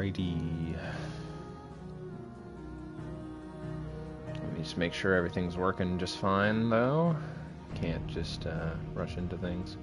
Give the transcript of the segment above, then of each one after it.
Alrighty. Let me just make sure everything's working just fine, though. Can't just rush into things.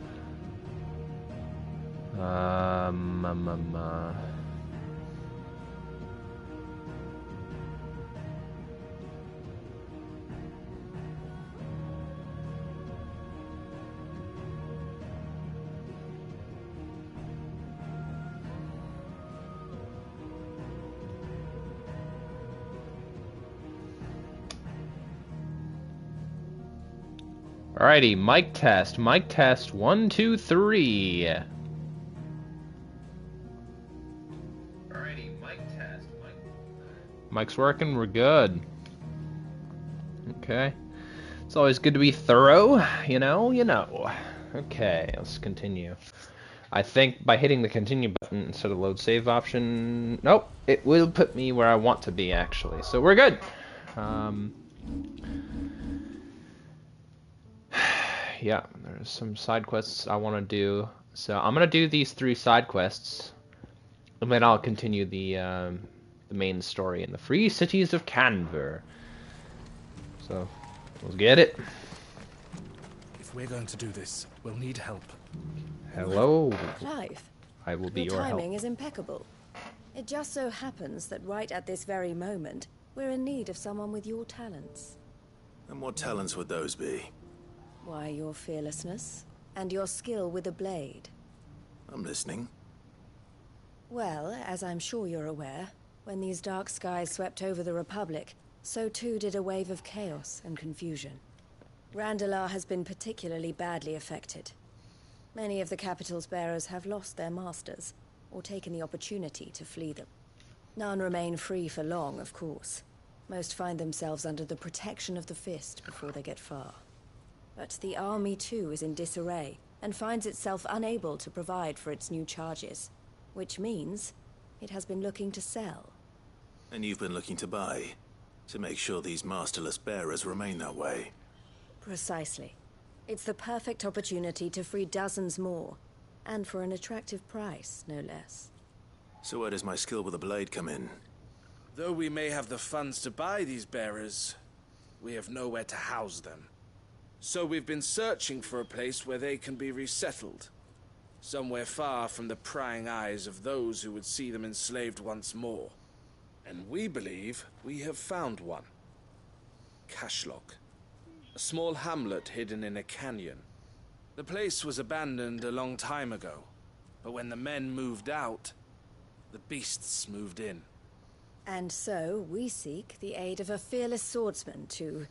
Alrighty, mic test. Mic test 1, 2, 3. Alrighty, mic test. Mic's working, we're good. Okay. It's always good to be thorough, you know. Okay, let's continue. I think by hitting the continue button instead of load save option, nope, it will put me where I want to be actually. So we're good. Yeah, there's some side quests I want to do. So I'm gonna do these 3 side quests, and then I'll continue the main story in the Free Cities of Canver. So let's get it. If we're going to do this, we'll need help. Hello. Clive, I will be your help. Your timing is impeccable. It just so happens that right at this very moment, we're in need of someone with your talents. And what talents would those be? Why, your fearlessness and your skill with a blade. I'm listening. Well, as I'm sure you're aware, when these dark skies swept over the Republic, so too did a wave of chaos and confusion. Randalar has been particularly badly affected. Many of the capital's bearers have lost their masters, or taken the opportunity to flee them. None remain free for long, of course. Most find themselves under the protection of the Fist before they get far. But the army too is in disarray, and finds itself unable to provide for its new charges. Which means it has been looking to sell. And you've been looking to buy, to make sure these masterless bearers remain that way. Precisely. It's the perfect opportunity to free dozens more, and for an attractive price, no less. So where does my skill with a blade come in? Though we may have the funds to buy these bearers, we have nowhere to house them. So we've been searching for a place where they can be resettled. Somewhere far from the prying eyes of those who would see them enslaved once more. And we believe we have found one. Cashlock. A small hamlet hidden in a canyon. The place was abandoned a long time ago, but when the men moved out, the beasts moved in. And so we seek the aid of a fearless swordsman to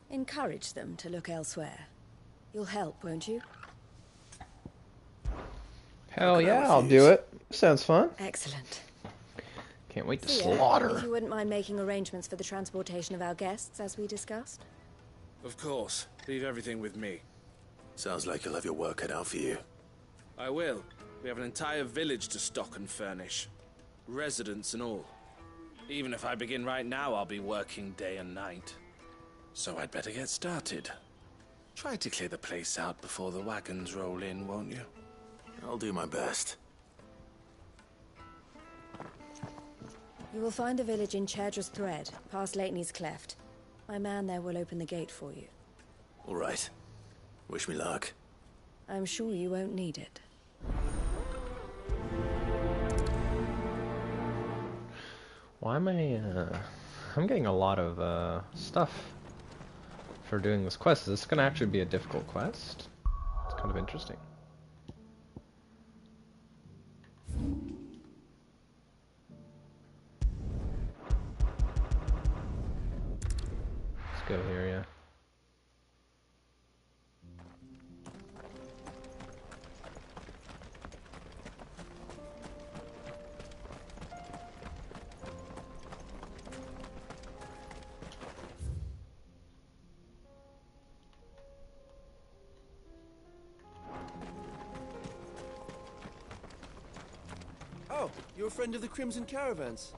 encourage them to look elsewhere. You'll help, won't you? Hell yeah, I'll do it. Sounds fun. Excellent. Can't wait to Thea, slaughter. if you wouldn't mind making arrangements for the transportation of our guests, as we discussed. Of course. Leave everything with me. Sounds like you'll have your work cut out for you. I will. We have an entire village to stock and furnish. Residents and all. Even if I begin right now, I'll be working day and night. So I'd better get started. Try to clear the place out before the wagons roll in, won't you? I'll do my best. You will find a village in Chedra's Thread, past Lateney's Cleft. My man there will open the gate for you. All right. Wish me luck. I'm sure you won't need it. Why am I'm getting a lot of stuff for doing this quest. Is this gonna actually be a difficult quest? It's kind of interesting. Let's go here, yeah. Oh, you're a friend of the Crimson Caravans.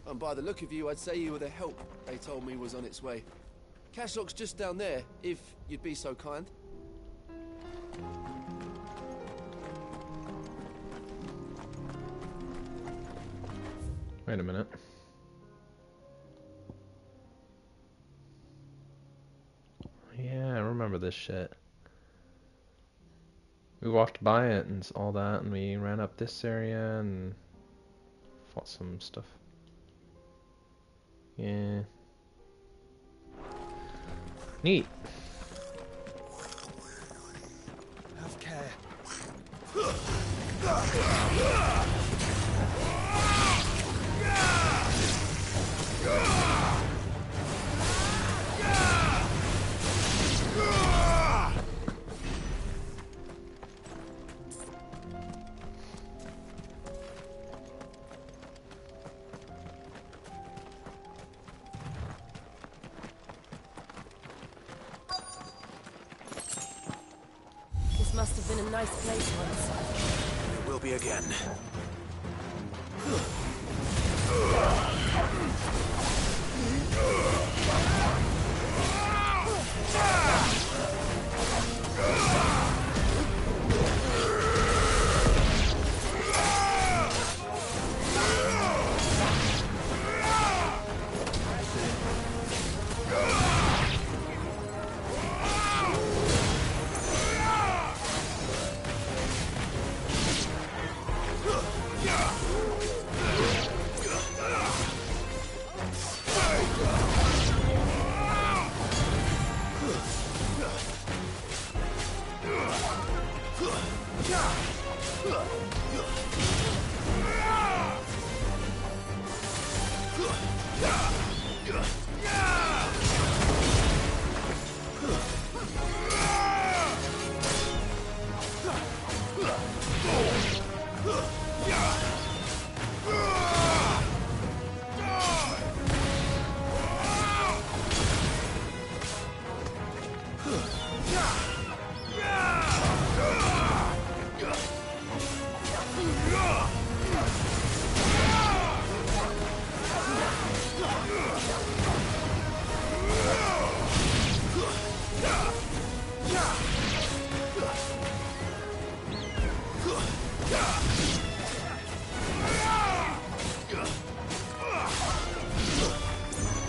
And by the look of you, I'd say you were the help they told me was on its way. Cashlock's just down there, if you'd be so kind. Wait a minute. Yeah, I remember this shit. We walked by it and all that, and we ran up this area and fought some stuff. Yeah. Neat. Have care. This must have been a nice place once. It will be again.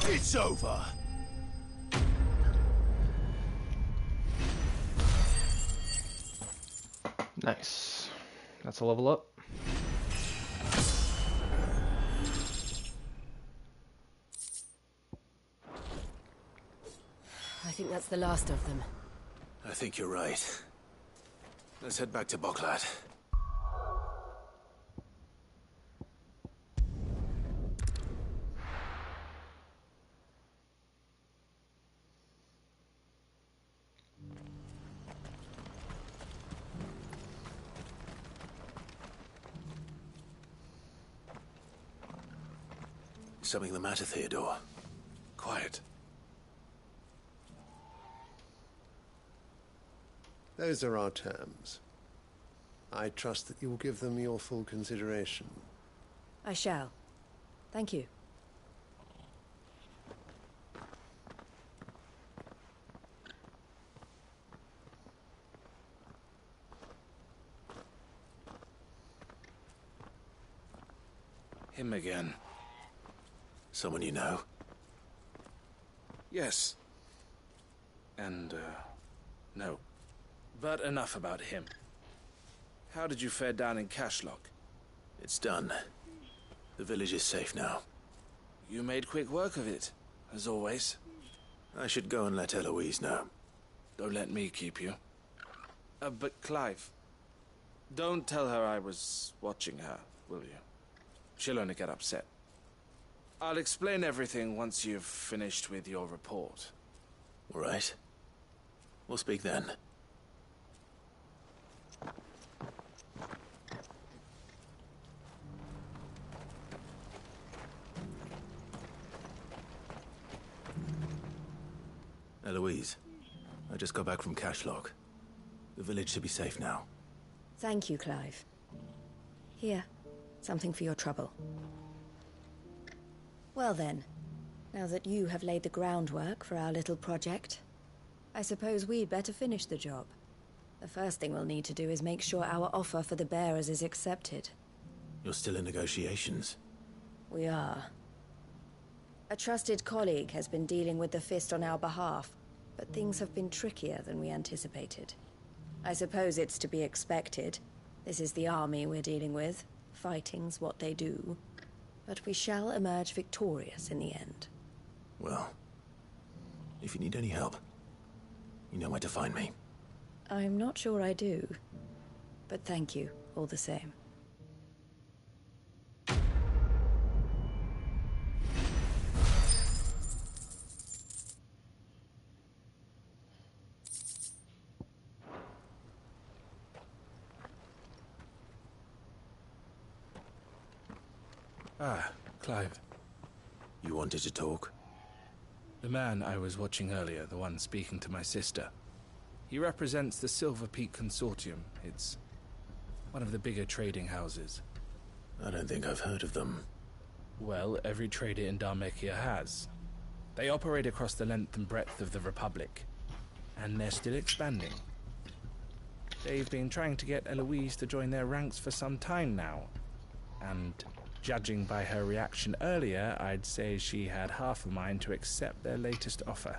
It's over. Nice. That's a level up. I think that's the last of them. I think you're right. Let's head back to Boklat. Something the matter, Theodore? Quiet. Those are our terms. I trust that you will give them your full consideration. I shall. Thank you. Him again. Someone you know? Yes. And, no. But enough about him. How did you fare down in Cashlock? It's done. The village is safe now. You made quick work of it, as always. I should go and let Eloise know. Don't let me keep you. But Clive, don't tell her I was watching her, will you? She'll only get upset. I'll explain everything once you've finished with your report. All right. We'll speak then. Eloise, I just got back from Cashlock. The village should be safe now. Thank you, Clive. Here, something for your trouble. Well then, now that you have laid the groundwork for our little project, I suppose we'd better finish the job. The first thing we'll need to do is make sure our offer for the bearers is accepted. You're still in negotiations. We are. A trusted colleague has been dealing with the Fist on our behalf, but things have been trickier than we anticipated. I suppose it's to be expected. This is the army we're dealing with. Fighting's what they do. But we shall emerge victorious in the end. Well, if you need any help, you know where to find me. I'm not sure I do. But thank you, all the same. Ah, Clive. You wanted to talk? The man I was watching earlier, the one speaking to my sister. He represents the Silver Peak Consortium. It's one of the bigger trading houses. I don't think I've heard of them. Well, every trader in Dharmekia has. They operate across the length and breadth of the Republic, and they're still expanding. They've been trying to get Eloise to join their ranks for some time now, and judging by her reaction earlier, I'd say she had half a mind to accept their latest offer.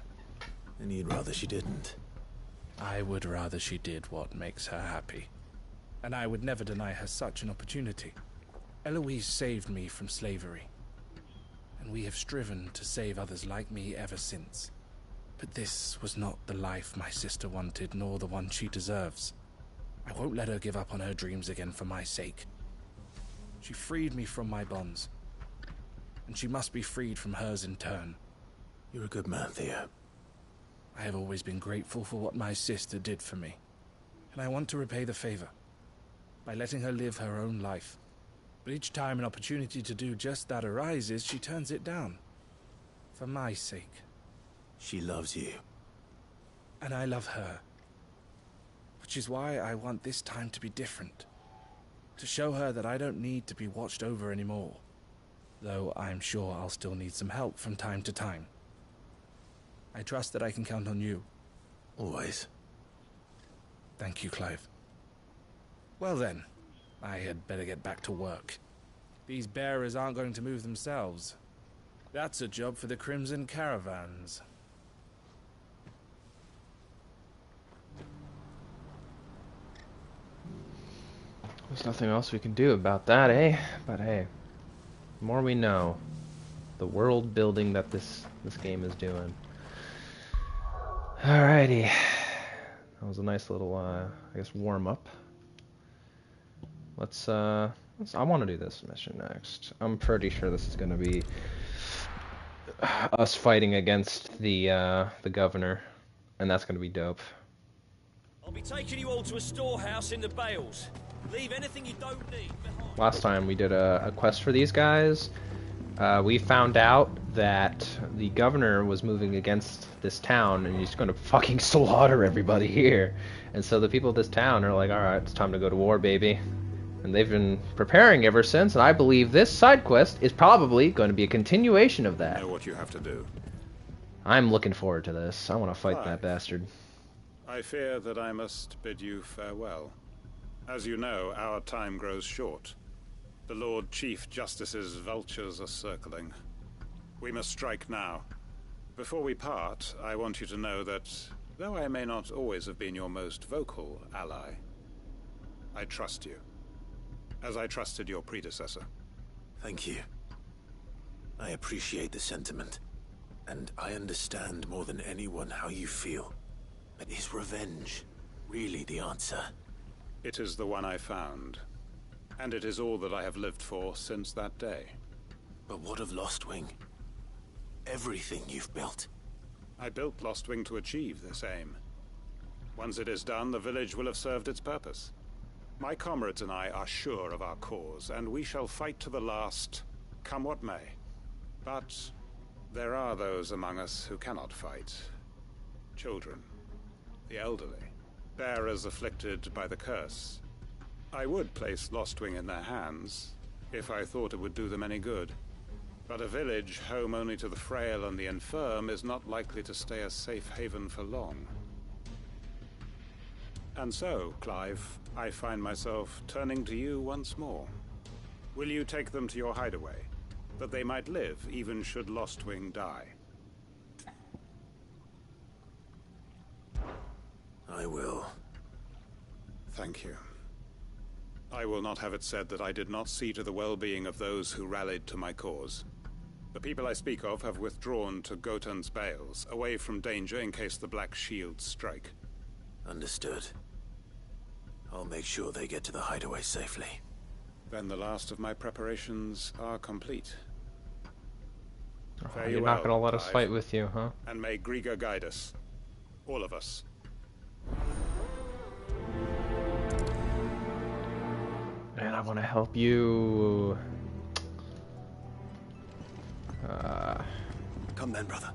And you'd rather she didn't? I would rather she did what makes her happy. And I would never deny her such an opportunity. Eloise saved me from slavery, and we have striven to save others like me ever since. But this was not the life my sister wanted, nor the one she deserves. I won't let her give up on her dreams again for my sake. She freed me from my bonds, and she must be freed from hers in turn. You're a good man, Theo. I have always been grateful for what my sister did for me, and I want to repay the favor by letting her live her own life. But each time an opportunity to do just that arises, she turns it down. For my sake. She loves you. And I love her. Which is why I want this time to be different. To show her that I don't need to be watched over anymore. Though I'm sure I'll still need some help from time to time. I trust that I can count on you. Always. Thank you, Clive. Well then, I had better get back to work. These bearers aren't going to move themselves. That's a job for the Crimson Caravans. There's nothing else we can do about that, eh? But hey, the more we know, the world building that this game is doing. Alrighty, that was a nice little, I guess, warm up. I want to do this mission next. I'm pretty sure this is gonna be us fighting against the governor, and that's gonna be dope. I'll be taking you all to a storehouse in the Bales. Leave anything you don't need behind. Last time we did a quest for these guys, we found out that the governor was moving against this town, and he's going to fucking slaughter everybody here. And so the people of this town are like, alright, it's time to go to war, baby. And they've been preparing ever since, and I believe this side quest is probably going to be a continuation of that. Know what you have to do. I'm looking forward to this. I want to fight that bastard. I fear that I must bid you farewell. As you know, our time grows short. The Lord Chief Justice's vultures are circling. We must strike now. Before we part, I want you to know that, though I may not always have been your most vocal ally, I trust you, as I trusted your predecessor. Thank you. I appreciate the sentiment, and I understand more than anyone how you feel. But is revenge really the answer? It is the one I found, and it is all that I have lived for since that day. But what of Lostwing? Everything you've built. I built Lostwing to achieve this aim. Once it is done, the village will have served its purpose. My comrades and I are sure of our cause, and we shall fight to the last, come what may. But there are those among us who cannot fight. Children, the elderly, bearers afflicted by the curse. I would place Lostwing in their hands, if I thought it would do them any good. But a village home only to the frail and the infirm is not likely to stay a safe haven for long. And so, Clive, I find myself turning to you once more. Will you take them to your hideaway? that they might live even should Lostwing die. I will. Thank you. I will not have it said that I did not see to the well-being of those who rallied to my cause. The people I speak of have withdrawn to Gotan's Bales, away from danger in case the Black Shields strike. Understood. I'll make sure they get to the hideaway safely. Then the last of my preparations are complete. Oh, you're not gonna let us fight with you, huh? And may Griga guide us. All of us. Man, I want to help you. Come then, brother.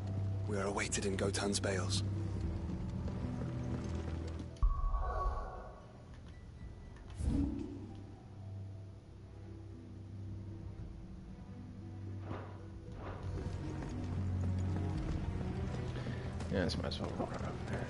We are awaited in Gotan's Bales. Yeah, this might as well run over there.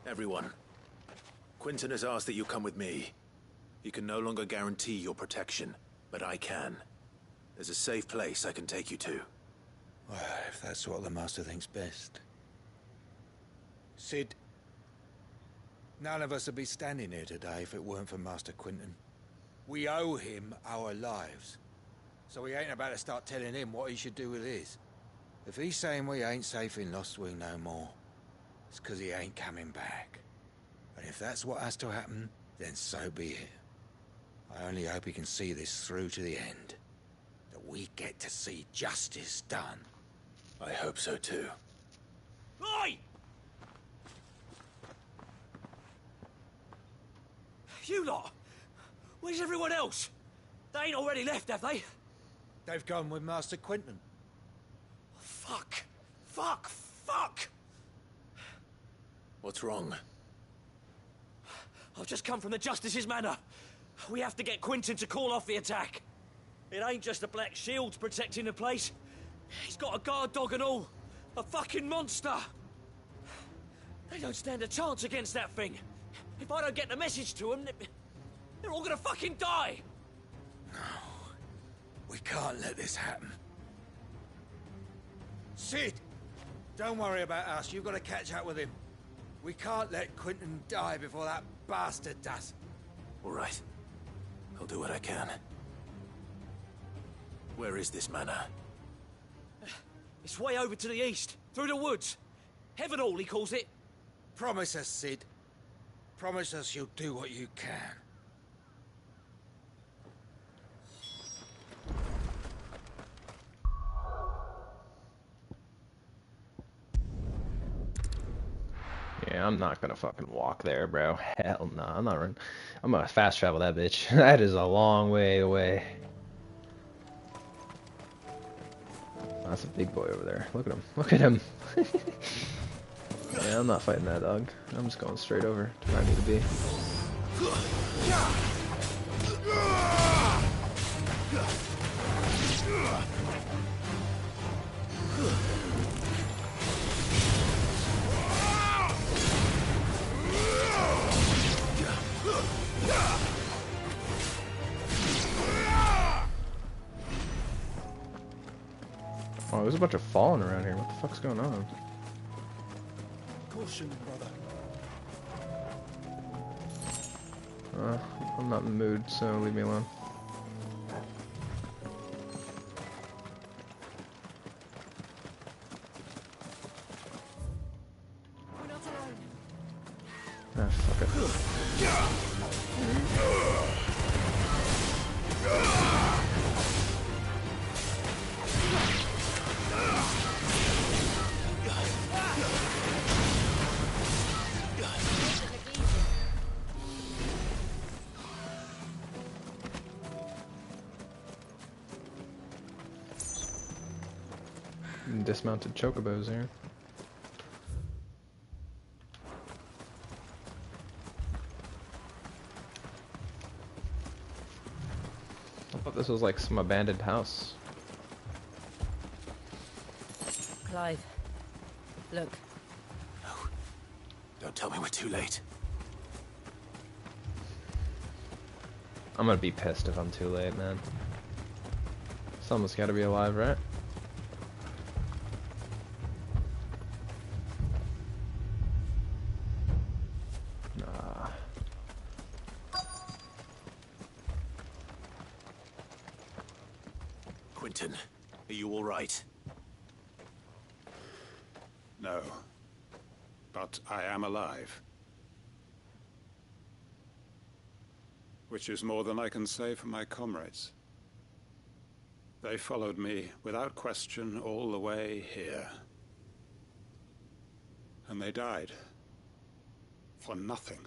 Everyone, Quinton has asked that you come with me. He can no longer guarantee your protection, but I can. There's a safe place I can take you to. Well, if that's what the Master thinks best. Sid, none of us would be standing here today if it weren't for Master Quinton. We owe him our lives. So we ain't about to start telling him what he should do with his. If he's saying we ain't safe in Lostwing no more, it's 'cause he ain't coming back. And if that's what has to happen, then so be it. I only hope he can see this through to the end. That we get to see justice done. I hope so too. Oi! You lot! Where's everyone else? They ain't already left, have they? They've gone with Master Quinton. Fuck! Fuck! Fuck! What's wrong? I've just come from the Justice's manor. We have to get Quinton to call off the attack. It ain't just the Black Shields protecting the place. He's got a guard dog and all. A fucking monster. They don't stand a chance against that thing. If I don't get the message to them, they're all gonna fucking die. No. We can't let this happen. Sid! Don't worry about us. You've got to catch up with him. We can't let Quinton die before that bastard does. All right. I'll do what I can. Where is this manor? It's way over to the east, through the woods. Heaven Hall, he calls it. Promise us, Sid. Promise us you'll do what you can. Yeah, I'm not gonna fucking walk there, bro. Hell no, I'm not running. I'm gonna fast travel that bitch. That is a long way away. That's a big boy over there. Look at him. Look at him. Yeah, I'm not fighting that dog. I'm just going straight over to where I need to be. Oh, there's a bunch of falling around here. What the fuck's going on? Caution, brother. I'm not in the mood, so leave me alone. We're not alone. Ah, fuck it. Dismounted chocobos here. I thought this was like some abandoned house. Clive, look. No. Don't tell me we're too late. I'm gonna be pissed if I'm too late, man. Someone's gotta be alive, right? Nah. Quentin, are you all right? No. But I am alive. Which is more than I can say for my comrades. They followed me without question all the way here. And they died. For nothing.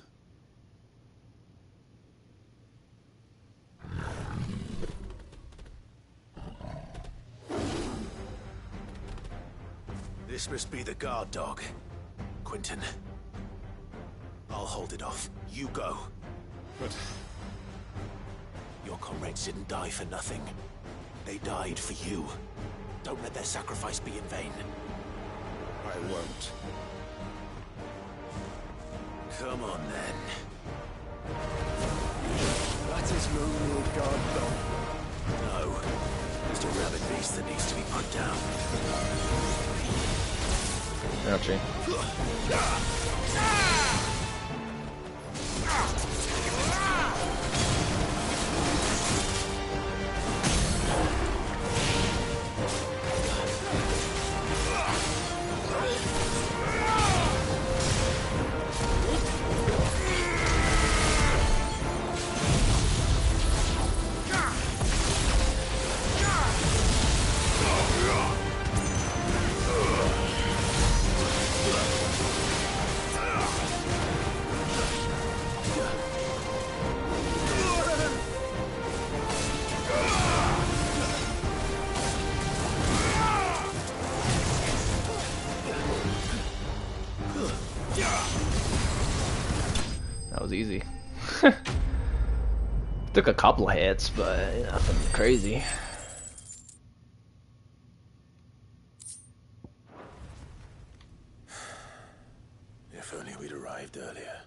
This must be the guard dog. Quentin. I'll hold it off. You go. But your comrades didn't die for nothing. They died for you. Don't let their sacrifice be in vain. I won't. Come on, then. That is no real guard dog. No. Just a rabid beast that needs to be put down. Ouchie. That was easy. Took a couple hits, but nothing crazy. If only we'd arrived earlier.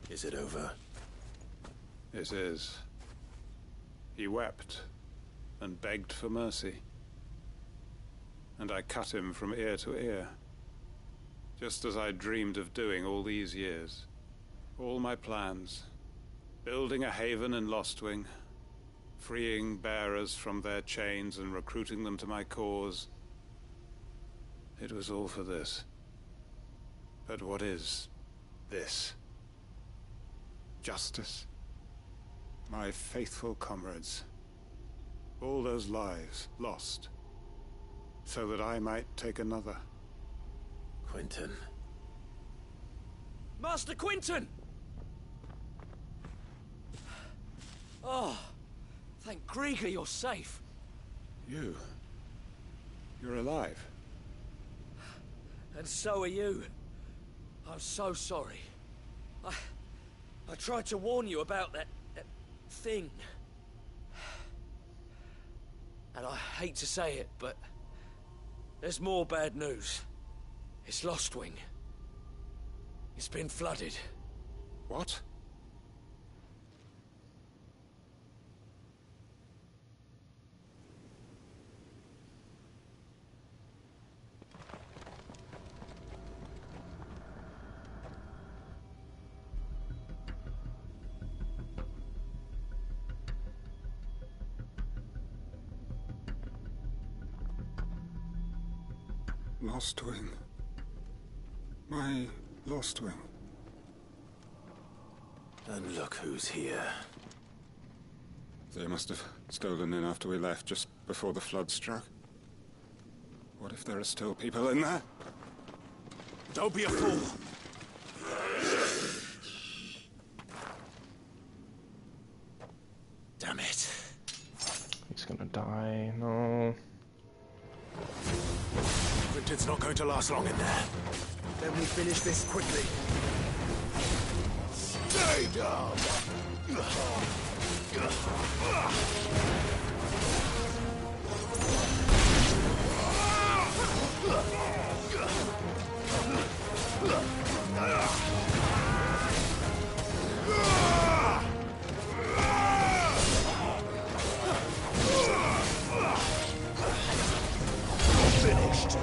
Is it over? it is. He wept and begged for mercy. And I cut him from ear to ear. Just as I dreamed of doing all these years. All my plans. Building a haven in Lostwing. Freeing bearers from their chains and recruiting them to my cause. It was all for this. But what is this? Justice? My faithful comrades. All those lives lost. So that I might take another. Quentin. Master Quentin! Oh, thank Grieger you're safe. You're alive. And so are you. I'm so sorry. I tried to warn you about that thing. And I hate to say it, but there's more bad news. It's Lostwing. It's been flooded. What? Lostwing. My Lostwing. And look who's here. They must have stolen in after we left, just before the flood struck. What if there are still people in there? Don't be a fool. Damn it. He's gonna die. No. Quinton's not going to last long in there. Then we finish this quickly. Stay down! Finished.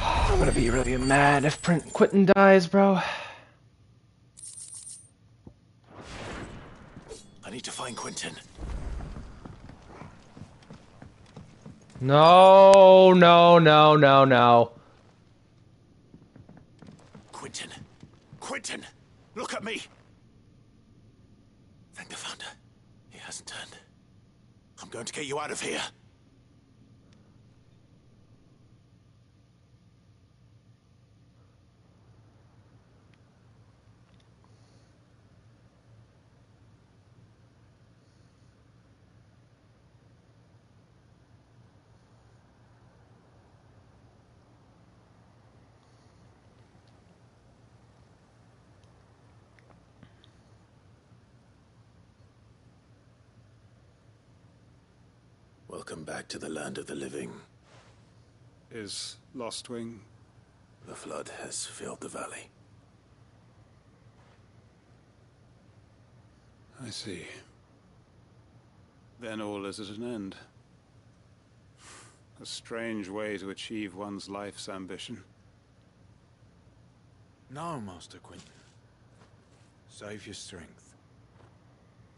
I'm gonna be really mad if Quentin dies, bro. I need to find Quentin. No, no, no, no, no. Quentin. Quentin! Look at me! Thank the Founder. He hasn't turned. I'm going to get you out of here. Welcome back to the land of the living. Is Lostwing? The flood has filled the valley. I see. Then all is at an end. A strange way to achieve one's life's ambition. No, Master Quentin. Save your strength.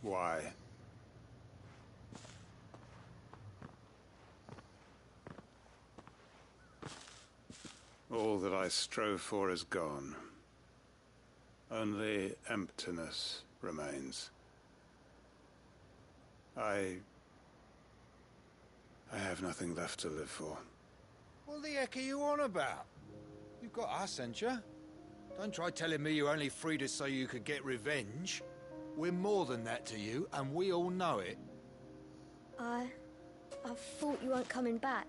Why? All that I strove for is gone. Only emptiness remains. I have nothing left to live for. What the heck are you on about? You've got us, ain't you? Don't try telling me you only freed us so you could get revenge. We're more than that to you, and we all know it. I thought you weren't coming back.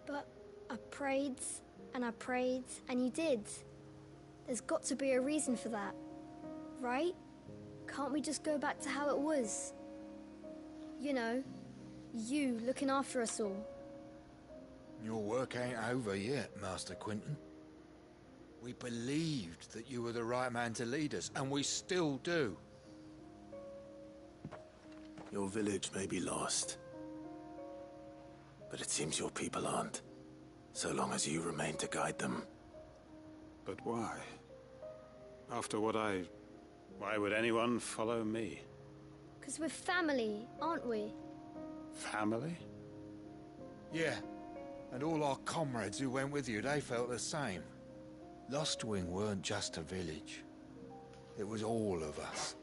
But I prayed, and you did. There's got to be a reason for that, right? Can't we just go back to how it was? You know, you looking after us all. Your work ain't over yet, Master Quentin. We believed that you were the right man to lead us, and we still do. Your village may be lost, but it seems your people aren't, so long as you remain to guide them. But why? After what I Why would anyone follow me? 'Cause we're family, aren't we? Family? Yeah. And all our comrades who went with you, they felt the same. Lostwing weren't just a village. It was all of us.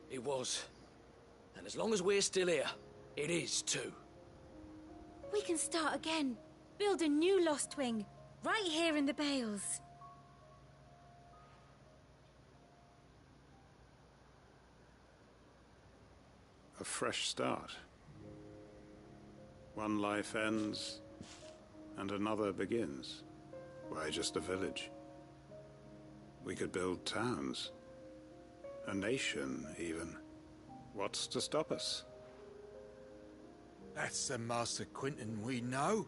It was. And as long as we're still here, it is too. We can start again. Build a new Lost Wing. Right here in the Bales. A fresh start. One life ends, and another begins. Why just a village? We could build towns. A nation, even. What's to stop us? That's the Master Quinton we know.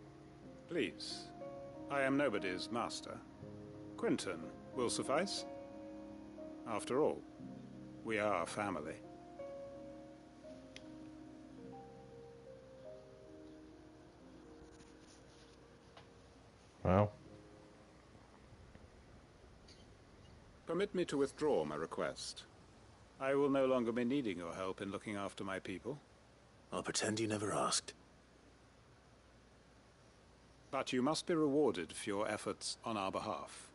Please. I am nobody's master. Quinton will suffice. After all, we are family. Wow. Permit me to withdraw my request. I will no longer be needing your help in looking after my people. I'll pretend you never asked. But you must be rewarded for your efforts on our behalf.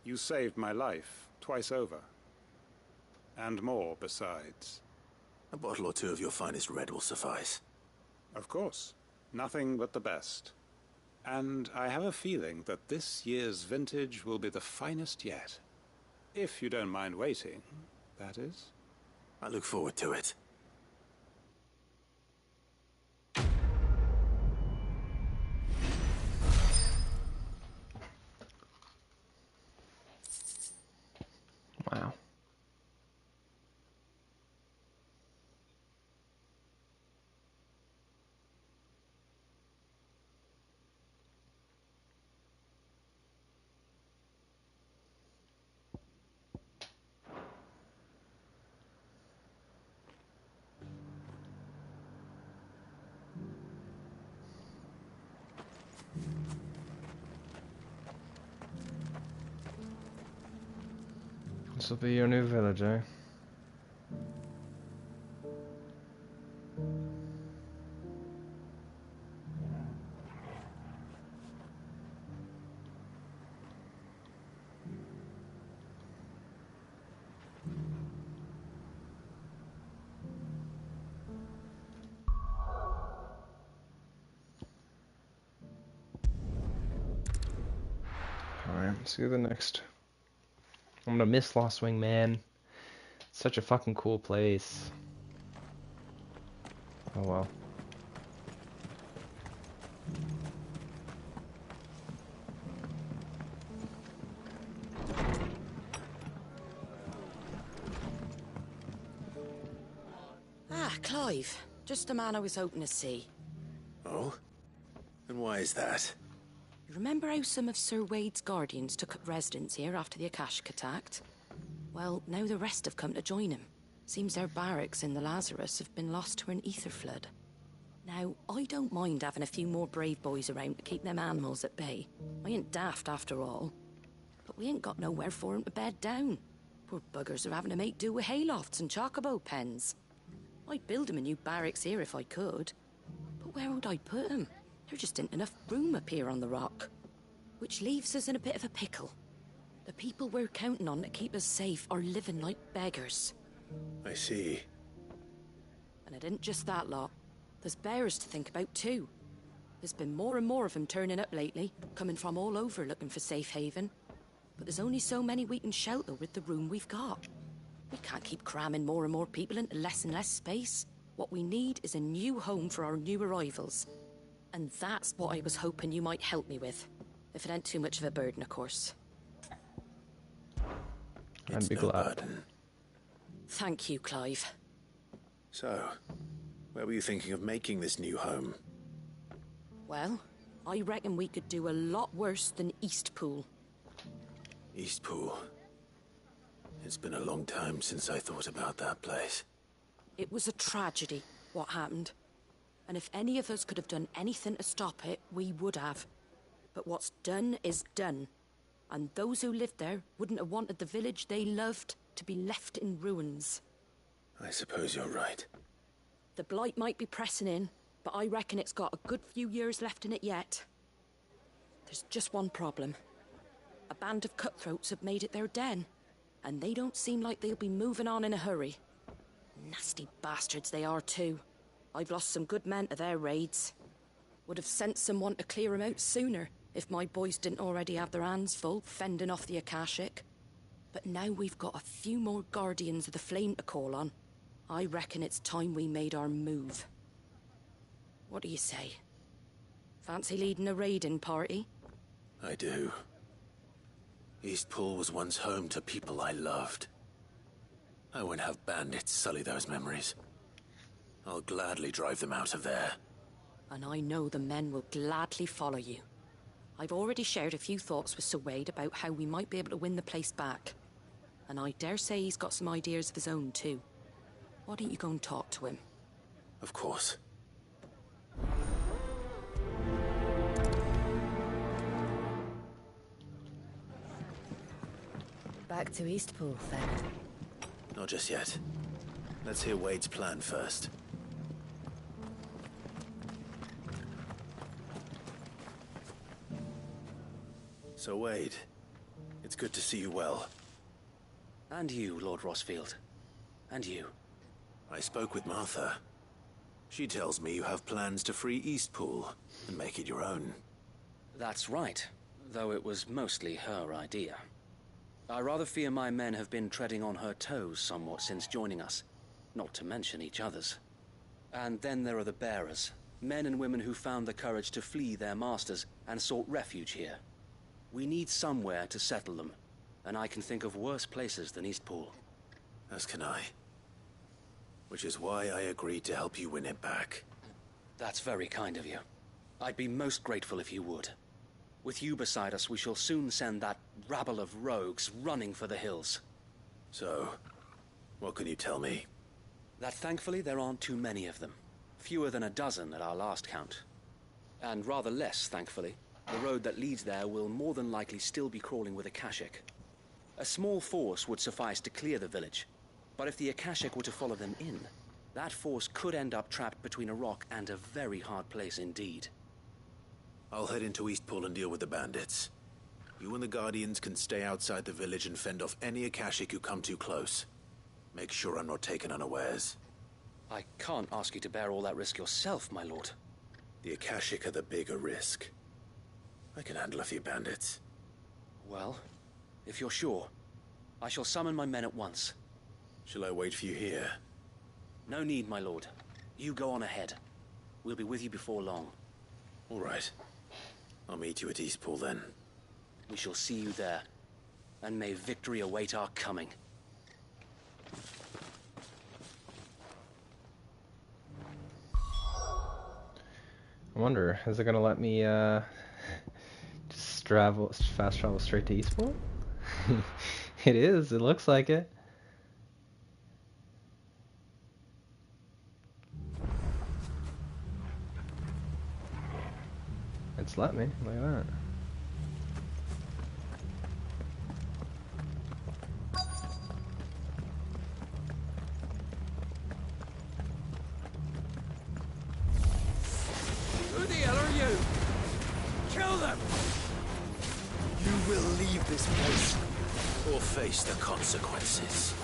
You saved my life twice over. And more besides. A bottle or two of your finest red will suffice. Of course. Nothing but the best. And I have a feeling that this year's vintage will be the finest yet. If you don't mind waiting, that is. I look forward to it. Wow. This will be your new village, eh? Alright, let's see the next. I'm gonna miss Lost Wing, man. It's such a fucking cool place. Oh well. Ah, Clive. Just the man I was hoping to see. Oh? And why is that? You remember how some of Sir Wade's guardians took up residence here after the Akashic attacked? Well, now the rest have come to join him. Seems their barracks in the Lazarus have been lost to an ether flood. Now, I don't mind having a few more brave boys around to keep them animals at bay. I ain't daft after all. But we ain't got nowhere for 'em to bed down. Poor buggers are having to make do with haylofts and chocobo pens. I'd build 'em a new barracks here if I could. But where would I put 'em? There just ain't enough room up here on the rock. Which leaves us in a bit of a pickle. The people we're counting on to keep us safe are living like beggars. I see. And it isn't just that lot. There's bears to think about too. There's been more and more of them turning up lately, coming from all over looking for safe haven. But there's only so many we can shelter with the room we've got. We can't keep cramming more and more people into less and less space. What we need is a new home for our new arrivals. And that's what I was hoping you might help me with. If it ain't too much of a burden, of course. I'd be glad. Thank you, Clive. So, where were you thinking of making this new home? Well, I reckon we could do a lot worse than Eastpool. Eastpool. It's been a long time since I thought about that place. It was a tragedy, what happened. And if any of us could have done anything to stop it, we would have. But what's done is done. And those who lived there wouldn't have wanted the village they loved to be left in ruins. I suppose you're right. The blight might be pressing in, but I reckon it's got a good few years left in it yet. There's just one problem. A band of cutthroats have made it their den, and they don't seem like they'll be moving on in a hurry. Nasty bastards they are too. I've lost some good men to their raids. Would have sent someone to clear 'em out sooner, if my boys didn't already have their hands full fending off the Akashic. But now we've got a few more Guardians of the Flame to call on. I reckon it's time we made our move. What do you say? Fancy leading a raiding party? I do. Eastpool was once home to people I loved. I won't have bandits sully those memories. I'll gladly drive them out of there. And I know the men will gladly follow you. I've already shared a few thoughts with Sir Wade about how we might be able to win the place back. And I dare say he's got some ideas of his own too. Why don't you go and talk to him? Of course. Back to Eastpool, then. Not just yet. Let's hear Wade's plan first. So, Wade, it's good to see you well. And you, Lord Rossfield. And you. I spoke with Martha. She tells me you have plans to free Eastpool and make it your own. That's right, though it was mostly her idea. I rather fear my men have been treading on her toes somewhat since joining us, not to mention each other's. And then there are the bearers, men and women who found the courage to flee their masters and sought refuge here. We need somewhere to settle them, and I can think of worse places than Eastpool. As can I. Which is why I agreed to help you win it back. That's very kind of you. I'd be most grateful if you would. With you beside us, we shall soon send that rabble of rogues running for the hills. So, what can you tell me? That thankfully there aren't too many of them. Fewer than a dozen at our last count. And rather less, thankfully. The road that leads there will more than likely still be crawling with Akashic. A small force would suffice to clear the village. But if the Akashic were to follow them in, that force could end up trapped between a rock and a very hard place indeed. I'll head into Eastpool and deal with the bandits. You and the Guardians can stay outside the village and fend off any Akashic who come too close. Make sure I'm not taken unawares. I can't ask you to bear all that risk yourself, my lord. The Akashic are the bigger risk. I can handle a few bandits. Well, if you're sure, I shall summon my men at once. Shall I wait for you here? No need, my lord. You go on ahead. We'll be with you before long. All right. I'll meet you at Eastpool then. We shall see you there. And may victory await our coming. I wonder, is it gonna let me just fast travel straight to Eastpool? It is, it looks like it. It's let me, look at that. Who the hell are you? Kill them! You will leave this place. Or face the consequences.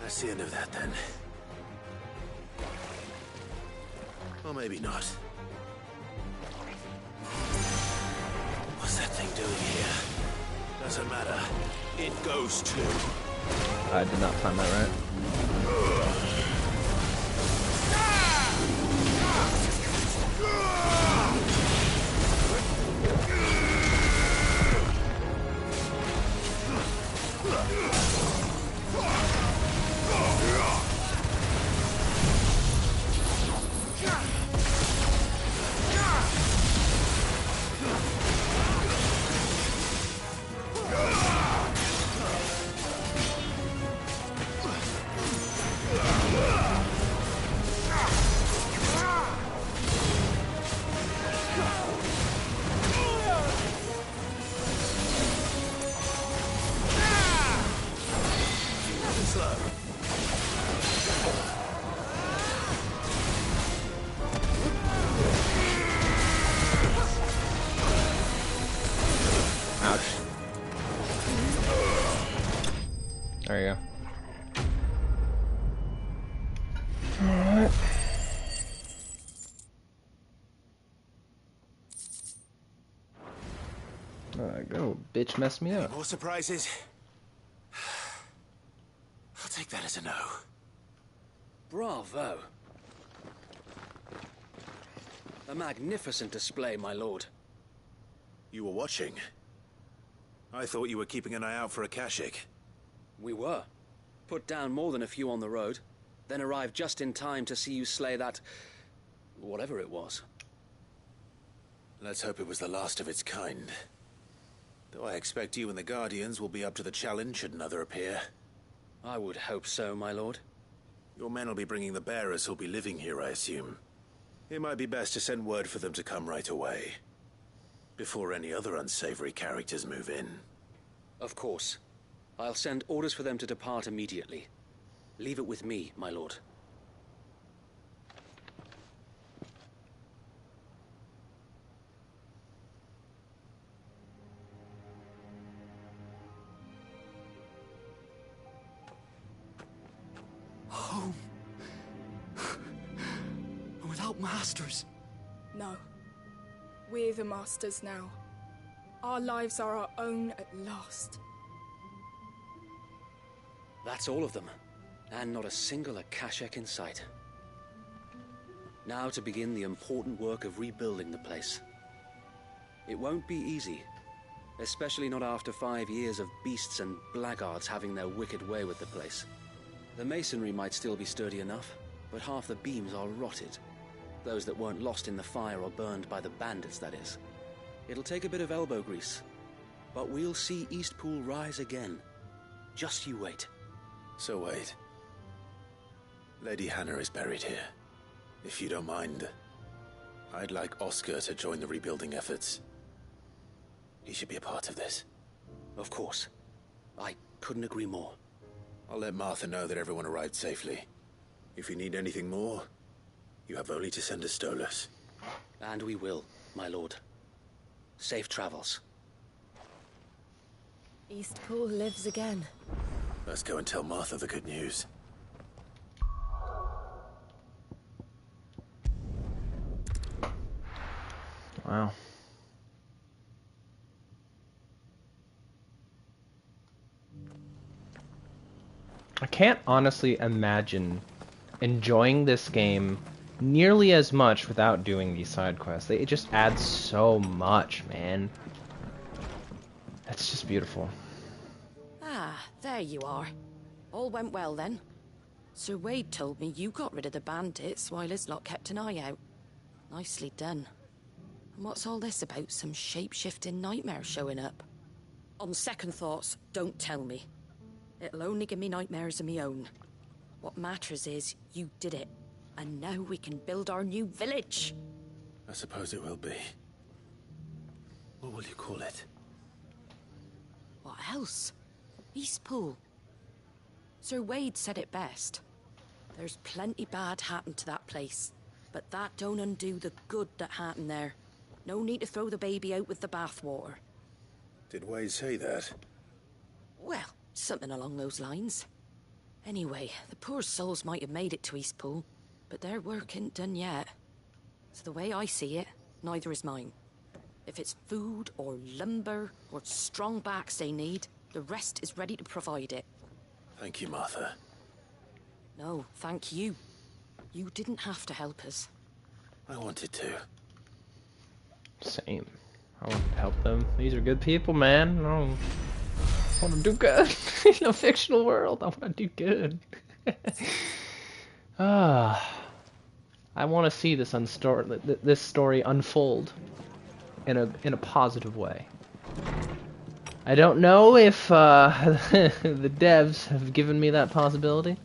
That's the end of that, then. Or maybe not. What's that thing doing here? Doesn't matter. It goes too. I did not find that right. go. Bitch messed me up. More surprises? I'll take that as a no. Bravo. A magnificent display, my lord. You were watching? I thought you were keeping an eye out for a Kashik. We were. Put down more than a few on the road, then arrived just in time to see you slay that... whatever it was. Let's hope it was the last of its kind. Though I expect you and the Guardians will be up to the challenge should another appear. I would hope so, my lord. Your men will be bringing the bearers who'll be living here, I assume. It might be best to send word for them to come right away, before any other unsavory characters move in. Of course. I'll send orders for them to depart immediately. Leave it with me, my lord. Home. Without masters. No. We're the masters now. Our lives are our own at last. That's all of them. And not a single Akashek in sight. Now to begin the important work of rebuilding the place. It won't be easy. Especially not after 5 years of beasts and blackguards having their wicked way with the place. The masonry might still be sturdy enough, but half the beams are rotted. Those that weren't lost in the fire or burned by the bandits, that is. It'll take a bit of elbow grease. But we'll see Eastpool rise again. Just you wait. So wait. Lady Hannah is buried here. If you don't mind, I'd like Oscar to join the rebuilding efforts. He should be a part of this. Of course. I couldn't agree more. I'll let Martha know that everyone arrived safely. If you need anything more, you have only to send a Stolas. And we will, my lord. Safe travels. Eastpool lives again. Let's go and tell Martha the good news. Wow. I can't honestly imagine enjoying this game nearly as much without doing these side quests. It just adds so much, man. It's just beautiful. Ah, there you are. All went well then. Sir Wade told me you got rid of the bandits while his lot kept an eye out. Nicely done. And what's all this about some shape-shifting nightmare showing up? On second thoughts, don't tell me. It'll only give me nightmares of my own. What matters is you did it. And now we can build our new village. I suppose it will be. What will you call it? What else? Eastpool. Sir Wade said it best. There's plenty bad happened to that place, but that don't undo the good that happened there. No need to throw the baby out with the bathwater. Did Wade say that? Well, something along those lines. Anyway, the poor souls might have made it to Eastpool, but their work ain't done yet. So the way I see it, neither is mine. If it's food or lumber or strong backs they need, the rest is ready to provide it. Thank you, Martha. No, thank you. You didn't have to help us. I wanted to. Same. I want to help them. These are good people, man. I want to do good. In a fictional world, I want to do good. I want to see this story unfold in a positive way. I don't know if the devs have given me that possibility.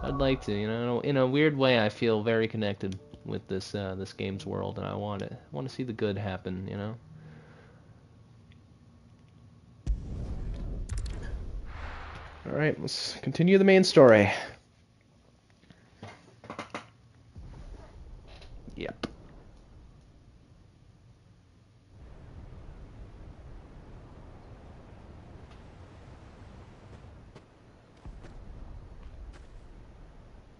I'd like to, you know, in a weird way. I feel very connected with this this game's world, and I want to see the good happen, you know. All right, let's continue the main story. Yep.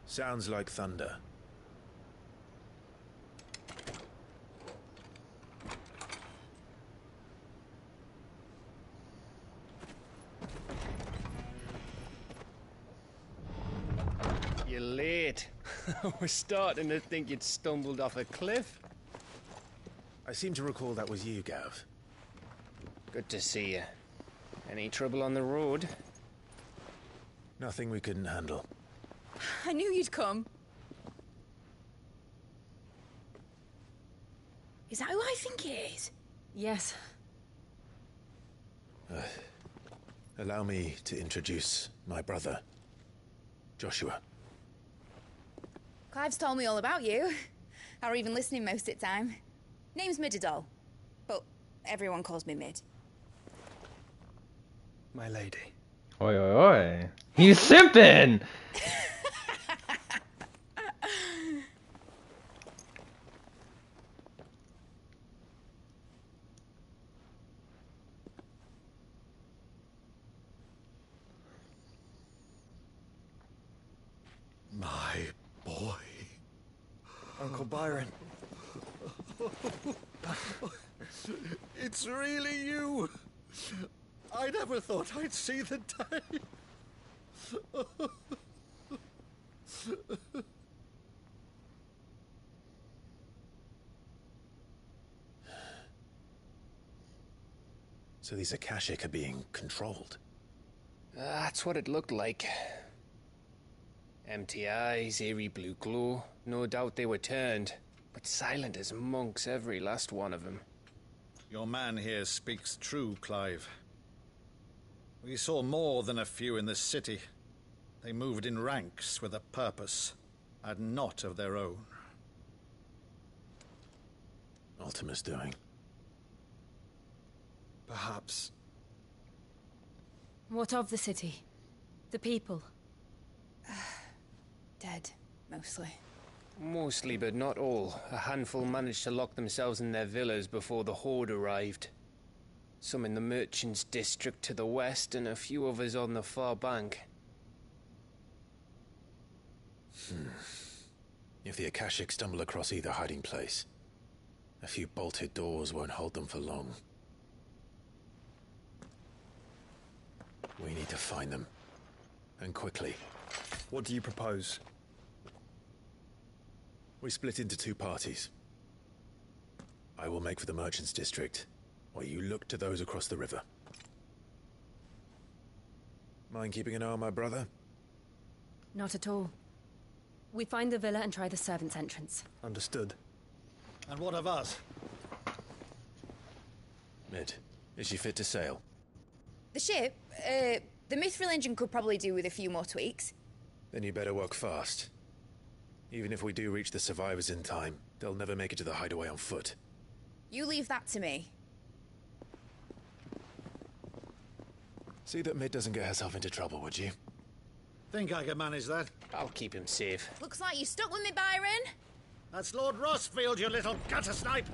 Sounds like thunder. You're late. We're starting to think you'd stumbled off a cliff. I seem to recall that was you, Gav. Good to see you. Any trouble on the road? Nothing we couldn't handle. I knew you'd come. Is that who I think it is? Yes. Allow me to introduce my brother, Joshua. Clive's told me all about you. Or even listening most of the time. Name's Midadol, but everyone calls me Mid. My lady. Oi, oi, oi. He's simping! My boy. Uncle Byron. It's really you. I never thought I'd see the day. So these Akashic are being controlled? That's what it looked like. Empty eyes, eerie blue glow. No doubt they were turned, but silent as monks, every last one of them. Your man here speaks true, Clive. We saw more than a few in this city. They moved in ranks with a purpose, and not of their own. Ultima's doing. Perhaps. What of the city? The people? Dead, mostly. Mostly, but not all. A handful managed to lock themselves in their villas before the Horde arrived. Some in the Merchants' District to the west, and a few others on the far bank. If the Akashic stumble across either hiding place, a few bolted doors won't hold them for long. We need to find them. And quickly. What do you propose? We split into two parties. I will make for the Merchants' District, while you look to those across the river. Mind keeping an eye on my brother? Not at all. We find the villa and try the servants' entrance. Understood. And what of us? Mid, is she fit to sail? The ship, the Mithril engine could probably do with a few more tweaks. Then you better work fast. Even if we do reach the survivors in time, they'll never make it to the hideaway on foot. You leave that to me. See that Mid doesn't get herself into trouble, would you? Think I can manage that? I'll keep him safe. Looks like you stuck with me, Byron. That's Lord Rossfield, you little gutter snipe!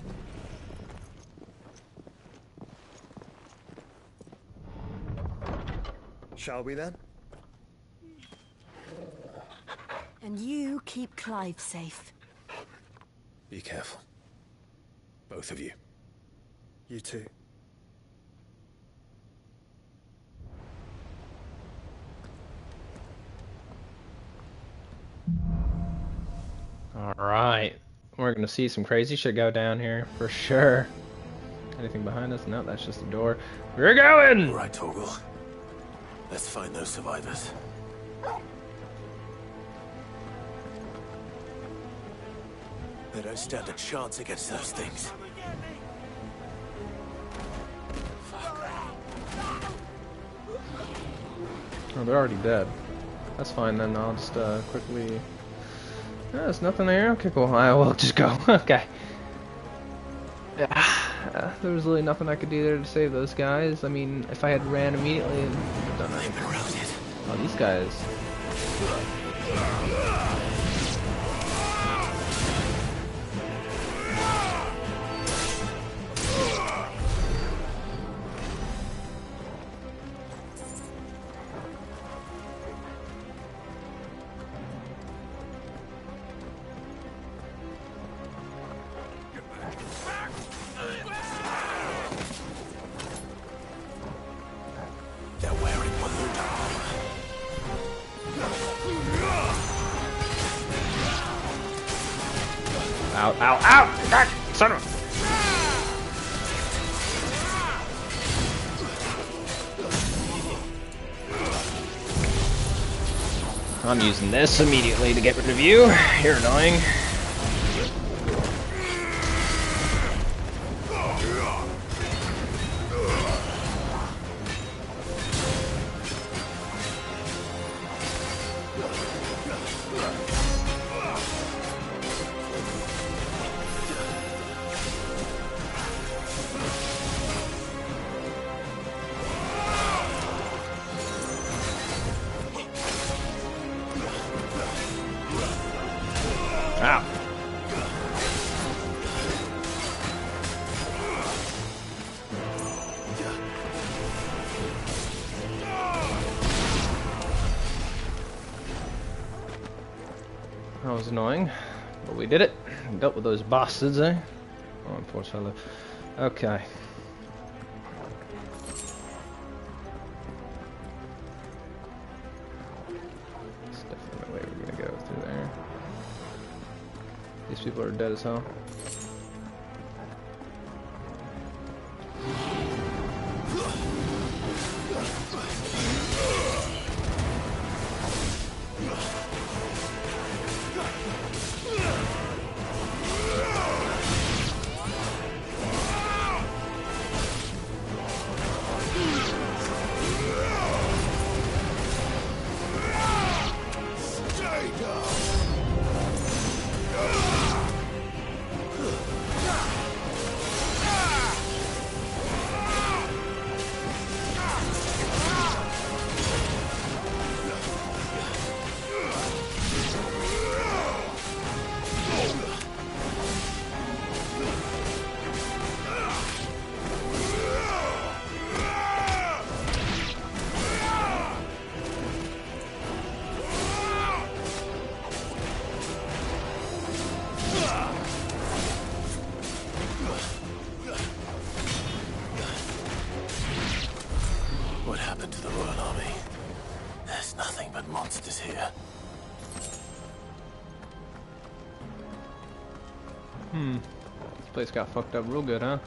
Shall we then? And you keep Clive safe. Be careful. Both of you. You too. Alright. We're gonna see some crazy shit go down here, for sure. Anything behind us? No, that's just a door. We're going! All right, Torgal. Let's find those survivors. They don't stand a chance against those things. Oh, they're already dead. That's fine then, I'll just quickly... Yeah, there's nothing there? Okay, cool. I will just go. Okay. Yeah, there was really nothing I could do there to save those guys. I mean, if I had ran immediately and done that. Oh, these guys. Ow, ow, ow! Ah, son of a... I'm using this immediately to get rid of you. You're annoying. Ow. That was annoying, but we did it. Dealt with those bastards, eh? Oh, poor fellow. Okay. That's definitely the way we're gonna go through there. These people are dead as hell. What happened to the Royal Army? There's nothing but monsters here. This place got fucked up real good, huh?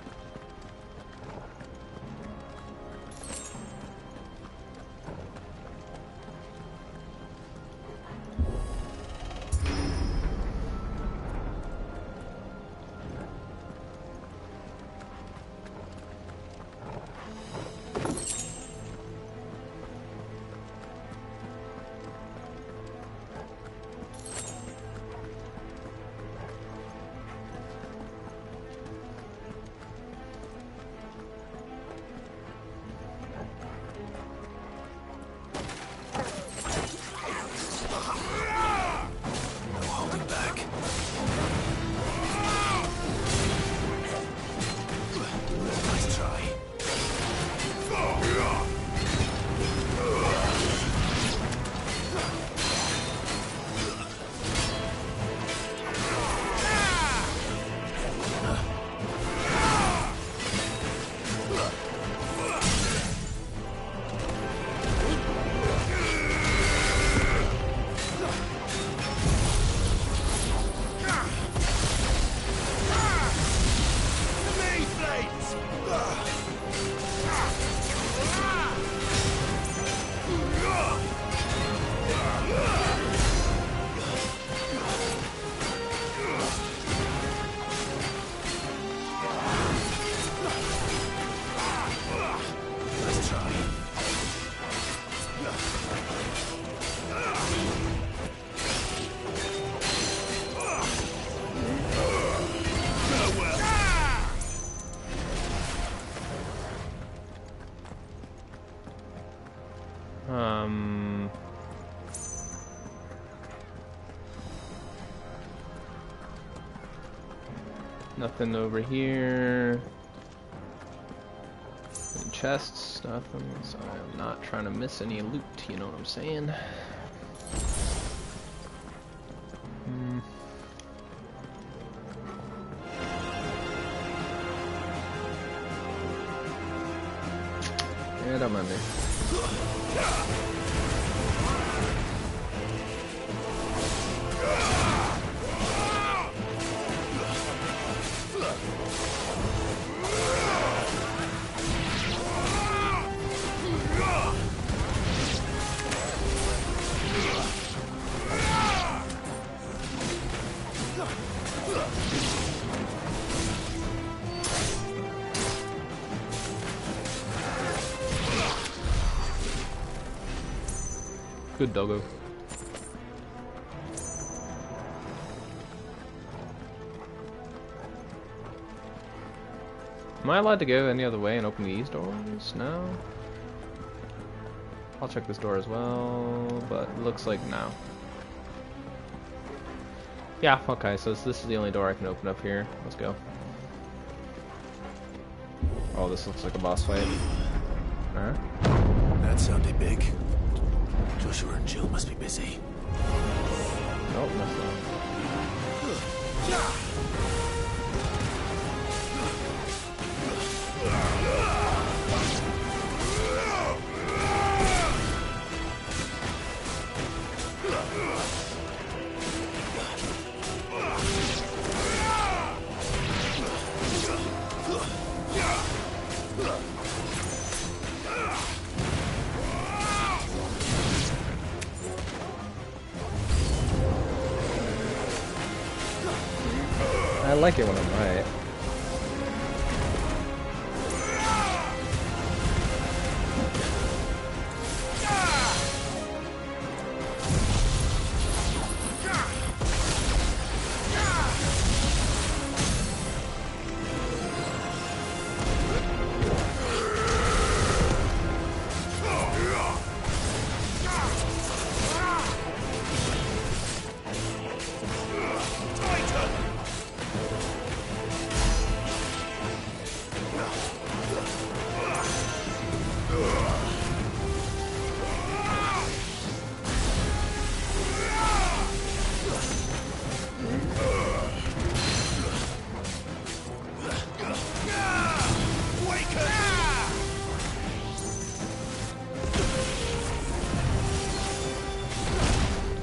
Nothing over here. Any chests, nothing. So I'm not trying to miss any loot, you know what I'm saying? Yeah, don't mind me. Good doggo. Am I allowed to go any other way and open these doors? No? I'll check this door as well, but it looks like no. Yeah, okay, so this is the only door I can open up here. Let's go. Oh, this looks like a boss fight. Alright. That sounded big. Joshua and Jill must be busy. Nope, that's not. I like it when I'm right.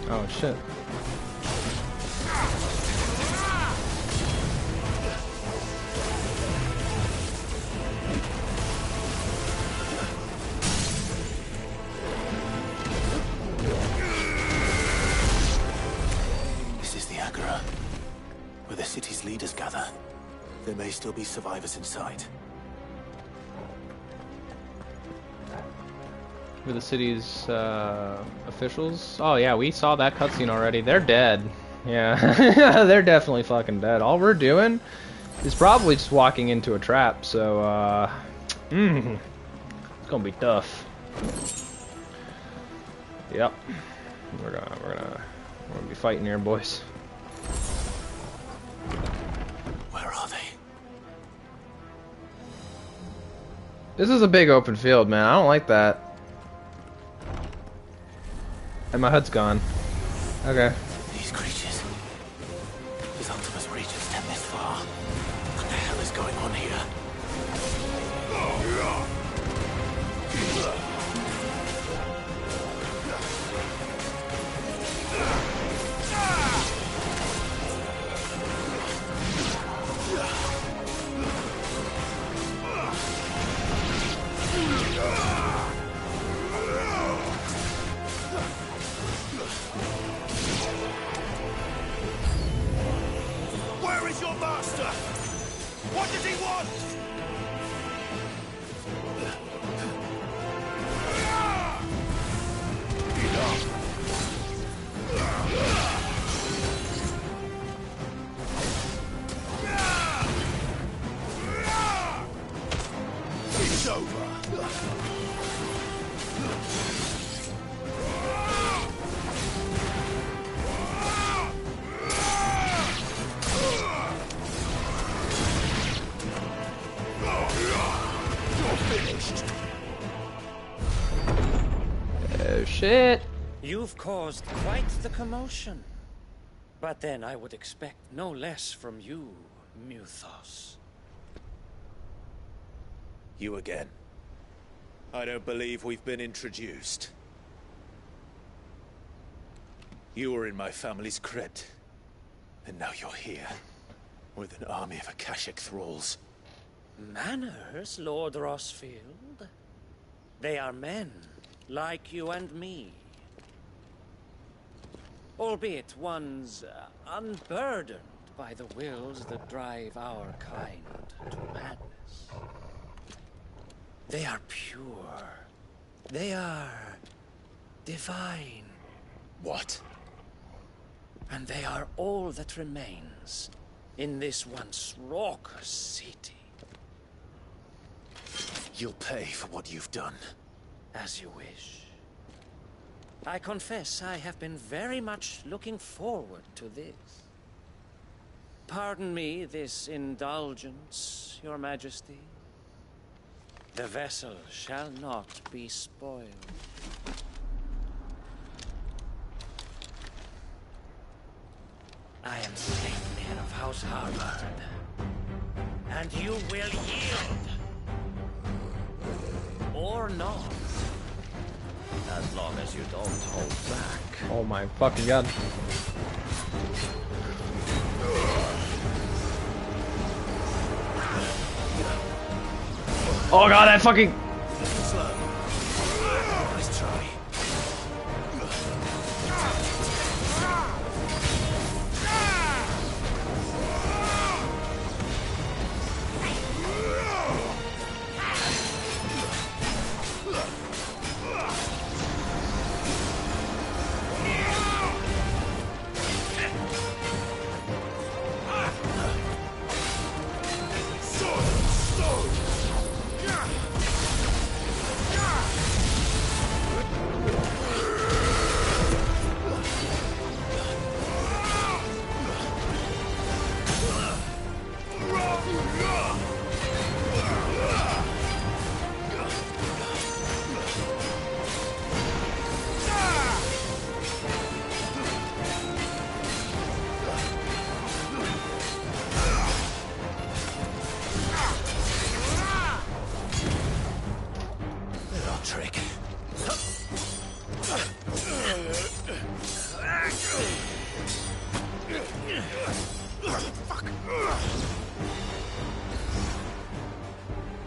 Oh shit. This is the Agora, where the city's leaders gather. There may still be survivors inside. With the city's officials? Oh yeah, we saw that cutscene already. They're dead. Yeah, they're definitely fucking dead. All we're doing is probably just walking into a trap. So it's gonna be tough. Yep, we're gonna be fighting here, boys. Where are they? This is a big open field, man. I don't like that. And my HUD's gone. Okay. These creatures. His Optimus regions tend this far. What the hell is going on here? Where is your master? What does he want? It's over. Oh shit. You've caused quite the commotion. But then I would expect no less from you, Muthos. You again. I don't believe we've been introduced. You were in my family's crypt. And now you're here. With an army of Akashic thralls. Manners, Lord Rossfield? They are men, like you and me. albeit ones unburdened by the wills that drive our kind to madness. They are pure. They are divine. What? And they are all that remains in this once raucous city. You'll pay for what you've done. As you wish. I confess I have been very much looking forward to this. Pardon me this indulgence, Your Majesty. The vessel shall not be spoiled. I am Sleipnir of House Harvard, and you will yield. Or not. As long as you don't hold back. Oh my fucking god. Oh god, that fucking... Nice try.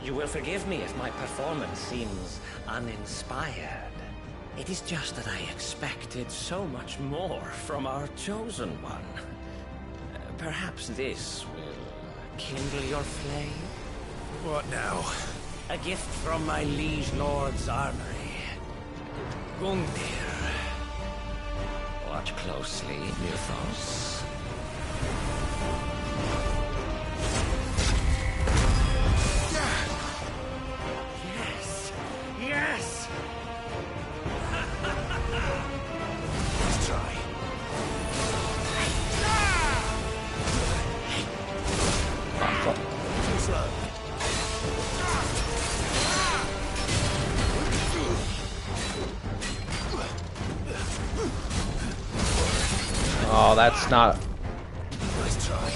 You will forgive me if my performance seems uninspired. It is just that I expected so much more from our chosen one. Perhaps this will kindle your flame? What now? A gift from my liege lord's armory. Gungnir. Watch closely, Nilfos. Yes! Yes! Let's try. Too slow. Oh, that's not... Nice try.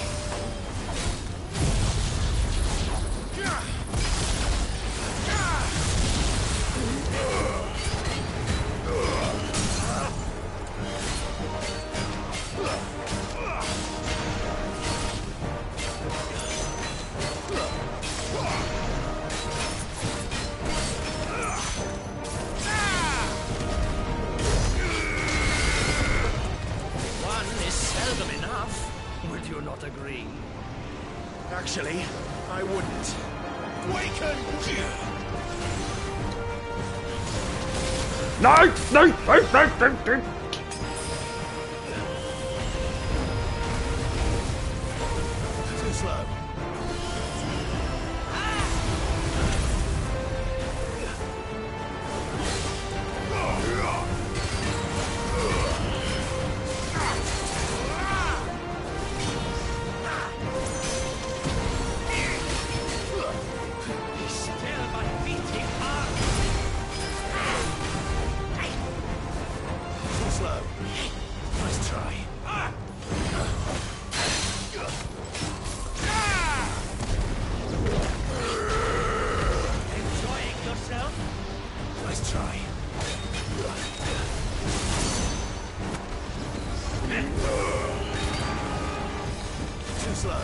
Agree. Actually, I wouldn't. Waken! No! No! No! Too slow.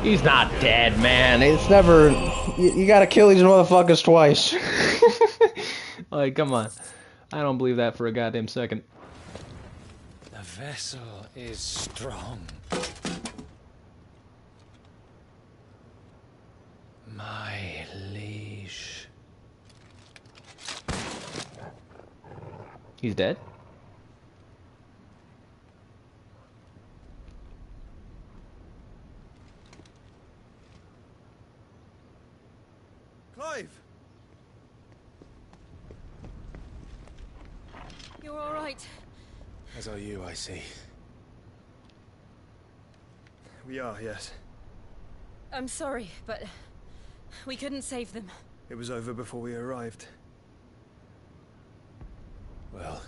He's not dead, man. It's never... You gotta kill these motherfuckers twice. Like, come on. I don't believe that for a goddamn second. The vessel is strong. My liege. He's dead? Clive! You're all right. As are you, I see. We are, yes. I'm sorry, but we couldn't save them. It was over before we arrived. Well,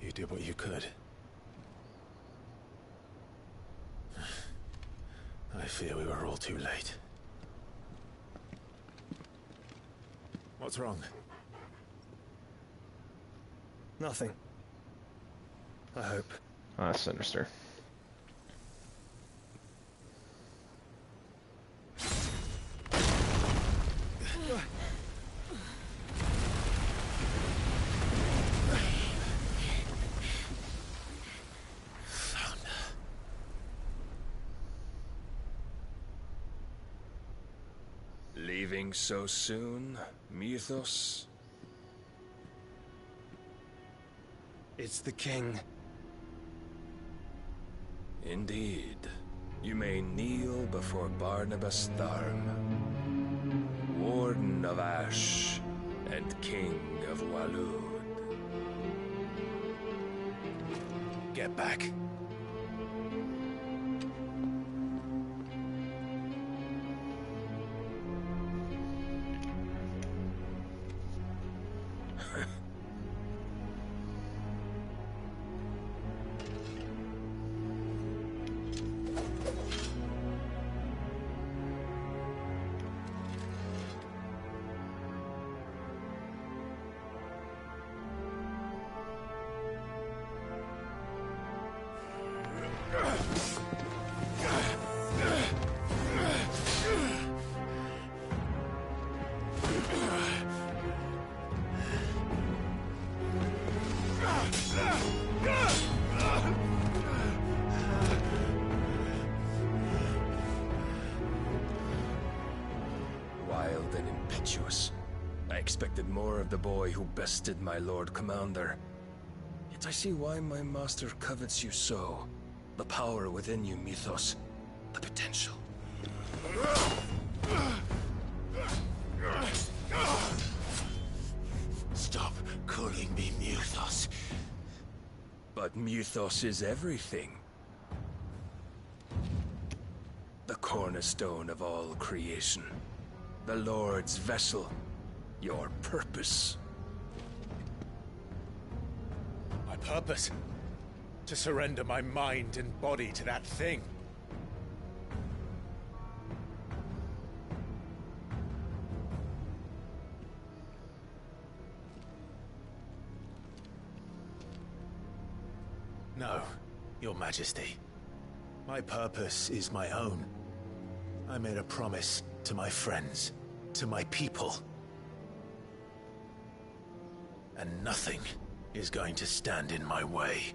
you did what you could. I fear we were all too late. What's wrong? Nothing. I hope. Ah, that's sinister. Leaving so soon, Mythos? It's the king. Indeed. You may kneel before Barnabas Tharm, Warden of Ash and King of Walud. Get back. Wild and impetuous. I expected more of the boy who bested my Lord Commander. Yet I see why my master covets you so. The power within you, Mythos. The potential. Stop calling me Mythos. But Mythos is everything. The cornerstone of all creation. The Lord's vessel. Your purpose. My purpose? To surrender my mind and body to that thing. No, Your Majesty. My purpose is my own. I made a promise to my friends, to my people. And nothing is going to stand in my way.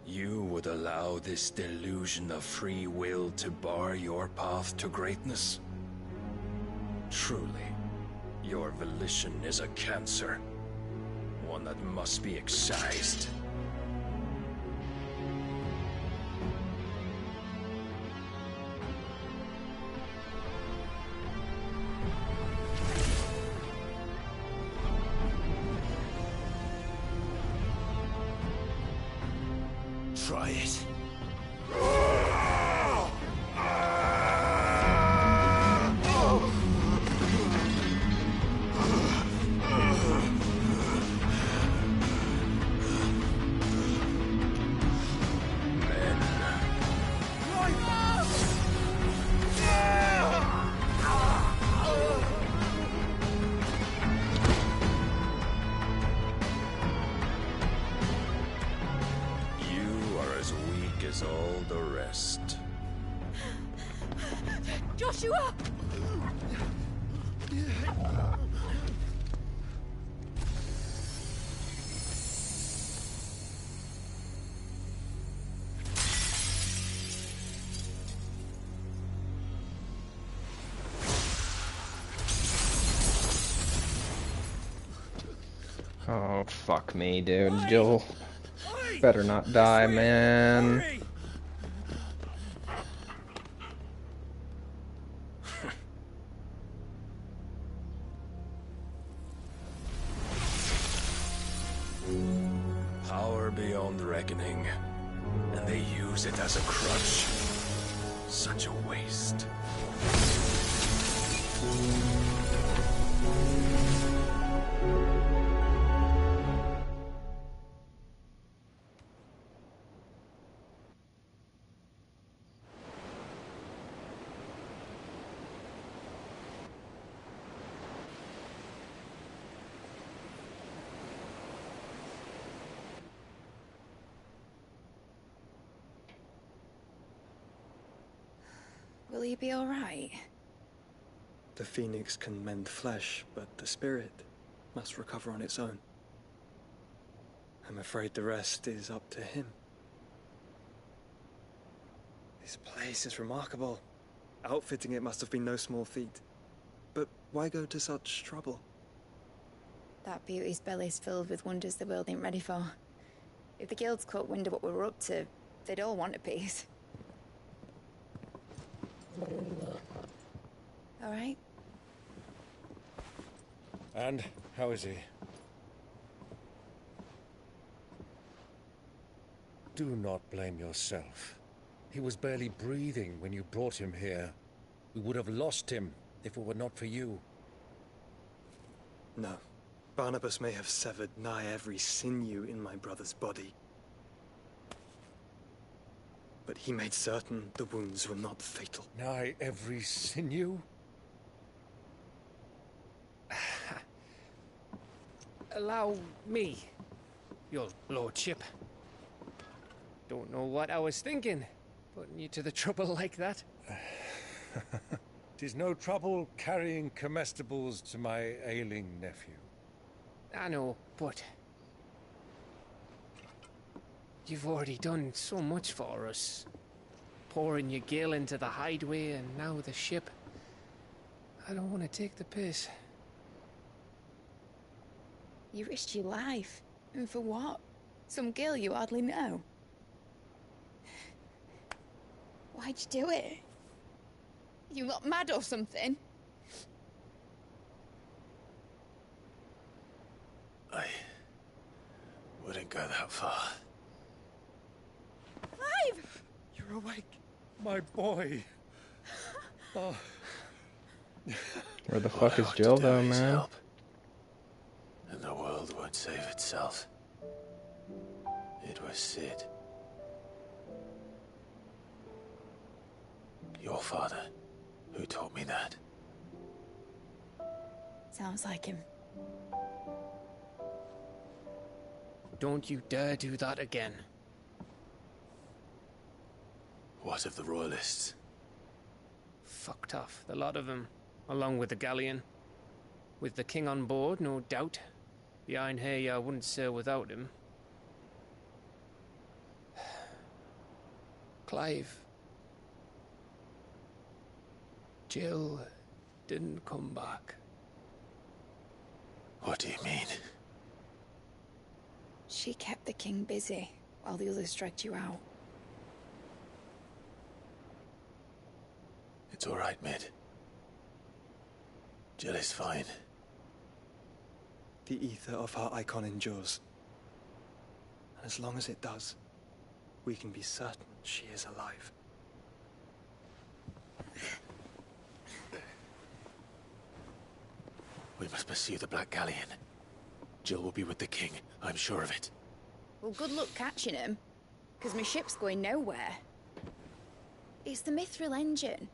You would allow this delusion of free will to bar your path to greatness? Truly, your volition is a cancer. One that must be excised. Try it. is all the rest. Joshua! Oh, fuck me, dude. Jill better not die, man. Power beyond reckoning, and they use it as a crutch. Such a waste. Will you be alright? The phoenix can mend flesh, but the spirit must recover on its own. I'm afraid the rest is up to him. This place is remarkable. Outfitting it must have been no small feat. But why go to such trouble? That beauty's belly's filled with wonders the world ain't ready for. If the guilds caught wind of what we were up to, they'd all want a piece. All right? And how is he? Do not blame yourself. He was barely breathing when you brought him here. We would have lost him if it were not for you. No. Barnabas may have severed nigh every sinew in my brother's body. But he made certain the wounds were not fatal. Nigh every sinew? Allow me, your lordship. Don't know what I was thinking, putting you to the trouble like that. 'Tis no trouble carrying comestibles to my ailing nephew. I know, but you've already done so much for us. Pouring your gill into the hideaway and now the ship. I don't want to take the piss. You risked your life. And for what? Some girl you hardly know. Why'd you do it? You not mad or something? I wouldn't go that far. Clive! You're awake, my boy. Oh. Where the fuck is Jill, though, man? Help. And the world won't save itself. It was Sid. Your father, who taught me that. Sounds like him. Don't you dare do that again. What of the royalists? Fucked off, the lot of them, along with the galleon. With the king on board, no doubt. Behind here, I wouldn't sail without him. Clive. Jill didn't come back. What do you mean? She kept the king busy while the others dragged you out. It's all right, Mid. Jill is fine. The ether of her icon endures. And as long as it does, we can be certain she is alive. We must pursue the Black Galleon. Jill will be with the king, I'm sure of it. Well, good luck catching him, because my ship's going nowhere. It's the Mithril engine.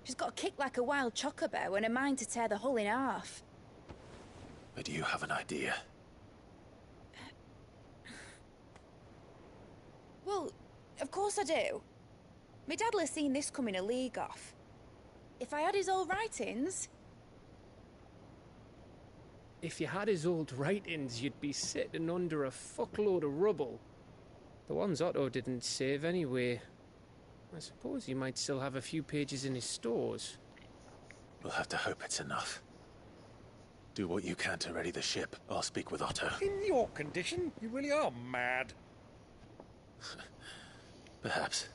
She's got a kick like a wild chocobo and a mind to tear the hull in half. But do you have an idea? Well, of Of course I do. My dad'll have seen this coming a league off. If I had his old writings... If you had his old writings, you'd be sitting under a fuckload of rubble. The ones Otto didn't save anyway. I suppose he might still have a few pages in his stores. We'll have to hope it's enough. Do what you can to ready the ship. I'll speak with Otto. In your condition, you really are mad. Perhaps.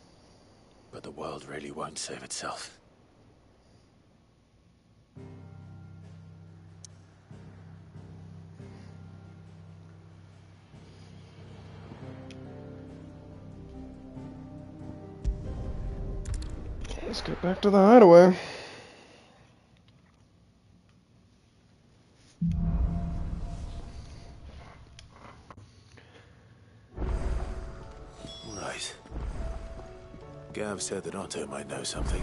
But the world really won't save itself. Let's get back to the hideaway. Right. Gav said that Otto might know something.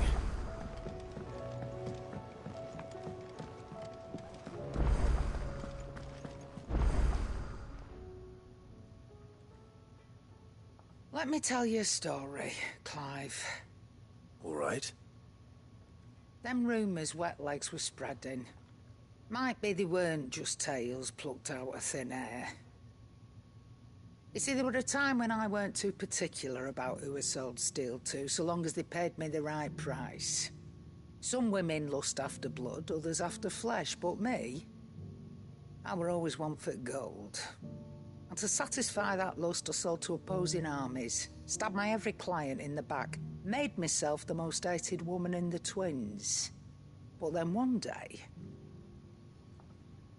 Let me tell you a story, Clive. All right. Them rumours Wetlegs were spreading. Might be they weren't just tales plucked out of thin air. You see, there were a time when I weren't too particular about who I sold steel to, so long as they paid me the right price. Some women lust after blood, others after flesh, but me, I were always one for gold. And to satisfy that lust, I sold to opposing armies, stabbed my every client in the back, made myself the most hated woman in the twins. But then one day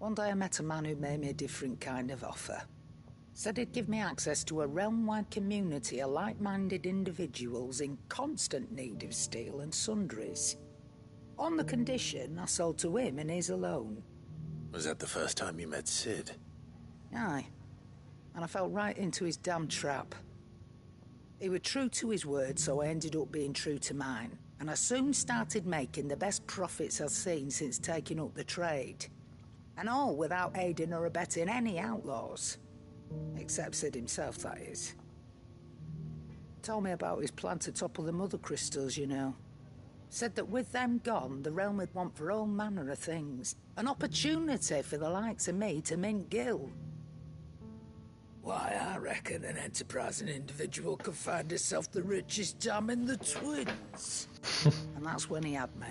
I met a man who made me a different kind of offer. Said he'd give me access to a realm-wide community of like-minded individuals in constant need of steel and sundries. On the condition I sold to him and his alone. Was that the first time you met Sid? Aye. And I fell right into his damn trap. He was true to his word, so I ended up being true to mine. And I soon started making the best profits I've seen since taking up the trade. And all without aiding or abetting any outlaws. Except Sid himself, that is. Told me about his plan to topple the mother crystals, you know. Said that with them gone, the realm would want for all manner of things. An opportunity for the likes of me to mint gil. Why, I reckon an enterprising individual could find himself the richest dam in the twins. And that's when he had me.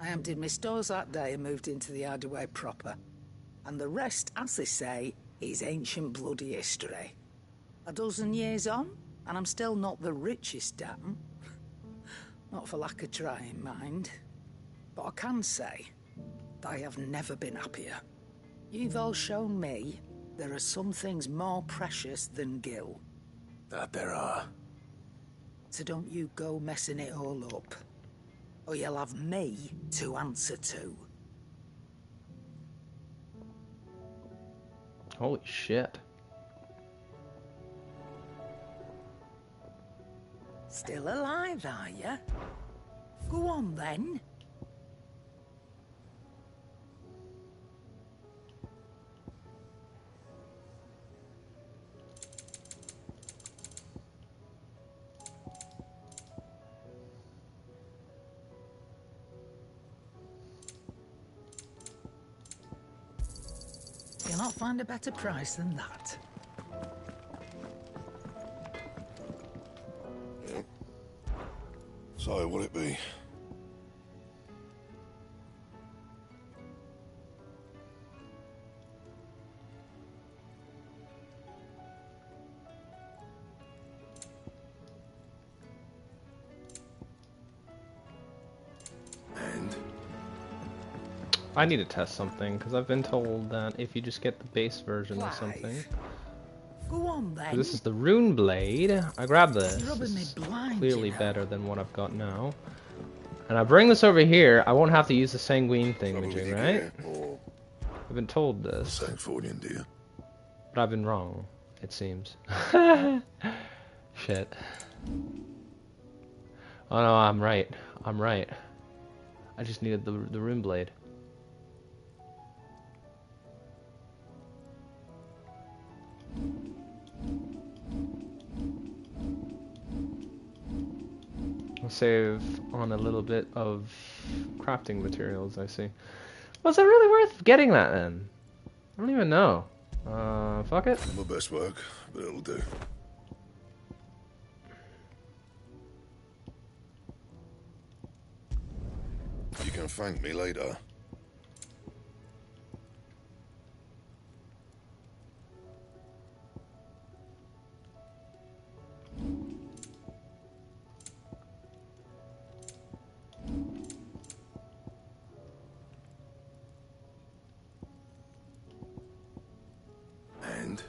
I emptied my stores that day and moved into the hideaway proper. And the rest, as they say, is ancient bloody history. A dozen years on, and I'm still not the richest dam. Not for lack of trying, mind. But I can say, I have never been happier. You've all shown me there are some things more precious than gil. That there are. So don't you go messing it all up. Or you'll have me to answer to. Holy shit. Still alive, are you? Go on, then. You'll not find a better price than that. So, what'll it be? I need to test something, because I've been told that if you just get the base version of something... Go on, then. This is the rune blade. I grabbed this. You're rubbing me It's blind, clearly you know. better than what I've got now. And I bring this over here, I won't have to use the sanguine thingamajig, right? I've been told this. But I've been wrong, it seems. Shit. Oh no, I'm right. I'm right. I just needed the rune blade. save on a little bit of crafting materials, I see. Was it really worth getting that then? I don't even know. Fuck it. My best work, but it'll do. You can thank me later. And?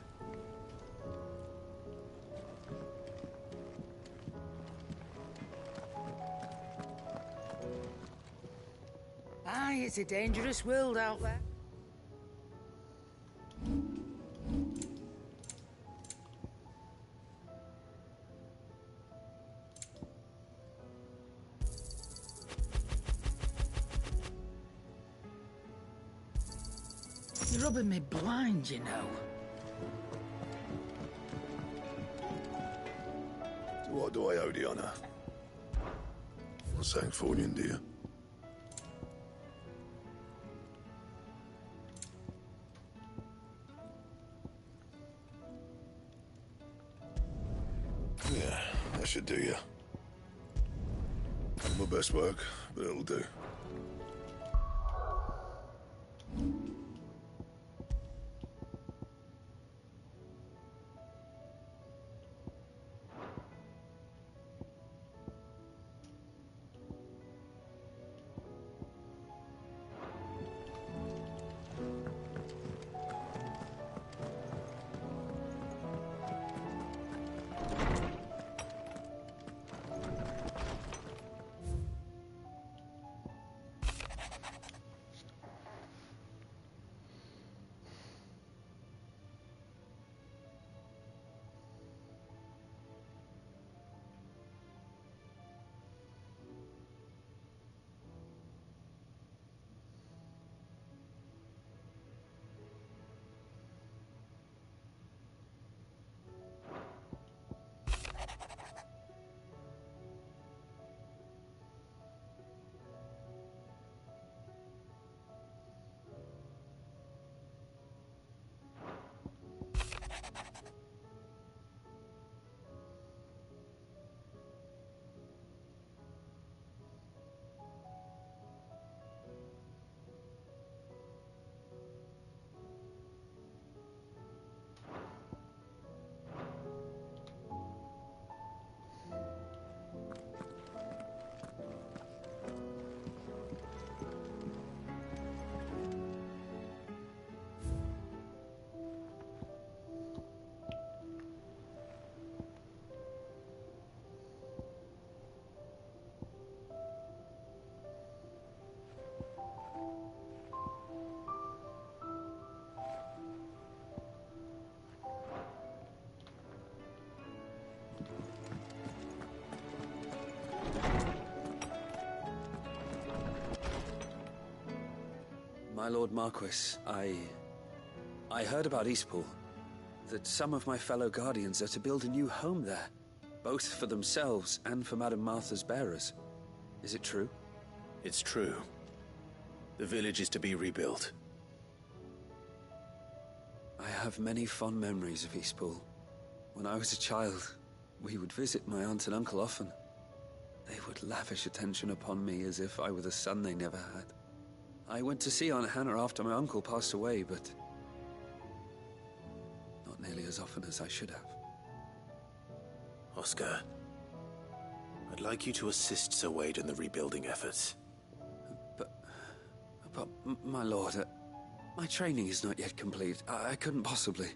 Aye, it's a dangerous world out there. You're rubbing me blind, you know. What do I owe the honor? What's saying Fornian, dear? Yeah, that should do you. My best work, but it'll do. My Lord Marquis, I heard about Eastpool. That some of my fellow guardians are to build a new home there, both for themselves and for Madame Martha's bearers. Is it true? It's true. The village is to be rebuilt. I have many fond memories of Eastpool. When I was a child, we would visit my aunt and uncle often. They would lavish attention upon me as if I were the son they never had. I went to see Aunt Hannah after my uncle passed away, but not nearly as often as I should have. Oscar, I'd like you to assist Sir Wade in the rebuilding efforts. But my lord, my training is not yet complete. I couldn't possibly.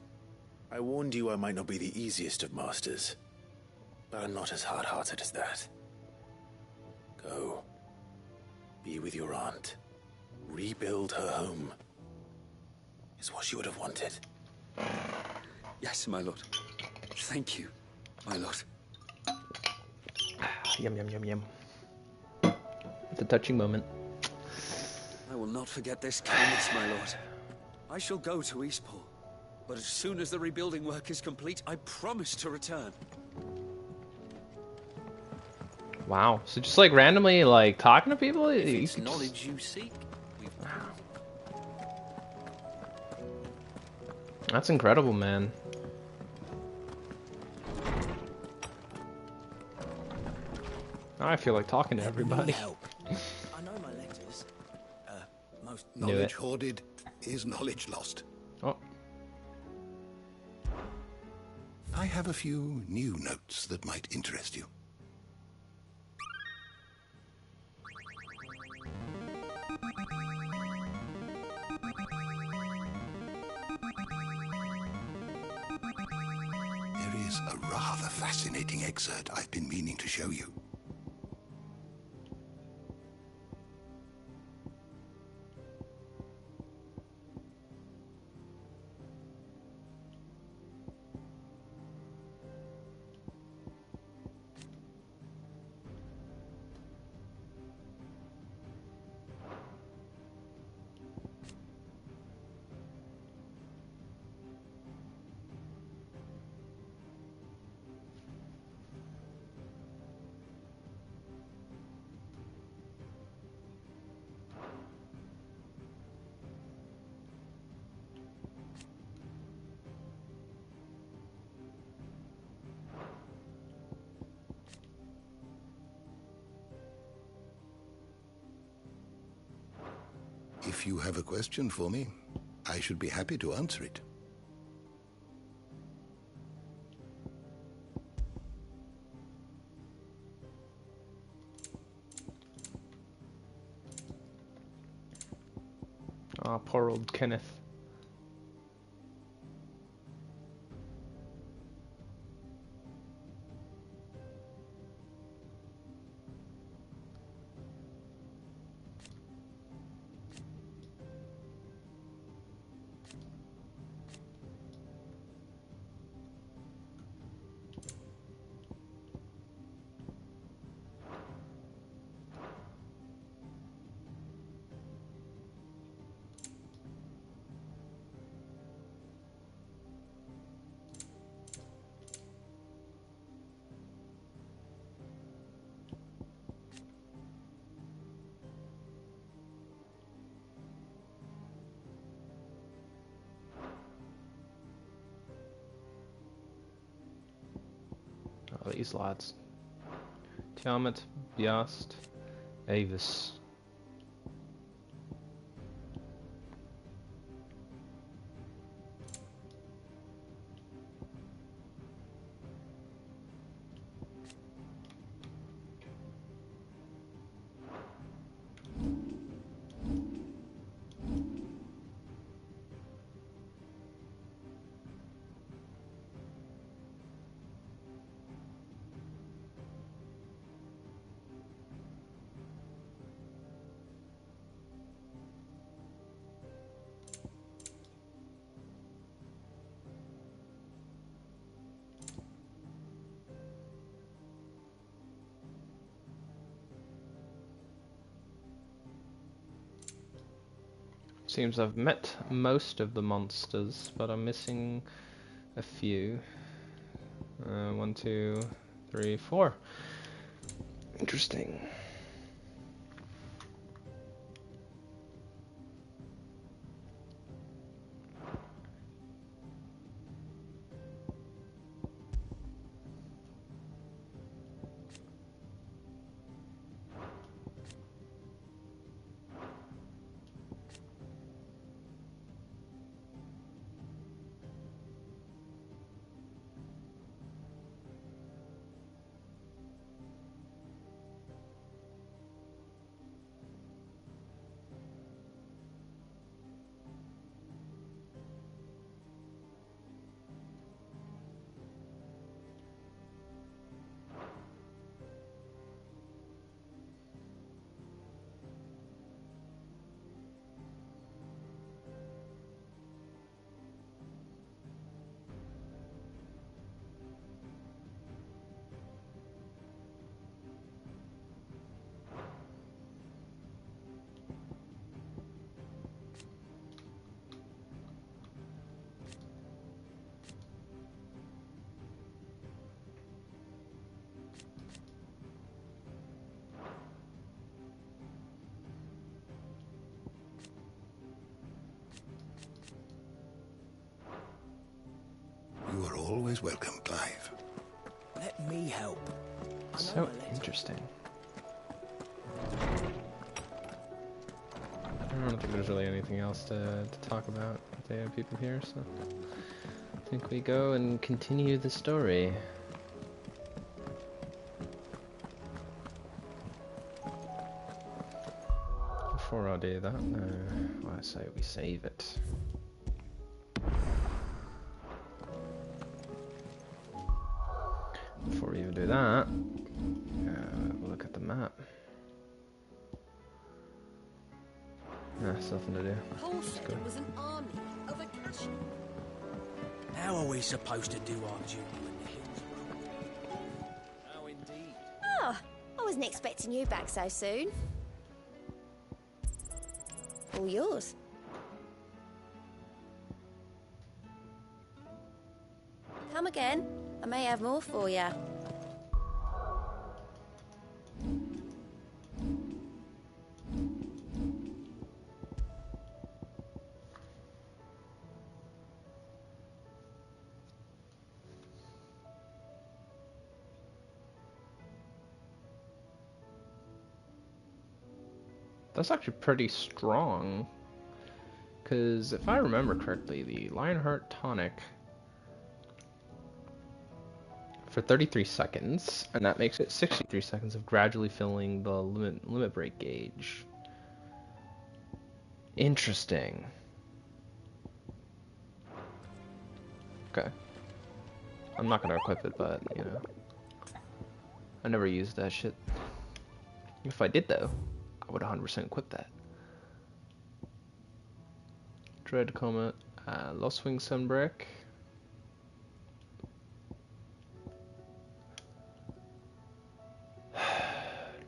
I warned you I might not be the easiest of masters, but I'm not as hard-hearted as that. Go. Be with your aunt. Rebuild her home. Is what she would have wanted. Yes, my lord. Thank you, my lord. Yum, yum, yum, yum. It's a touching moment. I will not forget this kindness, my lord. I shall go to Eastpool, but as soon as the rebuilding work is complete, I promise to return. Wow. So just like randomly like talking to people? If You it's could just- knowledge you seek, we've... That's incredible, man. Now I feel like talking to everybody. Help. I know my letters. Most Knew Knowledge it. hoarded is knowledge lost. Oh. I have a few new notes that might interest you. There is a rather fascinating excerpt I've been meaning to show you. If you have a question for me, I should be happy to answer it. Oh, poor old Kenneth. Oh, these lads. Tiamat, Biast, Avis. Seems I've met most of the monsters, but I'm missing a few. 1, 2, 3, 4. Interesting. You are always welcome, Clive. Let me help. So interesting. I don't think there's really anything else to talk about if they have people here, so I think we go and continue the story. Before I do that, I say we save it. Before we even do that, we'll look at the map. There's nothing to do. Paul said it was an army of a cash. How are we supposed to do our duty when the hills roll? How indeed. Oh, I wasn't expecting you back so soon. All yours. Come again. I may have more for you. That's actually pretty strong, because if I remember correctly, the Lionheart tonic for 33 seconds, and that makes it 63 seconds of gradually filling the limit break gauge. Interesting. Okay. I'm not gonna equip it, but you know, I never used that shit. If I did though, I would 100% equip that. Dread Comet, Lost Wing Sunbreak.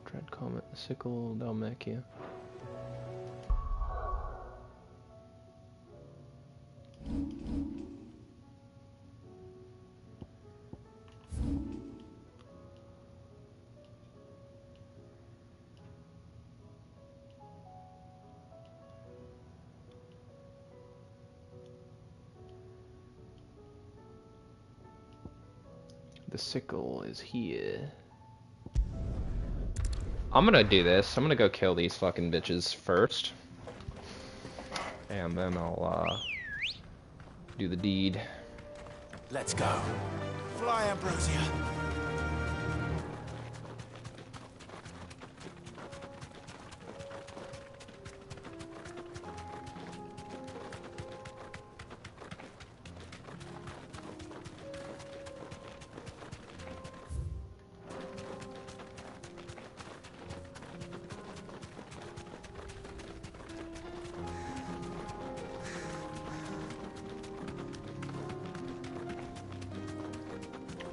Dread Comet, Sickle, Dalmacia. The sickle is here. I'm gonna do this. I'm gonna go kill these fucking bitches first. And then I'll, do the deed. Let's go. Fly, Ambrosia.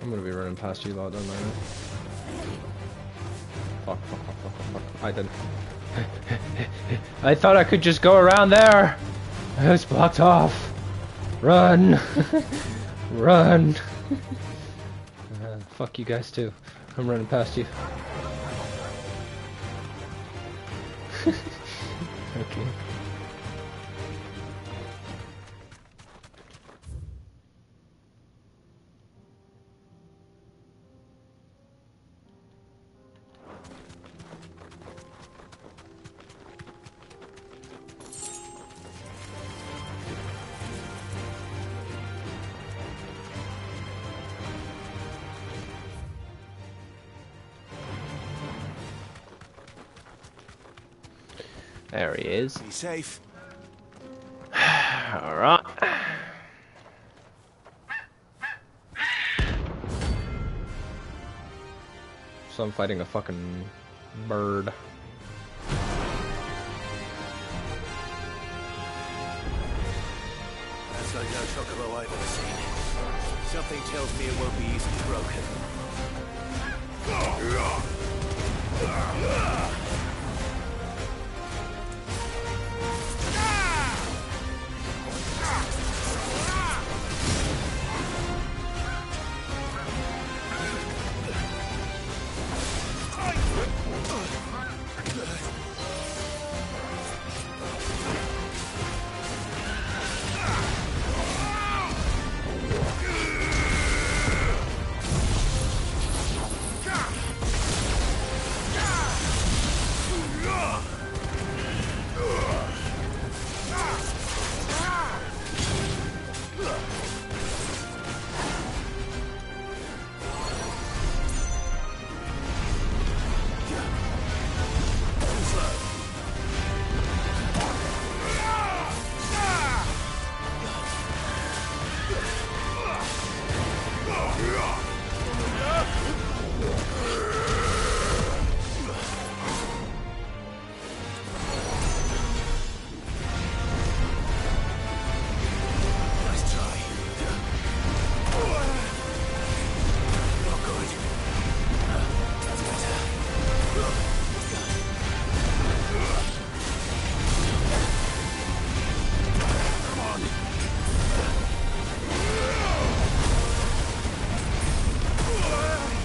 I'm gonna be running past you lot, don't I? Fuck. I didn't. I thought I could just go around there! It's blocked off! Run! Run! Fuck you guys too. I'm running past you. Okay. There he is. Be safe. Alright. So I'm fighting a fucking bird. That's like no chocobo I've ever seen. Something tells me it won't be easily broken.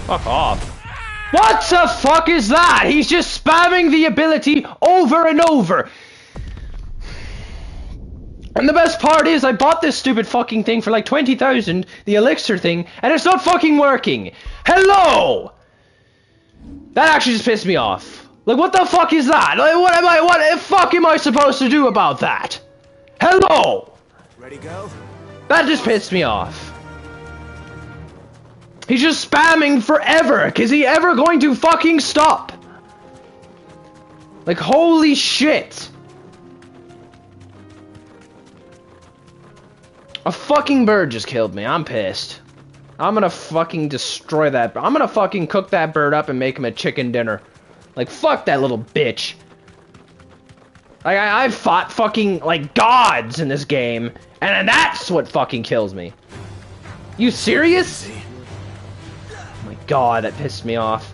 Fuck off. What the fuck is that? He's just spamming the ability over and over. And the best part is I bought this stupid fucking thing for like 20,000, the elixir thing, and it's not fucking working. Hello! That actually just pissed me off. Like, what the fuck is that? Like, what the fuck am I supposed to do about that? Hello! Ready, go? That just pissed me off. He's just spamming forever. Is he ever going to fucking stop? Like, holy shit. A fucking bird just killed me. I'm pissed. I'm gonna fucking destroy that. I'm gonna fucking cook that bird up and make him a chicken dinner. Like, fuck that little bitch. Like, I've fought fucking, like, gods in this game, and that's what fucking kills me. You serious? Oh my god, that pissed me off.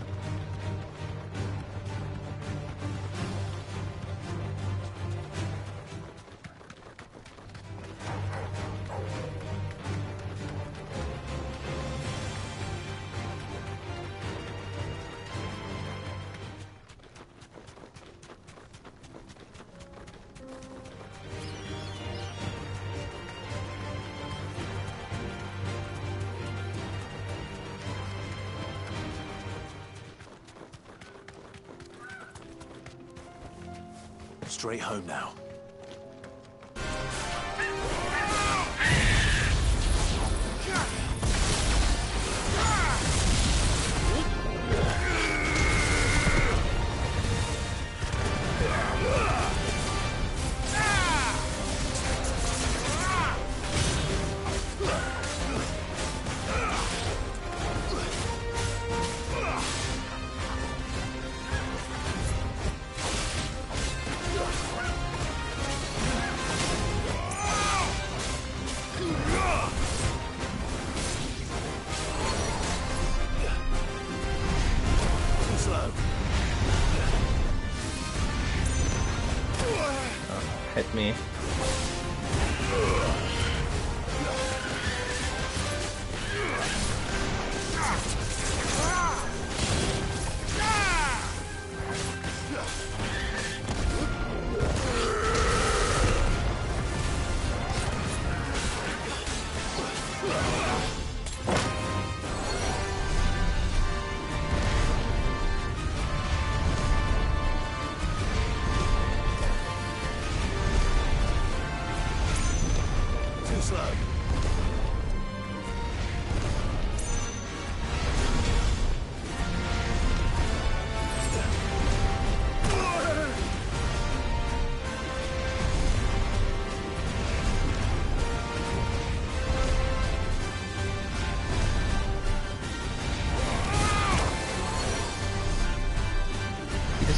Straight home now. Hit me.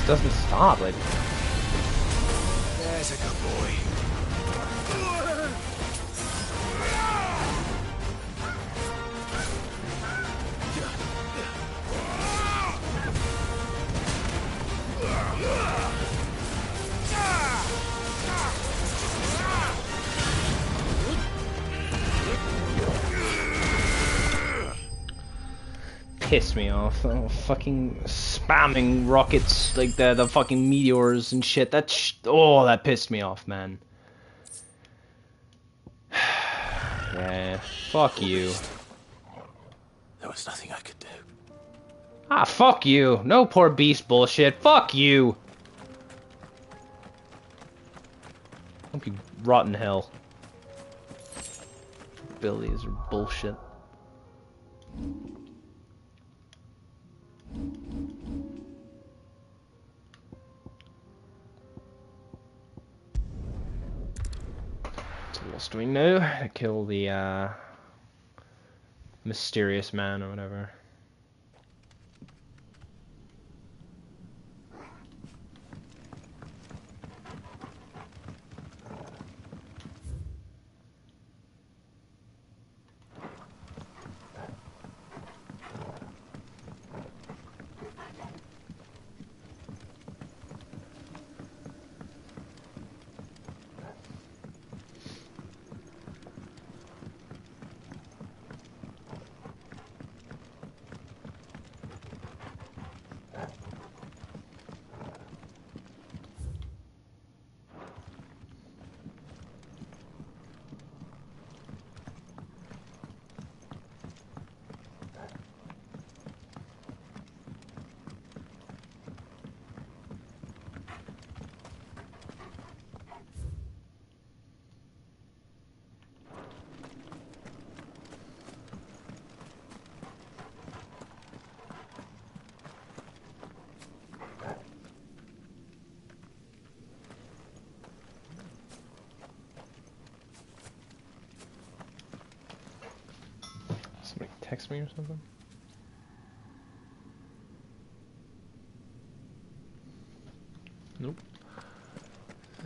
Doesn't stop, like. There's a good boy. Piss me off. Oh, fucking spamming rockets like the fucking meteors and shit. Oh, that pissed me off, man. Yeah, fuck you. There was nothing I could do. Ah, fuck you. No poor beast bullshit. Fuck you. Hope you rot in hell. Abilities are bullshit. So what else do we know? To kill the mysterious man or whatever. text me or something? Nope. I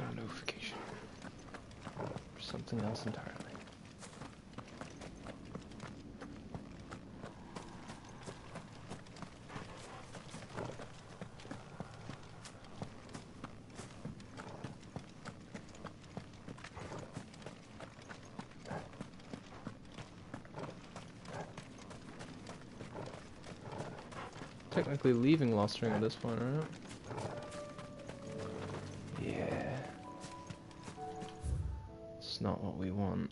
got a notification. Something else entirely. Technically leaving Lost Ring at this point, right? Yeah. It's not what we want.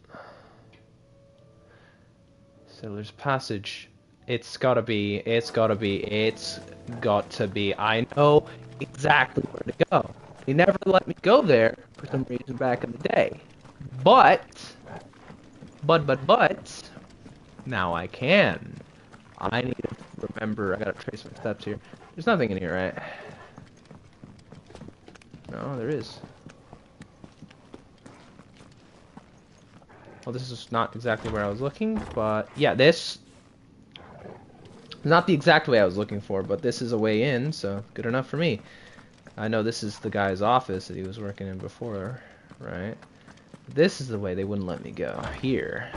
Sailor's Passage. It's gotta be. It's gotta be. It's got to be. I know exactly where to go. They never let me go there for some reason back in the day. But, now I can. I need to remember. I gotta trace my steps here. There's nothing in here, right? No, there is. Well, this is not exactly where I was looking, but yeah, this is not the exact way I was looking for, but this is a way in, so good enough for me. I know this is the guy's office that he was working in before, right? This is the way they wouldn't let me go. Here.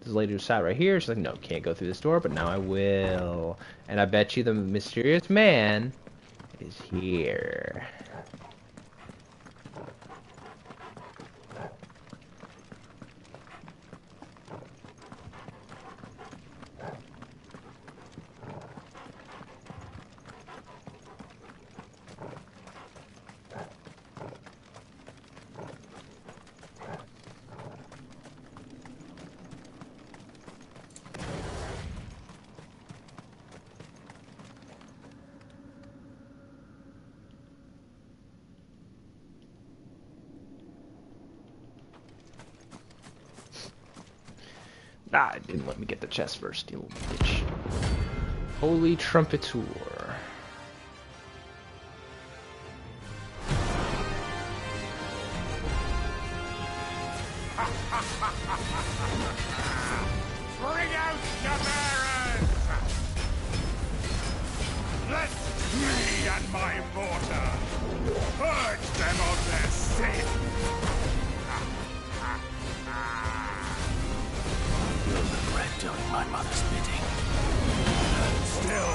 This lady who sat right here, she's like, no, can't go through this door, but now I will. And I bet you the mysterious man is here. Ah, it didn't let me get the chest first, you little bitch. Holy Trumpeter. Bring out your bearers! Let me and my mortar purge them of their sin! You'll regret doing my mother's bidding. Still.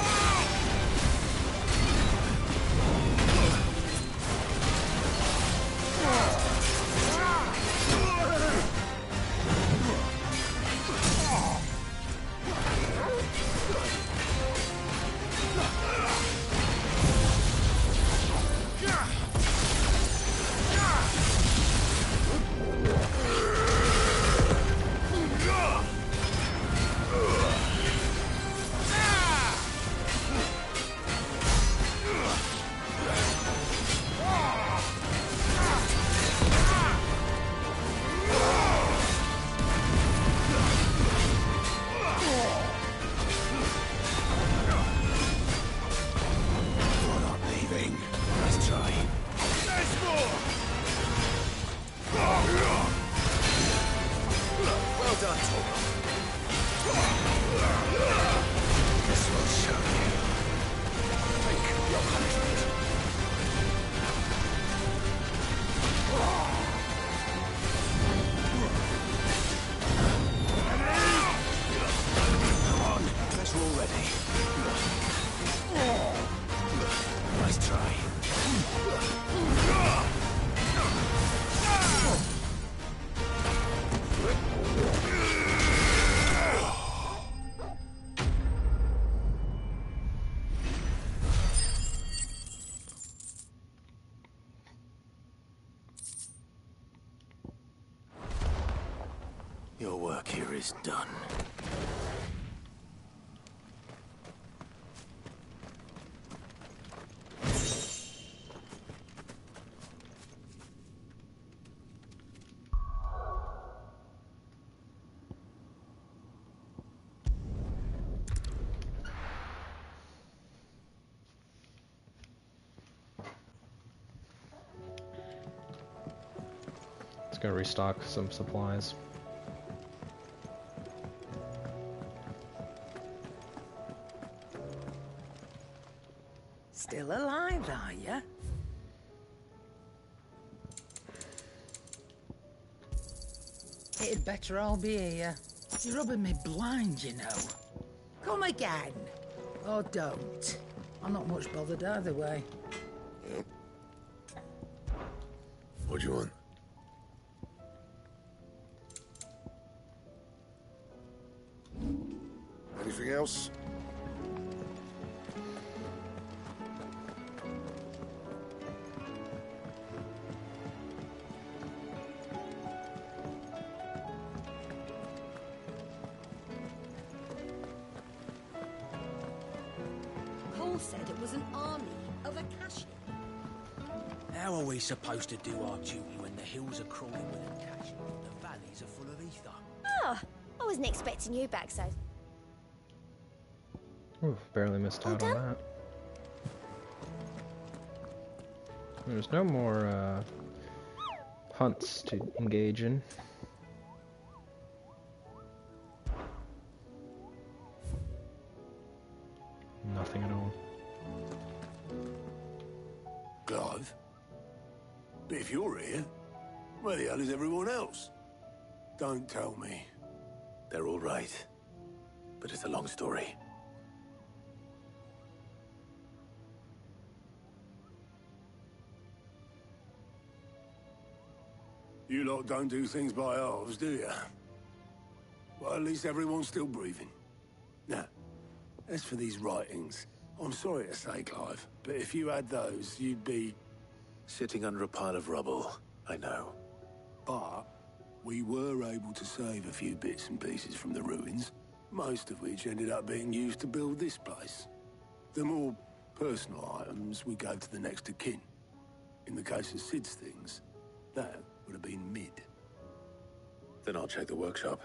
Your work here is done. Let's go restock some supplies. Still alive, are you? It'd better all be here. You're rubbing me blind, you know. Come again. Or don't. I'm not much bothered either way. What do you want? Anything else? Paul said it was an army of Acacia. How are we supposed to do our duty when the hills are crawling with acacia and the valleys are full of ether? Oh, I wasn't expecting you back so. Ooh, barely missed out on that. There's no more hunts to engage in. Nothing at all. Clive? But if you're here, where the hell is everyone else? Don't tell me. They're all right. But it's a long story. You lot don't do things by halves, do you? Well, at least everyone's still breathing. Now, as for these writings, I'm sorry to say, Clive, but if you had those, you'd be... sitting under a pile of rubble, I know. But we were able to save a few bits and pieces from the ruins, most of which ended up being used to build this place. The more personal items we gave to the next of kin. In the case of Sid's things, that would have been mid. Then I'll check the workshop.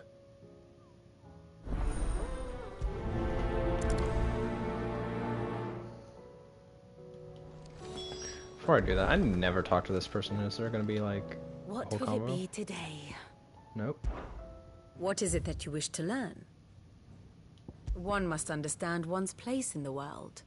Before I do that, I never talk to this person. Is there going to be like What a whole will combo? it be today? Nope. What is it that you wish to learn? One must understand one's place in the world.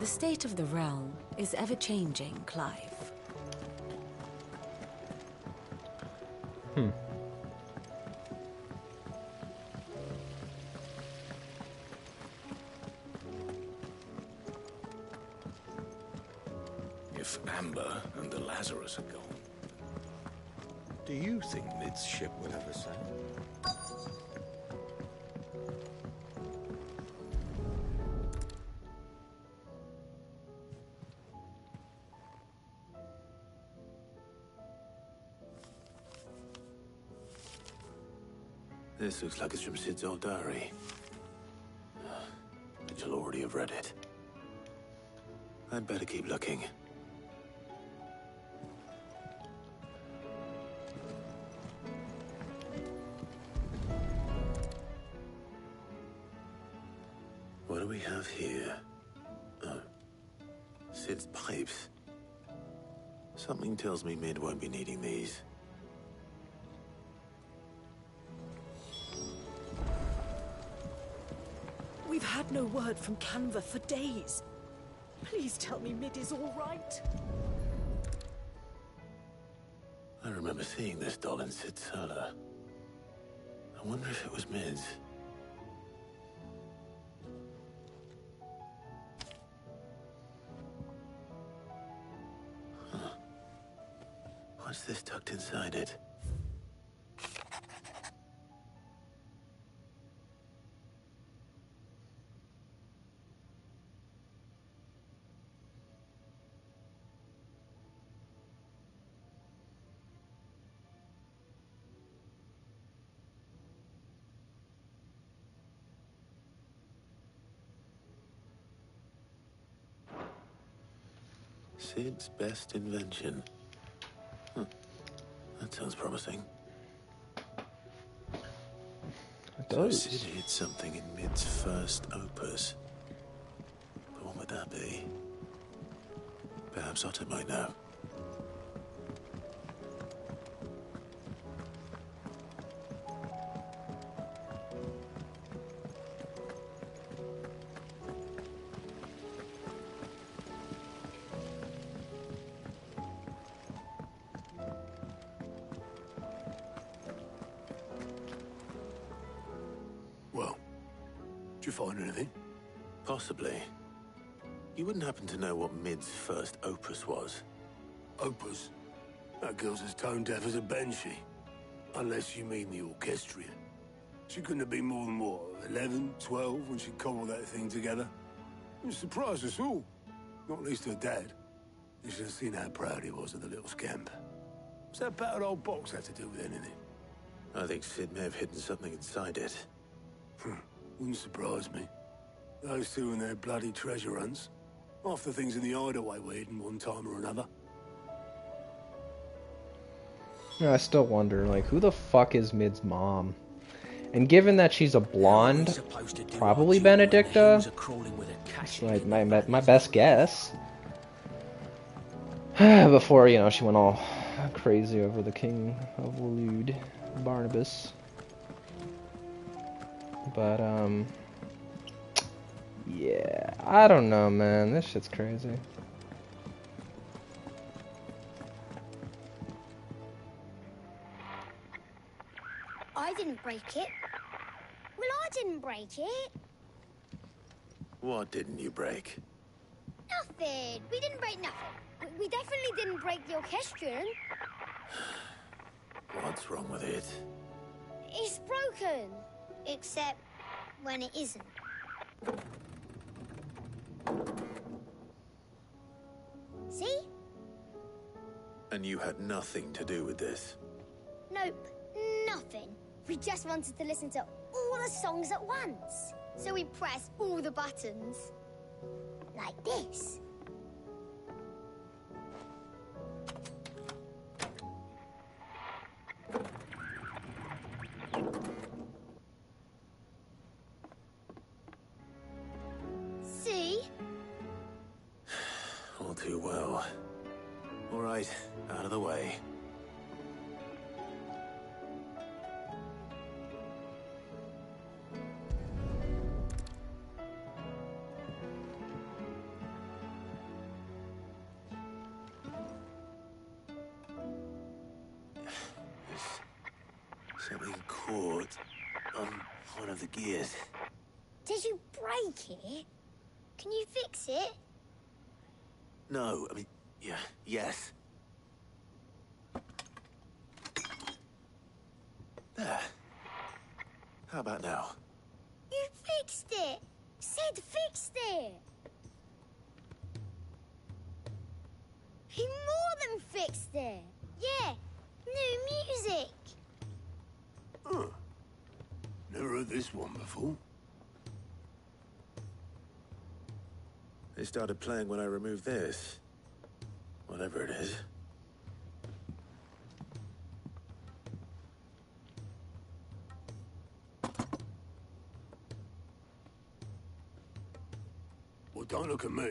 The state of the realm is ever-changing, Clive. If Amber and the Lazarus are gone, Do you think Mid's ship will ever sail? This looks like it's from Sid's old diary. But you'll already have read it. I'd better keep looking. What do we have here? Oh. Sid's pipes. Something tells me Mid won't be needing these. We've had no word from Canva for days. Please tell me Mid is all right. I remember seeing this doll in Sid's cellar. I wonder if it was Mid's. Huh. What's this tucked inside it? Sid's best invention. Huh. That sounds promising. It does. So Sid hid something in Mid's first opus. But what would that be? Perhaps Otto might know. Well, did you find anything? Possibly. You wouldn't happen to know what Mid's first opus was? Opus? That girl's as tone deaf as a banshee. Unless you mean the orchestrion. She couldn't have been more than, what, 11, 12 when she cobbled that thing together? It surprised us all. Not least her dad. You should have seen how proud he was of the little scamp. What's that battered old box have to do with anything? I think Sid may have hidden something inside it. Wouldn't surprise me. Those two and their bloody treasure hunts. Half the things in the hideaway were hidden one time or another. Yeah, I still wonder, like, who the fuck is Mid's mom? And given that she's a blonde, probably Benedicta. It's like my best guess. Before, you know, she went all crazy over the King of Waloed, Barnabas. But, yeah, I don't know, man. This shit's crazy. I didn't break it. Well, I didn't break it. What didn't you break? Nothing. We didn't break nothing. We definitely didn't break the orchestrion. What's wrong with it? It's broken. Except when it isn't. See? And you had nothing to do with this? Nope, nothing. We just wanted to listen to all the songs at once. So we pressed all the buttons. Like this. See? All too well. All right, out of the way. There's something caught on one of the gears. Did you break it? Can you fix it? No, I mean, yeah, yes. How about now? You fixed it! Sid fixed it! He more than fixed it! Yeah, new music! Huh. Never heard this one before. They started playing when I removed this. Whatever it is. Well, don't look at me.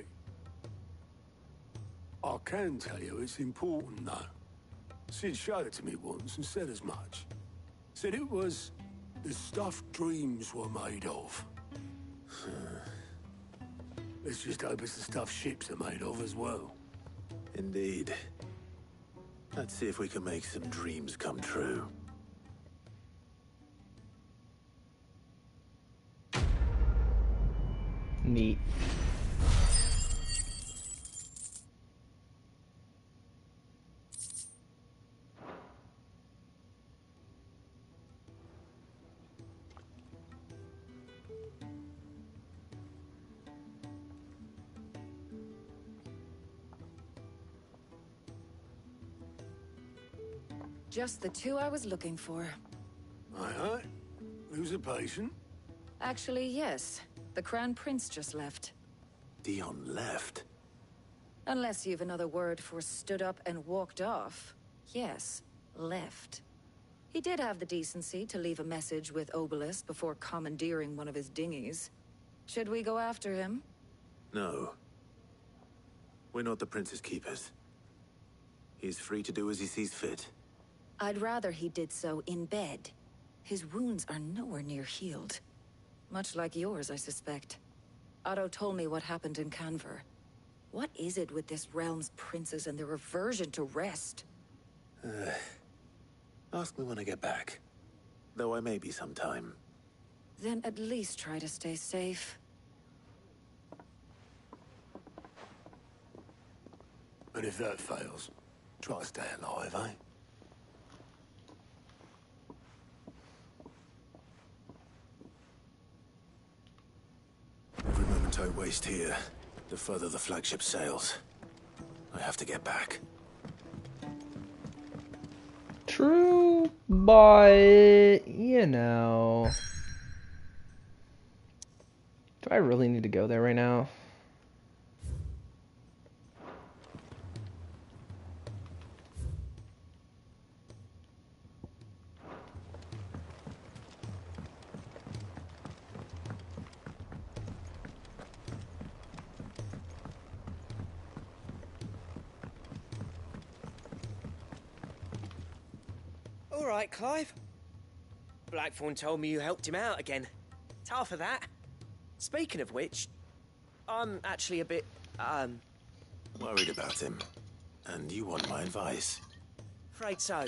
I can tell you it's important, though. Sid showed it to me once and said as much. Said it was the stuff dreams were made of. Let's just hope it's the stuff ships are made of as well. Indeed. Let's see if we can make some dreams come true. Neat. Just the two I was looking for. Aye. Who's a patient? Actually, yes. The Crown Prince just left. Dion left? Unless you've another word for stood up and walked off. Yes, left. He did have the decency to leave a message with Obelisk before commandeering one of his dinghies. Should we go after him? No. We're not the Prince's keepers. He's free to do as he sees fit. I'd rather he did so in bed. His wounds are nowhere near healed. Much like yours, I suspect. Otto told me what happened in Canver. What is it with this realm's princes and their aversion to rest? Ask me when I get back. Though I may be sometime. Then at least try to stay safe. And if that fails, try to stay alive, eh? Every moment I waste here, the further the flagship sails. I have to get back. True, but you know, do I really need to go there right now? All right, Clive. Blackthorn told me you helped him out again. Tough for that. Speaking of which, I'm actually a bit, Worried about him. And you want my advice? afraid so.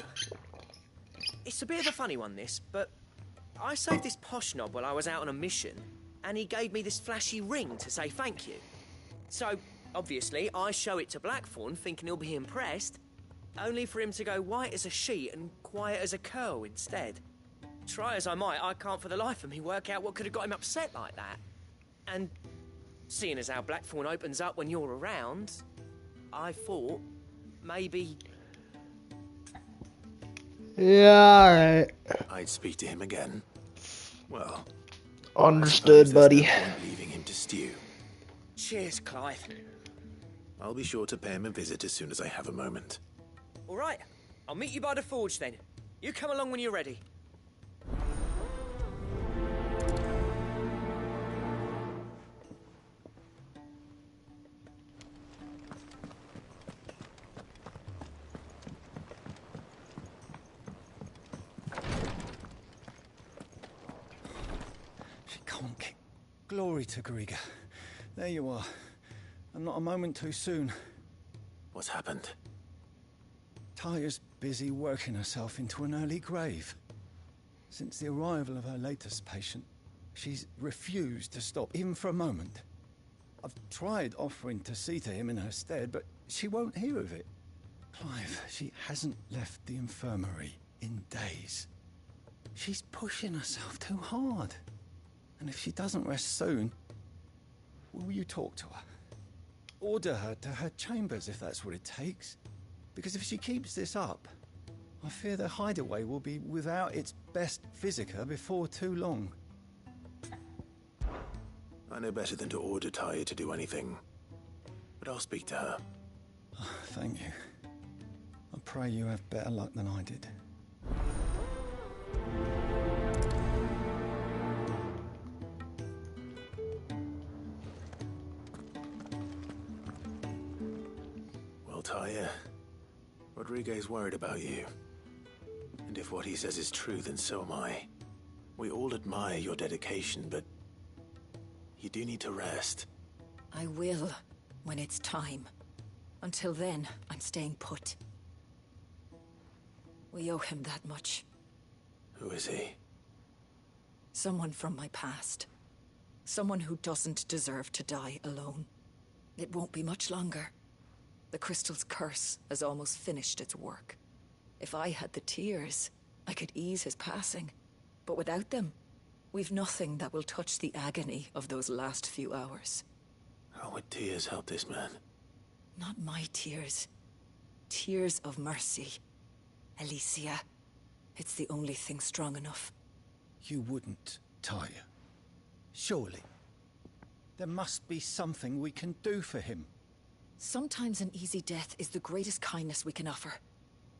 It's a bit of a funny one, this, but I saved this posh knob while I was out on a mission, and he gave me this flashy ring to say thank you. So, obviously, I show it to Blackthorn, thinking he'll be impressed, only for him to go white as a sheet and quiet as a curl instead. Try as I might, I can't for the life of me work out what could have got him upset like that. And seeing as how Blackthorn opens up when you're around, I thought maybe... Yeah, alright. I'd speak to him again. Well... Understood, buddy. Leaving him to stew. Cheers, Clive. I'll be sure to pay him a visit as soon as I have a moment. All right, I'll meet you by the forge then. You come along when you're ready. She can't kick. Glory to Griga. There you are. And not a moment too soon. What's happened? Tyre's busy working herself into an early grave. Since the arrival of her latest patient, she's refused to stop, even for a moment. I've tried offering to see to him in her stead, but she won't hear of it. Clive, she hasn't left the infirmary in days. She's pushing herself too hard. And if she doesn't rest soon, will you talk to her? Order her to her chambers if that's what it takes. Because if she keeps this up, I fear the hideaway will be without its best visitor before too long. I know better than to order Tyre to do anything. But I'll speak to her. Thank you. I pray you have better luck than I did. Well, Tyre, Rodriguez worried about you. And if what he says is true, then so am I. We all admire your dedication, but you do need to rest. I will, when it's time. Until then, I'm staying put. We owe him that much. Who is he? Someone from my past. Someone who doesn't deserve to die alone. It won't be much longer. The crystal's curse has almost finished its work. If I had the tears, I could ease his passing. But without them, we've nothing that will touch the agony of those last few hours. How would tears help this man? Not my tears. Tears of mercy. Alicia, it's the only thing strong enough. You wouldn't, Tyre. Surely. There must be something we can do for him. Sometimes an easy death is the greatest kindness we can offer.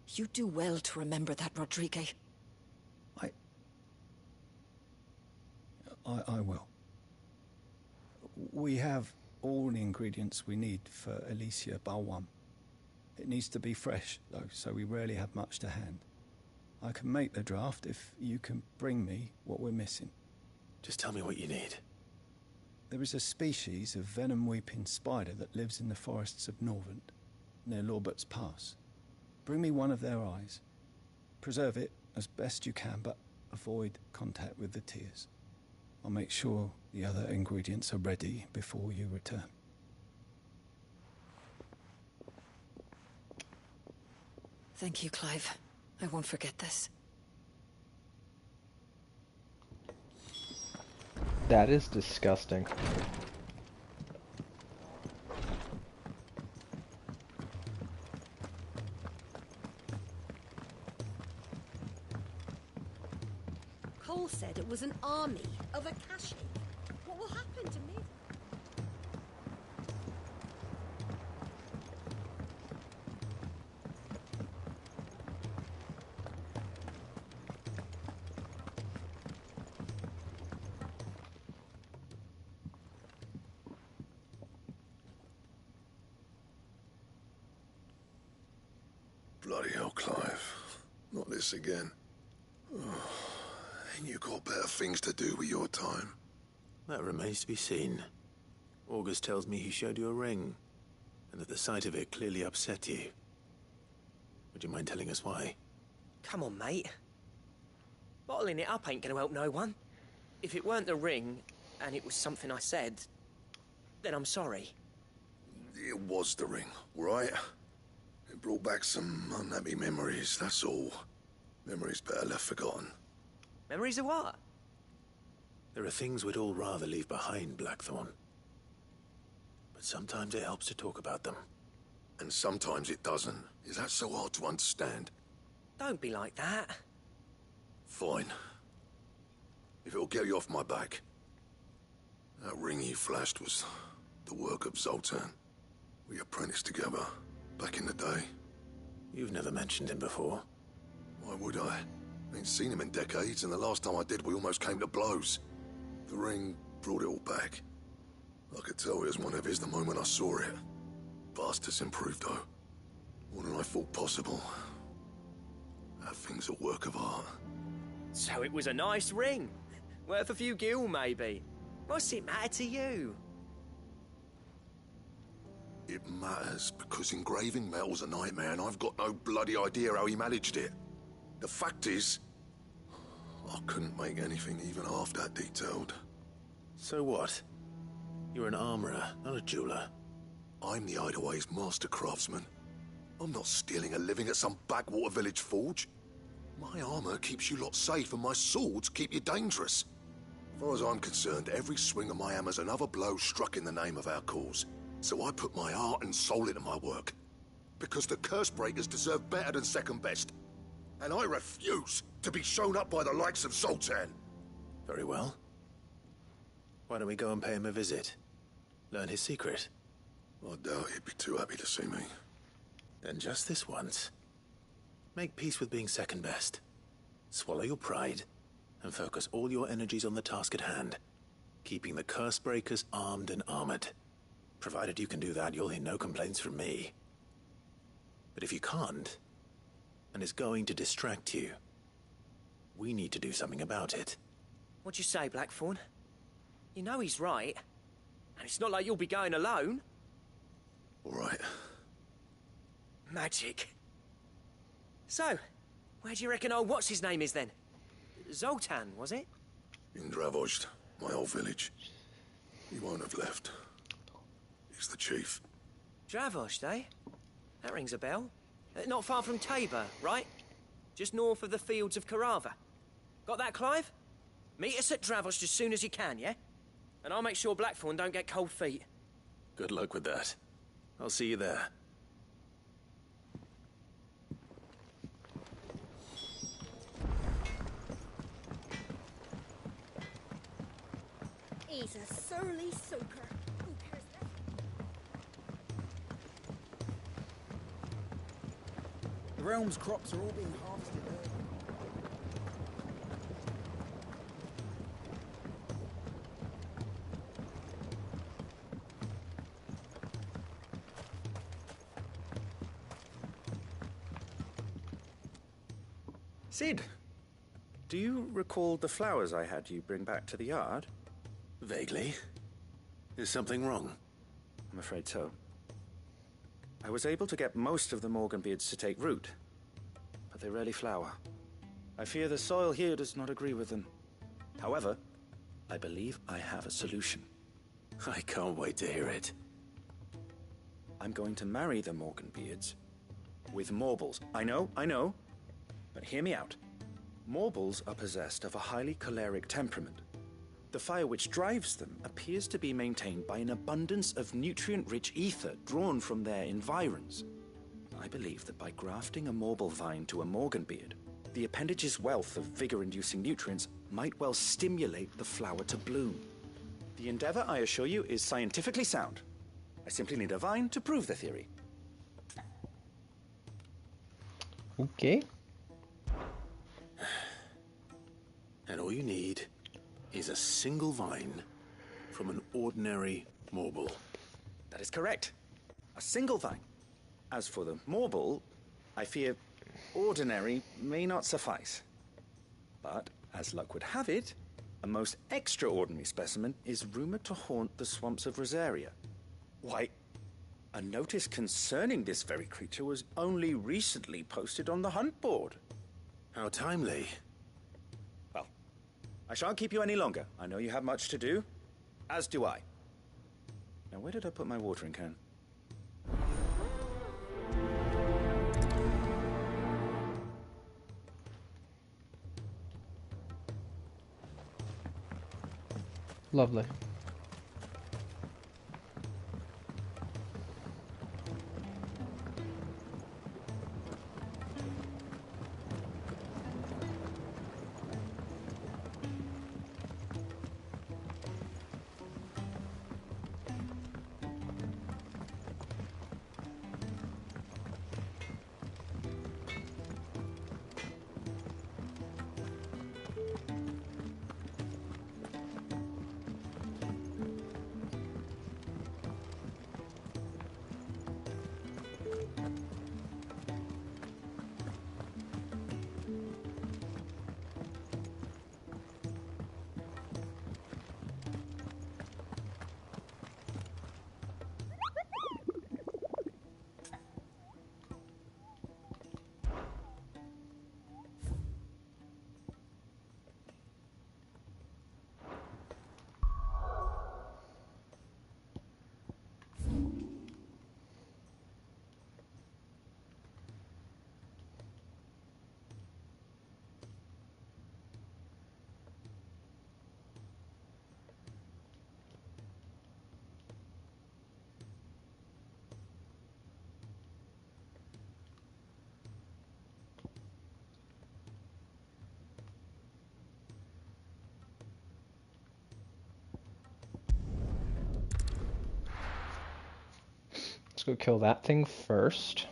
You do well to remember that, Rodriguez. I will. We have all the ingredients we need for Alicia Balwam. It needs to be fresh, though, so we rarely have much to hand. I can make the draft if you can bring me what we're missing. Just tell me what you need. There is a species of venom-weeping spider that lives in the forests of Norvent, near Lorbert's Pass. Bring me one of their eyes. Preserve it as best you can, but avoid contact with the tears. I'll make sure the other ingredients are ready before you return. Thank you, Clive. I won't forget this. That is disgusting. Cole said it was an army of Akashi. What will happen to me? Bloody hell, Clive. Not this again. Ain't you got better things to do with your time? That remains to be seen. August tells me he showed you a ring, and that the sight of it clearly upset you. Would you mind telling us why? Come on, mate. Bottling it up ain't gonna help no one. If it weren't the ring, and it was something I said, then I'm sorry. It was the ring, right? It brought back some unhappy memories, that's all. Memories better left forgotten. Memories of what? There are things we'd all rather leave behind, Blackthorn. But sometimes it helps to talk about them. And sometimes it doesn't. Is that so hard to understand? Don't be like that. Fine. If it'll get you off my back. That ring you flashed was the work of Zoltan. We apprenticed together, back in the day. You've never mentioned him before. Why would I? Ain't seen him in decades, and the last time I did, we almost came to blows. The ring brought it all back. I could tell it was one of his the moment I saw it. Vast has improved, though. More than I thought possible. That thing's a work of art. So it was a nice ring. Worth a few gil, maybe. What's it matter to you? It matters because engraving metal's a nightmare, and I've got no bloody idea how he managed it. The fact is, I couldn't make anything even half that detailed. So what? You're an armorer, not a jeweler. I'm the Hideaway's master craftsman. I'm not stealing a living at some backwater village forge. My armor keeps you lot safe and my swords keep you dangerous. As far as I'm concerned, every swing of my hammer's another blow struck in the name of our cause. So I put my heart and soul into my work. Because the curse breakers deserve better than second best. And I refuse to be shown up by the likes of Zoltan. Very well. Why don't we go and pay him a visit? Learn his secret. I doubt he'd be too happy to see me. Then just this once, make peace with being second best. Swallow your pride, and focus all your energies on the task at hand, keeping the curse breakers armed and armored. Provided you can do that, you'll hear no complaints from me. But if you can't, and it's going to distract you, we need to do something about it. What'd you say, Blackthorn? You know he's right. And it's not like you'll be going alone. All right. Magic. So, where do you reckon old what's-his-name is then? Zoltan, was it? In Dravozd, my old village. He won't have left. He's the chief. Dravozd, eh? That rings a bell. Not far from Tabor, right? Just north of the fields of Carava. Got that, Clive? Meet us at Dravozd as soon as you can, yeah? And I'll make sure Blackthorn don't get cold feet. Good luck with that. I'll see you there. He's a surly soaker. Who cares less? The realm's crops are all being harvested early. Sid, do you recall the flowers I had you bring back to the yard? Vaguely. Is something wrong? I'm afraid so. I was able to get most of the Morganbeards to take root, but they rarely flower. I fear the soil here does not agree with them. However, I believe I have a solution. I can't wait to hear it. I'm going to marry the Morganbeards with Morbles. I know, but hear me out. Morbles are possessed of a highly choleric temperament. The fire which drives them appears to be maintained by an abundance of nutrient-rich ether drawn from their environs. I believe that by grafting a Morble vine to a Morganbeard, the appendage's wealth of vigor-inducing nutrients might well stimulate the flower to bloom. The endeavor, I assure you, is scientifically sound. I simply need a vine to prove the theory. Okay. And all you need is a single vine from an ordinary Morble. That is correct. A single vine. As for the Morble, I fear ordinary may not suffice. But, as luck would have it, a most extraordinary specimen is rumored to haunt the swamps of Rosaria. Why, a notice concerning this very creature was only recently posted on the hunt board. How timely. Well, I shan't keep you any longer. I know you have much to do, as do I. Now, where did I put my watering can? Lovely. go kill that thing first.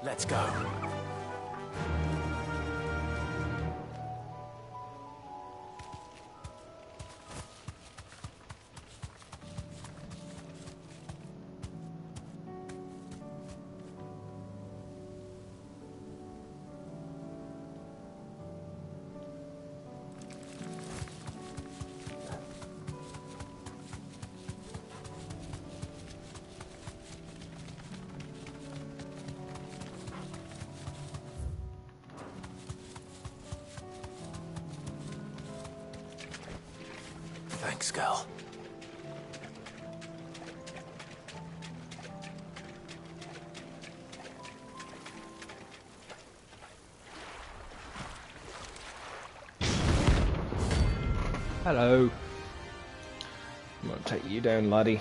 Let's go. Thanks, girl. Hello. I'm gonna take you down, laddie.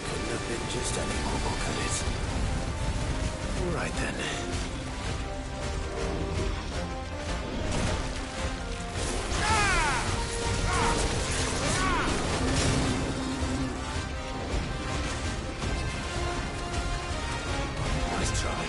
Couldn't have been just any normal, could it? All right then. Nice try.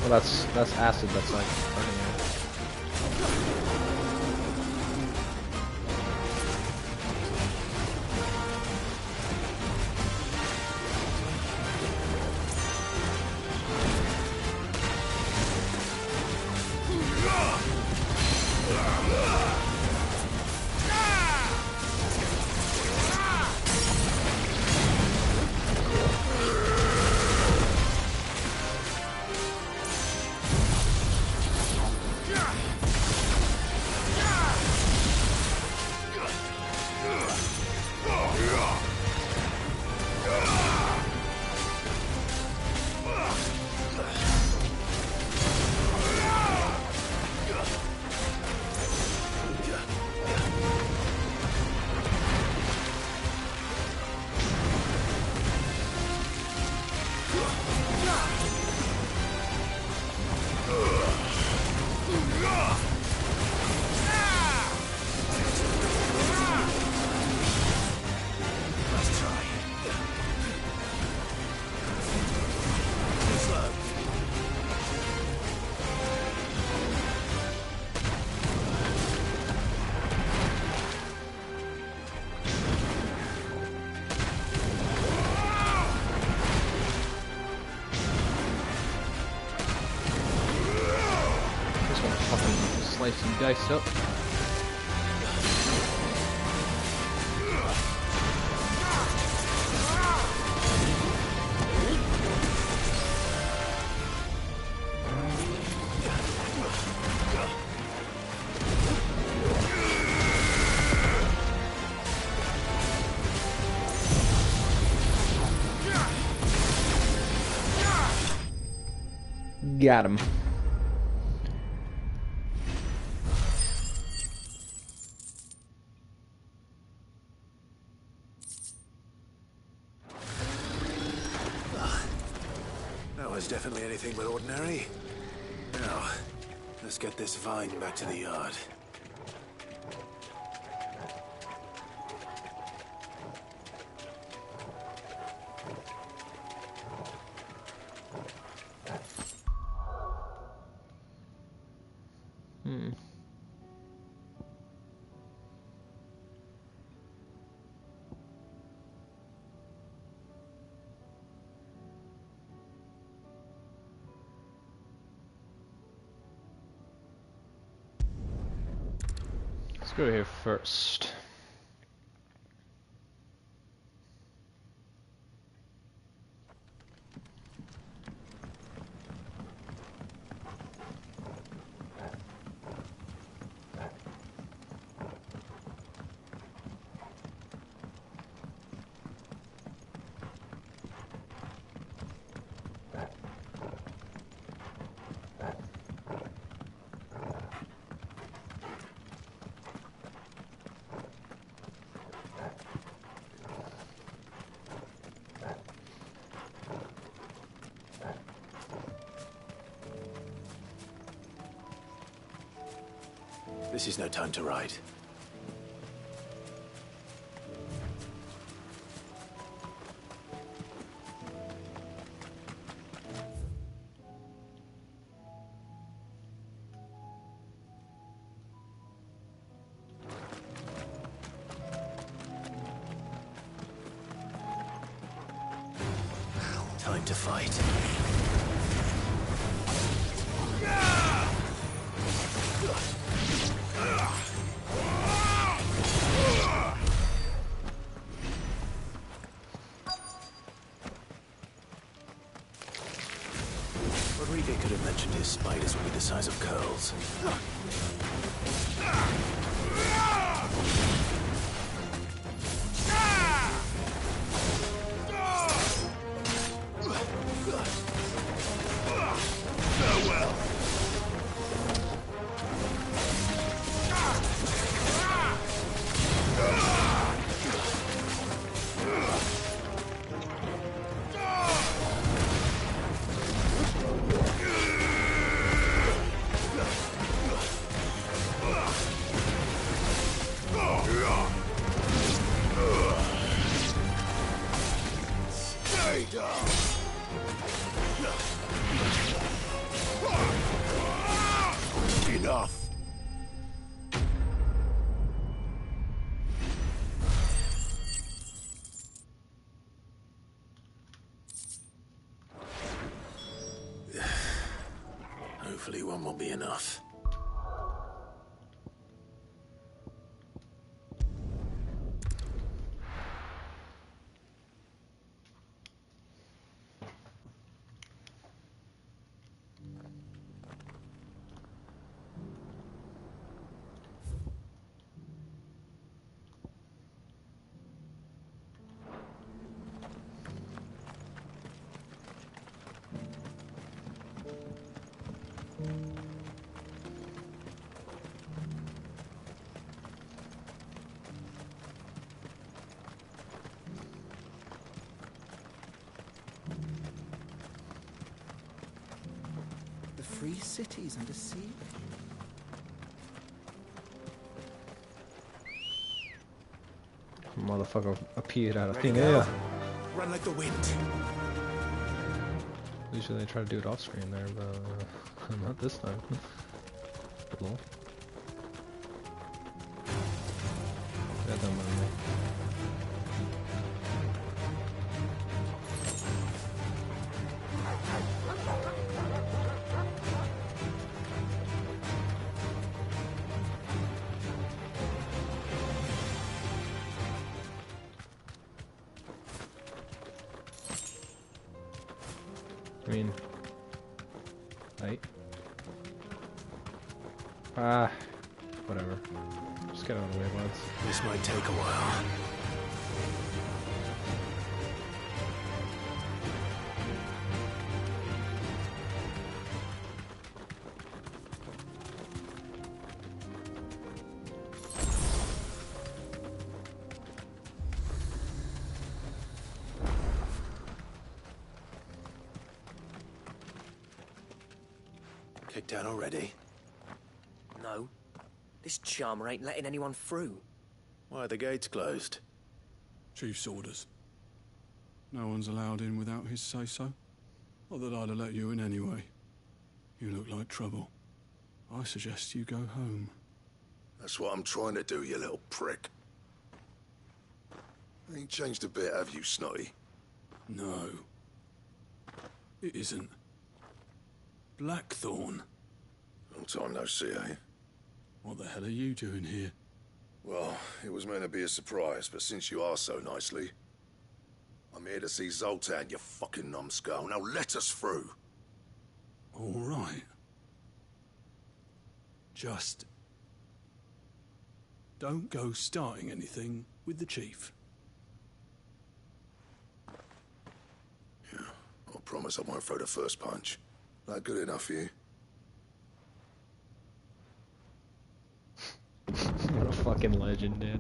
Well, that's acid that's like burning it. Slice and dice up. Got him. was definitely anything but ordinary. Now, let's get this vine back to the yard. Let's go here first. This is no time to ride. Time to fight. Rodriguez could have mentioned his spiders would be the size of curls. Farewell. Stay down. Enough. Hopefully one will be enough. The free cities under siege. Motherfucker appeared out of Ready, thin go. air. Run like the wind. Usually they try to do it off screen there, but not this time. Cool. That don't mind me. I mean, right? Whatever. Just get out of the way, lads. This might take a while. Kicked out already? No. This charmer ain't letting anyone through. Why are the gates closed? Chief's orders. No one's allowed in without his say-so. Not that I'd have let you in anyway. You look like trouble. I suggest you go home. That's what I'm trying to do, you little prick. Ain't changed a bit, have you, Snotty? No. It isn't. Blackthorn. Long time no see, eh? What the hell are you doing here? Well, it was meant to be a surprise, but since you asked so nicely, I'm here to see Zoltan, you fucking numbskull. Now let us through. All right. Just don't go starting anything with the chief. Yeah, I promise I won't throw the first punch. That good enough for you? What a fucking legend, dude.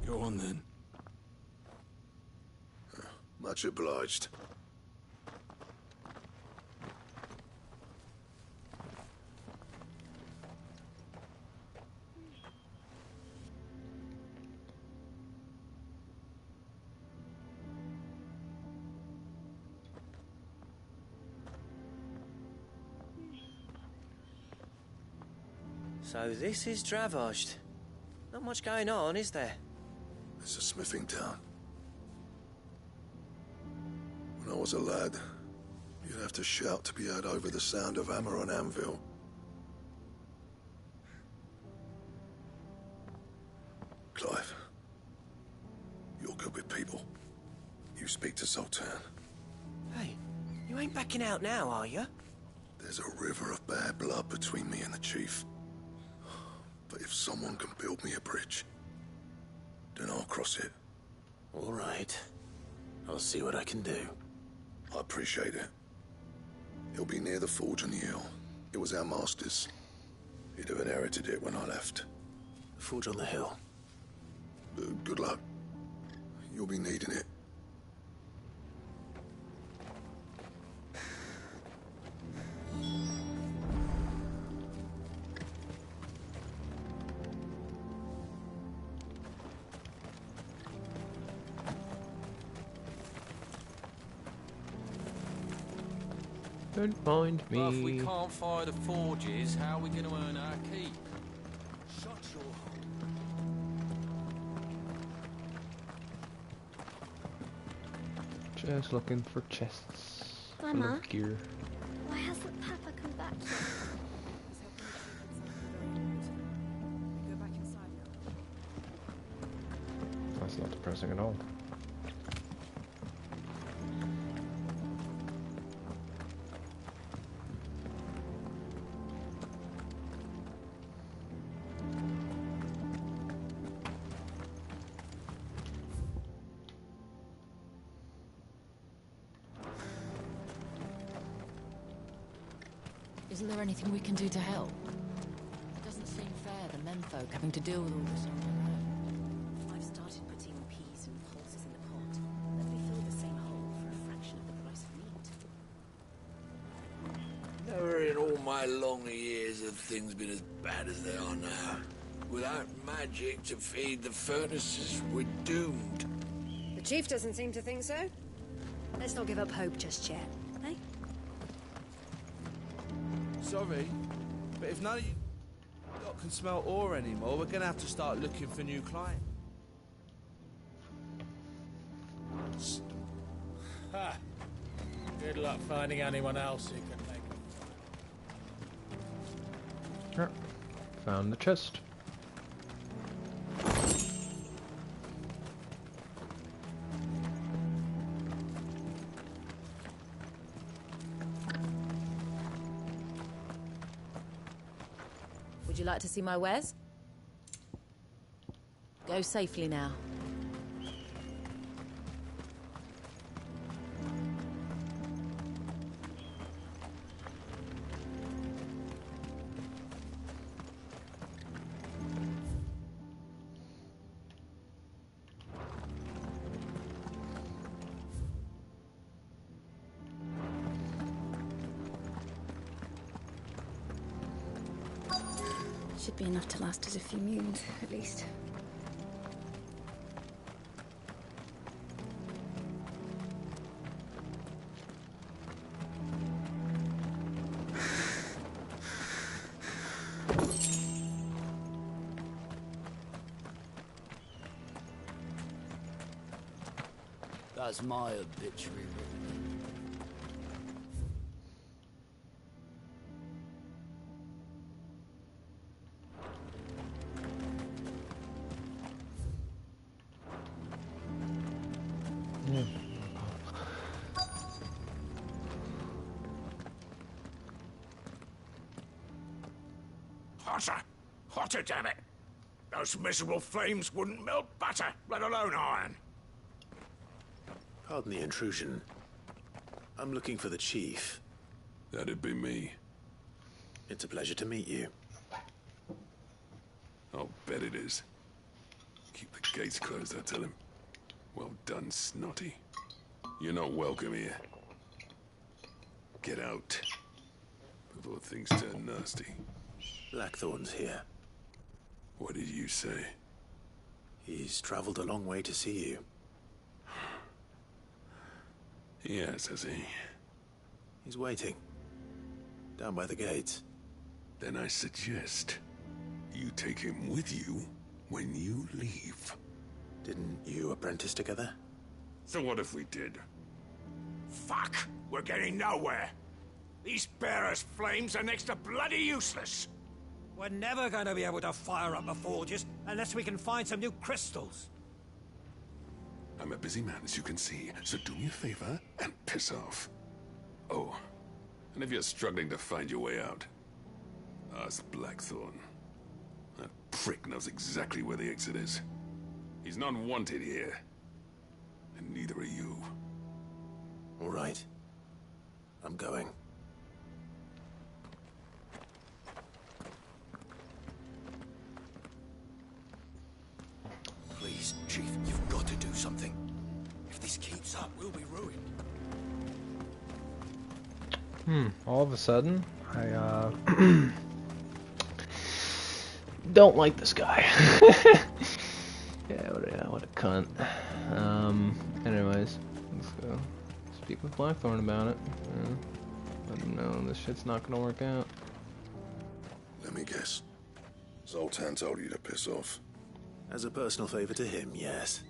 Go on then. Much obliged. So this is Dravosht. Not much going on, is there? It's a smithing town. When I was a lad, you'd have to shout to be heard over the sound of hammer on anvil. Clive, you're good with people. You speak to Sultan. Hey, you ain't backing out now, are you? There's a river of bad blood between me and the chief. But if someone can build me a bridge, then I'll cross it. All right. I'll see what I can do. I appreciate it. He'll be near the forge on the hill. It was our master's. He'd have inherited it when I left. The forge on the hill. Good luck. You'll be needing it. Don't find me. Well, if we can't fire the forges, how are we going to earn our keep? Shut your hole. Just looking for chests. Mama? Full of gear. Why hasn't Papa come back yet? That's not depressing at all. Isn't there anything we can do to help? It doesn't seem fair, the menfolk having to deal with all this on their own. I've started putting peas and pulses in the pot. Let me fill the same hole for a fraction of the price of meat. Never in all my long years have things been as bad as they are now. Without magic to feed the furnaces, we're doomed. The chief doesn't seem to think so. Let's not give up hope just yet, eh? Sorry, but if none of you lot can smell ore anymore, we're gonna have to start looking for new clients. Ha! Good luck finding anyone else who can make it. Yep. Found the chest. Would you like to see my wares? Go safely now. Should be enough to last us a few moons, at least. That's my obituary written. Hotter! Hotter, damn it! Those miserable flames wouldn't melt butter, let alone iron. Pardon the intrusion. I'm looking for the chief. That'd be me. It's a pleasure to meet you. I'll bet it is. Keep the gates closed, I tell him. Well done, Snotty. You're not welcome here. Get out. Before things turn nasty. Blackthorn's here. What did you say? He's traveled a long way to see you. Yes, has he? He's waiting. Down by the gates. Then I suggest you take him with you when you leave. Didn't you apprentice together? So what if we did? Fuck! We're getting nowhere. These bearers' flames are next to bloody useless. We're never going to be able to fire up the forges unless we can find some new crystals. I'm a busy man, as you can see, so do me a favor and piss off. Oh, and if you're struggling to find your way out, ask Blackthorn. That prick knows exactly where the exit is. He's not wanted here, and neither are you. All right. I'm going. Please, Chief, you've got to do something. If this keeps up, we'll be ruined. All of a sudden, I, don't like this guy. Yeah, what a cunt. Anyways, let's go speak with Blackthorn about it. Let him know this shit's not gonna work out. Let me guess. Zoltan told you to piss off. As a personal favor to him, yes.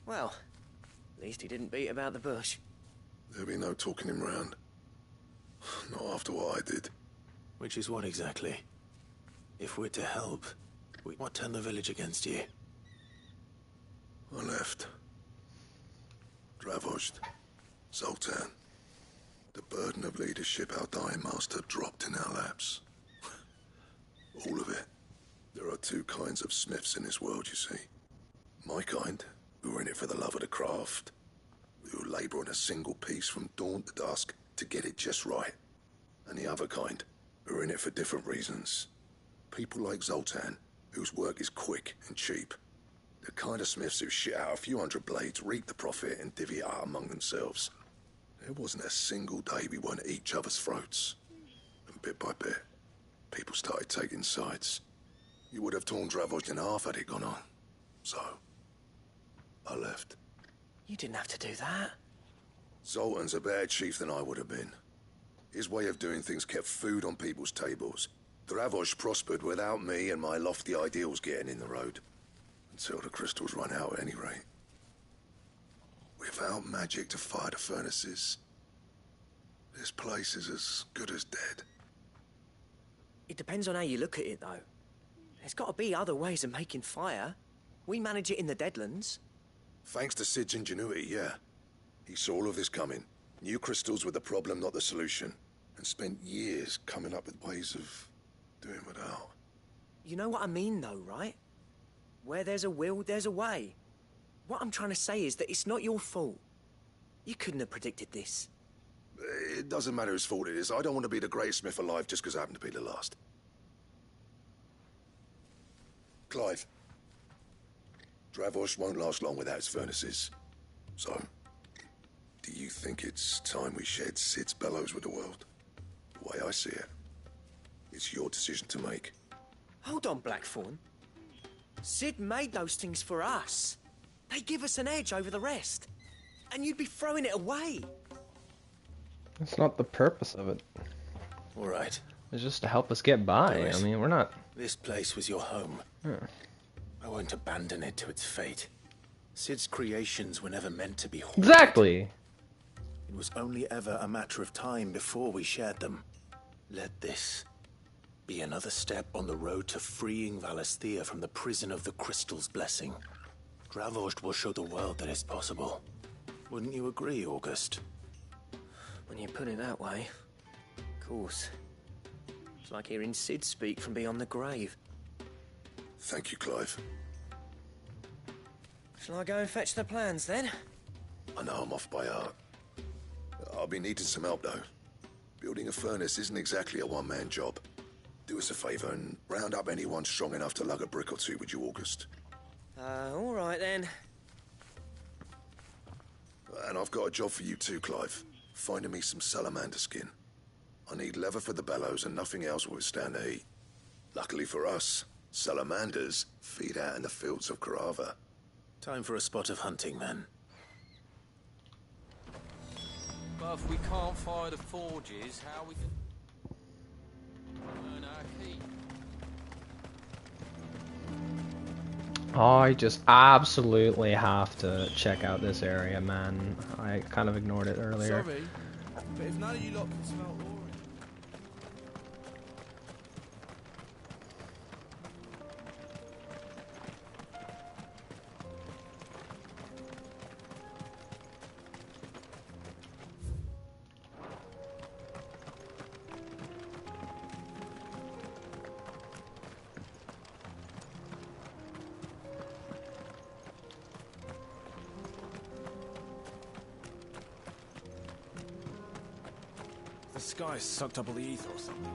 Well, at least he didn't beat about the bush. There'll be no talking him round. Not after what I did. Which is what exactly? If we're to help, what turned the village against you? I left. Dravost. Zoltan. The burden of leadership our dying master dropped in our laps. All of it. There are two kinds of smiths in this world, you see. My kind, who are in it for the love of the craft, who labour on a single piece from dawn to dusk to get it just right. And the other kind, who are in it for different reasons. People like Zoltan, whose work is quick and cheap. The kind of smiths who shit out a few hundred blades, reap the profit, and divvy it out among themselves. There wasn't a single day we weren't at each other's throats. And bit by bit, people started taking sides. You would have torn Dravost in half had it gone on. So, I left. You didn't have to do that. Zoltan's a better chief than I would have been. His way of doing things kept food on people's tables. Dravost prospered without me and my lofty ideals getting in the road. Until the crystals run out at any rate. Without magic to fire the furnaces, this place is as good as dead. It depends on how you look at it, though. There's got to be other ways of making fire. We manage it in the Deadlands. Thanks to Sid's ingenuity, yeah. He saw all of this coming. Knew crystals were the problem, not the solution. And spent years coming up with ways of doing without. You know what I mean, though, right? Where there's a will, there's a way. What I'm trying to say is that it's not your fault. You couldn't have predicted this. It doesn't matter whose fault it is. I don't want to be the greatest smith alive just because I happen to be the last. Clive. Dravost won't last long without his furnaces. So, Do you think it's time we shared Sid's bellows with the world? The way I see it, it's your decision to make. Hold on, Blackthorn. Sid made those things for us. They give us an edge over the rest. And you'd be throwing it away. That's not the purpose of it. All right. It's just to help us get by. Boris, I mean, we're not... This place was your home. I won't abandon it to its fate. Sid's creations were never meant to be hoarded. Exactly! It was only ever a matter of time before we shared them. Let this be another step on the road to freeing Valisthea from the prison of the Crystal's blessing. Dravost will show the world that it's possible. Wouldn't you agree, August? When you put it that way, of course. It's like hearing Sid speak from beyond the grave. Thank you, Clive. Shall I go and fetch the plans, then? I know I'm off by heart. I'll be needing some help, though. Building a furnace isn't exactly a one-man job. Do us a favour and round up anyone strong enough to lug a brick or two with you, August. All right, then. And I've got a job for you too, Clive. Finding me some salamander skin. I need leather for the bellows and nothing else will withstand the heat. Luckily for us, salamanders feed out in the fields of Carava. Time for a spot of hunting, then. But if we can't fire the forges, how we can earn our keep? I just absolutely have to check out this area, man. I kind of ignored it earlier. Sorry, but if none of you lot can smell ore. The sky sucked up all the ether or something.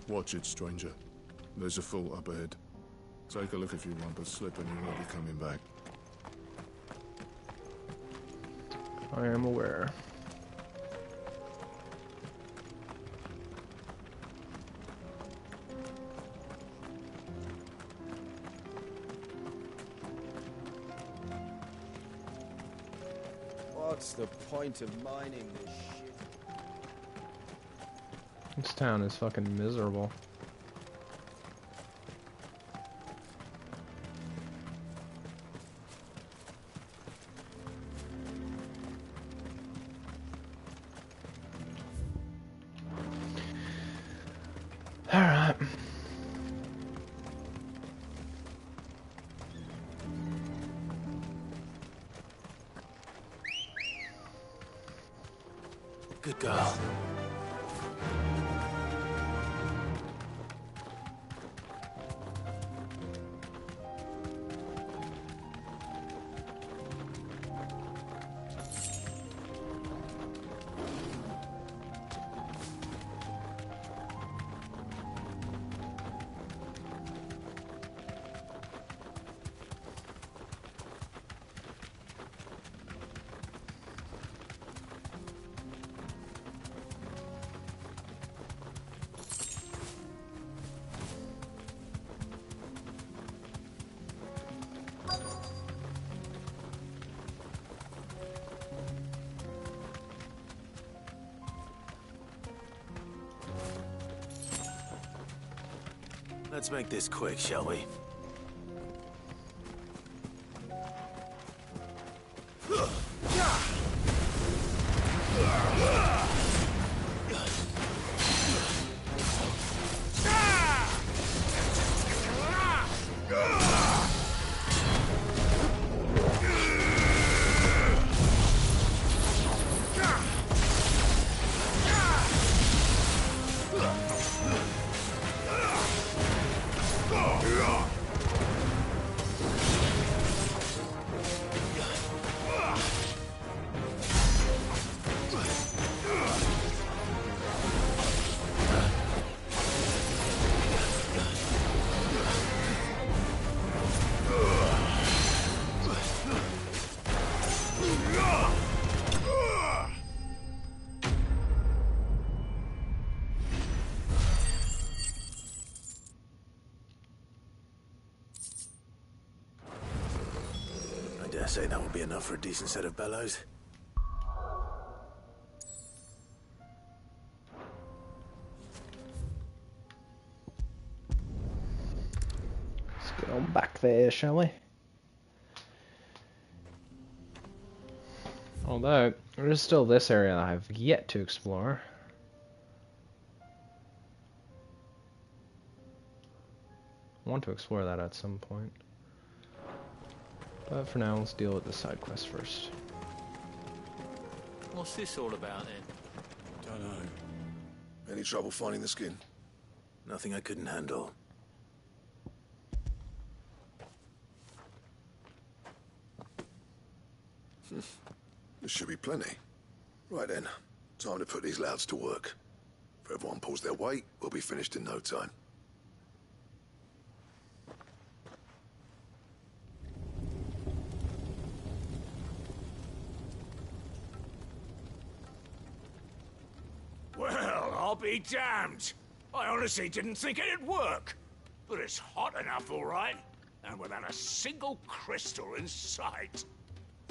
Watch it, stranger. There's a fort up ahead. Take a look if you want, but slip and you won't be coming back. I am aware. What's the point of mining this shit? This town is fucking miserable. Alright. Good girl. Let's make this quick, shall we? say that will be enough for a decent set of bellows. Let's get on back there, shall we? Although, there's still this area that I've yet to explore. I want to explore that at some point. But for now, let's deal with the side quest first. What's this all about then? Don't know. Any trouble finding the skin? Nothing I couldn't handle. There should be plenty. Right then, time to put these louds to work. If everyone pulls their weight, we'll be finished in no time. Well, I'll be damned. I honestly didn't think it'd work. But it's hot enough, all right. And without a single crystal in sight.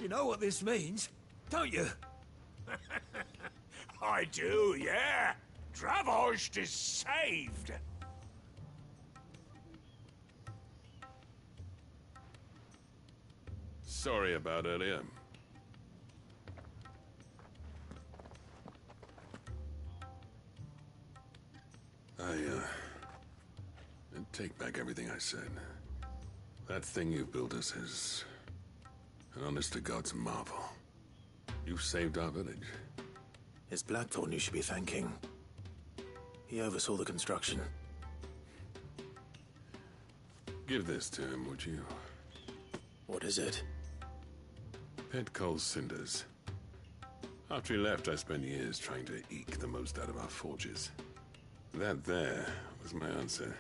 You know what this means, don't you? I do, yeah. Dravost is saved. Sorry about earlier. I take back everything I said. That thing you built us is an honest-to-God's marvel. You saved our village. It's Blackthorn you should be thanking. He oversaw the construction. Give this to him, would you? What is it? Pet Cole's cinders. After he left, I spent years trying to eke the most out of our forges. That there was my answer.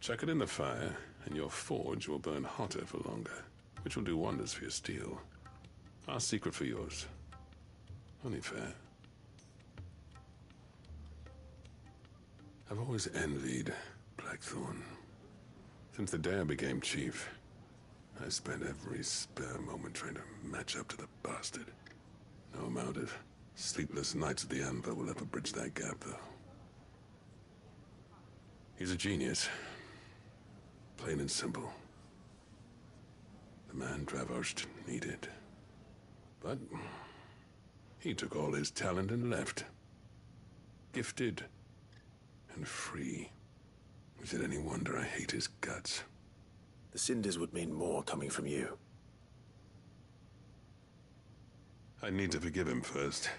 Chuck it in the fire, and your forge will burn hotter for longer, which will do wonders for your steel. Our secret for yours. Only fair. I've always envied Blackthorn. Since the day I became chief, I spent every spare moment trying to match up to the bastard. No amount of sleepless nights at the Anvil will ever bridge that gap, though. He's a genius. Plain and simple. The man Dravost needed. But he took all his talent and left. Gifted and free. Is it any wonder I hate his guts? The cinders would mean more coming from you. I need to forgive him first.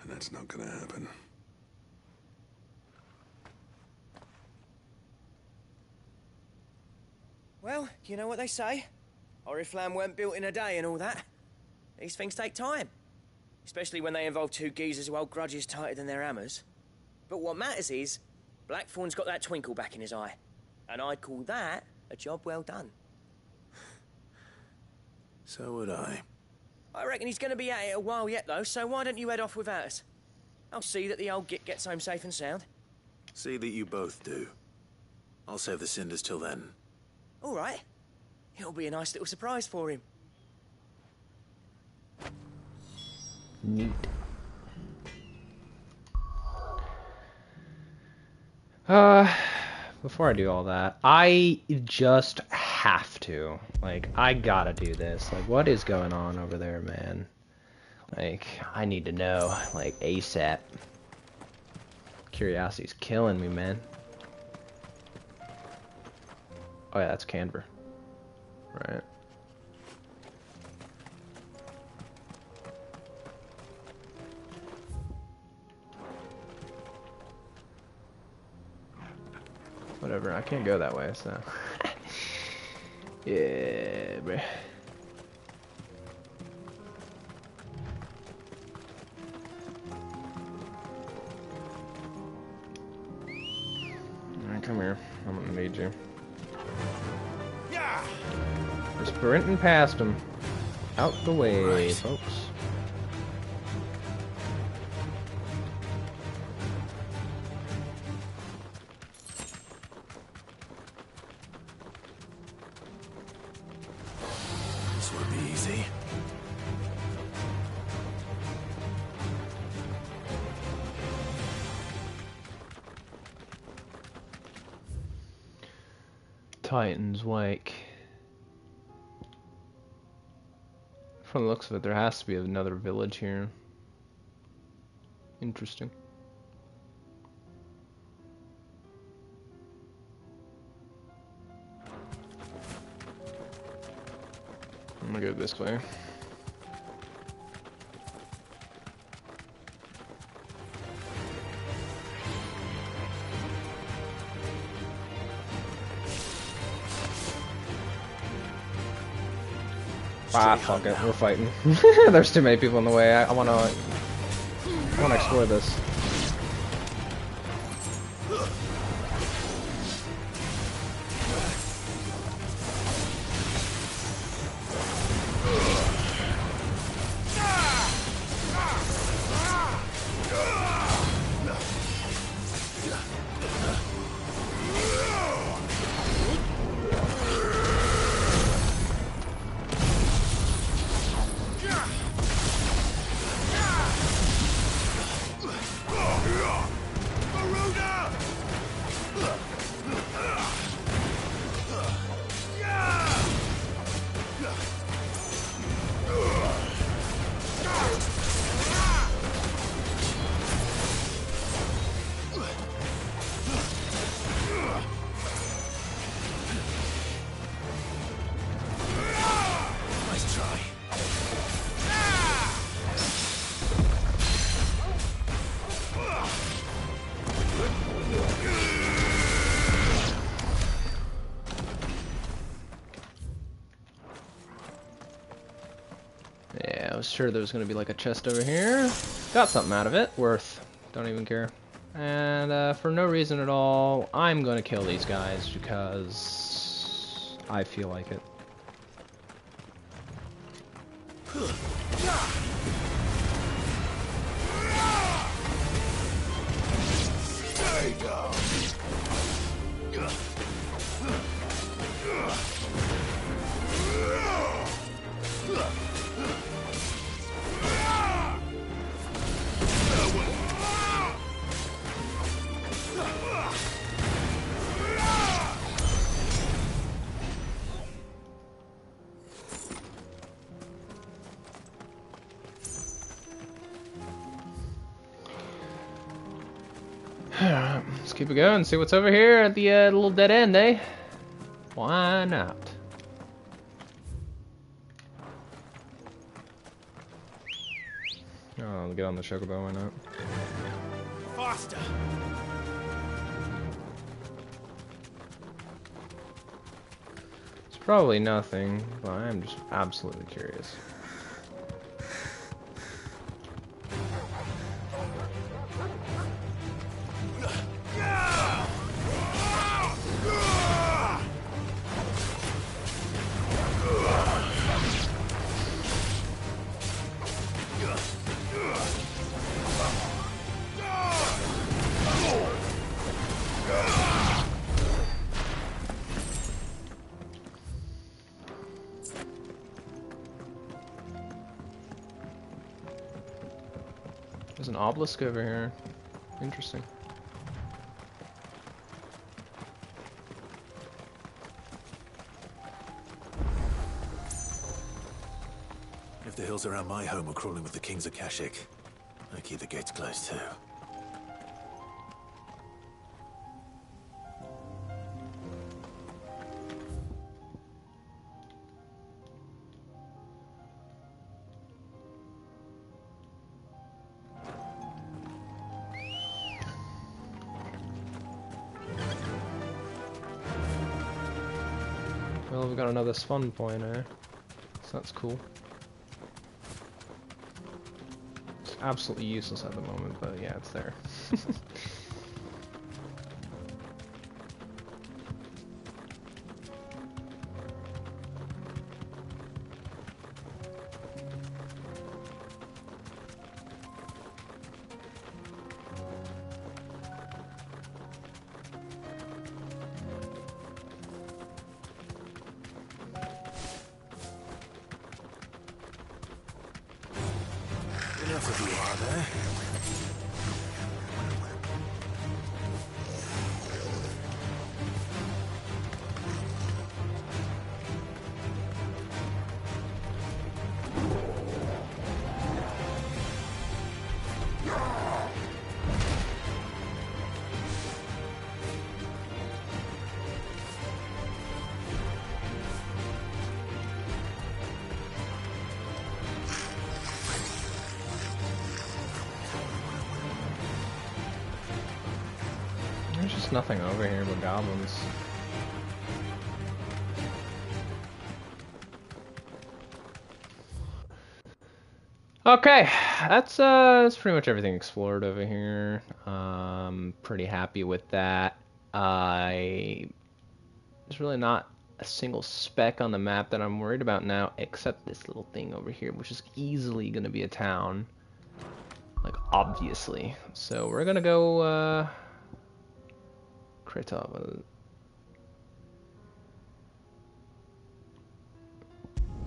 And that's not gonna happen. Well, you know what they say. Oriflamme weren't built in a day and all that. These things take time. Especially when they involve two geezers who hold grudges tighter than their hammers. But what matters is, Blackthorn's got that twinkle back in his eye. And I'd call that a job well done. So would I. I reckon he's going to be at it a while yet, though, so why don't you head off without us? I'll see that the old git gets home safe and sound. See that you both do. I'll save the cinders till then. All right. It'll be a nice little surprise for him. Neat. Before I do all that, I just have to. Like, I gotta do this. Like, what is going on over there, man? Like, I need to know, like, ASAP. Curiosity's killing me, man. Oh yeah, that's Canver. Right. Whatever, I can't go that way, so. Yeah, bruh. Alright, come here. I'm gonna need you. Yeah. We're sprinting past him. Out the way, folks. This way. Titan's Wake. From the looks of it, there has to be another village here. Interesting. I'm gonna go this way. Ah, fuck it, we're fighting. There's too many people in the way. I wanna explore this. Sure there was gonna be like a chest over here. Got something out of it. Worth. Don't even care. And for no reason at all, I'm gonna kill these guys because I feel like it. There you go. Let's keep it going, see what's over here at the little dead end, eh? Why not? Oh, I'll get on the chocobo, why not? Faster! It's probably nothing, but I'm just absolutely curious. There's an obelisk over here. Interesting. If the hills around my home are crawling with the King's Akashic, I keep the gates closed too. Well, we've got another spawn point here, so that's cool. It's absolutely useless at the moment, but yeah, it's there. Enough of you are there. There's nothing over here but goblins. Okay, that's pretty much everything explored over here. Pretty happy with that. There's really not a single speck on the map that I'm worried about now, except this little thing over here, which is easily gonna be a town. Like, obviously. So we're gonna go, Kretov.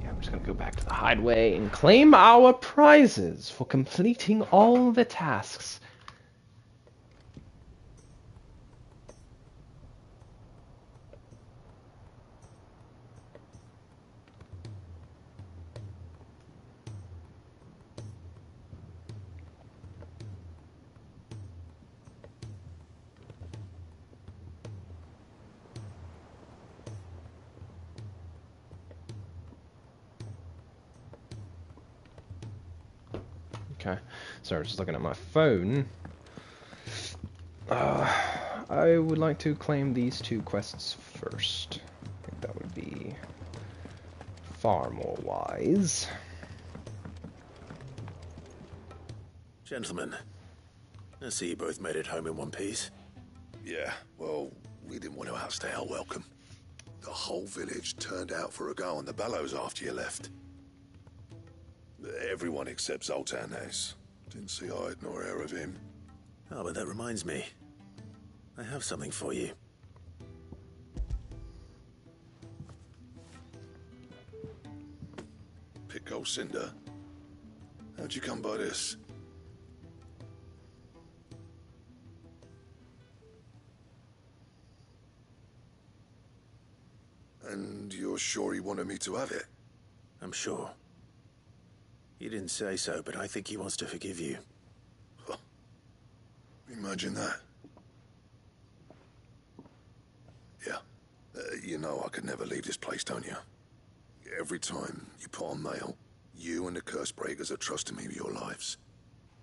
Yeah, I'm just gonna go back to the hideaway and claim our prizes for completing all the tasks. Okay, sorry, just looking at my phone. I would like to claim these two quests first. I think that would be far more wise. Gentlemen, I see you both made it home in one piece. Yeah, well, we didn't want to outstay our welcome. The whole village turned out for a go on the bellows after you left. Everyone except Zoltan has. Didn't see hide nor hair of him. Oh, but that reminds me. I have something for you. Pickle Cinder. How'd you come by this? And you're sure he wanted me to have it? I'm sure. He didn't say so, but I think he wants to forgive you. Huh. Imagine that. Yeah. You know I could never leave this place, don't you? Every time you put on mail, you and the curse breakers are trusting me with your lives.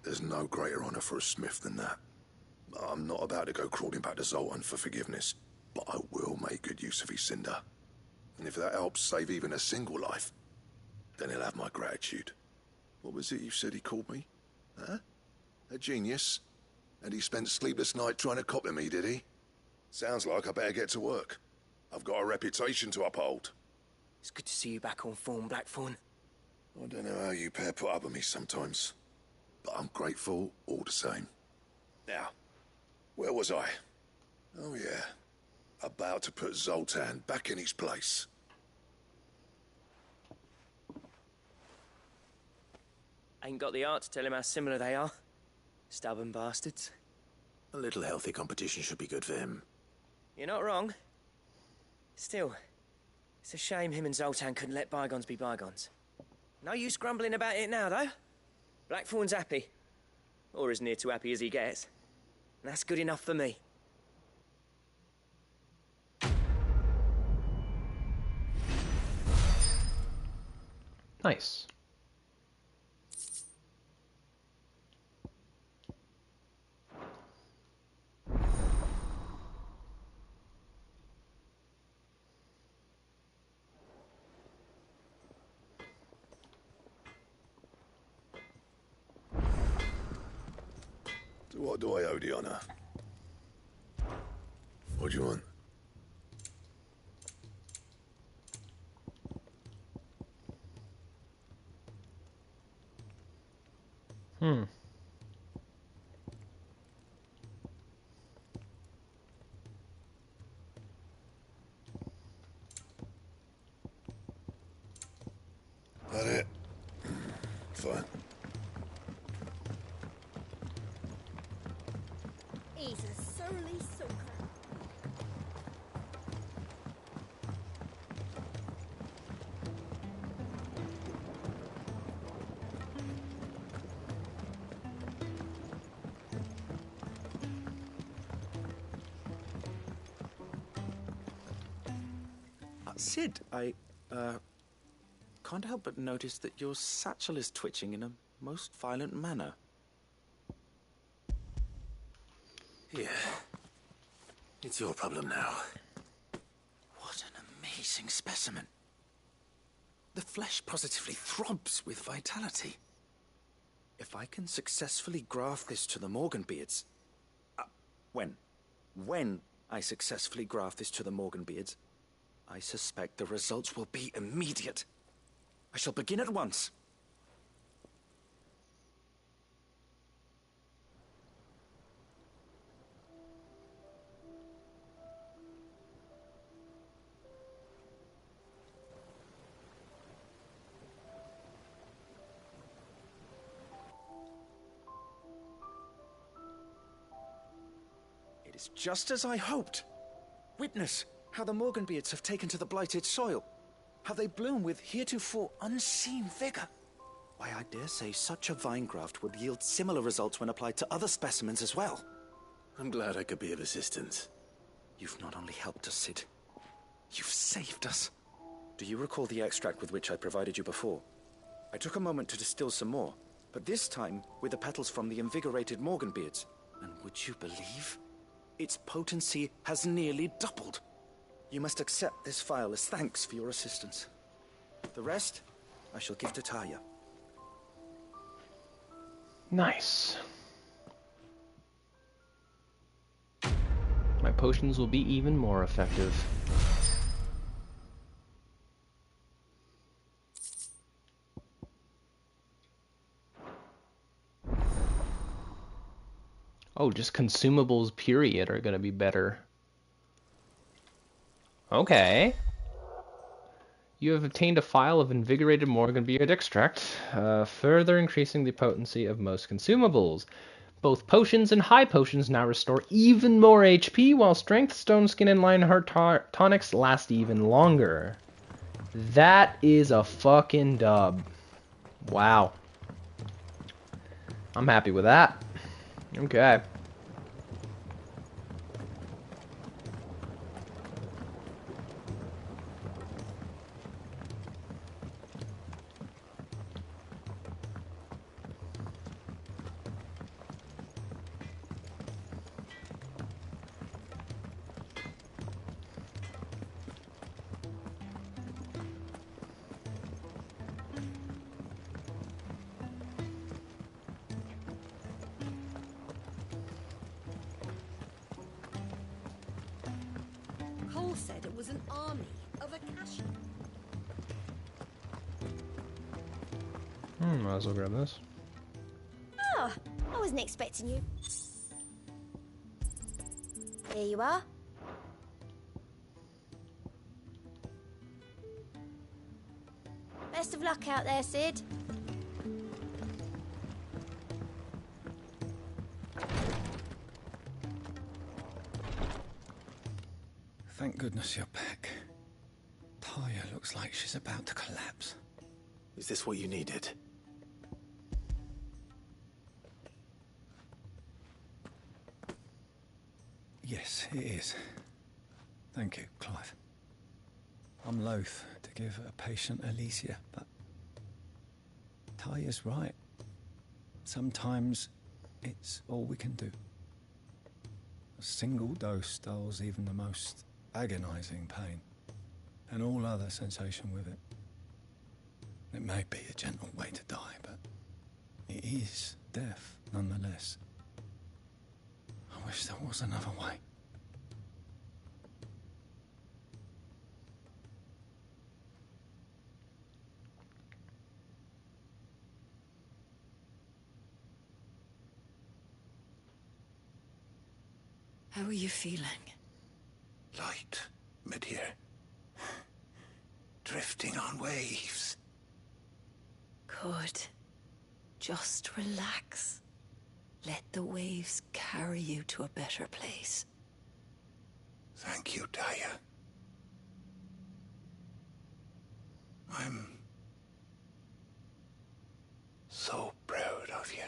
There's no greater honor for a smith than that. I'm not about to go crawling back to Zoltan for forgiveness, but I will make good use of his cinder. And if that helps save even a single life, then he'll have my gratitude. What was it you said he called me? Huh? A genius? And he spent sleepless night trying to copy me, did he? Sounds like I better get to work. I've got a reputation to uphold. It's good to see you back on form, Blackthorn. I don't know how you pair put up with me sometimes, but I'm grateful all the same. Now, where was I? Oh yeah, about to put Zoltan back in his place. Ain't got the art to tell him how similar they are. Stubborn bastards. A little healthy competition should be good for him. You're not wrong. Still, it's a shame him and Zoltan couldn't let bygones be bygones. No use grumbling about it now, though. Blackthorn's happy. Or as near to happy as he gets. And that's good enough for me. Nice. What do I owe the honor? What do you want? Hmm. That it? Fine. He's a surly soaker. Sid, I can't help but notice that your satchel is twitching in a most violent manner. Yeah. It's your problem now. What an amazing specimen. The flesh positively throbs with vitality. If I can successfully graft this to the Morganbeards... When I successfully graft this to the Morganbeards, I suspect the results will be immediate. I shall begin at once. It is just as I hoped. Witness how the Morganbeards have taken to the blighted soil. How they bloom with heretofore unseen vigor. Why, I dare say such a vine graft would yield similar results when applied to other specimens as well. I'm glad I could be of assistance. You've not only helped us, Sid. You've saved us. Do you recall the extract with which I provided you before? I took a moment to distill some more, but this time with the petals from the invigorated Morganbeards. And would you believe? Its potency has nearly doubled. You must accept this vial as thanks for your assistance. The rest, I shall give to Taya. Nice. My potions will be even more effective. Oh, just consumables period are gonna be better. Okay. You have obtained a phial of invigorated Morganbeard extract, further increasing the potency of most consumables. Both potions and high potions now restore even more HP, while strength, stone skin, and Lionheart tonics last even longer. That is a fucking dub. Wow. I'm happy with that. Okay. Cole said it was an army of Akashi. Might as well grab this. Oh, I wasn't expecting you. Here you are. Best of luck out there, Sid. Thank goodness you're back. Taya looks like she's about to collapse. Is this what you needed? Yes, it is. Thank you, Clive. I'm loath to give a patient Alicia, but Taya's right. Sometimes it's all we can do. A single dose dulls even the most agonizing pain, and all other sensation with it. It may be a gentle way to die, but it is death nonetheless. I wish there was another way. How are you feeling? Light, mid-here. Drifting on waves. Good. Just relax. Let the waves carry you to a better place. Thank you, Taya. I'm so proud of you.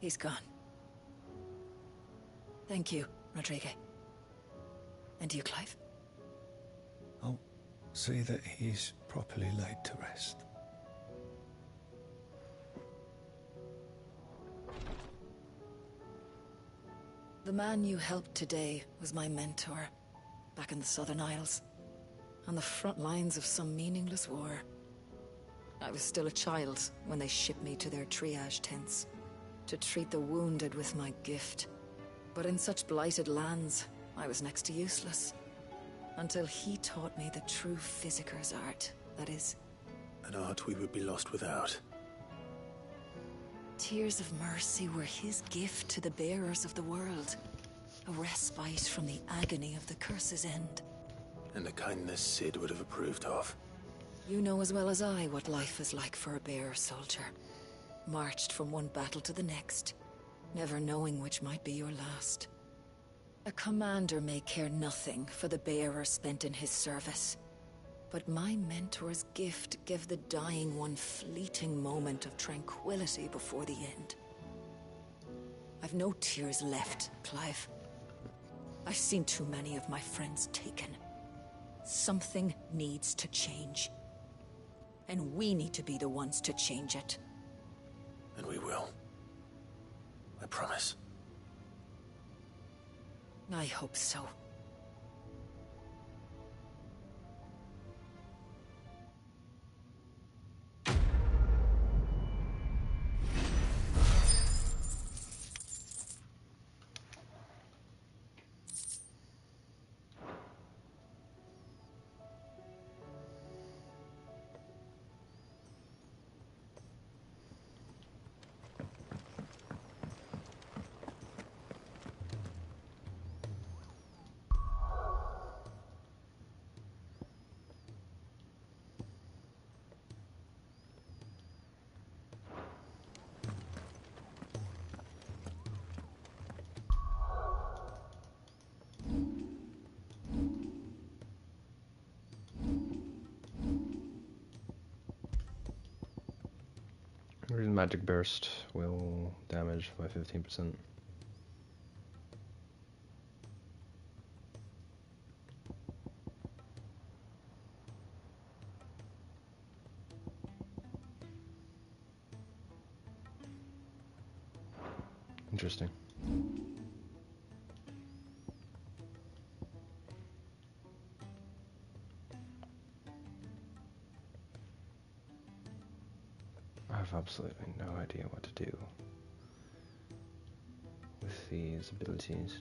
He's gone. Thank you, Rodrigue. And you, Clive? I'll see that he's properly laid to rest. The man you helped today was my mentor, back in the Southern Isles, on the front lines of some meaningless war. I was still a child when they shipped me to their triage tents, to treat the wounded with my gift. But in such blighted lands, I was next to useless. Until he taught me the true physicker's art, that is. An art we would be lost without. Tears of mercy were his gift to the bearers of the world. A respite from the agony of the curse's end. And a kindness Sid would have approved of. You know as well as I what life is like for a bearer soldier. Marched from one battle to the next, never knowing which might be your last. A commander may care nothing for the bearer spent in his service. But my mentor's gift gave the dying one fleeting moment of tranquility before the end. I've no tears left, Clive. I've seen too many of my friends taken. Something needs to change. And we need to be the ones to change it. And we will. I promise. I hope so. Magic burst will damage by 15%. Interesting. I have absolutely no idea what to do with these abilities.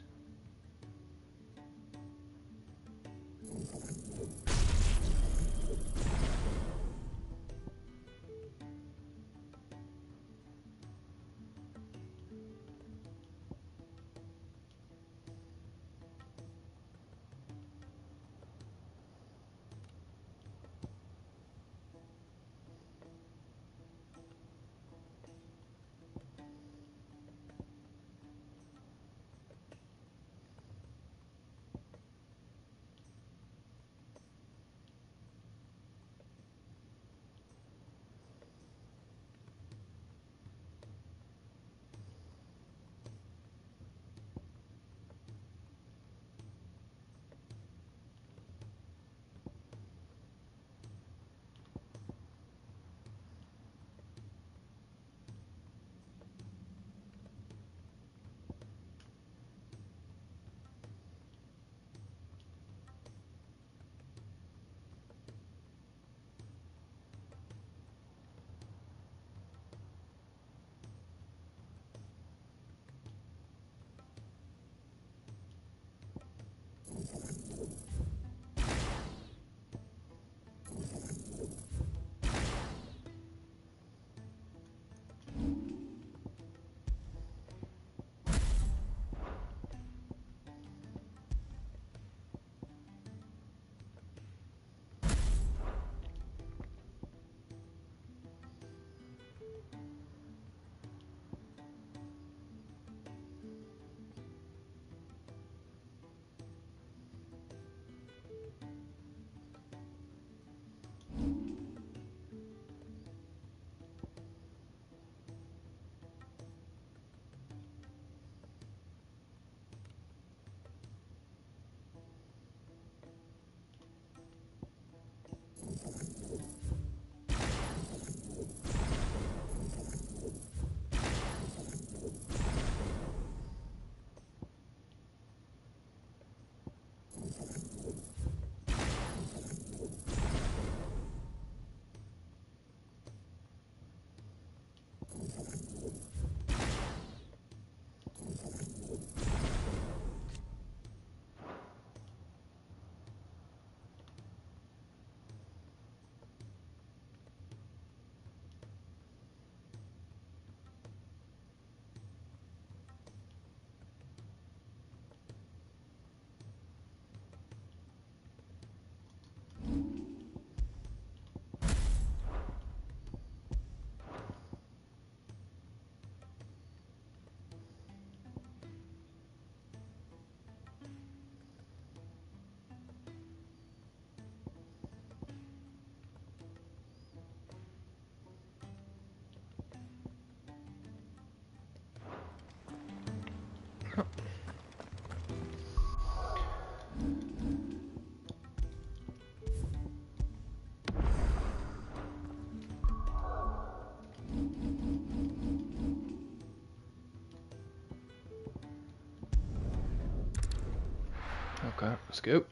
Okay, let's go.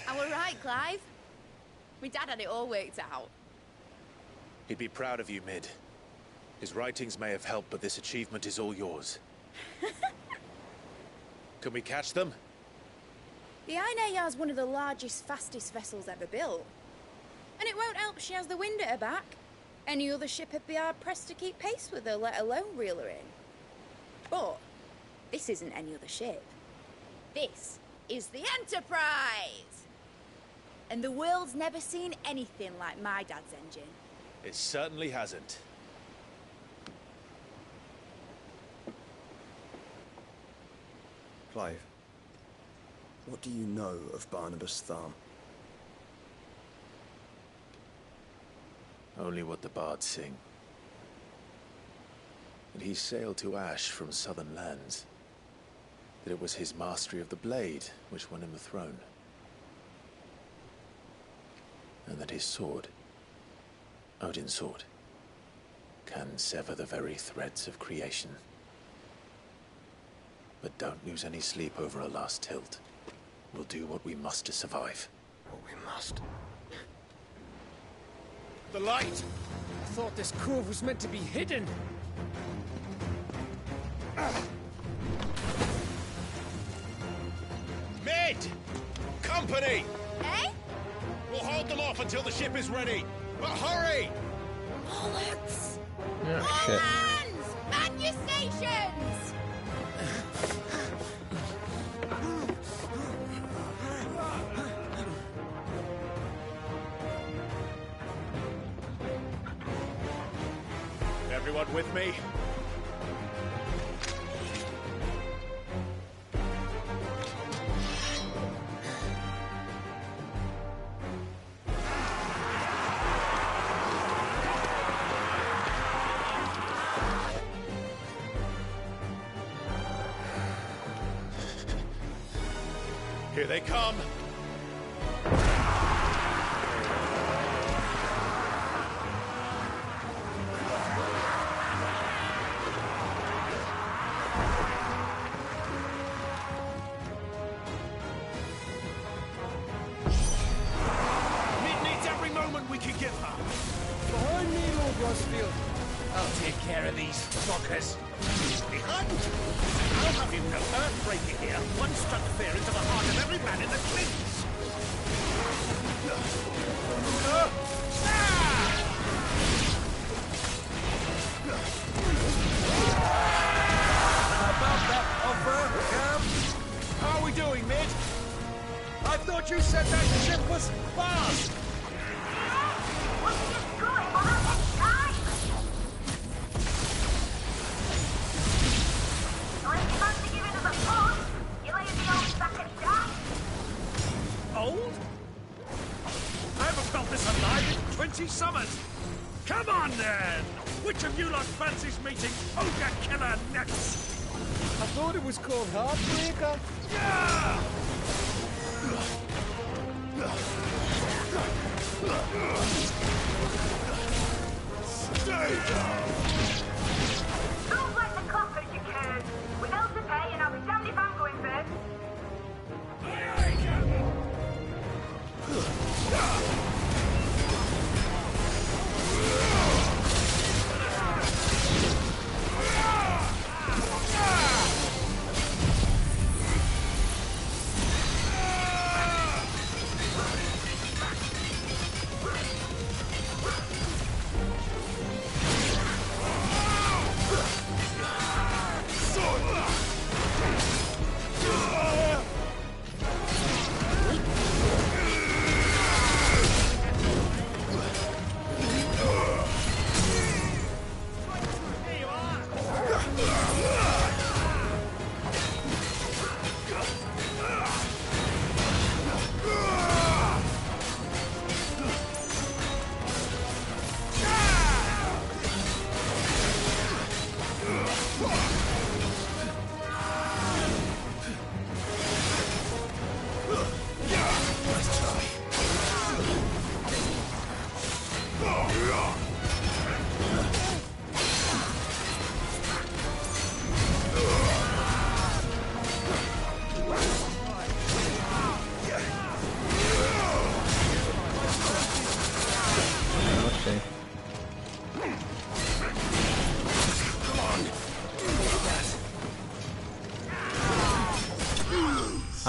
Am I right, Clive? My dad had it all worked out. He'd be proud of you, Mid. His writings may have helped, but this achievement is all yours. Can we catch them? The Ainayar's one of the largest, fastest vessels ever built. And it won't help she has the wind at her back. Any other ship would be hard-pressed to keep pace with her, let alone reel her in. But this isn't any other ship. This is the Enterprise! And the world's never seen anything like my dad's engine. It certainly hasn't. Clive, what do you know of Barnabas Tharm? Only what the bards sing. That he sailed to Ash from southern lands. That it was his mastery of the blade which won him the throne. And that his sword, Odin's sword, can sever the very threads of creation. But don't lose any sleep over a last tilt. We'll do what we must to survive. What we must. The light! I thought this cove was meant to be hidden. Mid! Company! Eh? We'll hold them off until the ship is ready. But hurry! Bollocks! Yeah, All shit. hands! Man your stations! Everyone with me? Here they come. Mid needs every moment we can give her. Behind me, Lord Rosfield. I'll take care of these fuckers. Behind you? I'll have you know, Earthbreaker here once struck fear into the heart of every man in the Clints. About that offer, how are we doing, Mid? I thought you said that ship was fast. Old? I haven't felt this alive in 20 summers. Come on, then! Which of you lot fancies meeting Ogre Killer next? I thought it was called Heartbreaker. Yeah! Stay down! Don't let the clappers, you can. With bills to pay, and I'll be damned if I'm going first.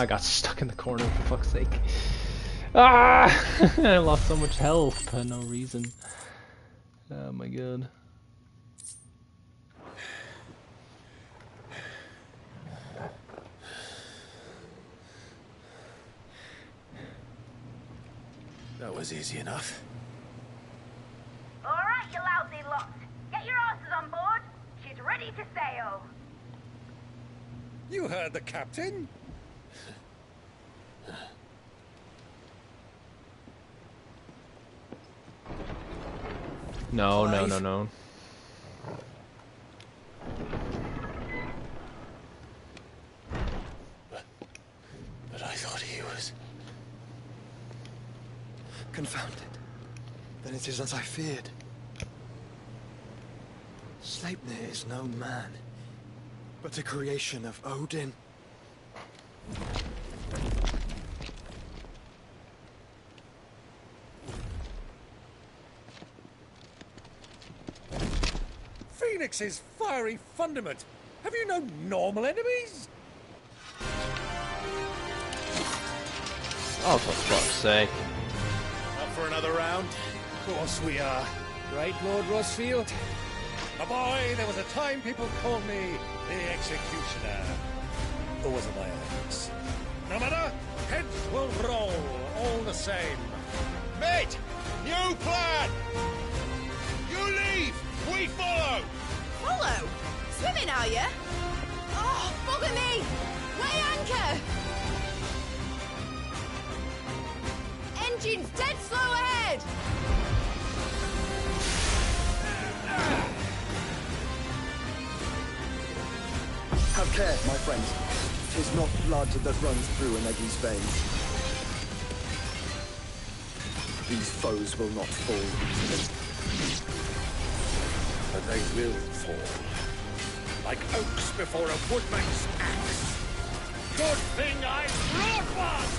I got stuck in the corner, for fuck's sake. Ah! I lost so much health for no reason. Oh my god. That was easy enough. All right, you lousy lot. Get your asses on board. She's ready to sail. You heard the captain. No, no, no, no. But I thought he was... Confounded. Then it is as I feared. Sleipnir is no man, but a creation of Odin. Phoenix's fiery fundament. Have you no normal enemies? Oh, for fuck's sake. Up for another round? Of course we are. Right, Lord Rossfield? My boy, there was a time people called me the Executioner. Or was it my axe? No matter, heads will roll, all the same. Mate, new plan! You leave, we follow! Follow? Swimming, are you? Oh, bugger me! Weigh anchor! Engine's dead slow ahead! Have care, my friends. 'Tis not blood that runs through an Eddie's veins. These foes will not fall easily. But they will fall. Like oaks before a woodman's axe. Good thing I brought one!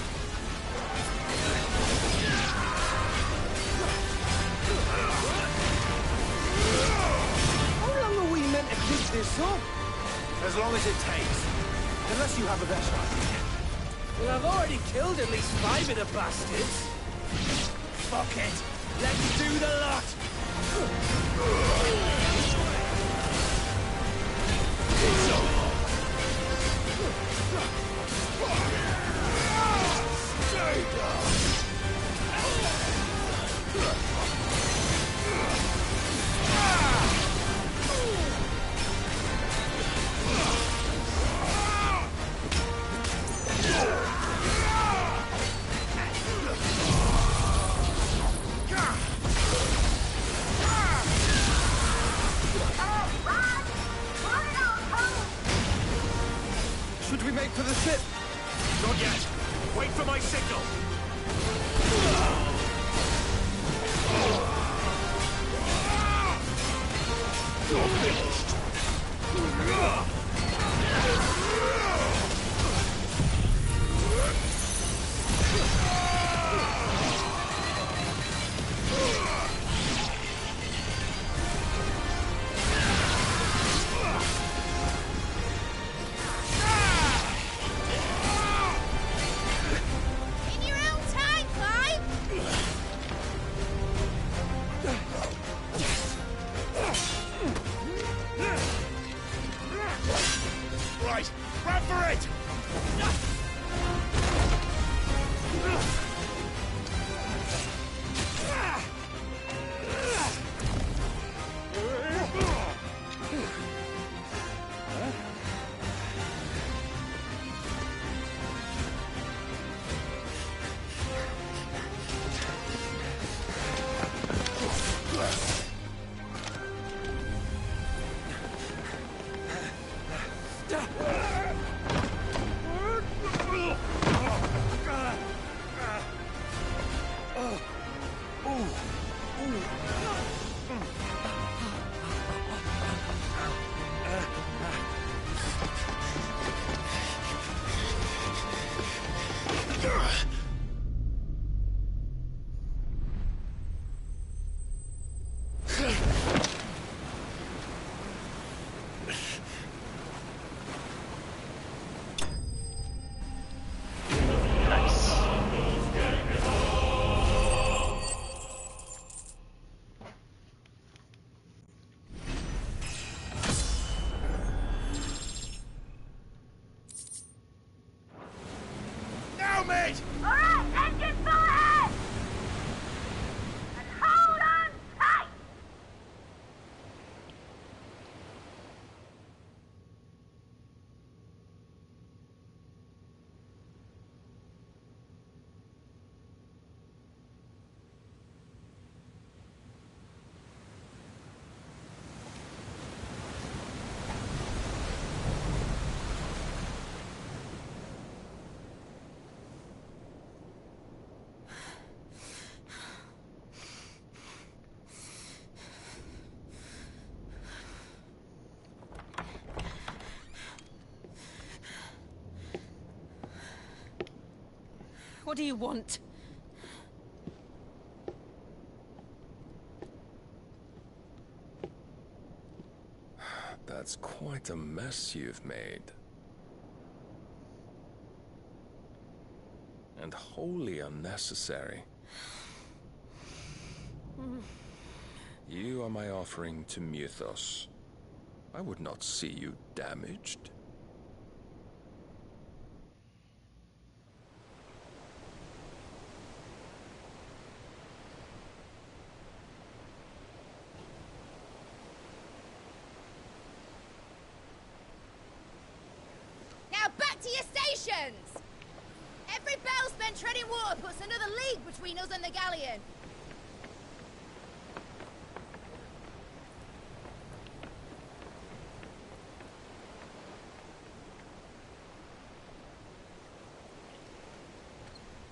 How long are we meant to keep this up? As long as it takes. Unless you have a better idea. Well, I've already killed at least 5 of the bastards. Fuck it. Let's do the lot. Stay down! Should we make for the ship? Not yet. Wait for my signal. You're finished. In your own time, Clive! Right, run for it! it! Alright, engine full ahead! And hold on tight! What do you want? That's quite a mess you've made. And wholly unnecessary. You are my offering to Mythos. I would not see you damaged. Now back to your stations! Every bell spent treading water puts another league between us and the galleon.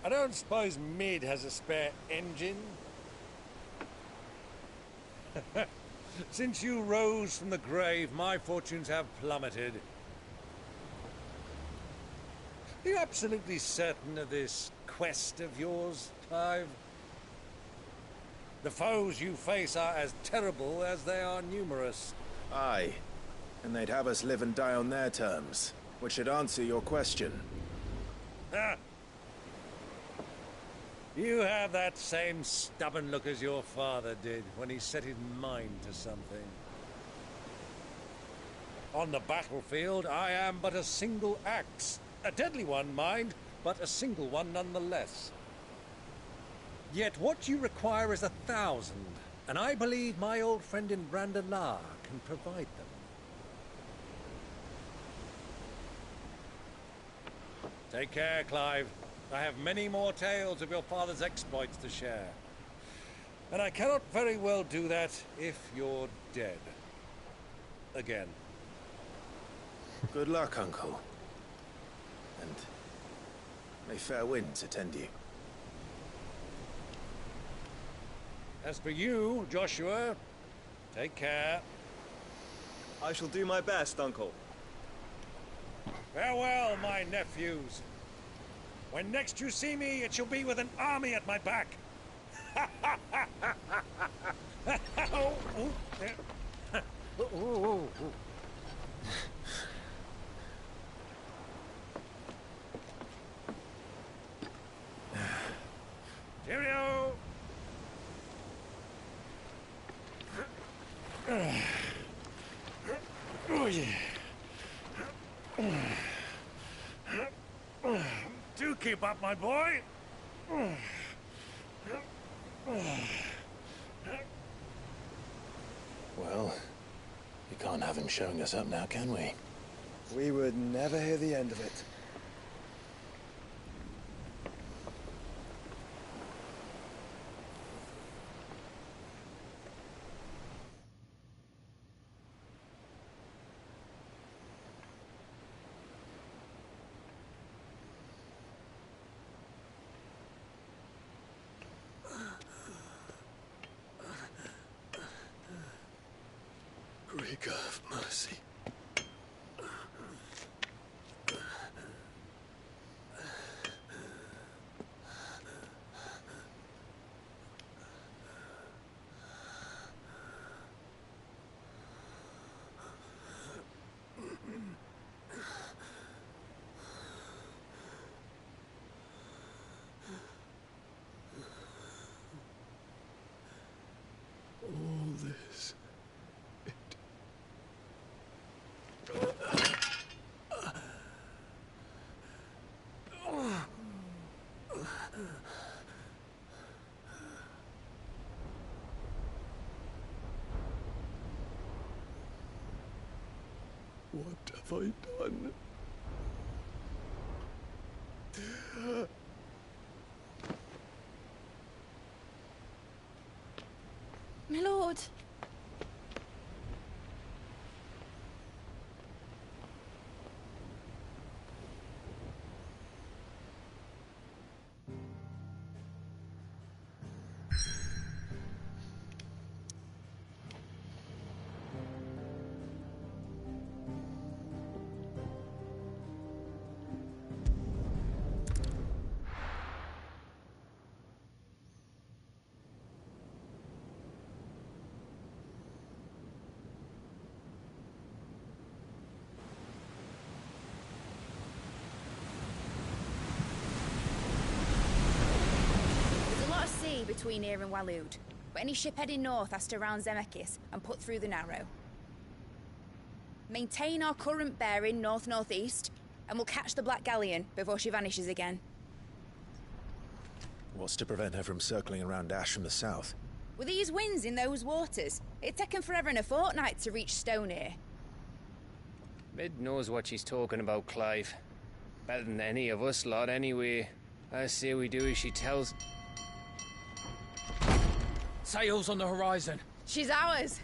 I don't suppose Mid has a spare engine? Since you rose from the grave, my fortunes have plummeted. Are you absolutely certain of this quest of yours, Clive? The foes you face are as terrible as they are numerous. Aye. And they'd have us live and die on their terms, which should answer your question. Ah. You have that same stubborn look as your father did when he set his mind to something. On the battlefield, I am but a single axe. A deadly one, mind, but a single one nonetheless. Yet what you require is 1,000, and I believe my old friend in Brandalar can provide them. Take care, Clive. I have many more tales of your father's exploits to share. And I cannot very well do that if you're dead. Again. Good luck, Uncle. And may fair winds attend you. As for you, Joshua, take care. I shall do my best, Uncle. Farewell, my nephews. When next you see me, it shall be with an army at my back. Oh, oh, yeah. Oh, oh, oh. Cheerio! Oh, yeah. Do keep up, my boy. Well, we can't have him showing us up now, can we? We would never hear the end of it. Greek have mercy. All this, have I done? My lord. Between here and Waloed, but any ship heading north has to round Zemeckis and put through the Narrow. Maintain our current bearing north-northeast, and we'll catch the Black Galleon before she vanishes again. What's to prevent her from circling around Ash from the south? With these winds in those waters, it'd taken forever and a fortnight to reach Stonehere. Mid knows what she's talking about, Clive. Better than any of us lot, anyway. I say we do as she tells. Sails on the horizon. She's ours.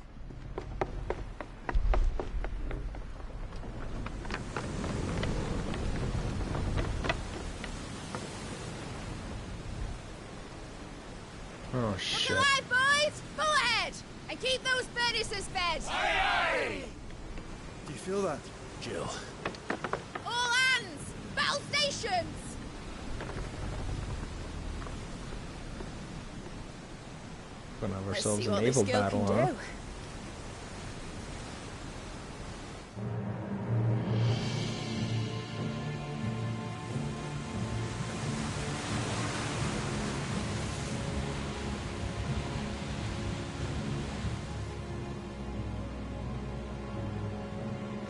Oh shit. Look alive, boys! Full ahead! And keep those furnaces fed! Aye, aye! Do you feel that, Jill? All hands! Battle stations! Gonna have Let's ourselves see a what naval this girl battle, can huh? do.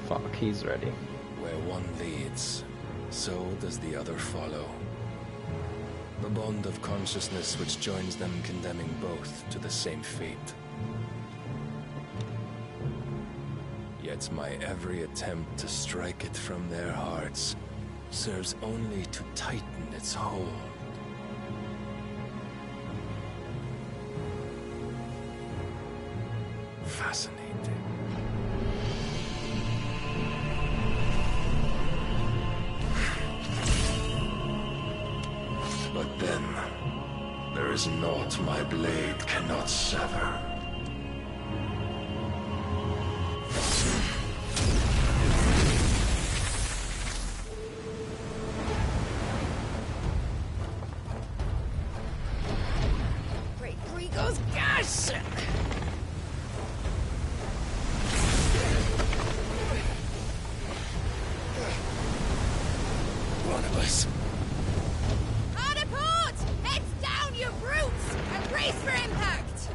Fuck, he's ready. Where one leads, so does the other follow. The bond of consciousness which joins them condemning both to the same fate. Yet my every attempt to strike it from their hearts serves only to tighten its hold. Fascinating. But then, there is naught my blade cannot sever. Great Gregor's gosh! One of us. Hard port! Heads down, you brutes! And brace for impact!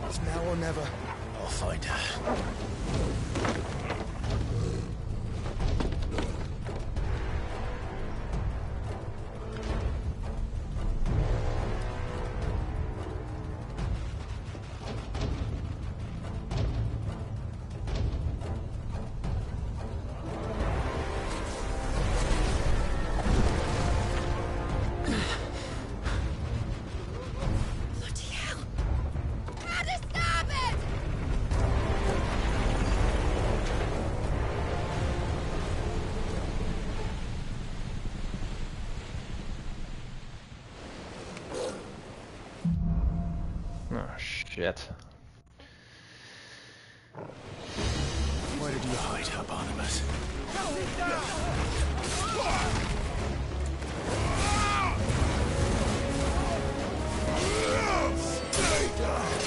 It's now or never. I'll find her. Bloody hell! How to stop it! Oh shit. Where did you hide her, Barnabas? Stay down.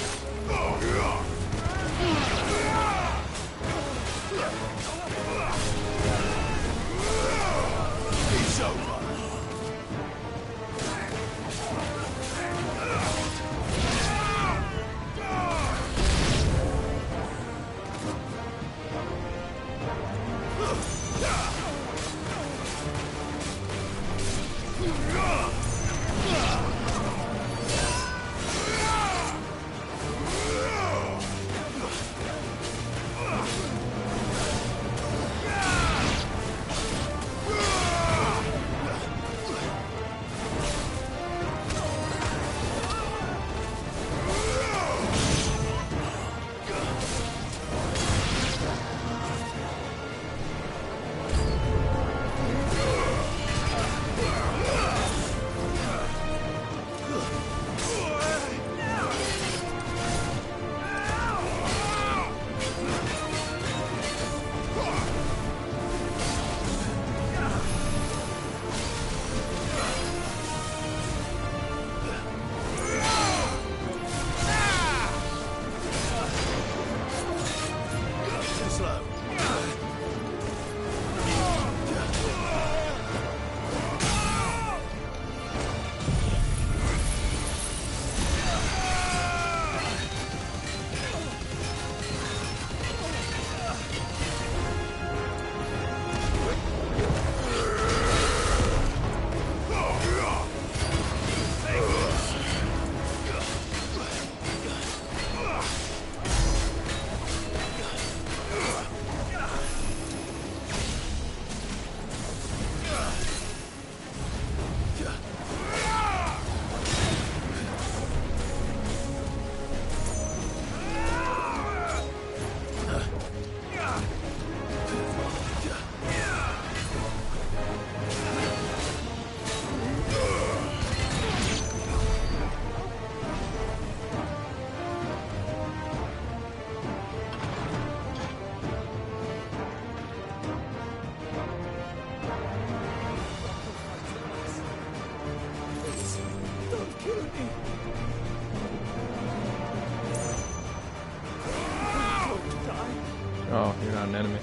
Oh, you're not an enemy.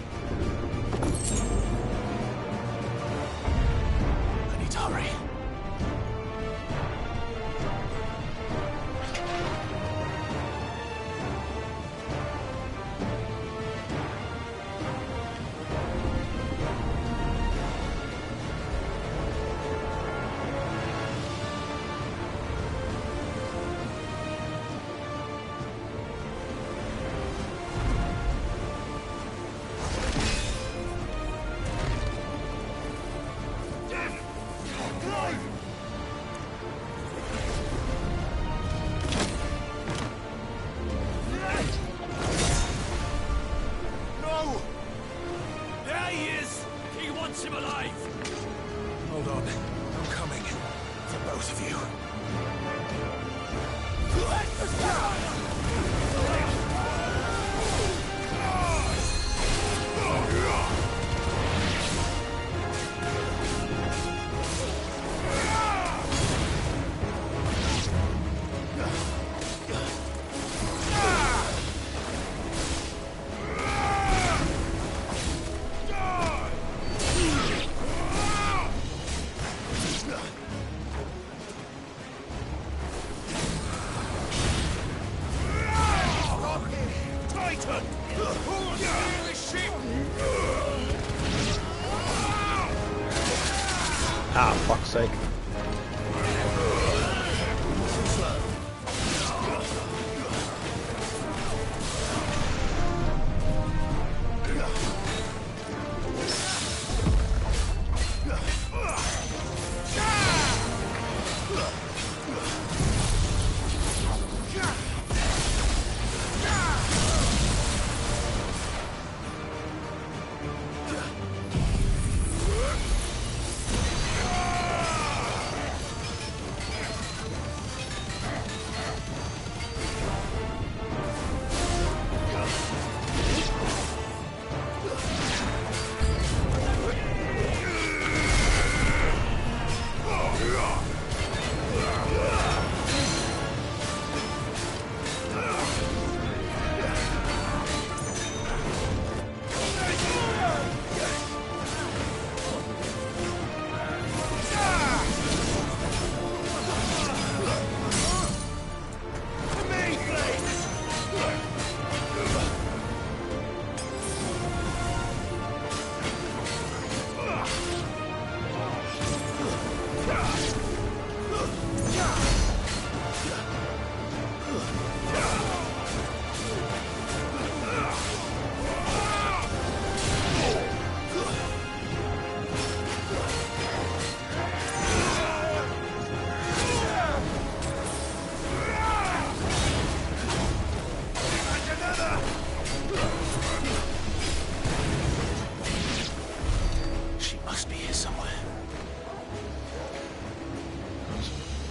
I need to hurry. No! There he is! He wants him alive! Hold on. I'm coming. For both of you. Titan! Steal the ship! Ah, fuck's sake.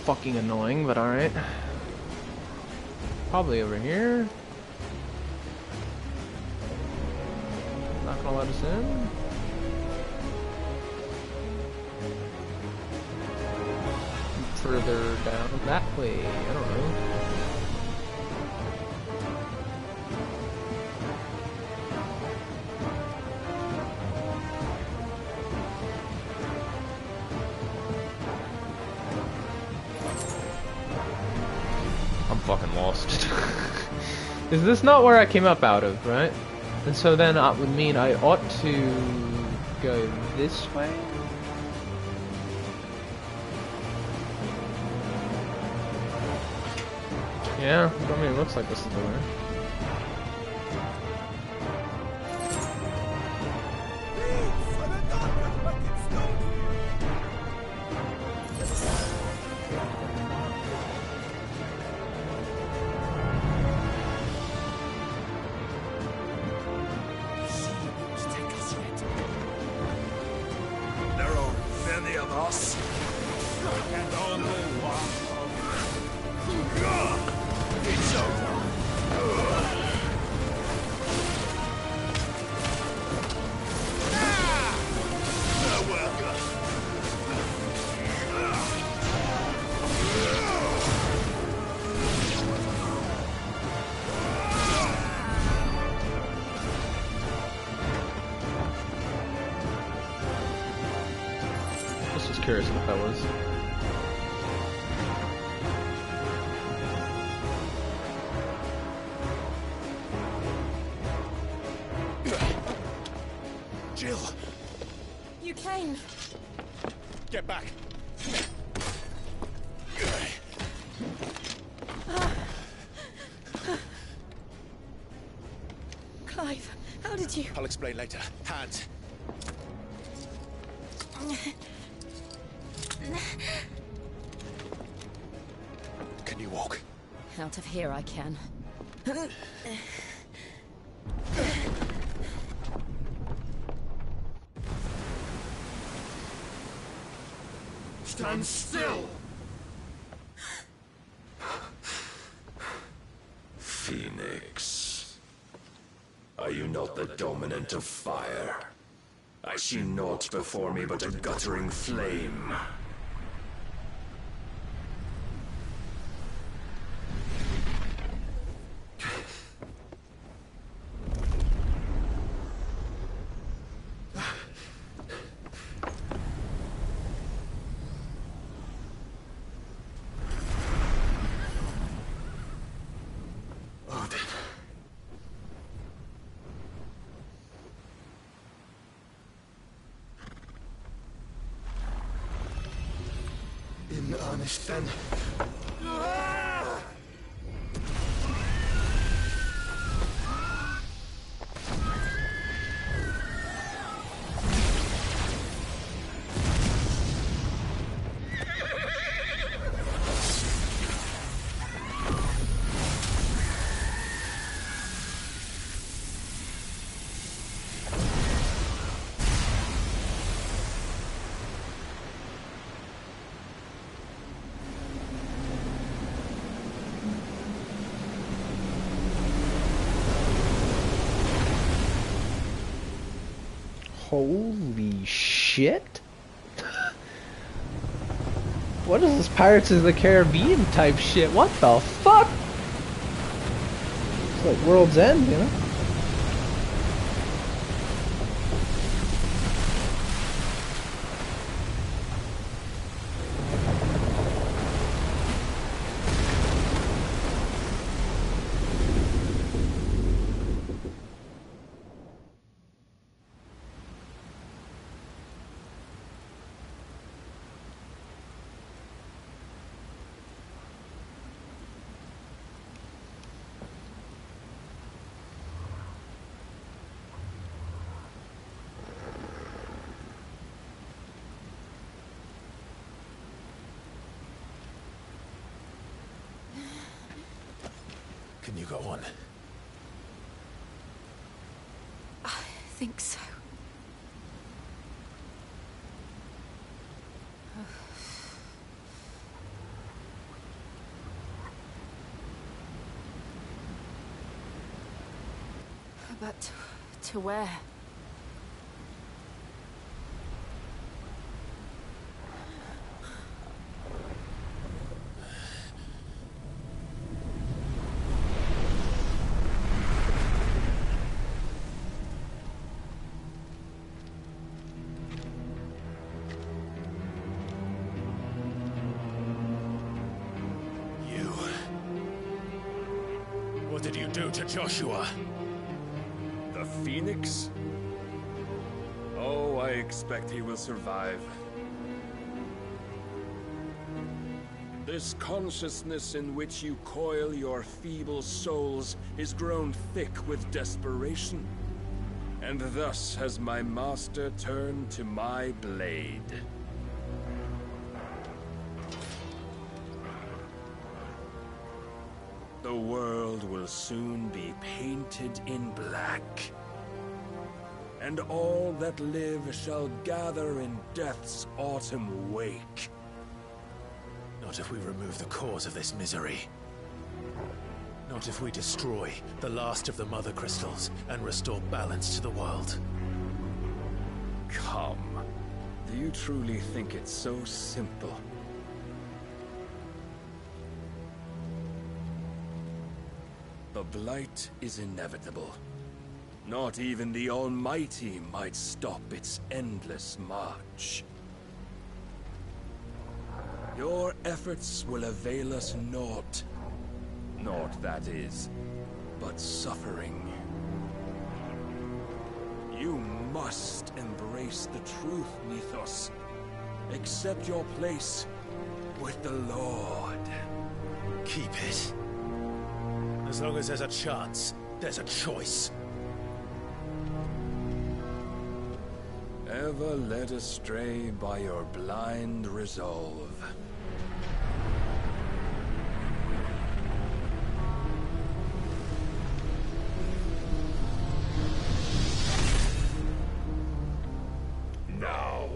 Fucking annoying, but alright. Probably over here. Not gonna let us in. Further down that way. I don't know. Fucking lost. Is this not where I came up out of, right? And so then that would mean I ought to go this way? Yeah, I mean, it looks like this is the way. just curious what that was. Jill! You came. Get back! Clive, how did you... I'll explain later. Hands. Can you walk? Out of here I can. Stand still! Phoenix. Are you not the dominant of fire? I see naught before me but a guttering flame. In earnest, then. Holy shit! What is this Pirates of the Caribbean type shit? What the fuck? It's like World's End, you know? Can you go on? I think so. But to where? What did you do to Joshua? The Phoenix? Oh, I expect he will survive. This consciousness in which you coil your feeble souls is grown thick with desperation. And thus has my master turned to my blade. The world will soon be painted in black. And all that live shall gather in death's autumn wake. Not if we remove the cause of this misery. Not if we destroy the last of the Mother Crystals and restore balance to the world. Come. Do you truly think it's so simple? The Blight is inevitable. Not even the Almighty might stop its endless march. Your efforts will avail us naught. Naught, that is, but suffering. You must embrace the truth, Nithos. Accept your place with the Lord. Keep it. As long as there's a chance, there's a choice. Ever led astray by your blind resolve. Now,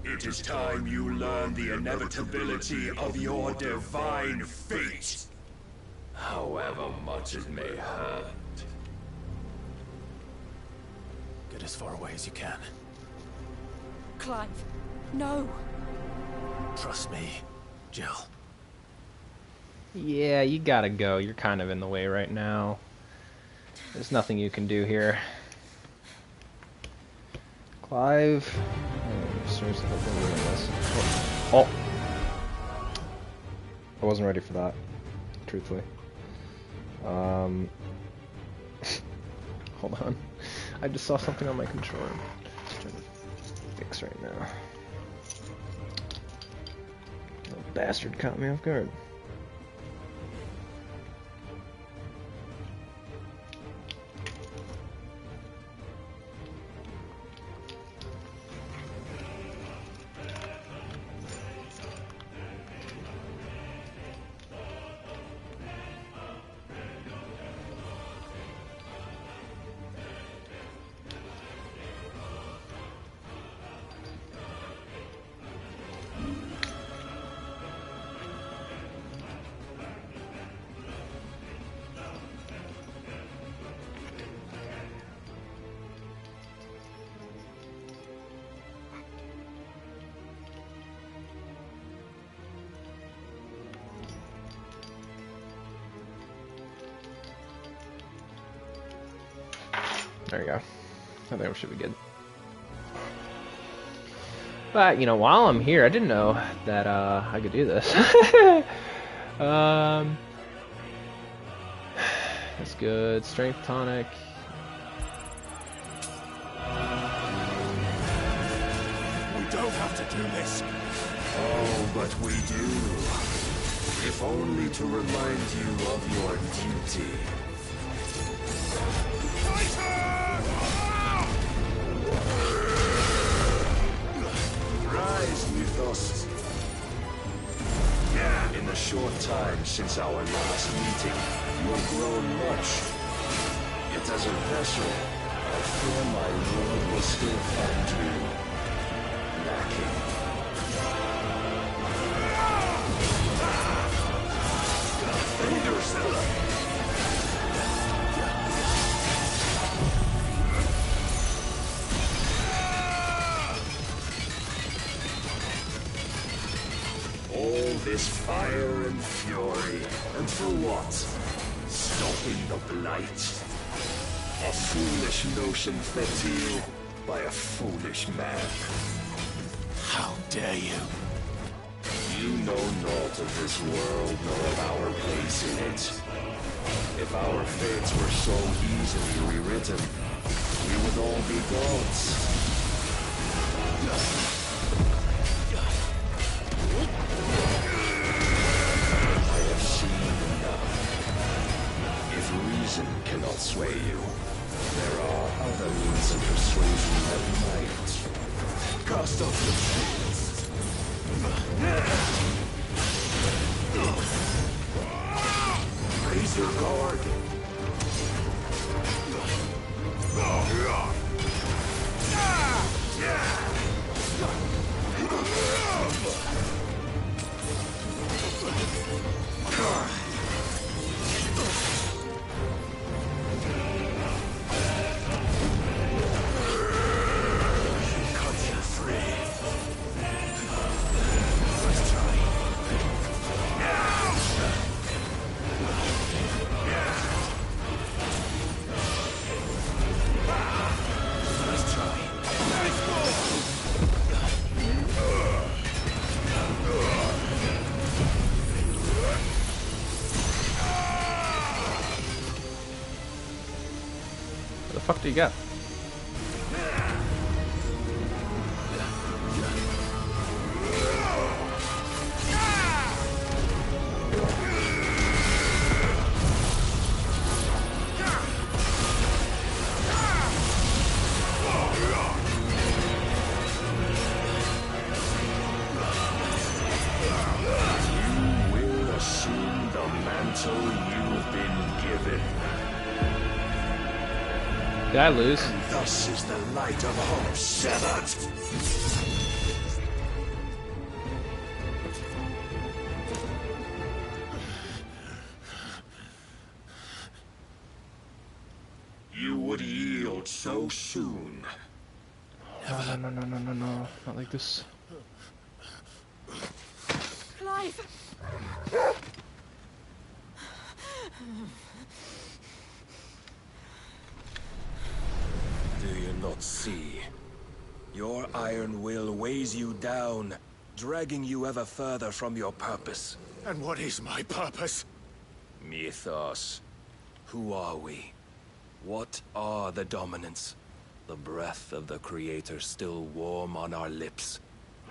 it is time you learn the inevitability of your divine fate, however much it may hurt. Get as far away as you can. Clive, no! Trust me, Jill. Yeah, you gotta go. You're kind of in the way right now. There's nothing you can do here. Clive. Seriously, oh. I wasn't ready for that, truthfully. Hold on. I just saw something on my controller. I'm trying to fix right now. Little bastard caught me off guard. There you go. I think we should be good. But, you know, while I'm here, I didn't know that I could do this. That's good. Strength tonic. We don't have to do this. Oh, but we do. If only to remind you of your duty. Rise, Nithos. In the short time since our last meeting, you have grown much. Yet as a vessel, I fear my lord will still find you lacking. Defend yourself! All this fire and fury, and for what? Stopping the blight. A foolish notion fed to you by a foolish man. How dare you? You know naught of this world, nor of our place in it. If our fates were so easily rewritten, we would all be gods. I have seen enough. If reason cannot sway you, there are other means of persuasion that might. Cast off your chains. Raise your guard. you got? Did I lose? And thus is the light of hope severed. You would yield so soon. No, not like this. Clive! Do you not see? Your iron will weighs you down, dragging you ever further from your purpose. And what is my purpose? Mythos. Who are we? What are the dominants? The breath of the Creator still warm on our lips.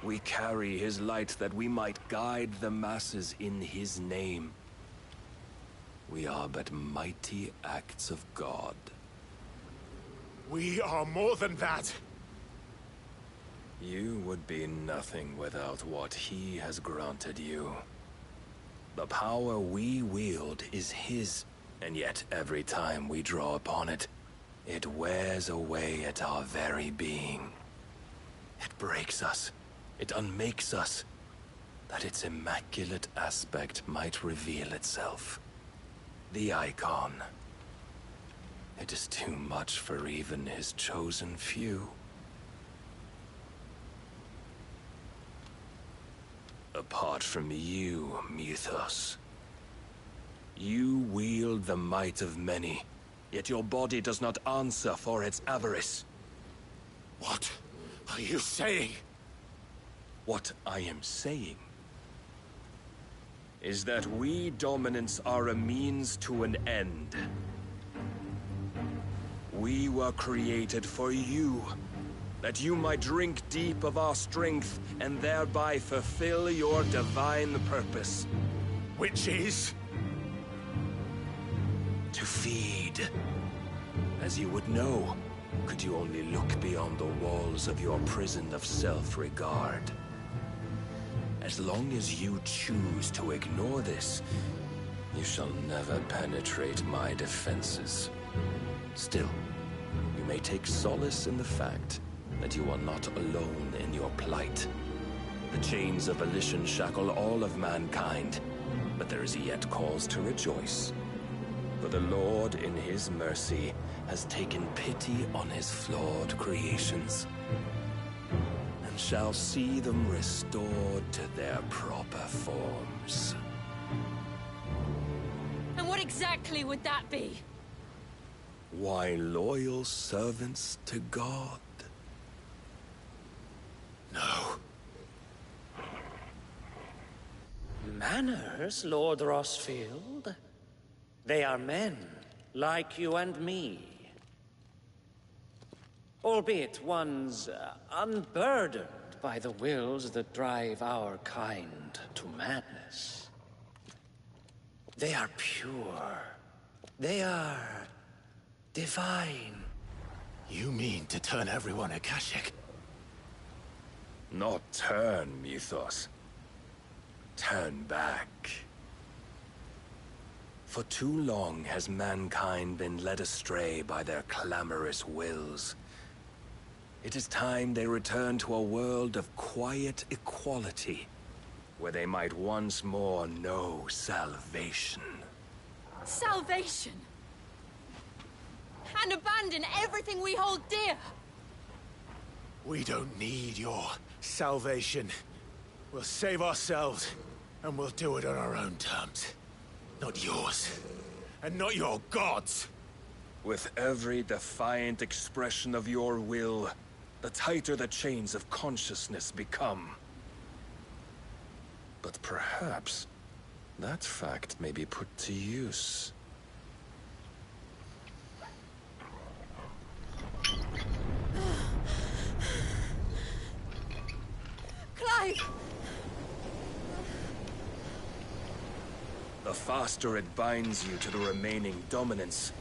We carry his light that we might guide the masses in his name. We are but mighty acts of God. We are more than that. You would be nothing without what he has granted you. The power we wield is his, and yet every time we draw upon it, it wears away at our very being. It breaks us. It unmakes us, that its immaculate aspect might reveal itself. The icon. It is too much for even his chosen few. Apart from you, Mythos, you wield the might of many, yet your body does not answer for its avarice. What are you saying? What I am saying is that we dominants are a means to an end. We were created for you, that you might drink deep of our strength and thereby fulfill your divine purpose. Which is? To feed. As you would know, could you only look beyond the walls of your prison of self-regard. As long as you choose to ignore this, you shall never penetrate my defenses. Still, you may take solace in the fact that you are not alone in your plight. The chains of volition shackle all of mankind, but there is yet cause to rejoice. For the Lord, in his mercy, has taken pity on his flawed creations, and shall see them restored to their proper forms. And what exactly would that be? Why, loyal servants to God. No. Manners, Lord Rossfield? They are men, like you and me. Albeit ones unburdened by the wills that drive our kind to madness. They are pure. They are divine. You mean to turn everyone Akashic? Not turn, Mythos. Turn back. For too long has mankind been led astray by their clamorous wills. It is time they return to a world of quiet equality, where they might once more know salvation. Salvation? And abandon everything we hold dear? We don't need your salvation. We'll save ourselves, and we'll do it on our own terms. Not yours, and not your gods. With every defiant expression of your will, the tighter the chains of consciousness become. But perhaps that fact may be put to use. faster it binds you to the remaining dominance,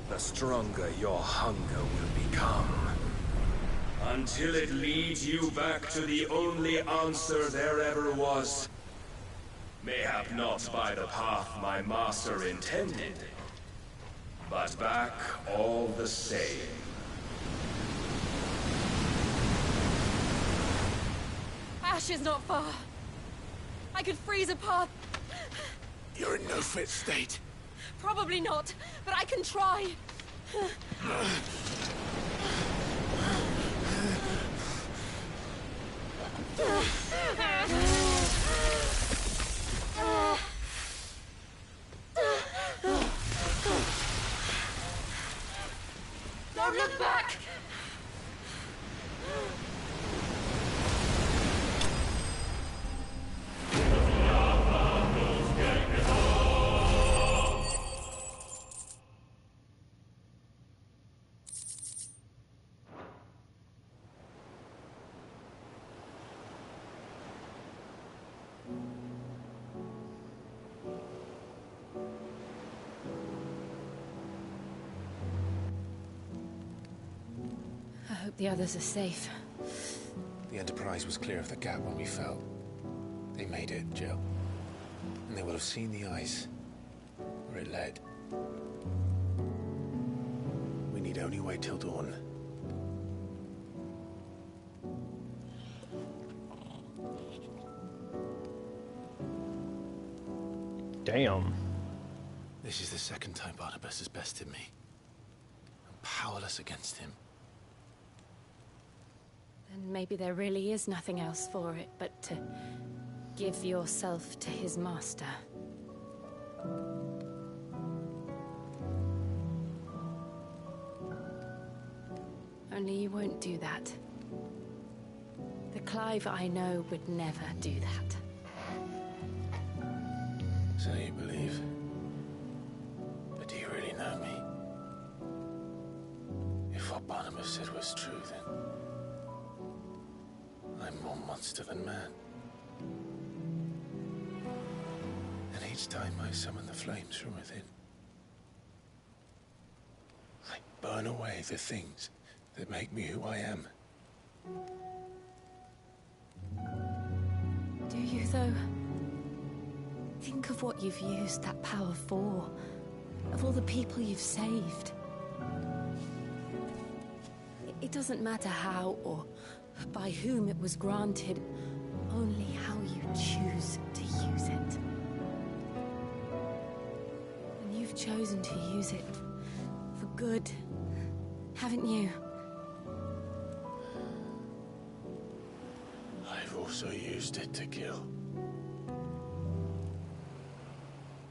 the stronger your hunger will become. Until it leads you back to the only answer there ever was. Mayhap not by the path my master intended, but back all the same. Ash is not far. I could freeze a path. You're in no fit state. Probably not, but I can try. Don't look back! I hope the others are safe. The Enterprise was clear of the gap when we fell. They made it, Jill. And they will have seen the ice where it led. We need only wait till dawn. Damn. This is the second time Barnabas has bested me. I'm powerless against him. Then maybe there really is nothing else for it but to give yourself to his master. Only you won't do that. The Clive I know would never do that. So you believe? But do you really know me? If what Barnabas said was true, then I'm more monster than man. And each time I summon the flames from within, I burn away the things that make me who I am. Do you, though? Think of what you've used that power for. Of all the people you've saved. It doesn't matter how or by whom it was granted, only how you choose to use it. And you've chosen to use it for good, haven't you? I've also used it to kill.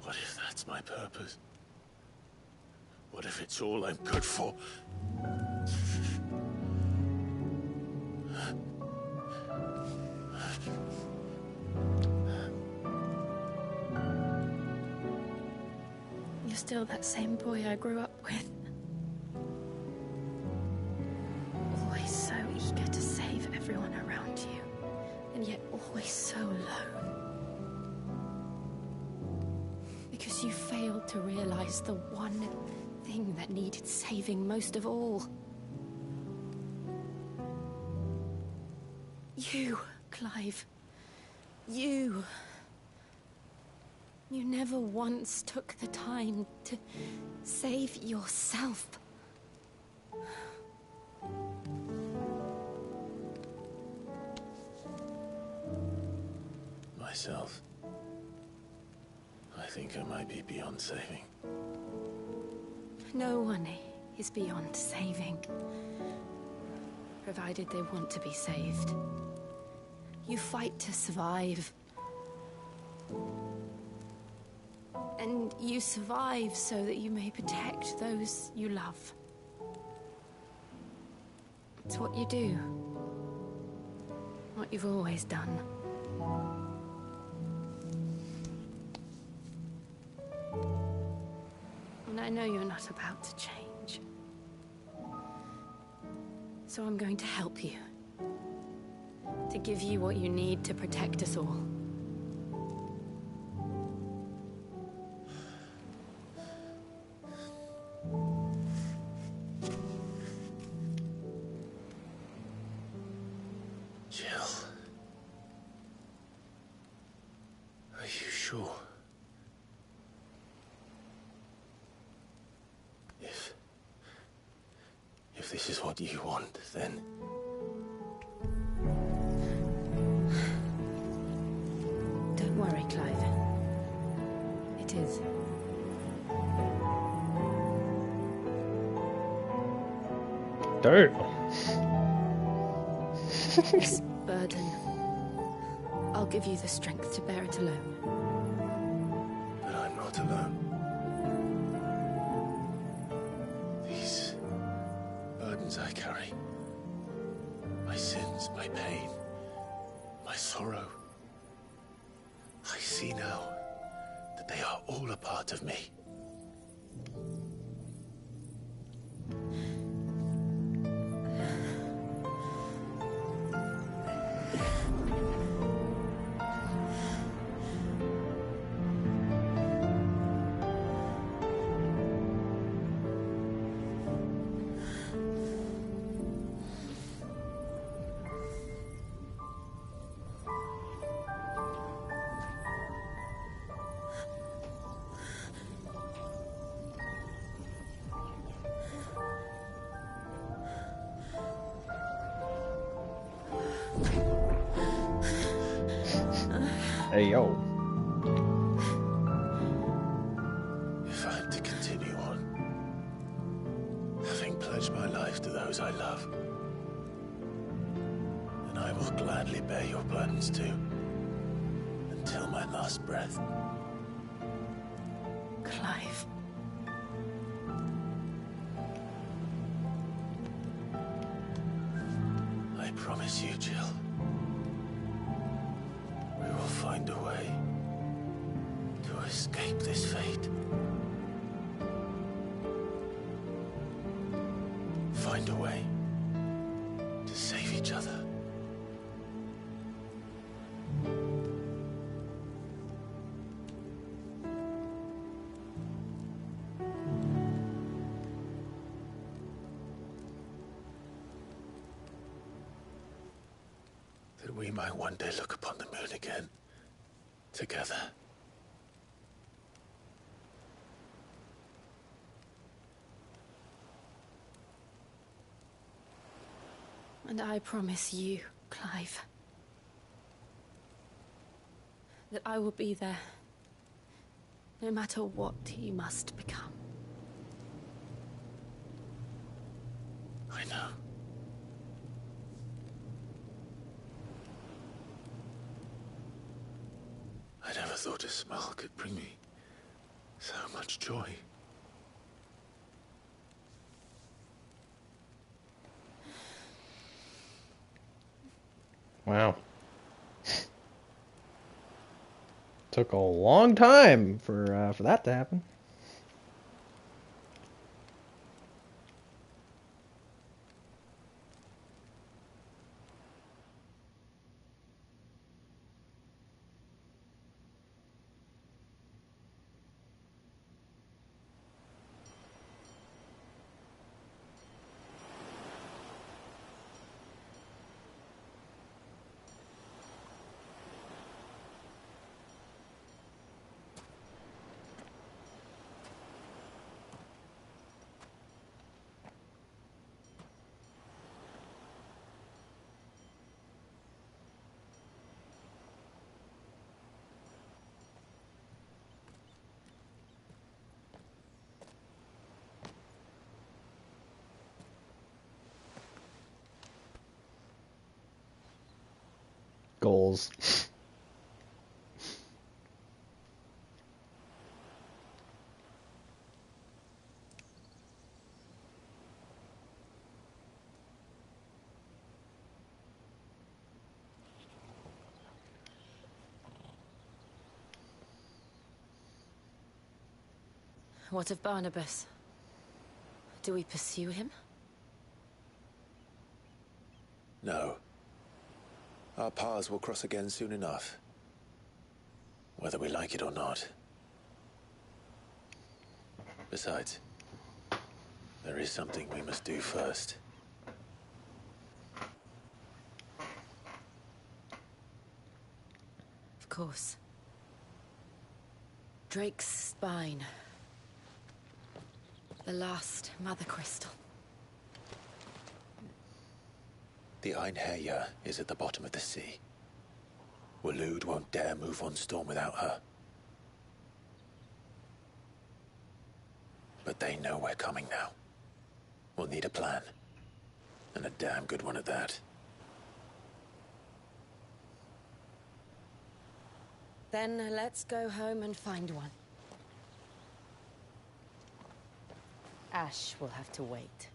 What if that's my purpose? What if it's all I'm good for? You're still that same boy I grew up with. Always so eager to save everyone around you, and yet always so alone. Because you failed to realize the one thing that needed saving most of all. You, Clive. You. You never once took the time to save yourself. Myself? I think I might be beyond saving. No one is beyond saving. Provided they want to be saved. You fight to survive. And you survive so that you may protect those you love. It's what you do. What you've always done. And I know you're not about to change. So I'm going to help you. To give you what you need to protect us all. If this is what you want, then... Don't worry, Clive. It is. Dirt. This burden. I'll give you the strength to bear it alone. But I'm not alone. These burdens I carry, my sins, my pain, my sorrow, I see now that they are all a part of me. Hey, yo. If I am to continue on, having pledged my life to those I love, then I will gladly bear your burdens too, until my last breath. Clive. I promise you, Jill. We will find a way to escape this fate. Find a way to save each other. That we might one day look upon the moon again, together. And I promise you, Clive, that I will be there, no matter what you must become. I know. I never thought a smile could bring me so much joy. Wow. Took a long time for that to happen. Goals. What of Barnabas? Do we pursue him? No. Our paths will cross again soon enough. Whether we like it or not. Besides, there is something we must do first. Of course. Drake's spine. The last Mother Crystal. The Einherjar is at the bottom of the sea. Waloed won't dare move on Storm without her. But they know we're coming now. We'll need a plan. And a damn good one at that. Then let's go home and find one. Ash will have to wait.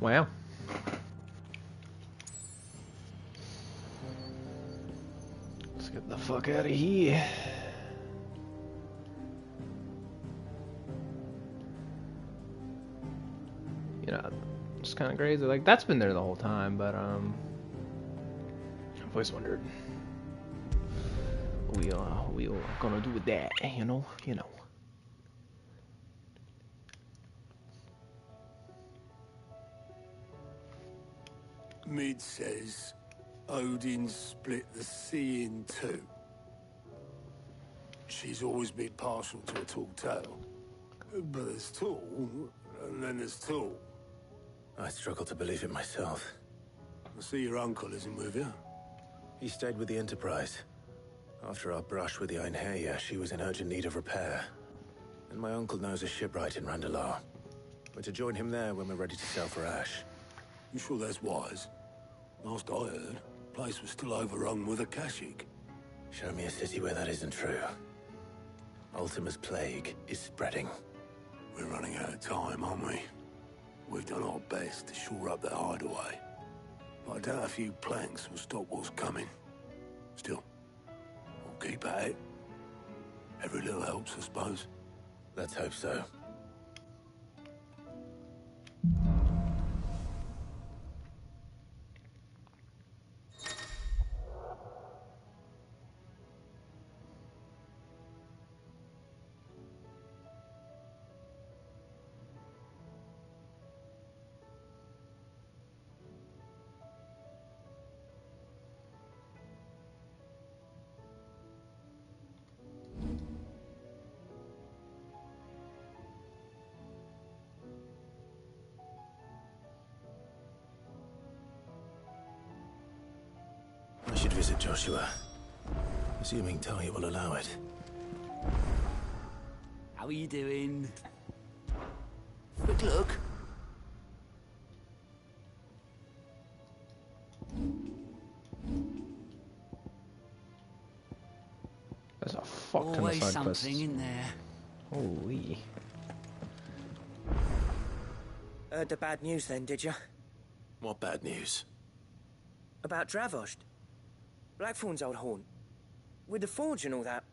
Wow. Let's get the fuck out of here. You know, it's kind of crazy. Like, that's been there the whole time, but, I've always wondered what we are gonna do with that, you know? Mid says Odin split the sea in two. She's always been partial to a tall tale. But there's tall, and then there's tall. I struggle to believe it myself. I see your uncle isn't with you. He stayed with the Enterprise. After our brush with the Einherjar, she was in urgent need of repair. And my uncle knows a shipwright in Randalar. We're to join him there when we're ready to sail for Ash. You sure that's wise? Last I heard, the place was still overrun with a Kashyyyk. Show me a city where that isn't true. Ultima's plague is spreading. We're running out of time, aren't we? We've done our best to shore up their hideaway. But I doubt a few planks will stop what's coming. Still, we'll keep at it. Every little helps, I suppose. Let's hope so. I should visit Joshua. Assuming Talia will allow it. How are you doing? Quick look. There's a fuck ton of Always side something quests. in there. Holy. Heard the bad news then, did you? What bad news? About Dravost. Blackthorn's old haunt. With the forge and all that.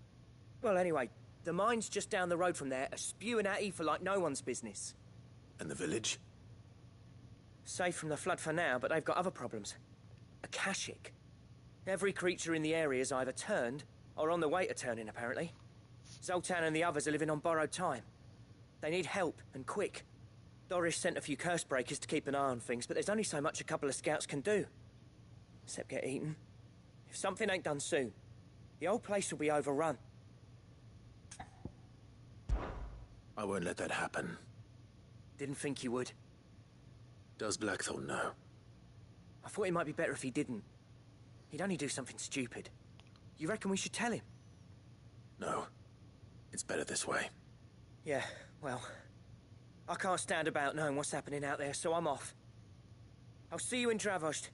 Well, anyway, the mine's just down the road from there are spewing at Aoife like no one's business. And the village? Safe from the flood for now, but they've got other problems. A Kashyyyk. Every creature in the area is either turned or on the way to turning, apparently. Zoltan and the others are living on borrowed time. They need help, and quick. Doris sent a few curse breakers to keep an eye on things, but there's only so much a couple of scouts can do. Except get eaten. If something ain't done soon, the old place will be overrun. I won't let that happen. Didn't think you would. Does Blackthorn know? I thought it might be better if he didn't. He'd only do something stupid. You reckon we should tell him? No. It's better this way. Yeah, well, I can't stand about knowing what's happening out there, so I'm off. I'll see you in Dravost.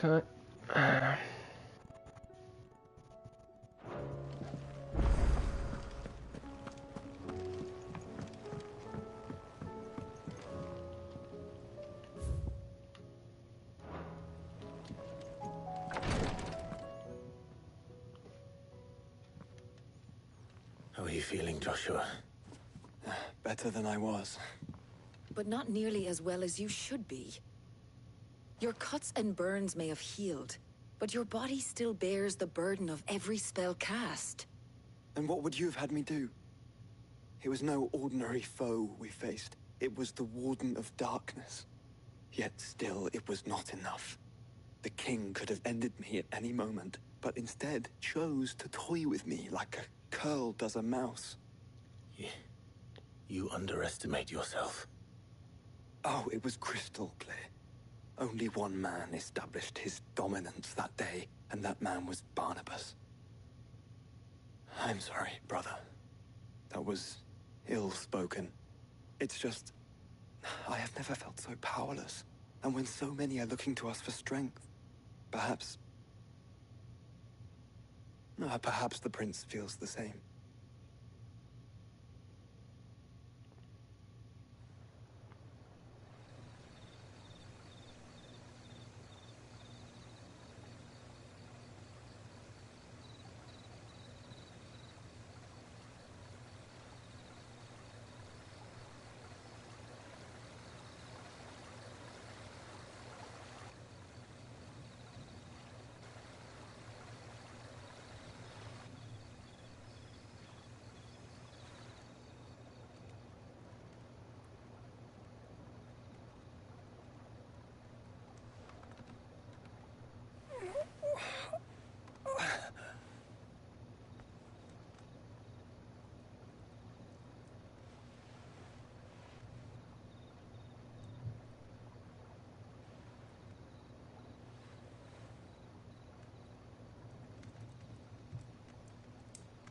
Okay. How are you feeling, Joshua? Better than I was. But not nearly as well as you should be. Your cuts and burns may have healed, but your body still bears the burden of every spell cast. And what would you have had me do? It was no ordinary foe we faced. It was the Warden of Darkness. Yet still, it was not enough. The king could have ended me at any moment, but instead chose to toy with me like a curl does a mouse. You underestimate yourself. Oh, it was crystal clear. Only one man established his dominance that day, and that man was Barnabas. I'm sorry, brother. That was ill-spoken. It's just, I have never felt so powerless. And when so many are looking to us for strength, perhaps the prince feels the same.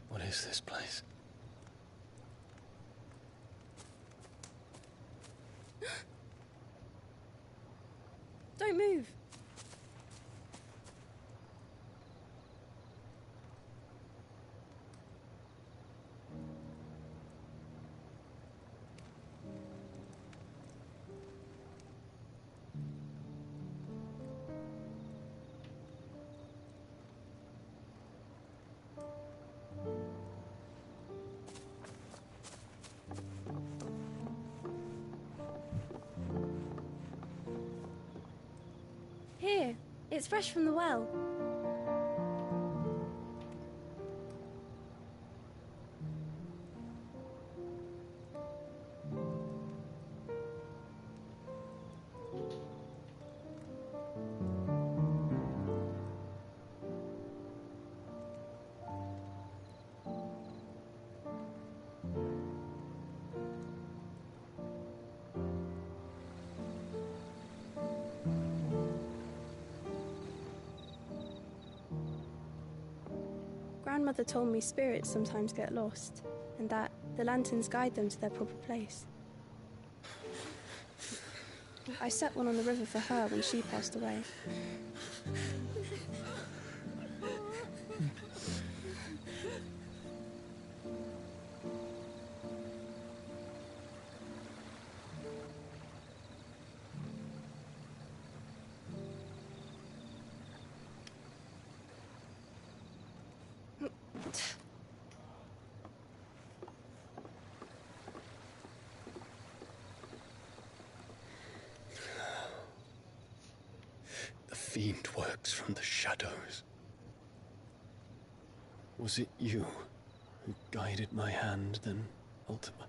What is this place? Don't move. Here, it's fresh from the well. Grandmother told me spirits sometimes get lost, and that the lanterns guide them to their proper place. I set one on the river for her when she passed away. The fiend works from the shadows. Was it you who guided my hand, then, Ultima?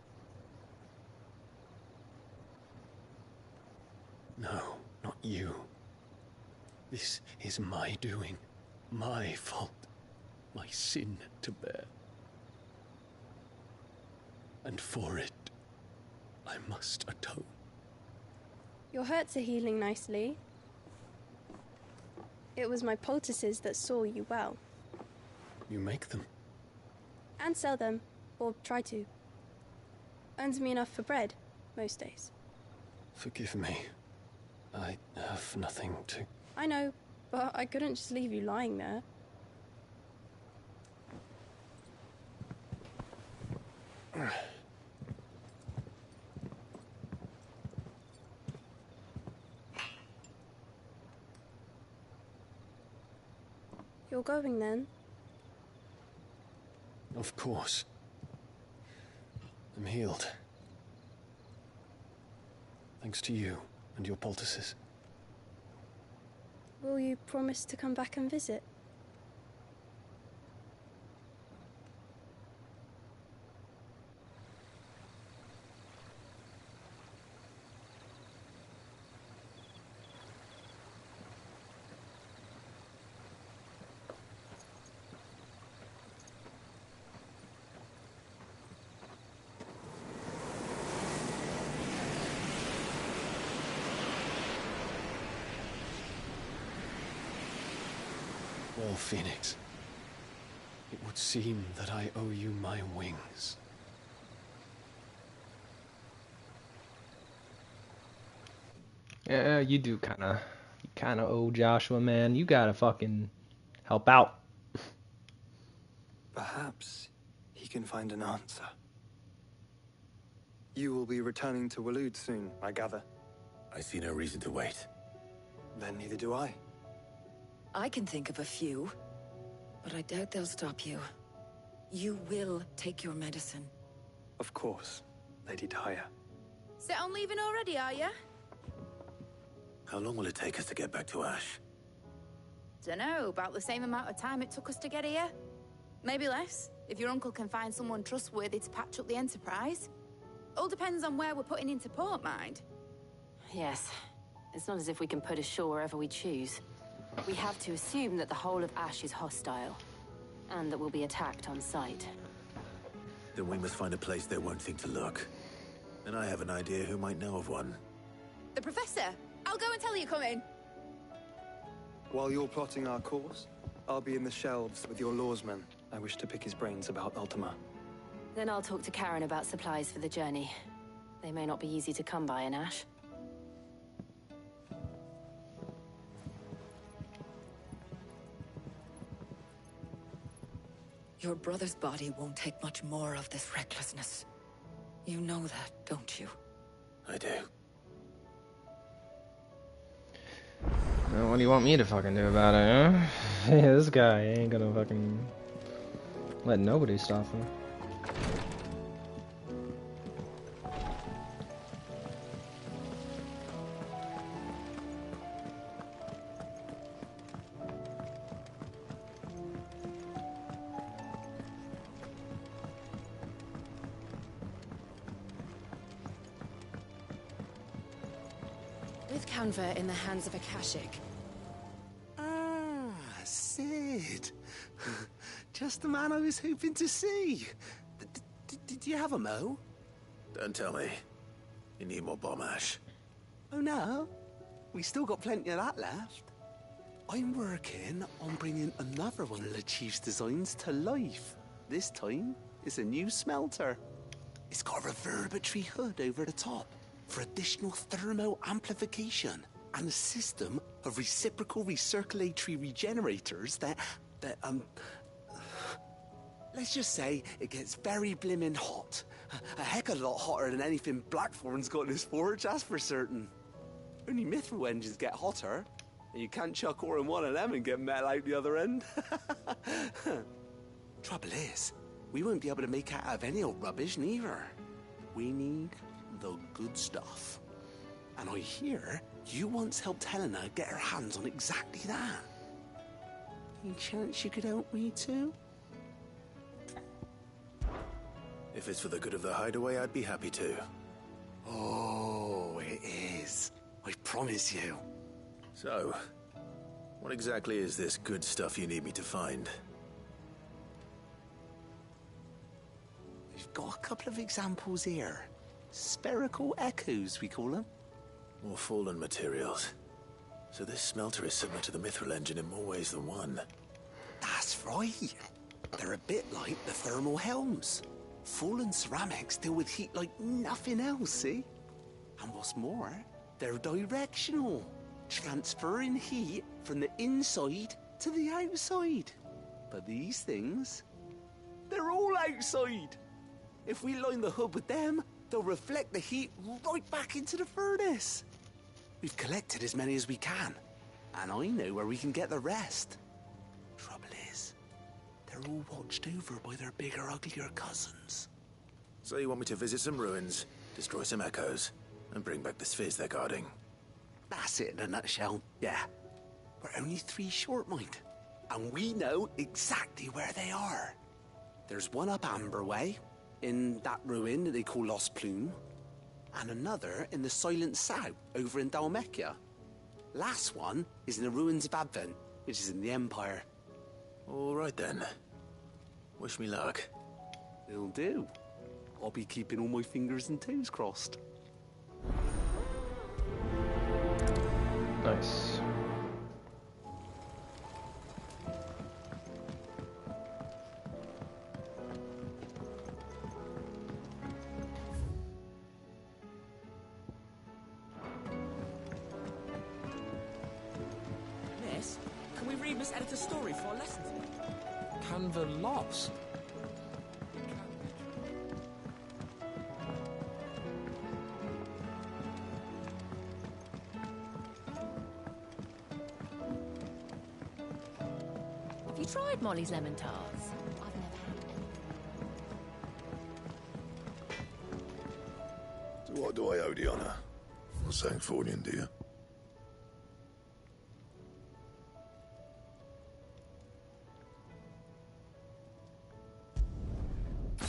No, not you. This is my doing, my fault, my sin to bear. And for it, I must atone. Your hurts are healing nicely. It was my poultices that saw you well. You make them? And sell them, or try to. Earns me enough for bread, most days. Forgive me. I have nothing to... I know, but I couldn't just leave you lying there. You're going then? Of course. I'm healed. Thanks to you and your poultices. Will you promise to come back and visit? War Phoenix, it would seem that I owe you my wings. Yeah, you do kind of owe Joshua, man. You gotta fucking help out. Perhaps he can find an answer. You will be returning to Waloed soon, I gather. I see no reason to wait. Then neither do I. I can think of a few, but I doubt they'll stop you. You will take your medicine. Of course, Lady Daya. Set on leaving already, are ya? How long will it take us to get back to Ash? Dunno, about the same amount of time it took us to get here. Maybe less, if your uncle can find someone trustworthy to patch up the Enterprise. All depends on where we're putting into port, mind. Yes. It's not as if we can put ashore wherever we choose. We have to assume that the whole of Ash is hostile, and that we'll be attacked on sight. Then we must find a place they won't think to look. And I have an idea who might know of one. The Professor! I'll go and tell you come in. While you're plotting our course, I'll be in the shelves with your lawsman. I wish to pick his brains about Ultima. Then I'll talk to Karen about supplies for the journey. They may not be easy to come by in Ash. Your brother's body won't take much more of this recklessness. You know that, don't you? I do. Well, what do you want me to fucking do about it, huh? Yeah, this guy ain't gonna fucking let nobody stop him. With Canva in the hands of Akashic. Ah, Sid. Just the man I was hoping to see. Did you have a mo? Don't tell me. You need more bomb ash. Oh no, we still got plenty of that left. I'm working on bringing another one of the Chief's designs to life. This time, it's a new smelter. It's got a reverberatory hood over the top for additional thermo amplification and a system of reciprocal recirculatory regenerators that let's just say it gets very blimmin' hot. A heck of a lot hotter than anything Blackthorn's got in his forge, that's for certain. Only mithril engines get hotter, and you can't chuck ore in one of them and get metal out the other end. Trouble is, we won't be able to make out of any old rubbish neither. We need the good stuff. And I hear you once helped Helena get her hands on exactly that. Any chance you could help me too? If it's for the good of the hideaway, I'd be happy to. Oh, it is. I promise you. So, what exactly is this good stuff you need me to find? We've got a couple of examples here. Spherical echoes, we call them. More fallen materials. So this smelter is similar to the mithril engine in more ways than one. That's right. They're a bit like the thermal helms. Fallen ceramics deal with heat like nothing else, see? And what's more, they're directional, transferring heat from the inside to the outside. But these things, they're all outside. If we line the hood with them, they'll reflect the heat right back into the furnace. We've collected as many as we can, and I know where we can get the rest. Trouble is, they're all watched over by their bigger, uglier cousins. So you want me to visit some ruins, destroy some echoes, and bring back the spheres they're guarding? That's it in a nutshell, yeah. We're only 3 short, mind. And we know exactly where they are. There's one up Amber Way, in that ruin that they call Lost Plume, and another in the Silent South, over in Dalmekia. Last one is in the ruins of Advent, which is in the Empire. All right then. Wish me luck. It'll do. I'll be keeping all my fingers and toes crossed. Nice. Miss, can we read Miss Editor's story for our lessons? Can the loss? Have you tried Molly's lemon tarts? I've never had any. So what do I owe the honour? Not saying Fornian, do you?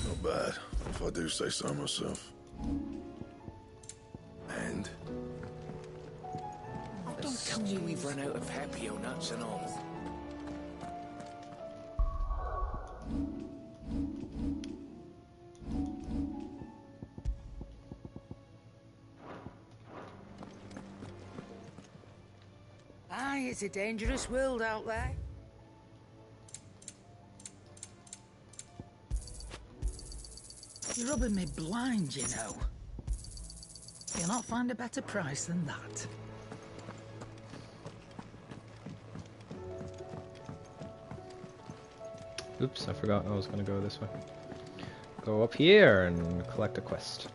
Not bad, if I do say so myself. And? Don't tell me we've run out of happy nuts and all. Aye, it's a dangerous world out there. You're rubbing me blind, you know. You'll not find a better price than that. Oops, I forgot I was gonna go this way. Go up here and collect a quest.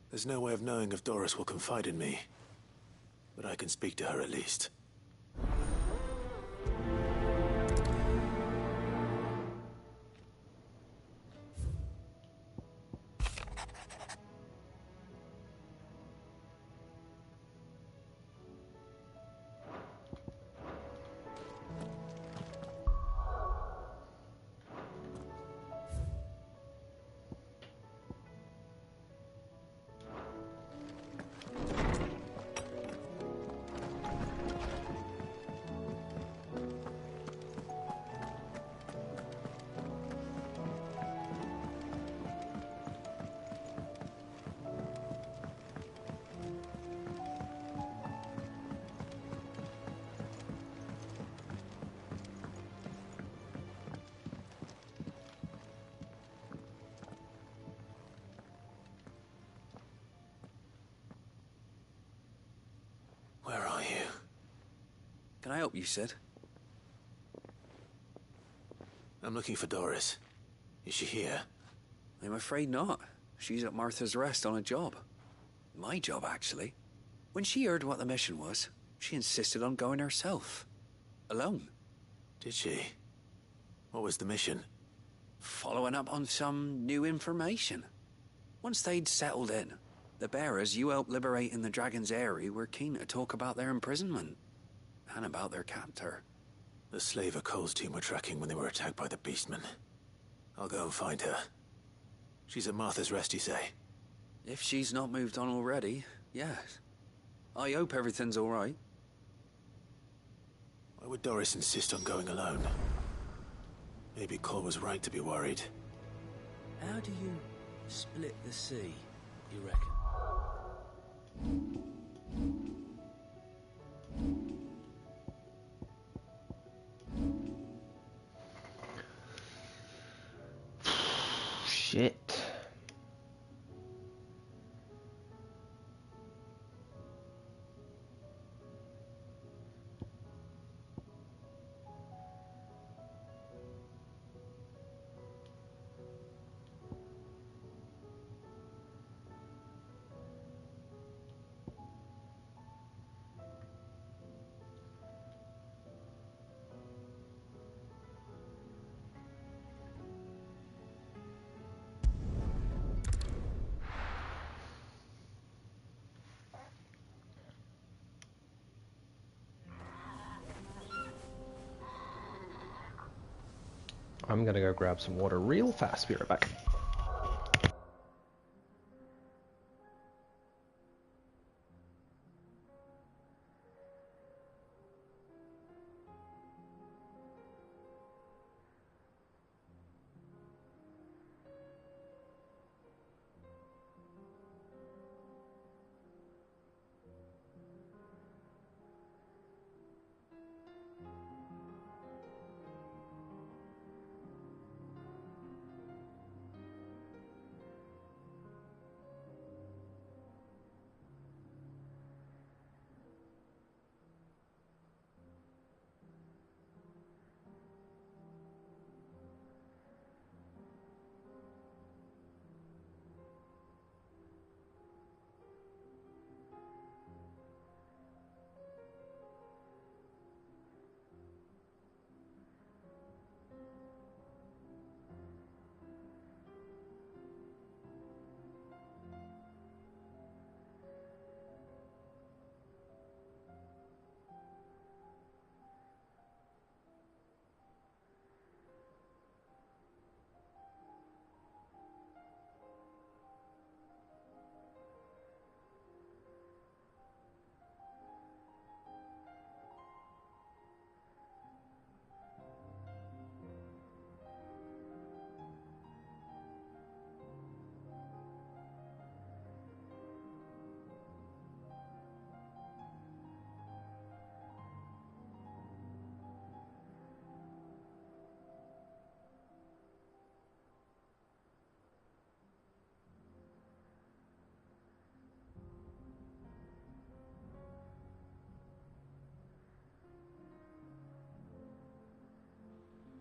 There's no way of knowing if Doris will confide in me, but I can speak to her at least. Where are you? Can I help you, Sid? I'm looking for Doris. Is she here? I'm afraid not. She's at Martha's Rest on a job. My job, actually. When she heard what the mission was, she insisted on going herself. Alone. Did she? What was the mission? Following up on some new information. Once they'd settled in, the bearers you helped liberate in the Dragon's Eyrie were keen to talk about their imprisonment. And about their captor. The slaver Cole's team were tracking when they were attacked by the Beastmen. I'll go and find her. She's at Martha's Rest, you say? If she's not moved on already, yes. I hope everything's all right. Why would Doris insist on going alone? Maybe Cole was right to be worried. How do you split the sea, you reckon? Shit. I'm gonna go grab some water real fast. Be right back.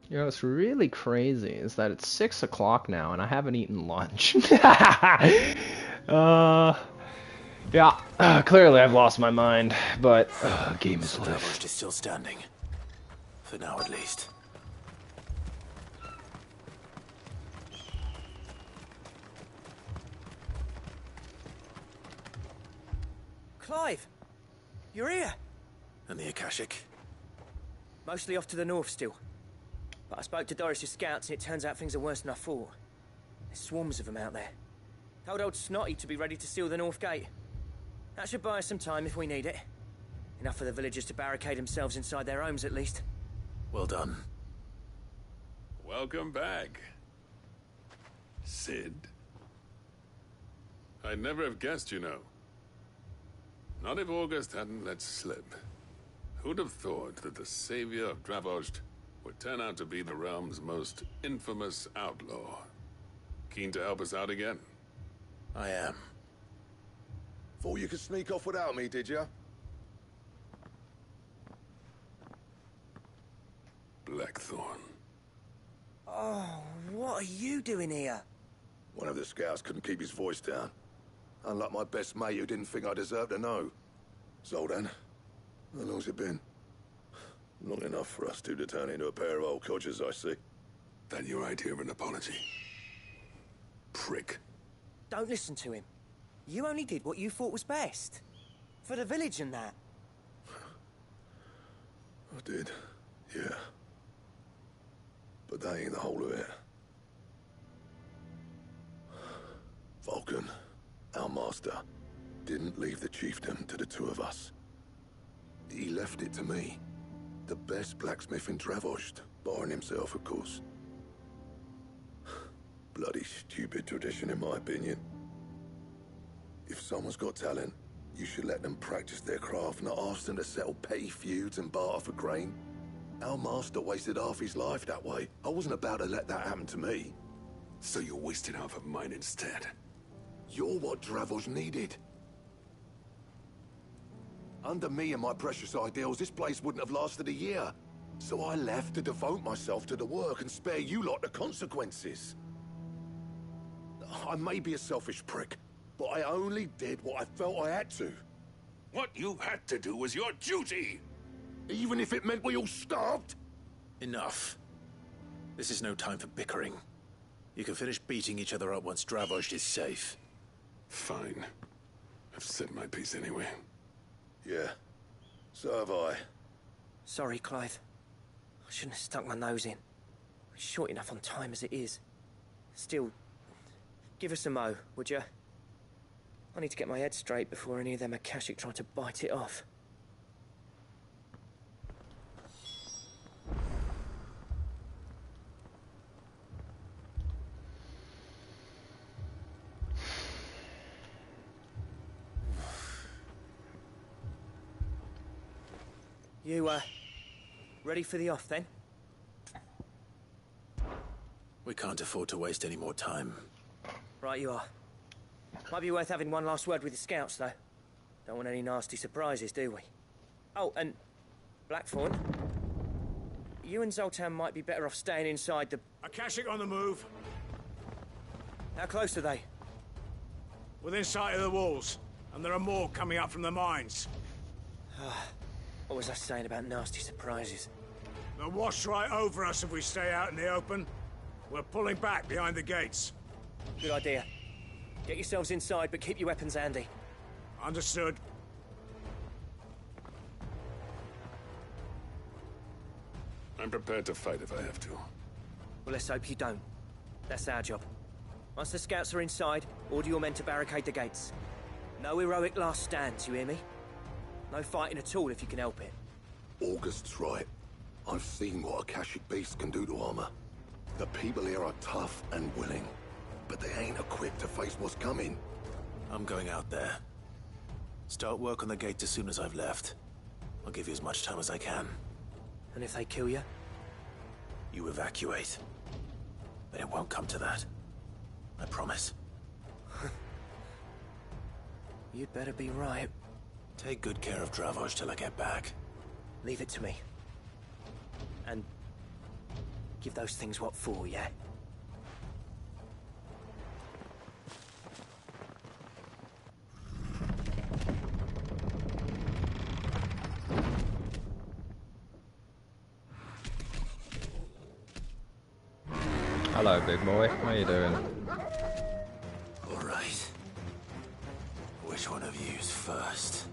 You know, what's really crazy is that it's 6 o'clock now and I haven't eaten lunch. Yeah, clearly I've lost my mind, but game is life. Davos is still standing. For now, at least. Clive! You're here! And the Akashic? Mostly off to the north still. But I spoke to Doris's scouts and it turns out things are worse than I thought. There's swarms of them out there. Told old Snotty to be ready to seal the north gate. That should buy us some time if we need it. Enough for the villagers to barricade themselves inside their homes at least. Well done. Welcome back, Sid. I'd never have guessed, you know. Not if August hadn't let slip. Who'd have thought that the savior of Dravost would turn out to be the realm's most infamous outlaw? Keen to help us out again? I am. Thought you could sneak off without me, did you? Blackthorn. Oh, what are you doing here? One of the scouts couldn't keep his voice down. Unlike my best mate who didn't think I deserved to know. Zoltan, how long's it been? Long enough for us two to turn into a pair of old codgers, I see. That your idea of an apology? Prick. Don't listen to him. You only did what you thought was best. For the village and that. I did, yeah. But that ain't the whole of it. Vulcan, our master, didn't leave the chiefdom to the two of us. He left it to me. The best blacksmith in Dravost, barring himself, of course. bloody stupid tradition, in my opinion. If someone's got talent, you should let them practice their craft, not ask them to settle petty feuds and barter for grain. Our master wasted half his life that way. I wasn't about to let that happen to me. So you're wasting half of mine instead. You're what Dravos needed. Under me and my precious ideals, this place wouldn't have lasted a year. So I left to devote myself to the work and spare you lot the consequences. I may be a selfish prick, but I only did what I felt I had to. What you had to do was your duty! Even if it meant we all starved? Enough. This is no time for bickering. You can finish beating each other up once Dravos is safe. Fine. I've said my piece anyway. Yeah. So have I. Sorry, Clive. I shouldn't have stuck my nose in. We're short enough on time as it is. Still, give us a mo, would you? I need to get my head straight before any of them Akashic try to bite it off. You, ready for the off, then? We can't afford to waste any more time. Right you are. Might be worth having one last word with the scouts, though. Don't want any nasty surprises, do we? Oh, and Blackthorn, you and Zoltan might be better off staying inside the... Akashic on the move. How close are they? Within sight of the walls, and there are more coming up from the mines. What was I saying about nasty surprises? They'll wash right over us if we stay out in the open. We're pulling back behind the gates. Good idea. Get yourselves inside, but keep your weapons handy. Understood. I'm prepared to fight if I have to. Well, let's hope you don't. That's our job. Once the scouts are inside, order your men to barricade the gates. No heroic last stands, you hear me? No fighting at all if you can help it. August's right. I've seen what Akashic beasts can do to armor. The people here are tough and willing, but they ain't equipped to face what's coming. I'm going out there. Start work on the gate as soon as I've left. I'll give you as much time as I can. And if they kill you? You evacuate. But it won't come to that. I promise. You'd better be right. Take good care of Dravos till I get back. Leave it to me. And give those things what for, yeah? Hello, big boy. How you doing? All right. Which one of you's first?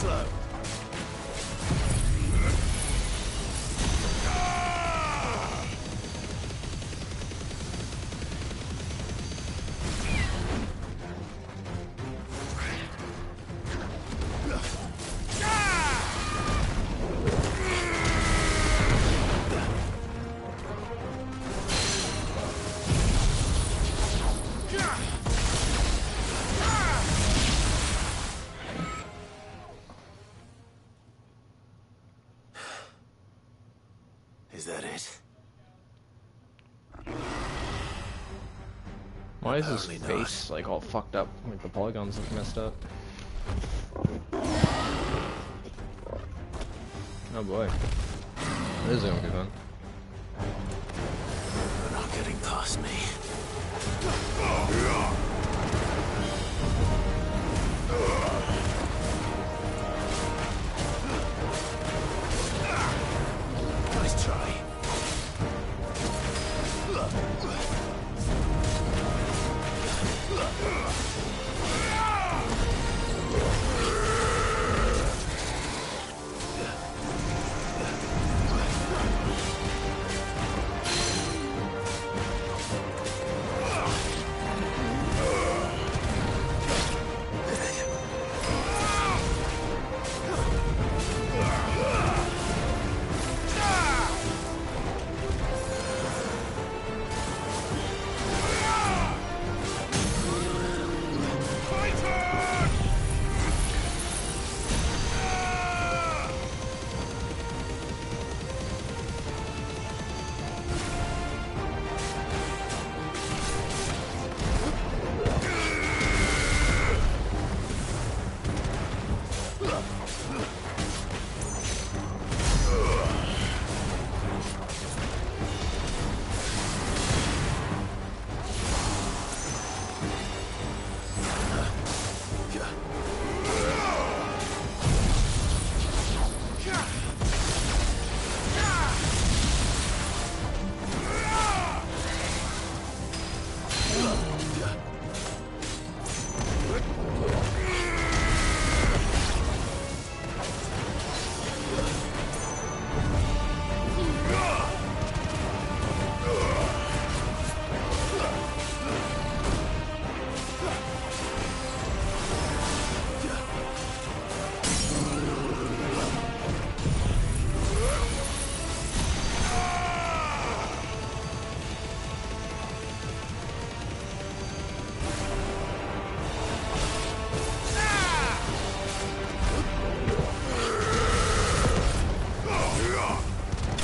slow. Is that it? Why is his face like all fucked up? Like the polygons look messed up. Oh boy. This is gonna be fun. They're not getting past me. Nice try.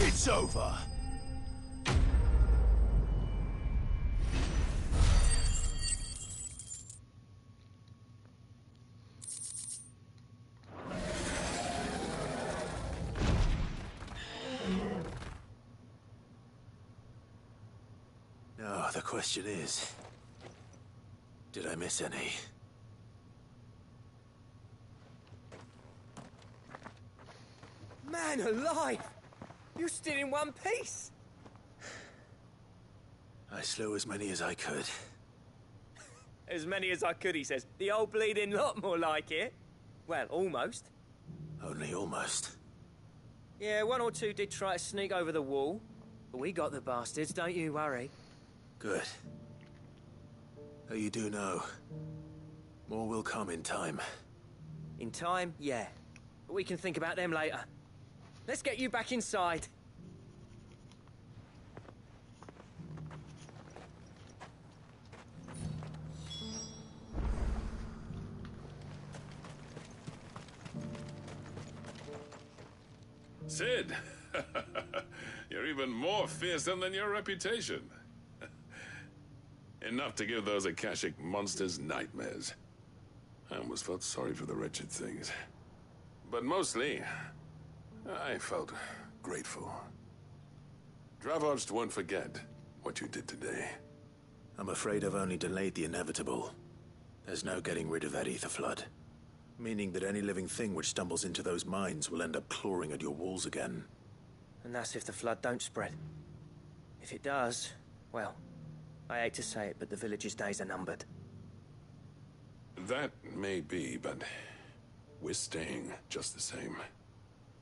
It's over. No, the question is, did I miss any? Man alive! You're still in one piece! I slew as many as I could. As many as I could, he says. The old bleeding lot, more like it. Well, almost. Only almost. Yeah, one or two did try to sneak over the wall. But we got the bastards, don't you worry. Good. Oh, you do know. More will come in time. In time, yeah. But we can think about them later. Let's get you back inside. Sid! You're even more fearsome than your reputation. Enough to give those Akashic monsters nightmares. I almost felt sorry for the wretched things. But mostly, I felt grateful. Dravoged won't forget what you did today. I'm afraid I've only delayed the inevitable. There's no getting rid of that ether flood. Meaning that any living thing which stumbles into those mines will end up clawing at your walls again. And that's if the flood don't spread. If it does, well, I hate to say it, but the village's days are numbered. That may be, but we're staying just the same.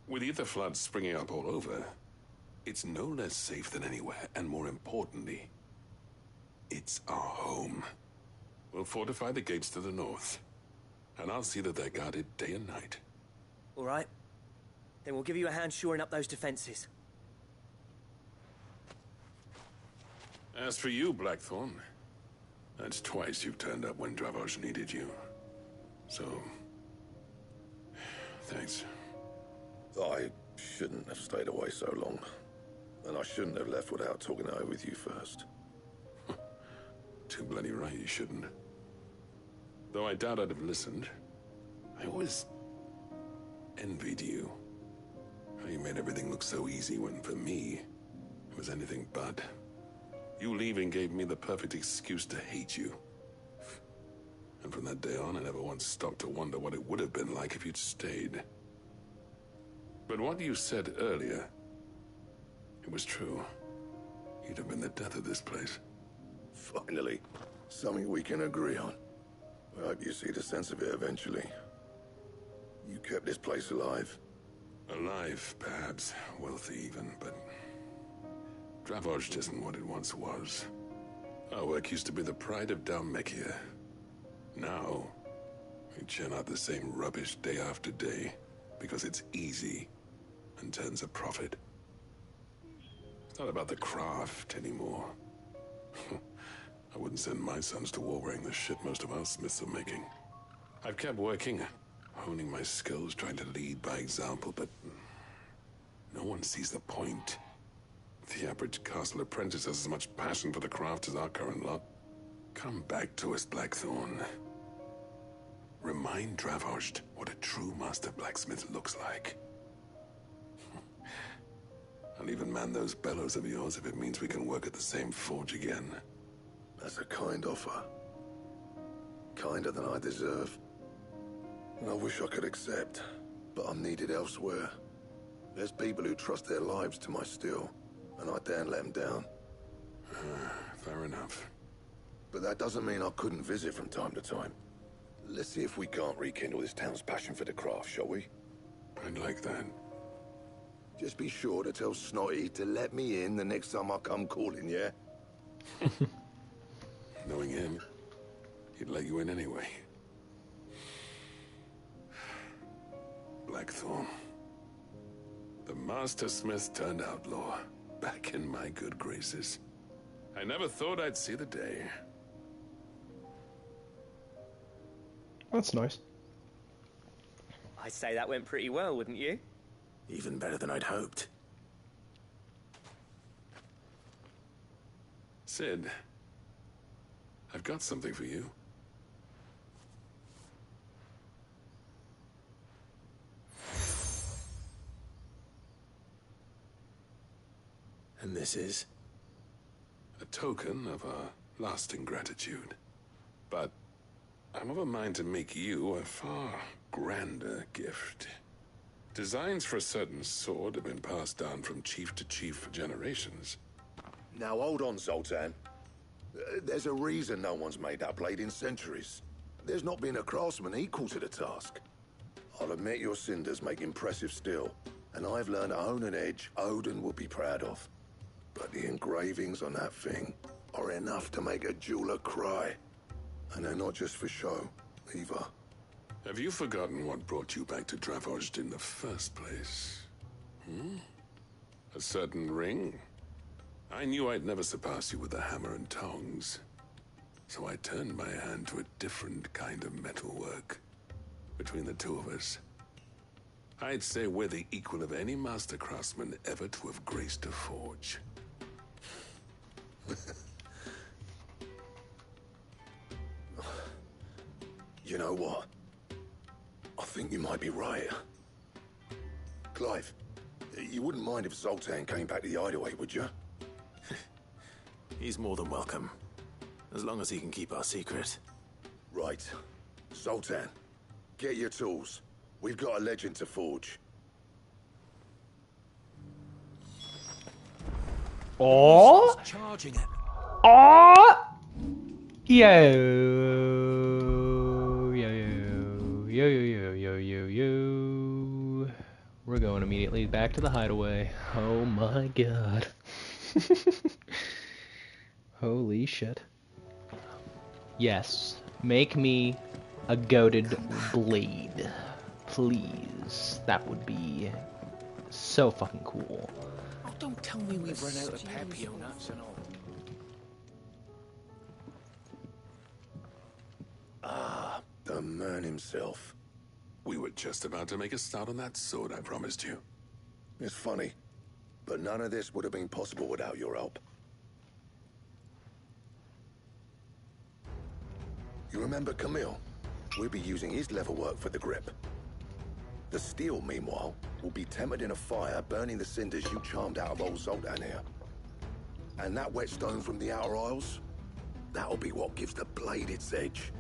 With ether floods springing up all over, it's no less safe than anywhere, and more importantly, it's our home. We'll fortify the gates to the north, and I'll see that they're guarded day and night. All right. Then we'll give you a hand shoring up those defenses. As for you, Blackthorn, that's twice you've turned up when Dravos needed you. So, thanks. I shouldn't have stayed away so long. And I shouldn't have left without talking it over with you first. Too bloody right you shouldn't. Though I doubt I'd have listened. I always envied you. How you made everything look so easy when, for me, it was anything but. You leaving gave me the perfect excuse to hate you. And from that day on, I never once stopped to wonder what it would have been like if you'd stayed. But what you said earlier, it was true. You'd have been the death of this place. Finally, something we can agree on. I hope you see the sense of it eventually. You kept this place alive. Alive, perhaps. Wealthy even, but Dravos isn't what it once was. Our work used to be the pride of Dalmekia. Now, we churn out the same rubbish day after day because it's easy and turns a profit. It's not about the craft anymore. I wouldn't send my sons to war wearing the shit most of our smiths are making. I've kept working, honing my skills, trying to lead by example, but no one sees the point. The average castle apprentice has as much passion for the craft as our current lot. Come back to us, Blackthorn. Remind Dravos what a true master blacksmith looks like. I'll even man those bellows of yours if it means we can work at the same forge again. That's a kind offer. Kinder than I deserve. And I wish I could accept, but I'm needed elsewhere. There's people who trust their lives to my steel, and I daren't let them down. Fair enough. But that doesn't mean I couldn't visit from time to time. Let's see if we can't rekindle this town's passion for the craft, shall we? I'd like that. Just be sure to tell Snotty to let me in the next time I come calling, yeah? Knowing him, he'd let you in anyway. Blackthorn. The Master Smith turned outlaw, back in my good graces. I never thought I'd see the day. That's nice. I'd say that went pretty well, wouldn't you? Even better than I'd hoped. Sid, I've got something for you. And this is? A token of our lasting gratitude. But I'm of a mind to make you a far grander gift. Designs for a certain sword have been passed down from chief to chief for generations. Now hold on, Zoltan. There's a reason no one's made that blade in centuries. There's not been a craftsman equal to the task. I'll admit your cinders make impressive steel, and I've learned to own an edge Odin will be proud of. But the engravings on that thing are enough to make a jeweler cry. And they're not just for show, either. Have you forgotten what brought you back to Dravos in the first place? A certain ring? I knew I'd never surpass you with a hammer and tongs. So I turned my hand to a different kind of metalwork. Between the two of us, I'd say we're the equal of any master craftsman ever to have graced a forge. You know what? I think you might be right. Clive, you wouldn't mind if Zoltan came back to the Hideaway, would you? He's more than welcome. As long as he can keep our secret. Right. Zoltan, get your tools. We've got a legend to forge. Oh! Charging it. Oh! Yo, yo, yo, yo, yo, yo, yo, yo, we're going immediately back to the hideaway. Oh my god. Holy shit. Yes, make me a goated blade. Please. That would be so fucking cool. Oh, don't tell me we've run out of Papio nuts and all. Ah, the man himself. We were just about to make a start on that sword I promised you. It's funny, but none of this would have been possible without your help. You remember Camille? We'll be using his leather work for the grip. The steel, meanwhile, will be tempered in a fire, burning the cinders you charmed out of old Zoltan here. And that whetstone from the Outer Isles, that'll be what gives the blade its edge.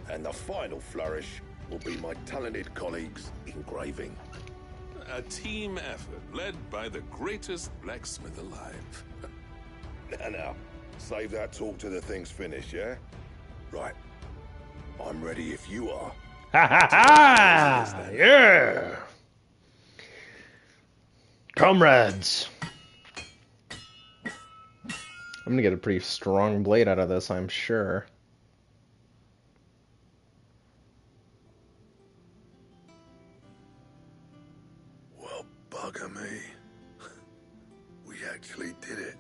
And the final flourish will be my talented colleagues' engraving. A team effort led by the greatest blacksmith alive. Now, save that talk till the thing's finished, yeah? Right. I'm ready if you are. Ha ha ha! Yeah! Comrades! I'm gonna get a pretty strong blade out of this, I'm sure. Well, bugger me. We actually did it.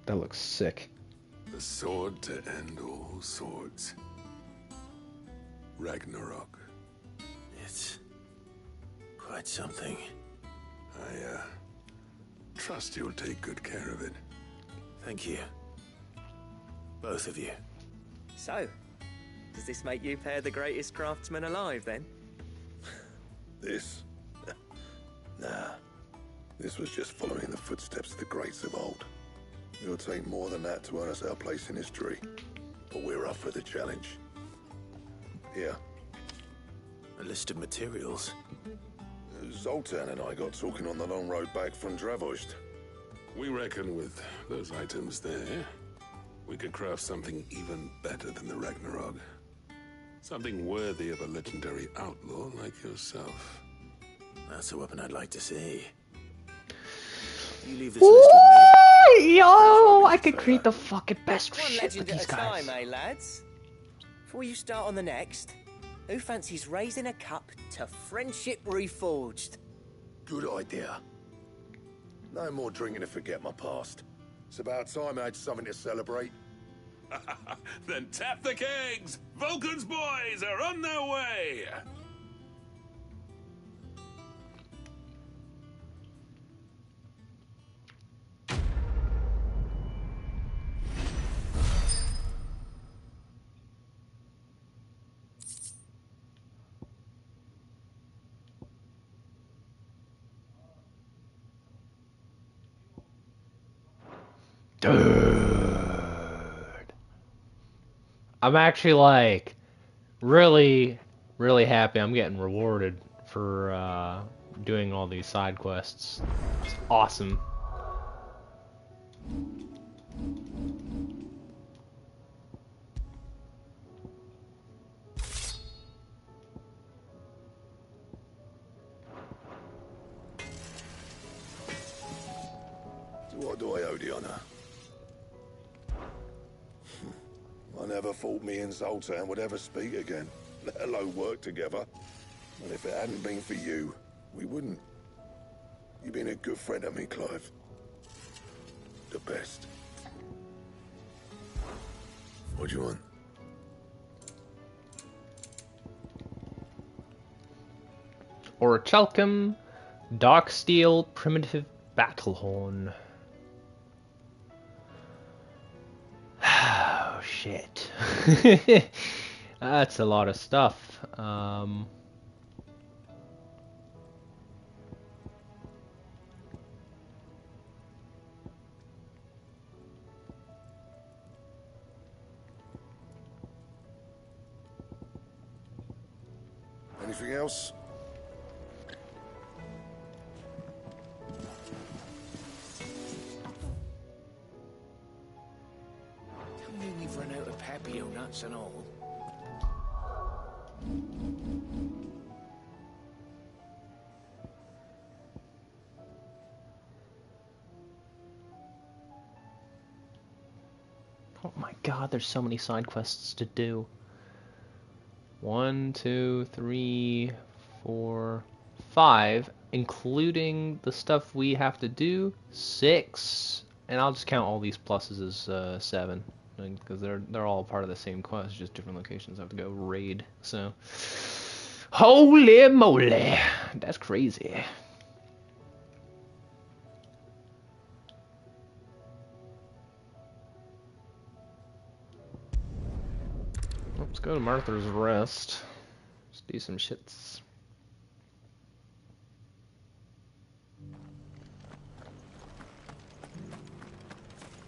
That looks sick. The sword to end all swords. Ragnarok. It's quite something. I trust you'll take good care of it. Thank you. Both of you. So, does this make you pair the greatest craftsmen alive, then? This? Nah. This was just following the footsteps of the greats of old. It'll take more than that to earn us our place in history. But we're up for the challenge. Here. A list of materials. Zoltan and I got talking on the long road back from Dravost. We reckon with those items there, we could craft something even better than the Ragnarok. Something worthy of a legendary outlaw like yourself. That's a weapon I'd like to see. You leave this list with me. Yo, I could create the fucking best One shit legend with these at a guys. time, eh, lads? Before you start on the next, who fancies raising a cup to friendship reforged? Good idea. No more drinking to forget my past. It's about time I had something to celebrate. Then tap the kegs! Vulcan's boys are on their way! Dude. I'm actually like really happy I'm getting rewarded for doing all these side quests. It's awesome. What do I owe the honor? I never thought me and Zoltan would ever speak again, let alone work together. And if it hadn't been for you, we wouldn't. You've been a good friend of me, Clive. The best. What do you want? Orichalcum, Dark Steel, Primitive Battlehorn. Oh shit. That's a lot of stuff. Anything else? Tell me we've run papio nuts and all. Oh my god, there's so many side quests to do. 1, 2, 3, 4, 5, including the stuff we have to do. 6, and I'll just count all these pluses as 7, because they're all part of the same quest, just different locations I have to go raid. So, holy moly, that's crazy. Let's go to Martha's Rest. Let's do some shits.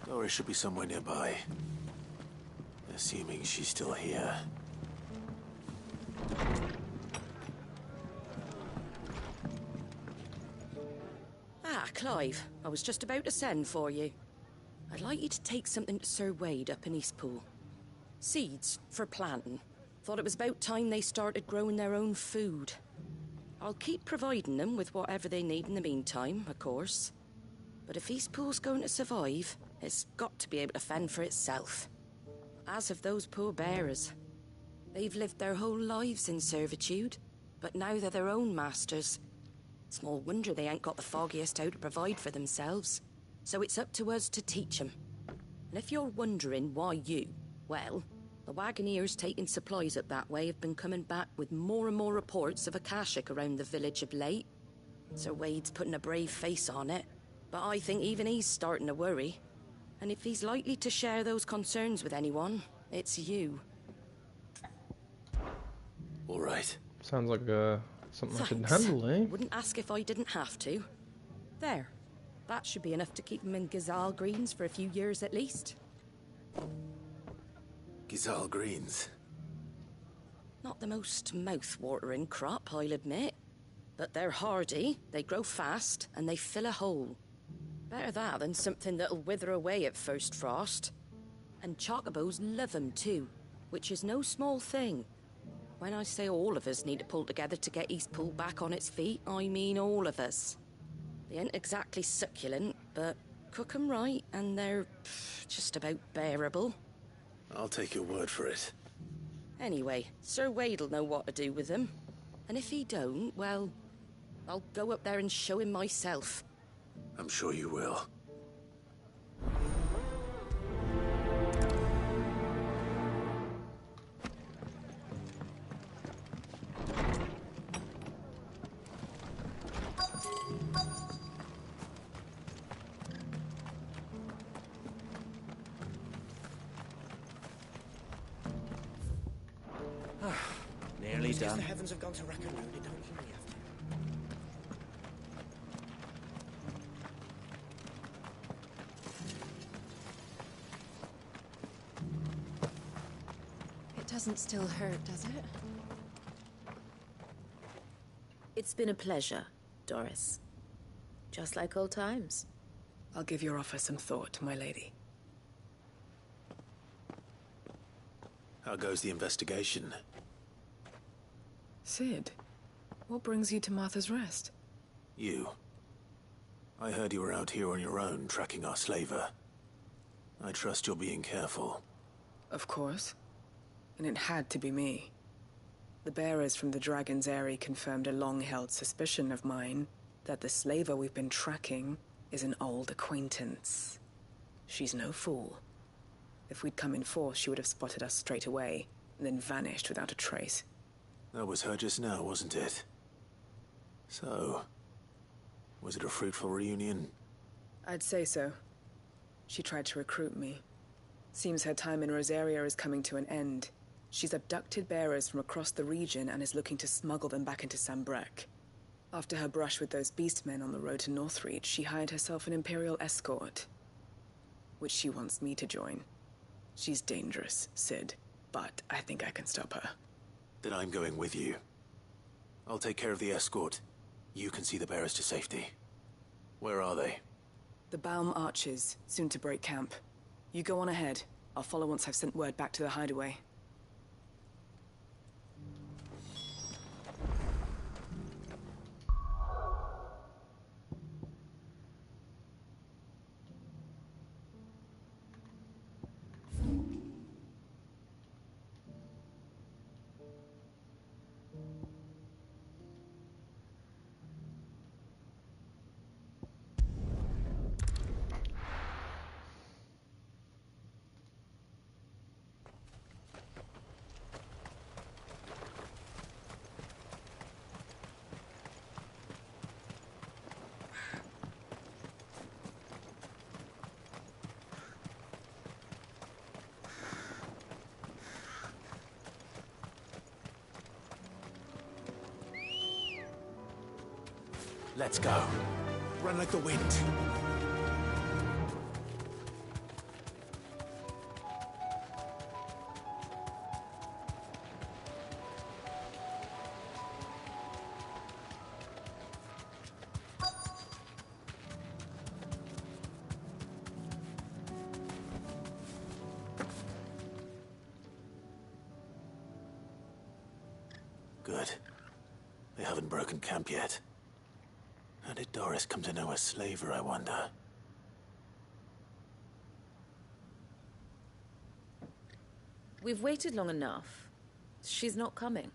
Doris should be somewhere nearby. Assuming she's still here. Ah, Clive. I was just about to send for you. I'd like you to take something to Sir Wade up in Eastpool. Seeds for planting. Thought it was about time they started growing their own food. I'll keep providing them with whatever they need in the meantime, of course. But if Eastpool's going to survive, it's got to be able to fend for itself. As have those poor bearers. They've lived their whole lives in servitude, but now they're their own masters. Small wonder they ain't got the foggiest how to provide for themselves. So it's up to us to teach them. And if you're wondering why you, well, the wagoneers taking supplies up that way have been coming back with more and more reports of Akashic around the village of late. Sir Wade's putting a brave face on it, but I think even he's starting to worry. And if he's likely to share those concerns with anyone, it's you. All right. Sounds like something I should Thanks. handle, eh? Wouldn't ask if I didn't have to. There. That should be enough to keep him in Gazal Greens for a few years at least. Gazal Greens. Not the most mouth-watering crop, I'll admit. But they're hardy, they grow fast, and they fill a hole. Better that than something that'll wither away at first frost. And chocobos love 'em too, which is no small thing. When I say all of us need to pull together to get Eastpool back on its feet, I mean all of us. They ain't exactly succulent, but cook 'em right, and they're just about bearable. I'll take your word for it. Anyway, Sir Wade'll know what to do with them. And if he don't, well, I'll go up there and show him myself. I'm sure you will. Nearly Because done. the heavens have gone to Raccoon, it don't usually have to. It doesn't still hurt, does it? It's been a pleasure, Doris. Just like old times. I'll give your offer some thought, my lady. How goes the investigation? Sid, what brings you to Martha's Rest? You. I heard you were out here on your own, tracking our slaver. I trust you're being careful. Of course. And it had to be me. The bearers from the Dragon's Eyrie confirmed a long-held suspicion of mine that the slaver we've been tracking is an old acquaintance. She's no fool. If we'd come in force, she would have spotted us straight away, and then vanished without a trace. That was her just now, wasn't it? So, was it a fruitful reunion? I'd say so. She tried to recruit me. Seems her time in Rosaria is coming to an end. She's abducted bearers from across the region and is looking to smuggle them back into Sambrek. After her brush with those beastmen on the road to Northreach, she hired herself an Imperial escort, which she wants me to join. She's dangerous, Sid, but I think I can stop her. Then I'm going with you. I'll take care of the escort. You can see the bearers to safety. Where are they? The Baum Archers, soon to break camp. You go on ahead. I'll follow once I've sent word back to the hideaway. Let's go. Run like the wind. Good. They haven't broken camp yet. How did Doris come to know a slaver, I wonder? We've waited long enough. She's not coming.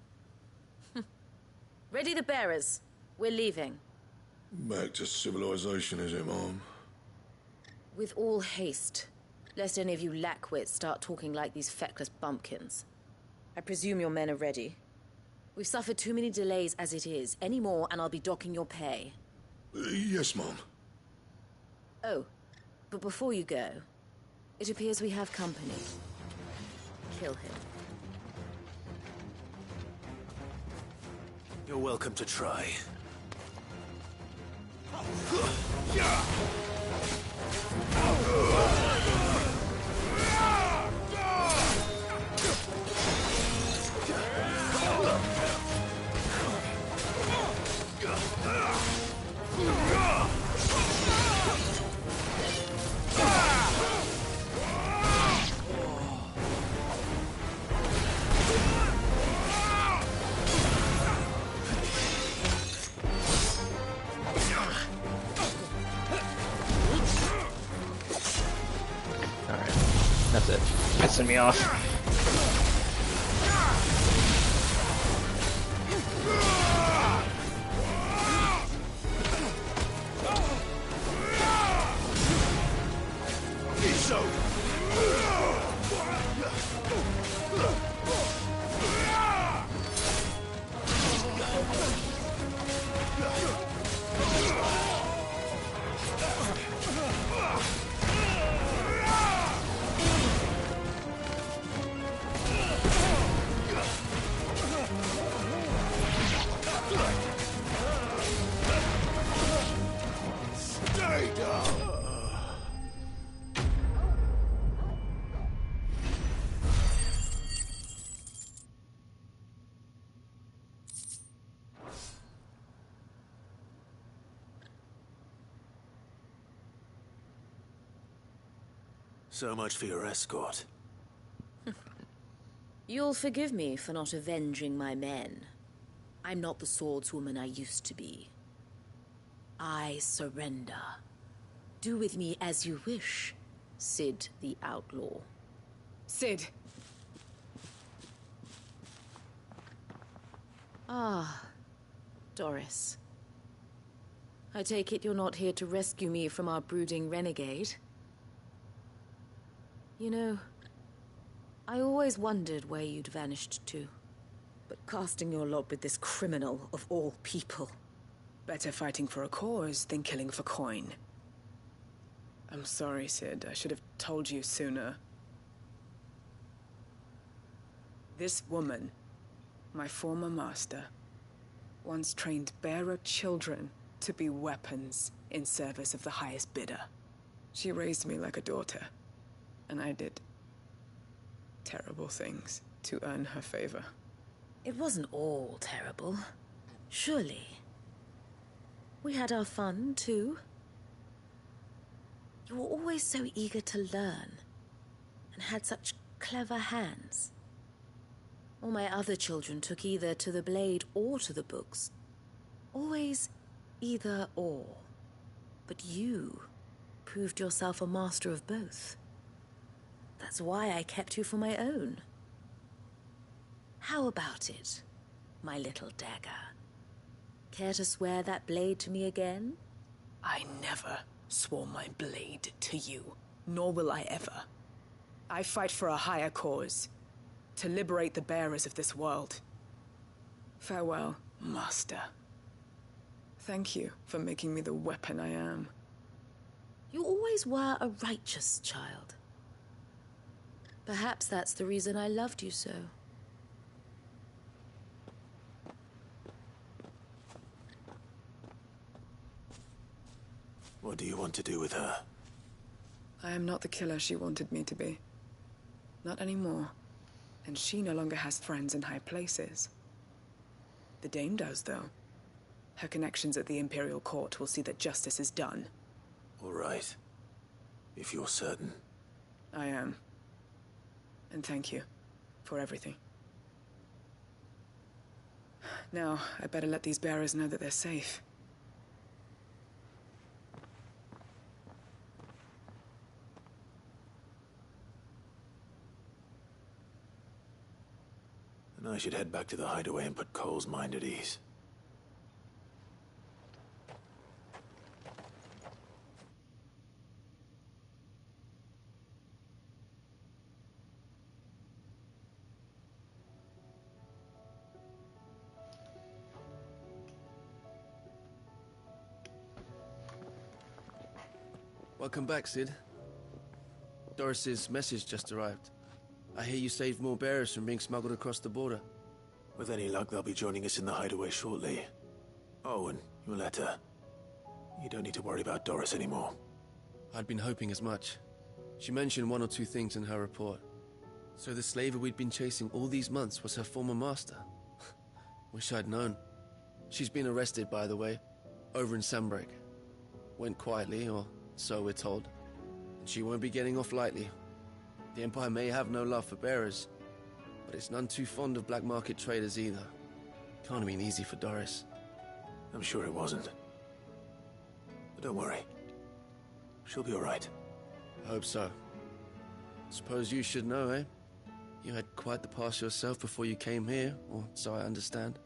Ready the bearers. We're leaving. Back to civilization, is it, Mom? With all haste, lest any of you lackwits start talking like these feckless bumpkins. I presume your men are ready. We've suffered too many delays as it is. Any more and I'll be docking your pay. Yes, Mom. Oh, but before you go, it appears we have company. Kill him. You're welcome to try. That's it. Pissing me off. So much for your escort. You'll forgive me for not avenging my men. I'm not the swordswoman I used to be. I surrender. Do with me as you wish, Sid the Outlaw. Sid! Ah, Doris. I take it you're not here to rescue me from our brooding renegade? You know, I always wondered where you'd vanished to. But casting your lot with this criminal of all people. Better fighting for a cause than killing for coin. I'm sorry, Sid. I should have told you sooner. This woman, my former master, once trained bearer children to be weapons in service of the highest bidder. She raised me like a daughter, and I did terrible things to earn her favor. It wasn't all terrible, surely. We had our fun, too. You were always so eager to learn. and had such clever hands. All my other children took either to the blade or to the books. Always either or. But you proved yourself a master of both. That's why I kept you for my own. How about it, my little dagger? Care to swear that blade to me again? I never swore my blade to you, nor will I ever. I fight for a higher cause, to liberate the bearers of this world. Farewell, Master. Thank you for making me the weapon I am. You always were a righteous child. Perhaps that's the reason I loved you so. What do you want to do with her? I am not the killer she wanted me to be. Not anymore. And she no longer has friends in high places. The Dame does, though. Her connections at the Imperial Court will see that justice is done. All right. If you're certain. I am. And thank you for everything. Now, I better let these bearers know that they're safe. And I should head back to the hideaway and put Cole's mind at ease. Welcome back, Sid. Doris's message just arrived. I hear you saved more bearers from being smuggled across the border. With any luck, they'll be joining us in the hideaway shortly. Oh, and your letter. You don't need to worry about Doris anymore. I'd been hoping as much. She mentioned one or two things in her report. So the slaver we'd been chasing all these months was her former master. Wish I'd known. She's been arrested, by the way, over in Sunbreak. Went quietly, or so we're told. And she won't be getting off lightly. The Empire may have no love for bearers, but it's none too fond of black market traders either. Can't have been easy for Doris. I'm sure it wasn't. But don't worry. She'll be all right. I hope so. Suppose you should know, eh? You had quite the past yourself before you came here, or so I understand.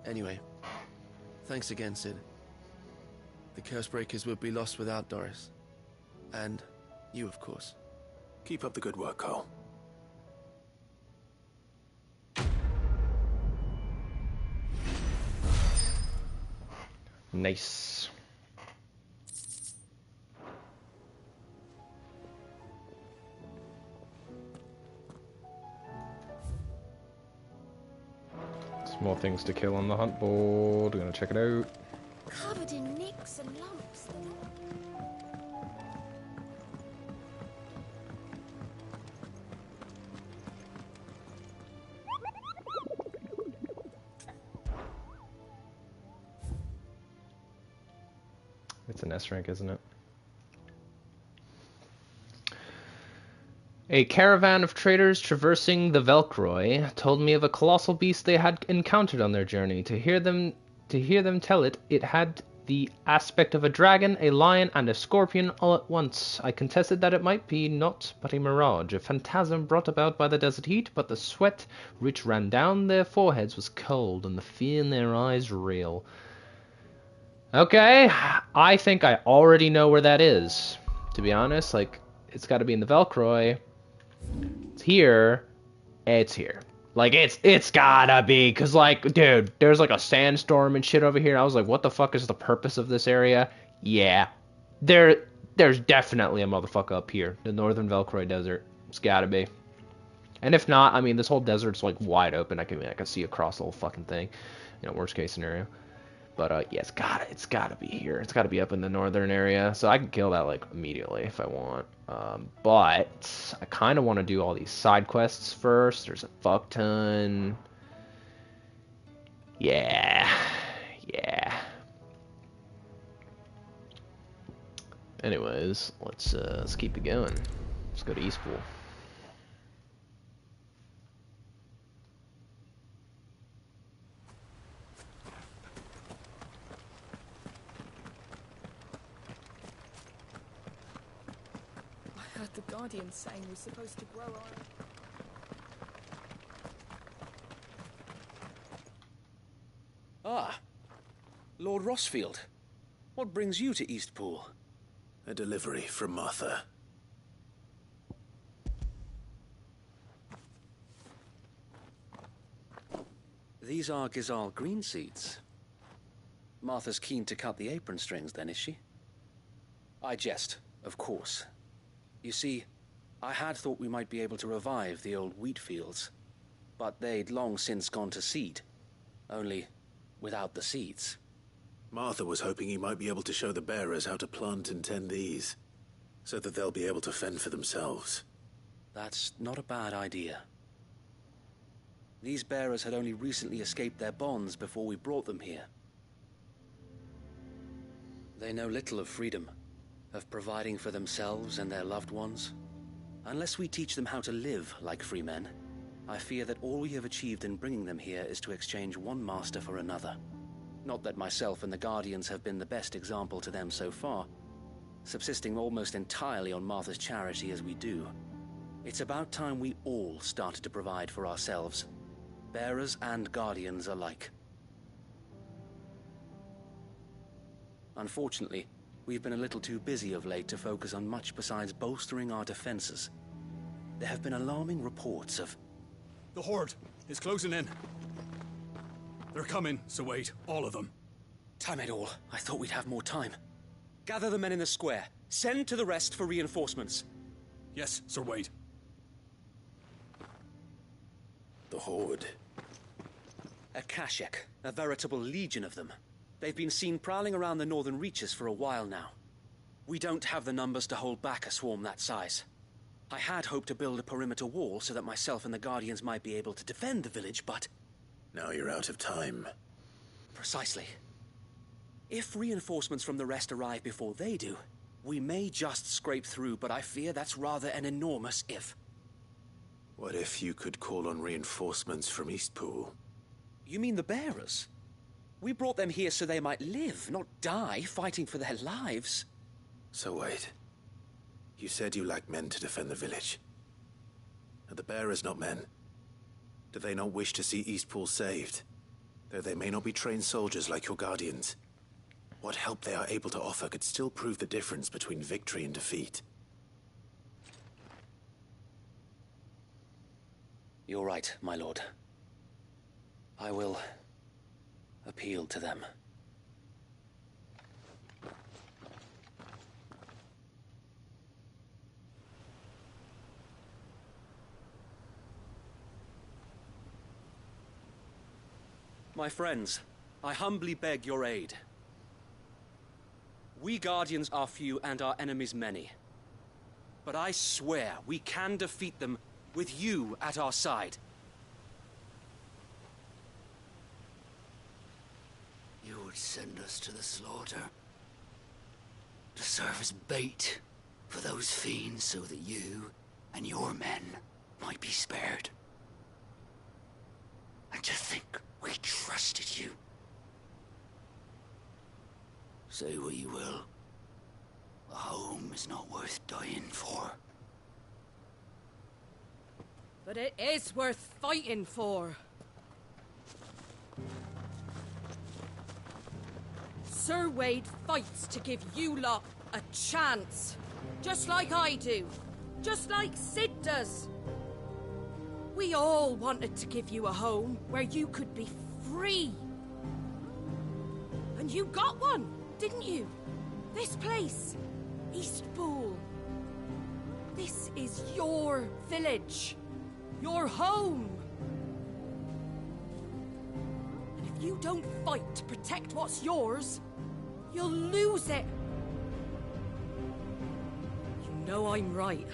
Anyway, thanks again, Sid. The Cursebreakers would be lost without Doris. And you, of course. Keep up the good work, Cole. Nice. Some more things to kill on the hunt board. We're gonna check it out. Covered in nicks and lumps. It's an S rank, isn't it? A caravan of traders traversing the Velcroy told me of a colossal beast they had encountered on their journey. To hear them tell it, it had the aspect of a dragon, a lion, and a scorpion all at once. I contested that it might be naught but a mirage, a phantasm brought about by the desert heat, but the sweat which ran down their foreheads was cold, and the fear in their eyes real. Okay, I think I already know where that is, to be honest. Like, it's got to be in the Velcroy. It's here. It's here. Like, it's gotta be, because, like, dude, there's, like, a sandstorm and shit over here. I was like, what the fuck is the purpose of this area? Yeah. There's definitely a motherfucker up here. The Northern Velcroy Desert. It's gotta be. And if not, I mean, this whole desert's, like, wide open. I can see across the whole fucking thing. You know, worst case scenario. But, yeah, it's gotta be here. It's gotta be up in the northern area. So I can kill that, like, immediately if I want. But I kind of want to do all these side quests first. There's a fuck ton. Yeah. Anyways, let's keep it going. Let's go to Eastpool. The Guardian's saying we're supposed to grow our... Ah, Lord Rossfield. What brings you to Eastpool? A delivery from Martha. These are Gizal green seeds. Martha's keen to cut the apron strings, then, is she? I jest, of course. You see, I had thought we might be able to revive the old wheat fields, but they'd long since gone to seed, only without the seeds. Martha was hoping he might be able to show the bearers how to plant and tend these, so that they'll be able to fend for themselves. That's not a bad idea. These bearers had only recently escaped their bonds before we brought them here. They know little of freedom, of providing for themselves and their loved ones. Unless we teach them how to live like free men, I fear that all we have achieved in bringing them here is to exchange one master for another. Not that myself and the Guardians have been the best example to them so far, subsisting almost entirely on Martha's charity as we do. It's about time we all started to provide for ourselves, bearers and Guardians alike. Unfortunately, we've been a little too busy of late to focus on much besides bolstering our defenses. There have been alarming reports of... The Horde is closing in. They're coming, so wait, all of them. Time it all. I thought we'd have more time. Gather the men in the square. Send to the rest for reinforcements. Yes, Sir Wade. The Horde. A Kashek, a veritable legion of them. They've been seen prowling around the northern reaches for a while now. We don't have the numbers to hold back a swarm that size. I had hoped to build a perimeter wall so that myself and the Guardians might be able to defend the village, but... Now you're out of time. Precisely. If reinforcements from the rest arrive before they do, we may just scrape through, but I fear that's rather an enormous if. What if you could call on reinforcements from Eastpool? You mean the bearers? We brought them here so they might live, not die, fighting for their lives. So wait. You said you lacked men to defend the village. Are the bearers not men? Do they not wish to see Eastpool saved? Though they may not be trained soldiers like your Guardians, what help they are able to offer could still prove the difference between victory and defeat. You're right, my lord. I will appeal to them. My friends, I humbly beg your aid. We Guardians are few and our enemies many. But I swear we can defeat them with you at our side. You would send us to the slaughter, to serve as bait for those fiends so that you and your men might be spared. And to think we trusted you. Say what you will, a home is not worth dying for. But it is worth fighting for. Sir Wade fights to give you lot a chance. Just like I do. Just like Sid does. We all wanted to give you a home where you could be free. And you got one, didn't you? This place, Eastpool. This is your village. Your home. And if you don't fight to protect what's yours, you'll lose it. You know I'm right.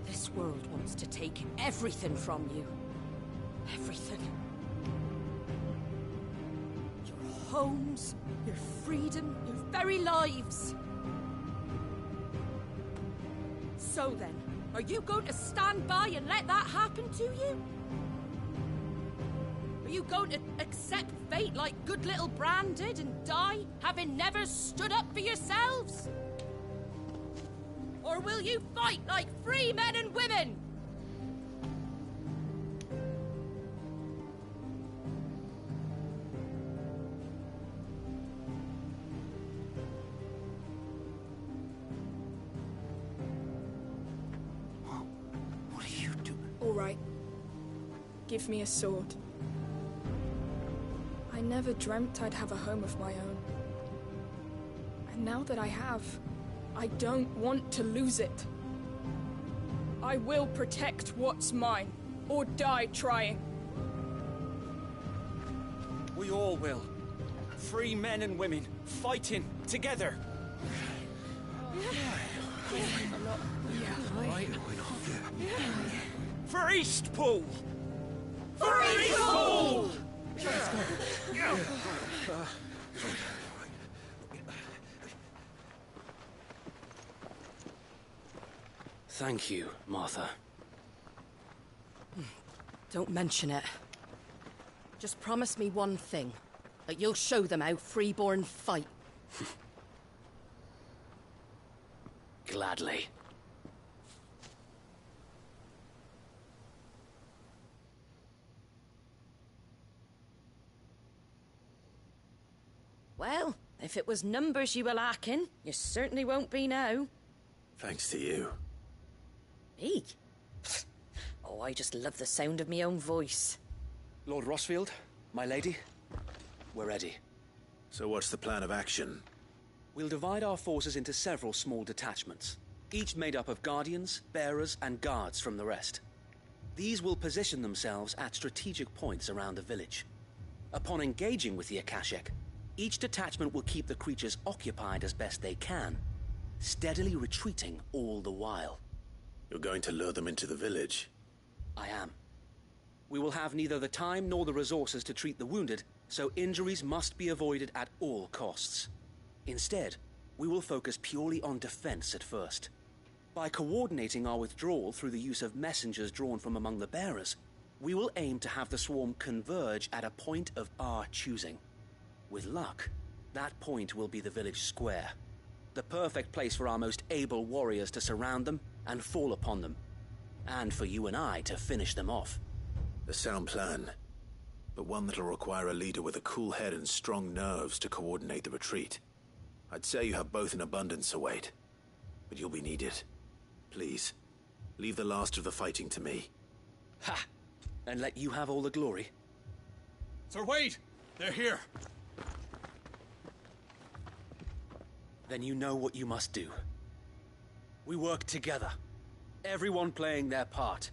This world wants to take everything from you. Everything. Your homes, your freedom, your very lives. So then, are you going to stand by and let that happen to you? Are you going to accept fate like good little Bran did and die, having never stood up for yourselves? Or Or will you fight like free men and women? What are you doing? All right. Give me a sword. I never dreamt I'd have a home of my own. And now that I have, I don't want to lose it. I will protect what's mine, or die trying. We all will. Free men and women, fighting together. Right? For Eastpool! For Eastpool! Thank you, Martha. Don't mention it. Just promise me one thing. That you'll show them how freeborn fight. Gladly. Well, if it was numbers you were lacking, you certainly won't be now. Thanks to you. Me? Oh, I just love the sound of my own voice. Lord Rossfield, my lady, we're ready. So what's the plan of action? We'll divide our forces into several small detachments, each made up of guardians, bearers, and guards from the rest. These will position themselves at strategic points around the village. Upon engaging with the Akashic, each detachment will keep the creatures occupied as best they can, steadily retreating all the while. You're going to lure them into the village? I am. We will have neither the time nor the resources to treat the wounded, so injuries must be avoided at all costs. Instead, we will focus purely on defense at first. By coordinating our withdrawal through the use of messengers drawn from among the bearers, we will aim to have the swarm converge at a point of our choosing. With luck, that point will be the village square. The perfect place for our most able warriors to surround them and fall upon them. And for you and I to finish them off. A sound plan, but one that'll require a leader with a cool head and strong nerves to coordinate the retreat. I'd say you have both in abundance, Await, but you'll be needed. Please, leave the last of the fighting to me. Ha! And let you have all the glory. Sir Wade! They're here! Then you know what you must do. We work together, everyone playing their part,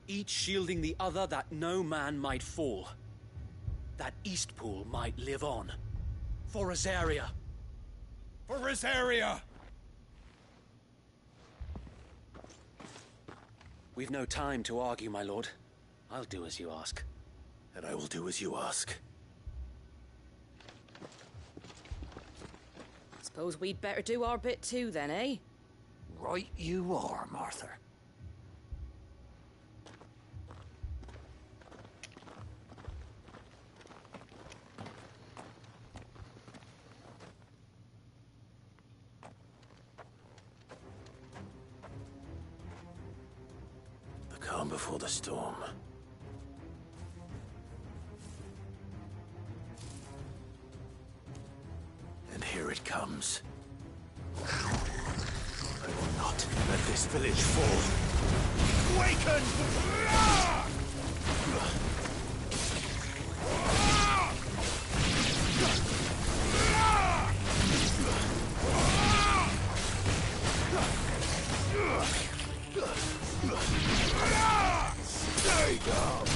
each shielding the other that no man might fall, that Eastpool might live on. For Rosaria! For Rosaria! We've no time to argue, my lord. I'll do as you ask. And I will do as you ask. Suppose we'd better do our bit too then, eh? Right you are, Martha. The calm before the storm. And here it comes. I will not let this village fall. Awaken! Stay down!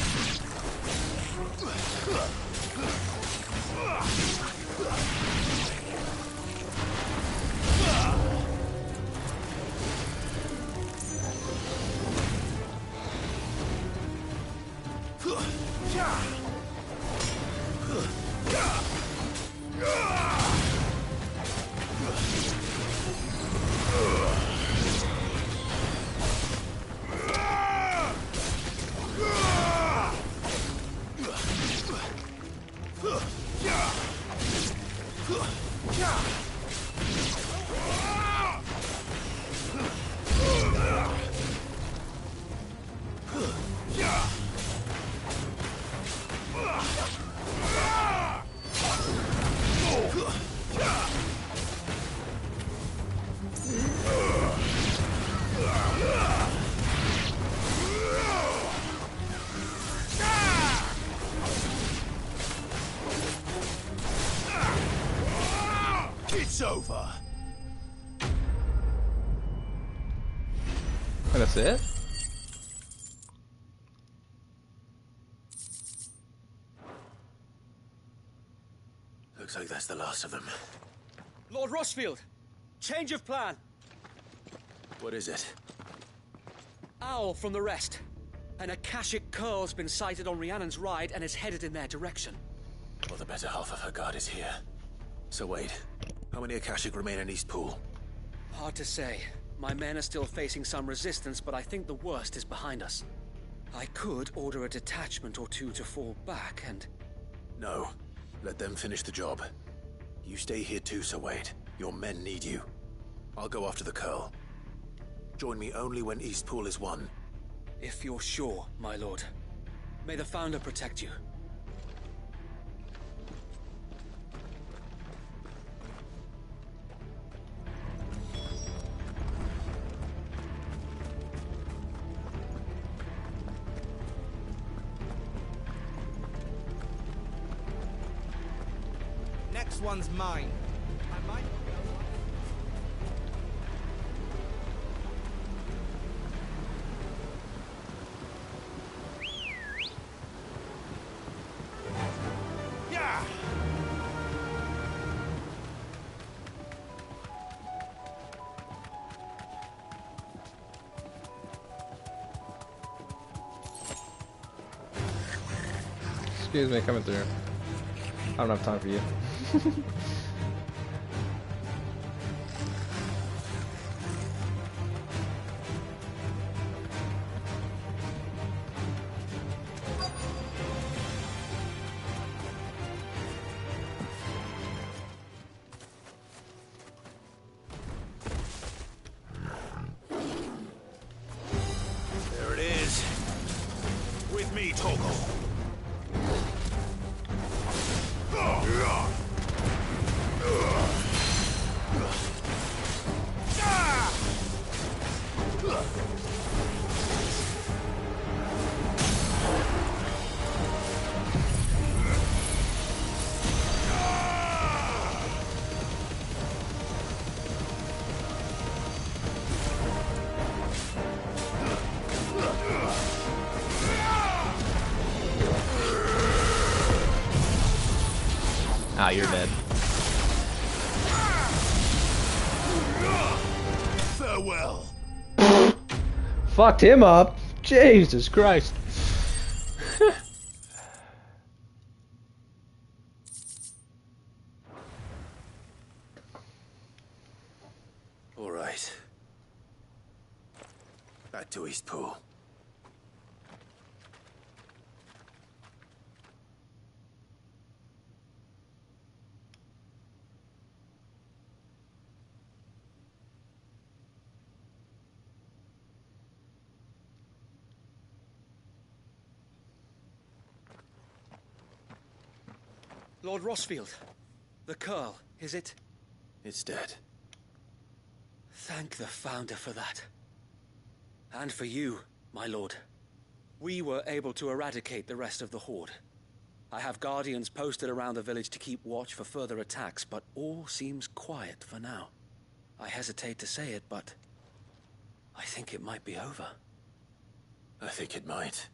That's it? Looks like that's the last of them. Lord Rossfield, change of plan. What is it? Owl from the rest. An Akashic curl's been sighted on Rhiannon's ride and is headed in their direction. Well, the better half of her guard is here. So wait, how many Akashic remain in Eastpool? Hard to say. My men are still facing some resistance, but I think the worst is behind us. I could order a detachment or two to fall back and... No. Let them finish the job. You stay here too, Sir Wade. Your men need you. I'll go after the Curl. Join me only when Eastpool is won. If you're sure, my lord. May the Founder protect you. Next one's mine. I might... Yeah! Excuse me, coming through. I don't have time for you. There it is. With me, Toggle. Ah, you're dead. Farewell. Fucked him up. Jesus Christ. All right. Back to Eastpool. Lord Rossfield, the Curl, is it? It's dead. Thank the Founder for that. And for you, my lord. We were able to eradicate the rest of the Horde. I have guardians posted around the village to keep watch for further attacks, but all seems quiet for now. I hesitate to say it, but I think it might be over. I think it might.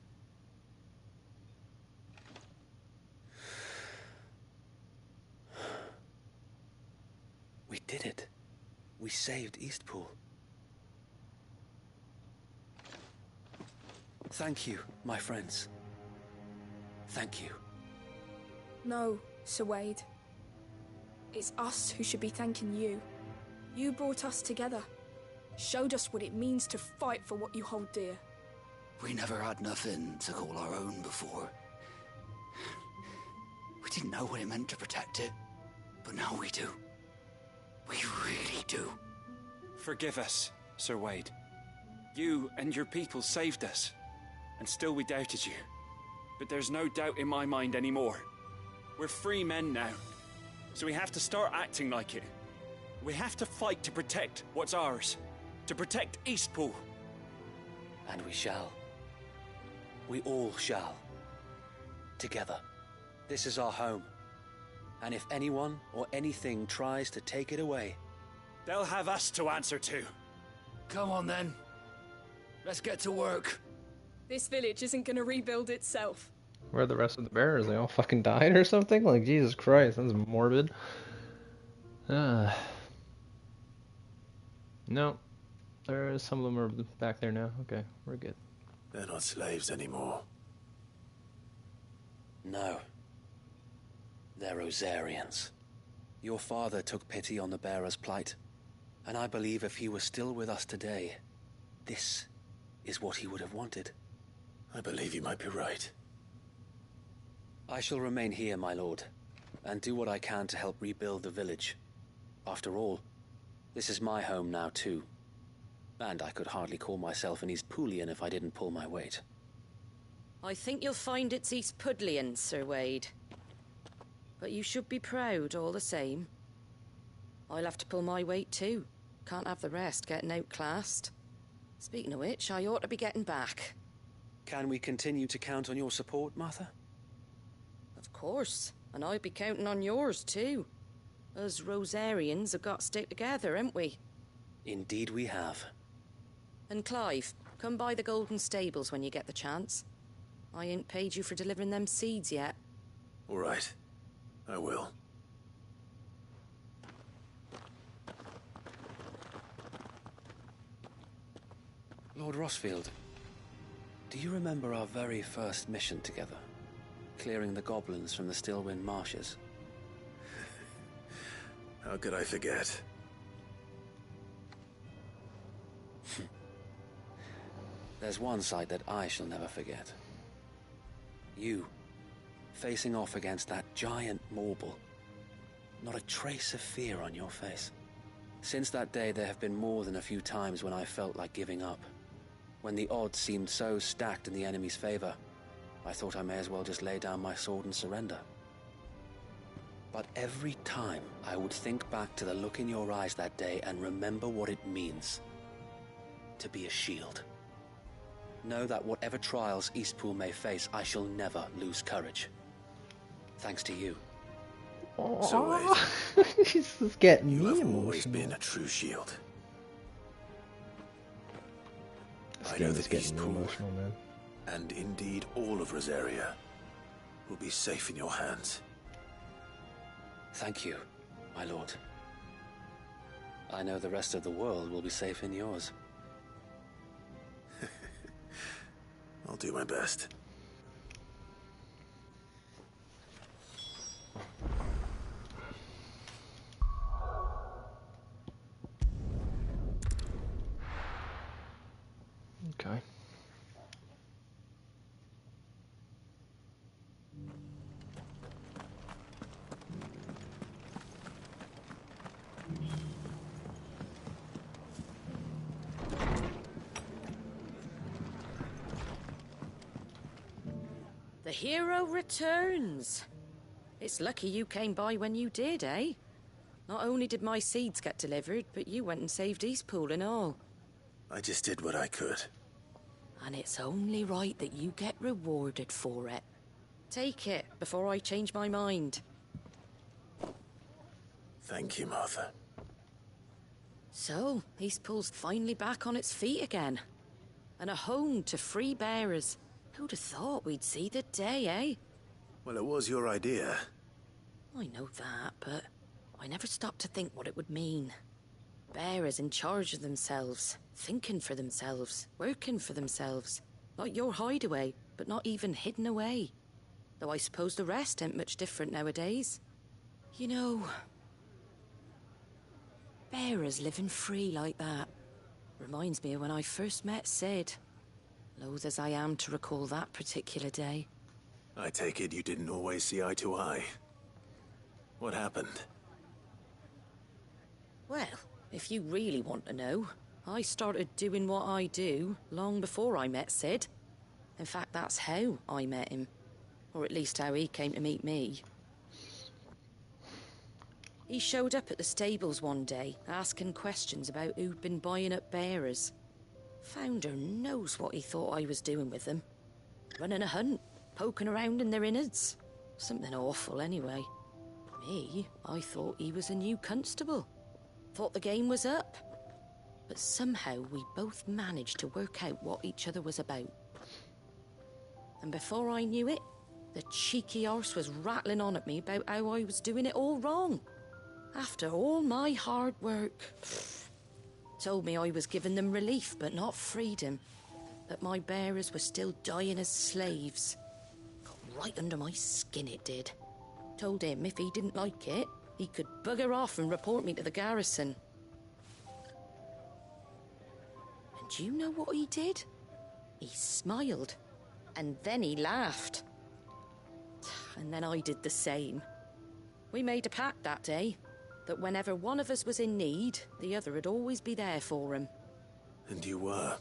We did it. We saved Eastpool. Thank you, my friends. Thank you. No, Sir Wade. It's us who should be thanking you. You brought us together. Showed us what it means to fight for what you hold dear. We never had nothing to call our own before. We didn't know what it meant to protect it, but now we do. We really do. Forgive us, Sir Wade. You and your people saved us, and still we doubted you. But there's no doubt in my mind anymore. We're free men now, so we have to start acting like it. We have to fight to protect what's ours, to protect Eastpool. And we shall. We all shall. Together. This is our home. And if anyone or anything tries to take it away, they'll have us to answer to. Come on then. Let's get to work. This village isn't gonna rebuild itself. Where are the rest of the bearers? They all fucking died or something? Like, Jesus Christ, that's morbid. No, some of them are back there now. Okay, we're good. They're not slaves anymore. No. They're Rosarians. Your father took pity on the bearer's plight, and I believe if he was still with us today, this is what he would have wanted. I believe you might be right. I shall remain here, my lord, and do what I can to help rebuild the village. After all, this is my home now too, and I could hardly call myself an East Poolian if I didn't pull my weight. I think you'll find it's East Pudlian, Sir Wade. But you should be proud all the same. I'll have to pull my weight too. Can't have the rest getting outclassed. Speaking of which, I ought to be getting back. Can we continue to count on your support, Martha? Of course, and I'd be counting on yours too. Us Rosarians have got to stick together, haven't we? Indeed we have. And Clive, come by the Golden Stables when you get the chance. I ain't paid you for delivering them seeds yet. All right. I will. Lord Rossfield, do you remember our very first mission together? Clearing the goblins from the Stillwind Marshes? How could I forget? There's one sight that I shall never forget. You, facing off against that giant Morble. Not a trace of fear on your face. Since that day, there have been more than a few times when I felt like giving up. When the odds seemed so stacked in the enemy's favor, I thought I may as well just lay down my sword and surrender. But every time, I would think back to the look in your eyes that day and remember what it means to be a shield. Know that whatever trials Eastpool may face, I shall never lose courage. Thanks to you. So He's just getting you me have emotional. always been a true shield. This I game know is that getting me Eastpool, emotional, man. and indeed all of Rosaria, will be safe in your hands. Thank you, my lord. I know the rest of the world will be safe in yours. I'll do my best. Okay. The hero returns. It's lucky you came by when you did, eh? Not only did my seeds get delivered, but you went and saved Eastpool and all. I just did what I could. And it's only right that you get rewarded for it. Take it before I change my mind. Thank you, Martha. So, Eastpool's finally back on its feet again. And a home to free bearers. Who'd have thought we'd see the day, eh? Well, it was your idea. I know that, but I never stopped to think what it would mean. Bearers in charge of themselves, thinking for themselves, working for themselves. Like your hideaway, but not even hidden away. Though I suppose the rest ain't much different nowadays. You know, bearers living free like that reminds me of when I first met Sid. Loath as I am to recall that particular day. I take it you didn't always see eye to eye. What happened? Well, if you really want to know, I started doing what I do long before I met Sid. In fact, that's how I met him. Or at least how he came to meet me. He showed up at the stables one day, asking questions about who'd been buying up bearers. Founder knows what he thought I was doing with them. Running a hunt, poking around in their innards. Something awful, anyway. Me, I thought he was a new constable. Thought the game was up. but somehow we both managed to work out what each other was about. And before I knew it, the cheeky arse was rattling on at me about how I was doing it all wrong. After all my hard work. Told me I was giving them relief, but not freedom. That my bearers were still dying as slaves. Got right under my skin, it did. Told him if he didn't like it, he could bugger off and report me to the garrison. And do you know what he did? He smiled. And then he laughed. And then I did the same. We made a pact that day, that whenever one of us was in need, the other would always be there for him. And you were?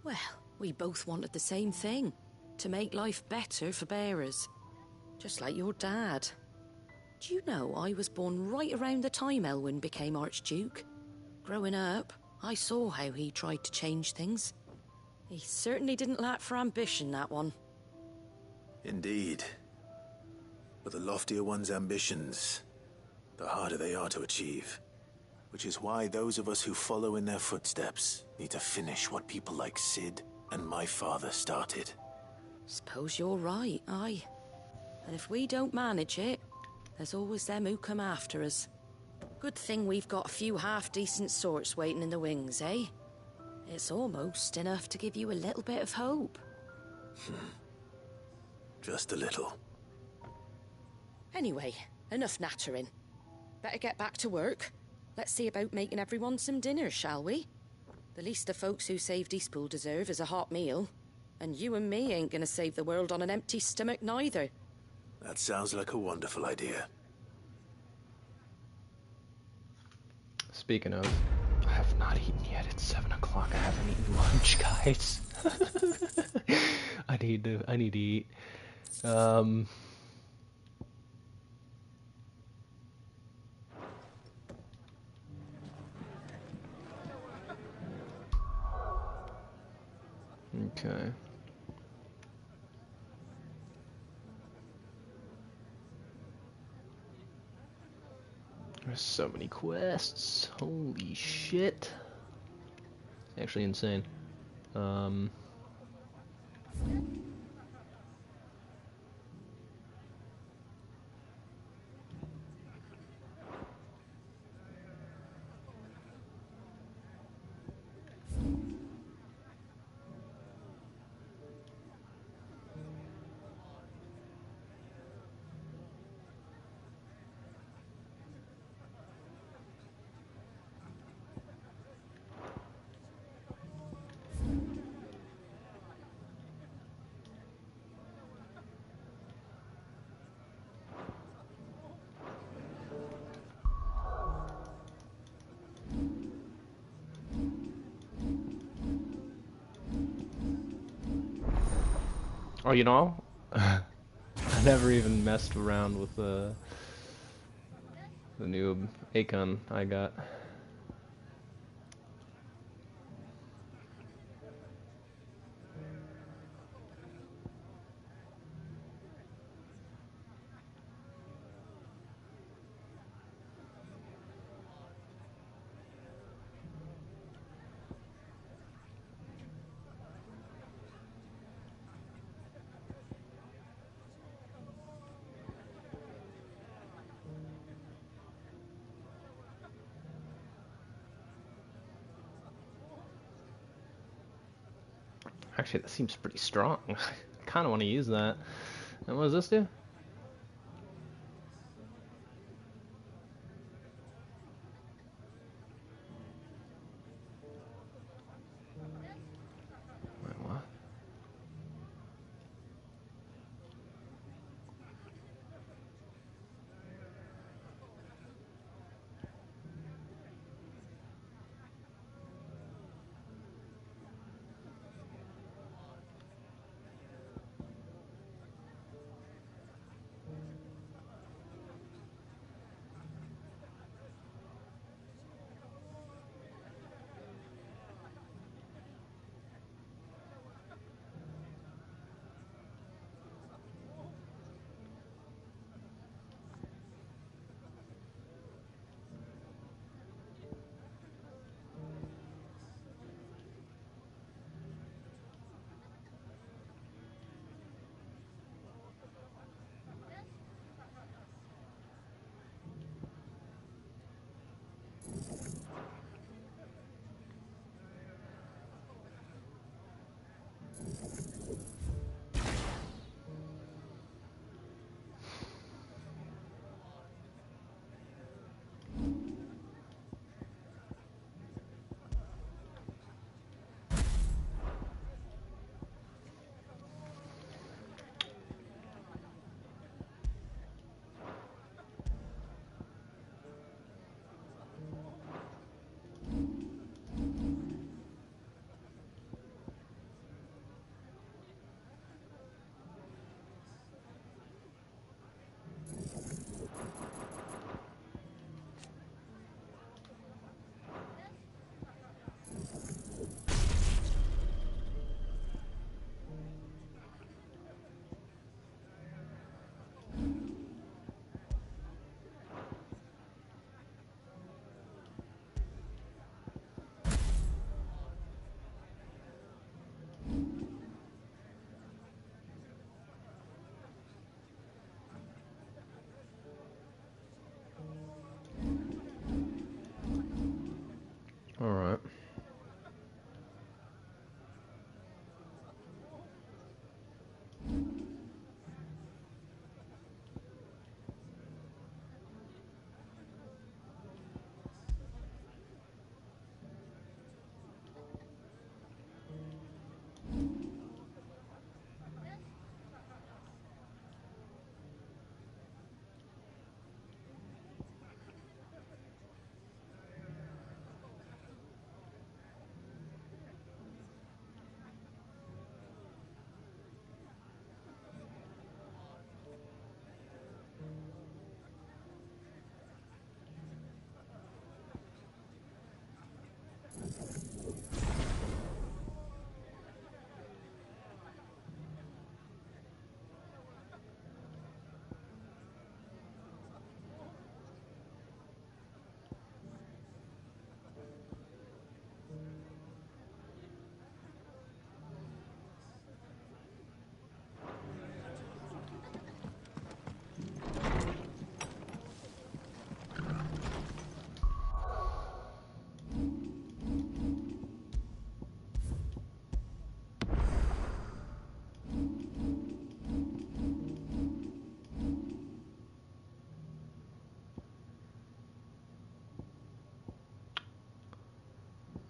Well, we both wanted the same thing. To make life better for bearers. Just like your dad. Do you know I was born right around the time Elwyn became Archduke? Growing up, I saw how he tried to change things. He certainly didn't lack for ambition, that one. Indeed. But the loftier one's ambitions, the harder they are to achieve. Which is why those of us who follow in their footsteps need to finish what people like Sid and my father started. Suppose you're right, aye. And if we don't manage it, there's always them who come after us. Good thing we've got a few half-decent sorts waiting in the wings, eh? It's almost enough to give you a little bit of hope. Just a little. Anyway, enough nattering. Better get back to work. Let's see about making everyone some dinner, shall we? The least the folks who saved Eastpool deserve is a hot meal. And you and me ain't gonna save the world on an empty stomach neither. That sounds like a wonderful idea. Speaking of, I have not eaten yet. It's 7 o'clock. I haven't eaten lunch, guys. I need to eat. Okay. There's so many quests. Holy shit. It's actually insane. Oh, you know, I never even messed around with the new Akon I got. Actually, that seems pretty strong. I kind of want to use that. And what does this do? Wait, what?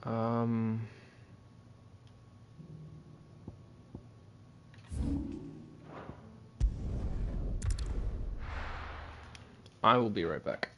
Um. I will be right back.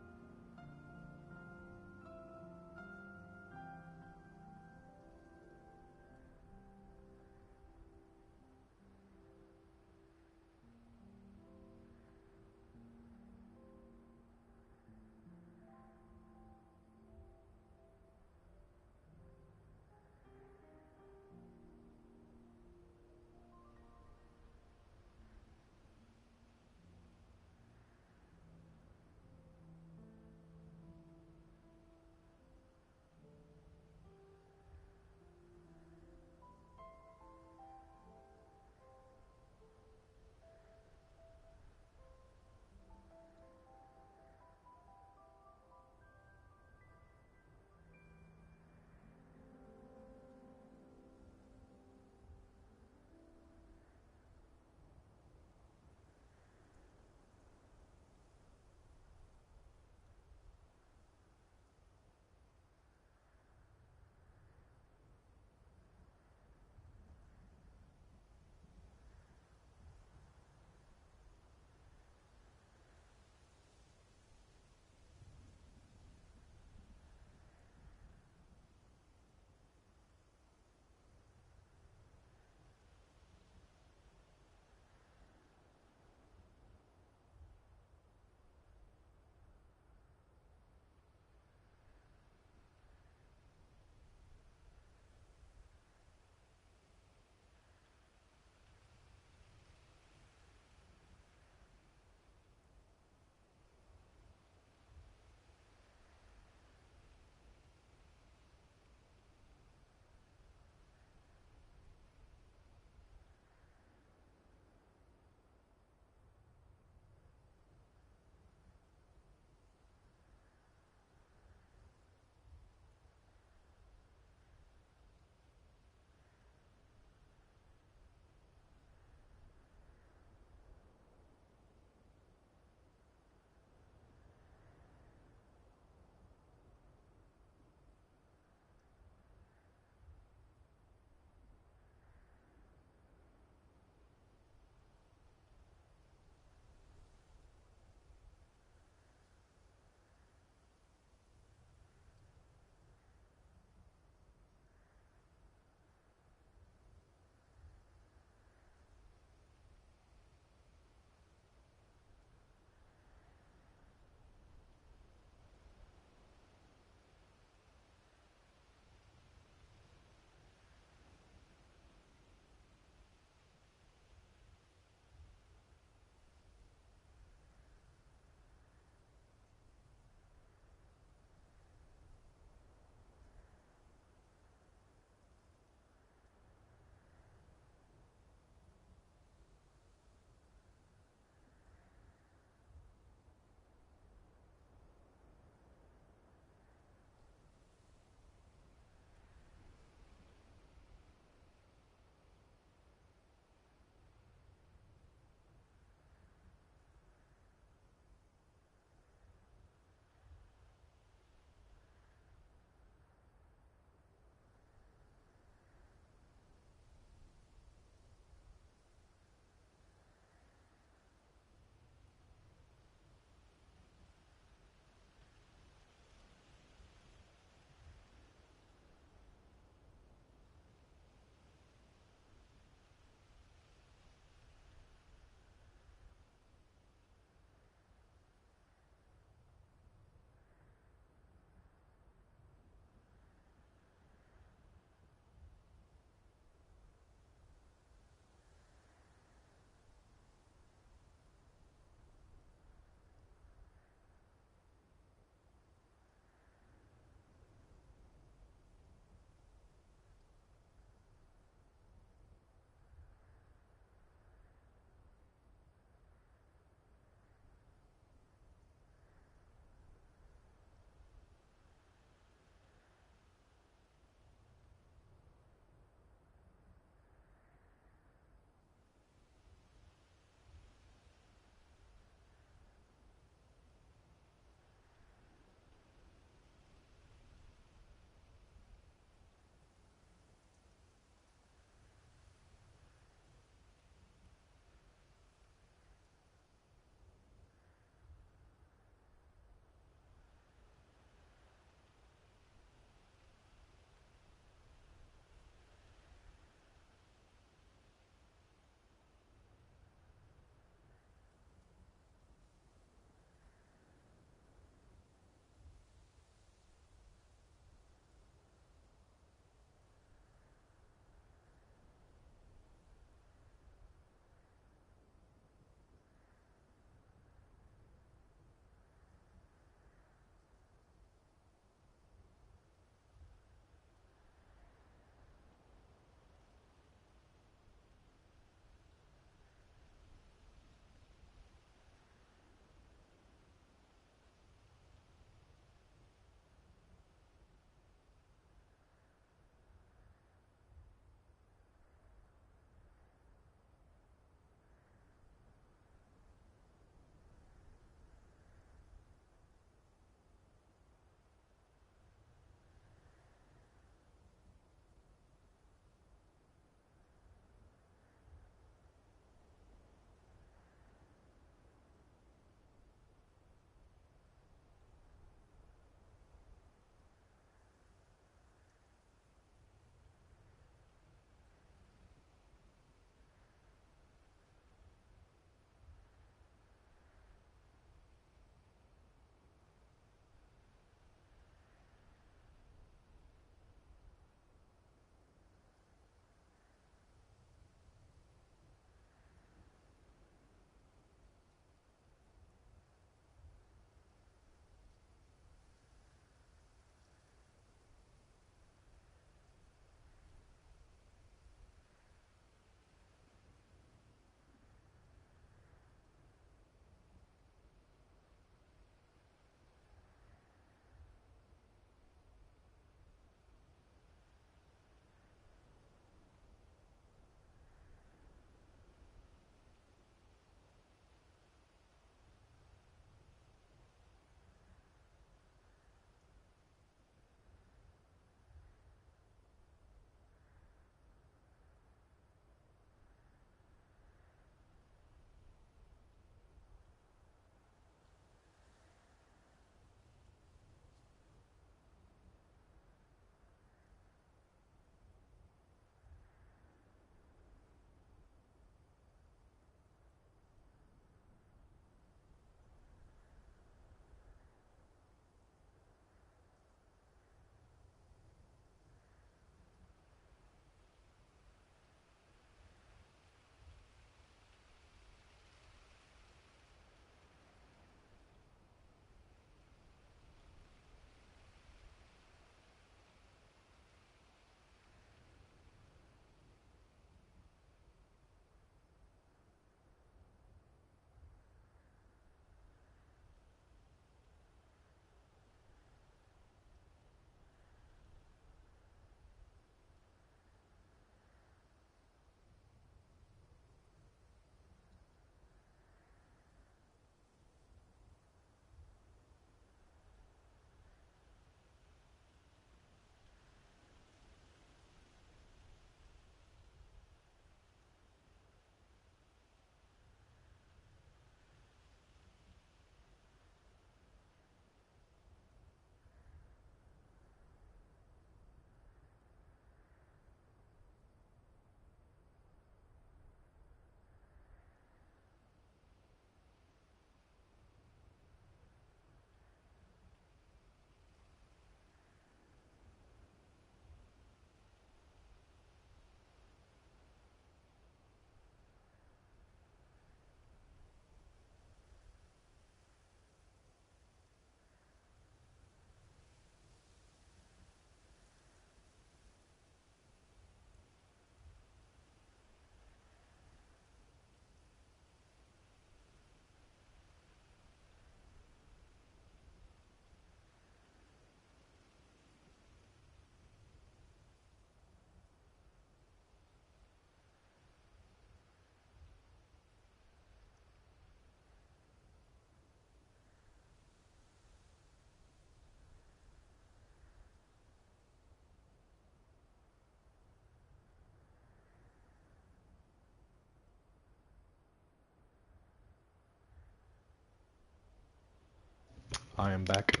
I am back.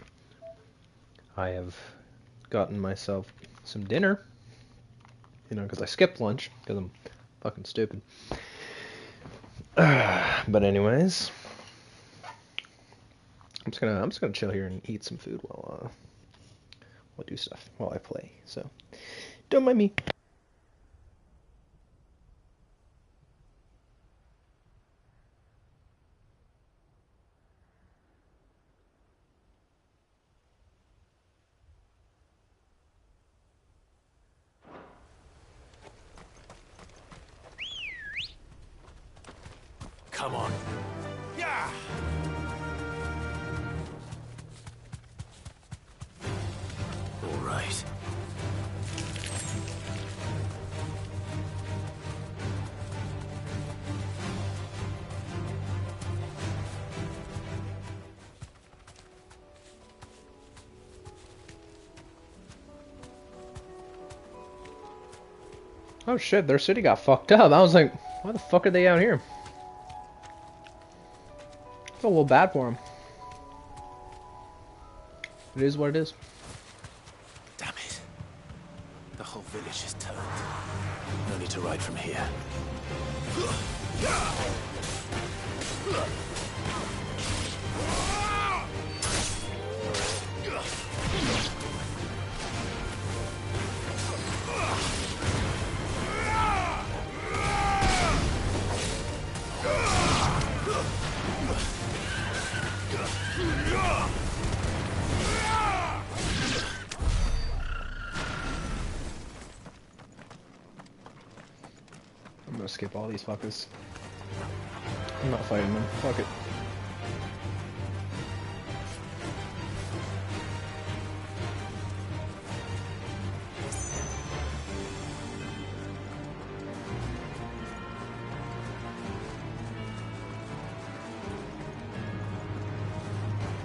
I have gotten myself some dinner. You know, because I skipped lunch, because I'm fucking stupid. But anyways, I'm just gonna chill here and eat some food while I do stuff, while I play. So, don't mind me. Come on. Yeah! All right. Oh shit, their city got fucked up. I was like, why the fuck are they out here? I feel a little bad for them. It is what it is. Damn it. The whole village is turned. No need to ride from here. I'm gonna skip all these fuckers. I'm not fighting them. Fuck it.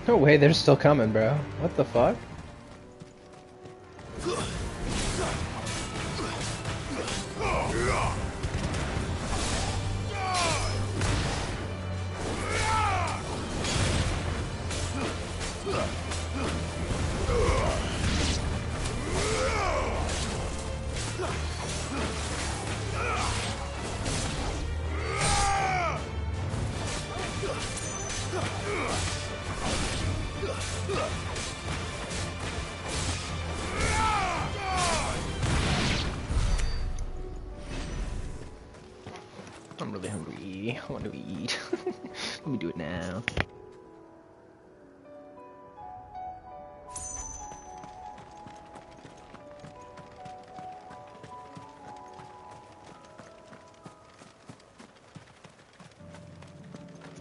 No way, they're still coming, bro. What the fuck? I'm really hungry. I want to eat. Let me do it now.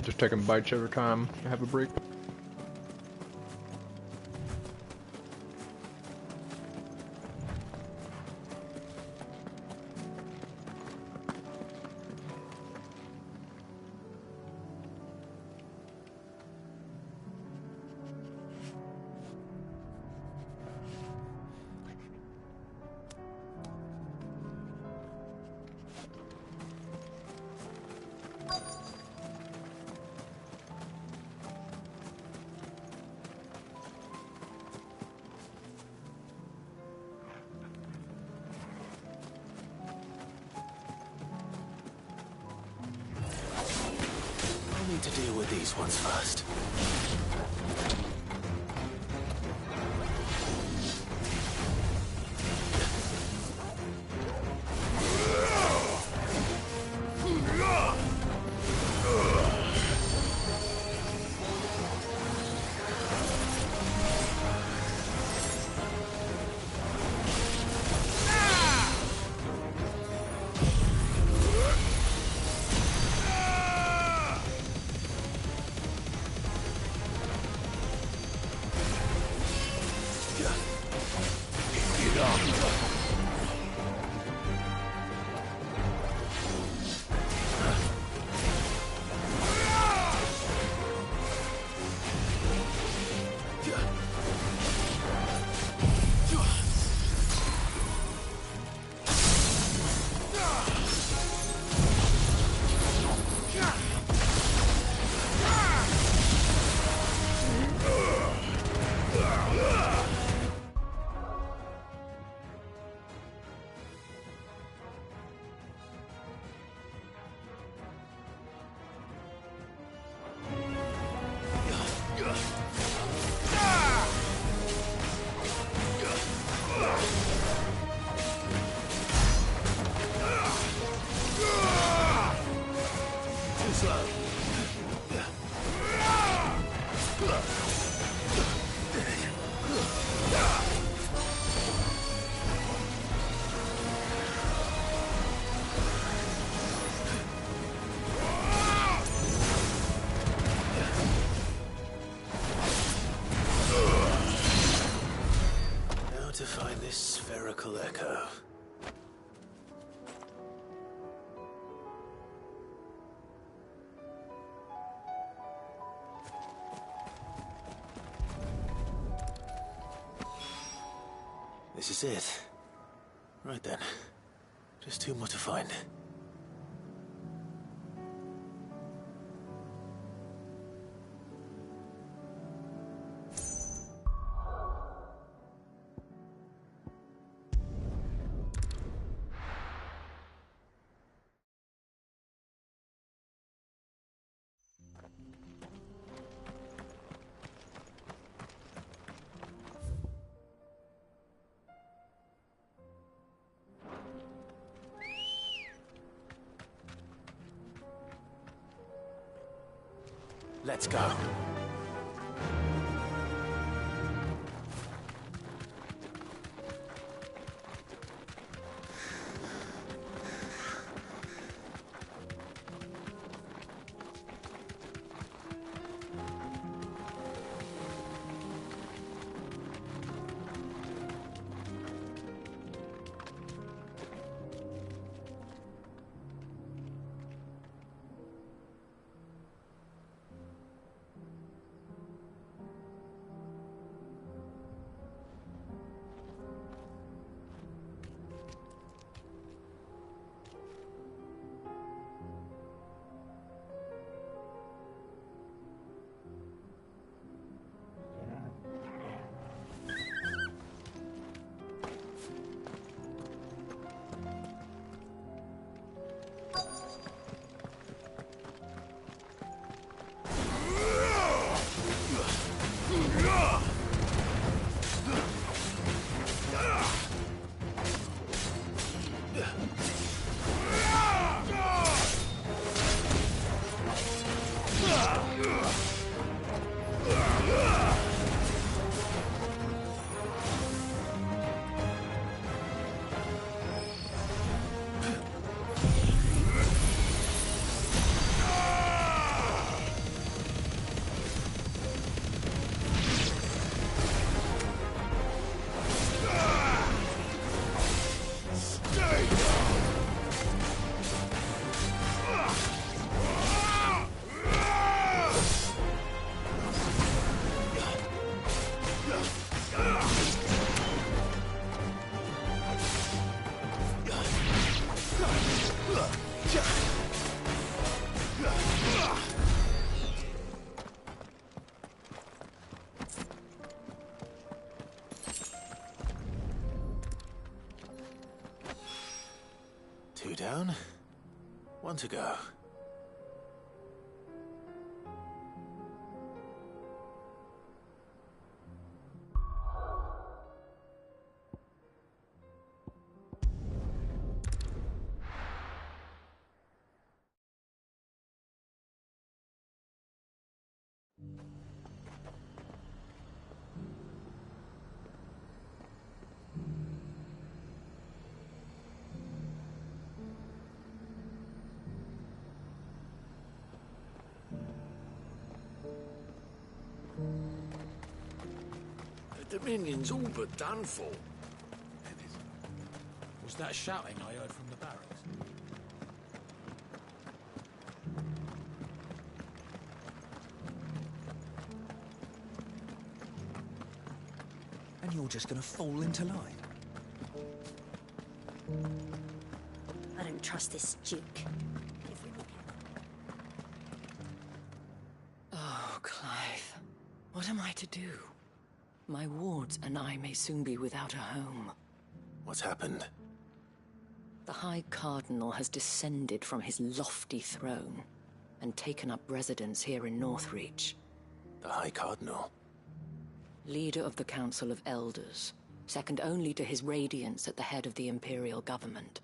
Just taking bites every time I have a break. I need to deal with these ones first. to find this spherical echo. This is it. Right then. Just two more to find. Let's go. Two down, one to go. The Dominion's all but done for. Was that shouting I heard from the barracks? And you're just gonna fall into line? I don't trust this Duke. Oh, Clive. What am I to do? My wards and I may soon be without a home. What's happened? The High Cardinal has descended from his lofty throne and taken up residence here in Northreach. The High Cardinal? Leader of the Council of Elders, second only to his Radiance at the head of the Imperial government.